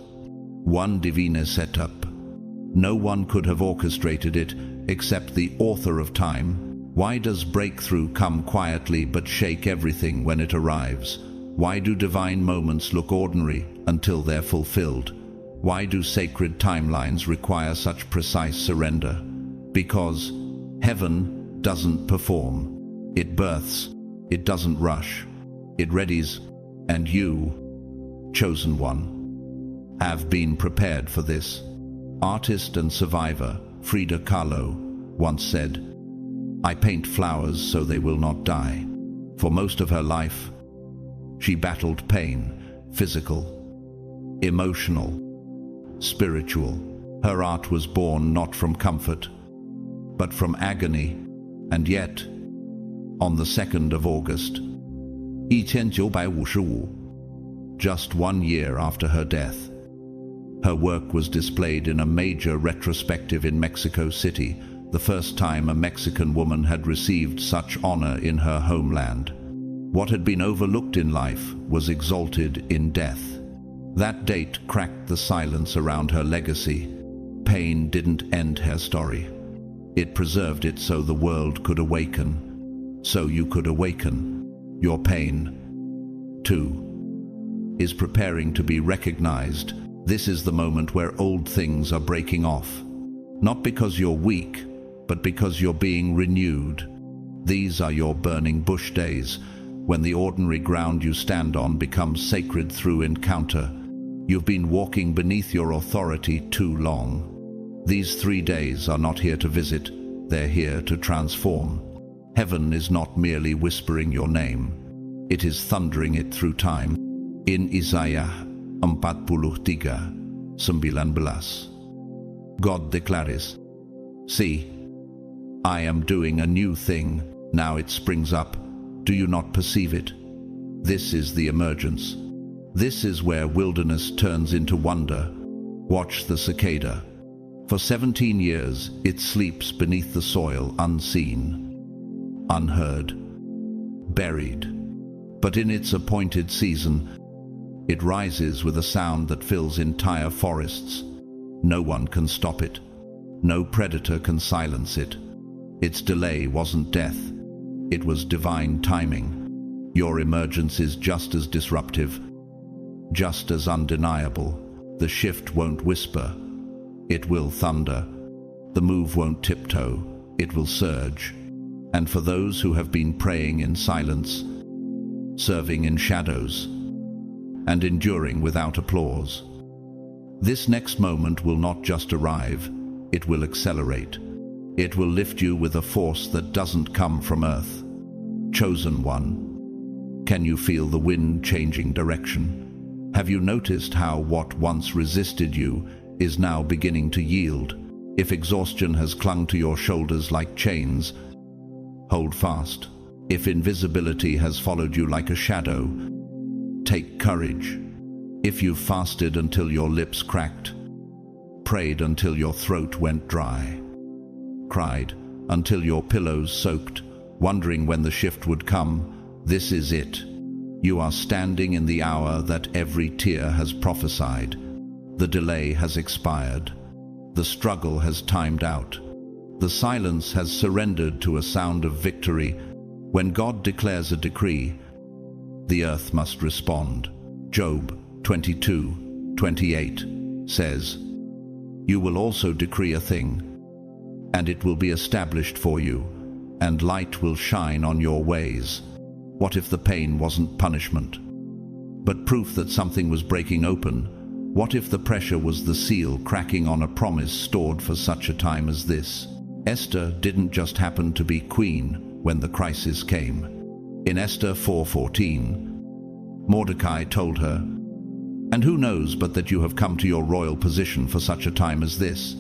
1 divine setup. No one could have orchestrated it except the author of time. Why does breakthrough come quietly but shake everything when it arrives? Why do divine moments look ordinary until they're fulfilled? Why do sacred timelines require such precise surrender? Because heaven doesn't perform. It births. It doesn't rush. It readies. And you, chosen one, have been prepared for this. Artist and survivor Frida Kahlo once said, "I paint flowers so they will not die." For most of her life, she battled pain, physical, emotional, spiritual. Her art was born not from comfort, but from agony. And yet, on the 2nd of August, 1955, just 1 year after her death, her work was displayed in a major retrospective in Mexico City, the first time a Mexican woman had received such honor in her homeland. What had been overlooked in life was exalted in death. That date cracked the silence around her legacy. Pain didn't end her story. It preserved it so the world could awaken. So you could awaken. Your pain, too, is preparing to be recognized. This is the moment where old things are breaking off. Not because you're weak, but because you're being renewed. These are your burning bush days, when the ordinary ground you stand on becomes sacred through encounter. You've been walking beneath your authority too long. These 3 days are not here to visit, they're here to transform. Heaven is not merely whispering your name, it is thundering it through time. In Isaiah 43:19, God declares, "See, I am doing a new thing, now it springs up. Do you not perceive it?" This is the emergence. This is where wilderness turns into wonder. Watch the cicada. For 17 years, it sleeps beneath the soil, unseen, unheard, buried. But in its appointed season, it rises with a sound that fills entire forests. No one can stop it. No predator can silence it. Its delay wasn't death. It was divine timing. Your emergence is just as disruptive, just as undeniable. The shift won't whisper. It will thunder. The move won't tiptoe. It will surge. And for those who have been praying in silence, serving in shadows, and enduring without applause, this next moment will not just arrive, it will accelerate. It will lift you with a force that doesn't come from earth. Chosen one, can you feel the wind changing direction? Have you noticed how what once resisted you is now beginning to yield? If exhaustion has clung to your shoulders like chains, hold fast. If invisibility has followed you like a shadow, take courage. If you've fasted until your lips cracked, prayed until your throat went dry, cried until your pillows soaked, wondering when the shift would come, this is it. You are standing in the hour that every tear has prophesied. The delay has expired. The struggle has timed out. The silence has surrendered to a sound of victory. When God declares a decree, the earth must respond. Job 22:28 says, "You will also decree a thing, and it will be established for you, and light will shine on your ways." What if the pain wasn't punishment, but proof that something was breaking open? What if the pressure was the seal cracking on a promise stored for such a time as this? Esther didn't just happen to be queen when the crisis came. In Esther 4:14, Mordecai told her, "And who knows but that you have come to your royal position for such a time as this?"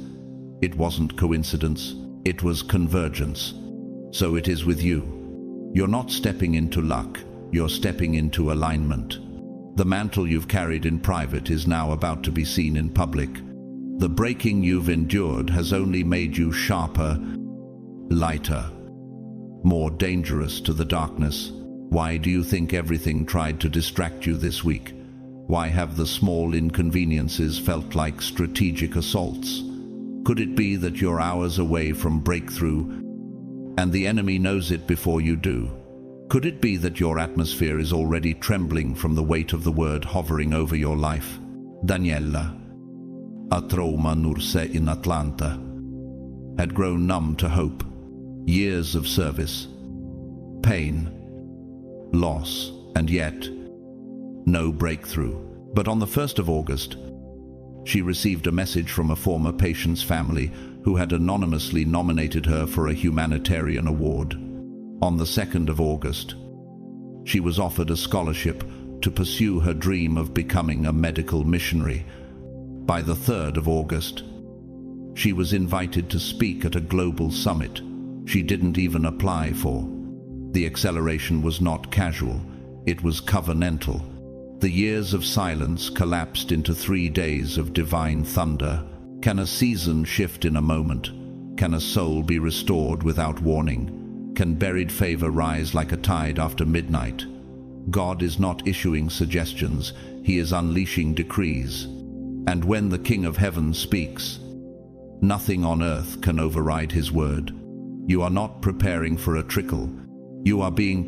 It wasn't coincidence, it was convergence. So it is with you. You're not stepping into luck, you're stepping into alignment. The mantle you've carried in private is now about to be seen in public. The breaking you've endured has only made you sharper, lighter, more dangerous to the darkness. Why do you think everything tried to distract you this week? Why have the small inconveniences felt like strategic assaults? Could it be that you're hours away from breakthrough, and the enemy knows it before you do? Could it be that your atmosphere is already trembling from the weight of the word hovering over your life? Daniela, a trauma nurse in Atlanta, had grown numb to hope. Years of service, pain, loss, and yet no breakthrough. But on the 1st of August, she received a message from a former patient's family who had anonymously nominated her for a humanitarian award. On the 2nd of August, she was offered a scholarship to pursue her dream of becoming a medical missionary. By the 3rd of August, she was invited to speak at a global summit she didn't even apply for. The acceleration was not casual, it was covenantal. The years of silence collapsed into 3 days of divine thunder. Can a season shift in a moment? Can a soul be restored without warning? Can buried favor rise like a tide after midnight? God is not issuing suggestions, He is unleashing decrees. And when the King of Heaven speaks, nothing on earth can override His word. You are not preparing for a trickle. You are being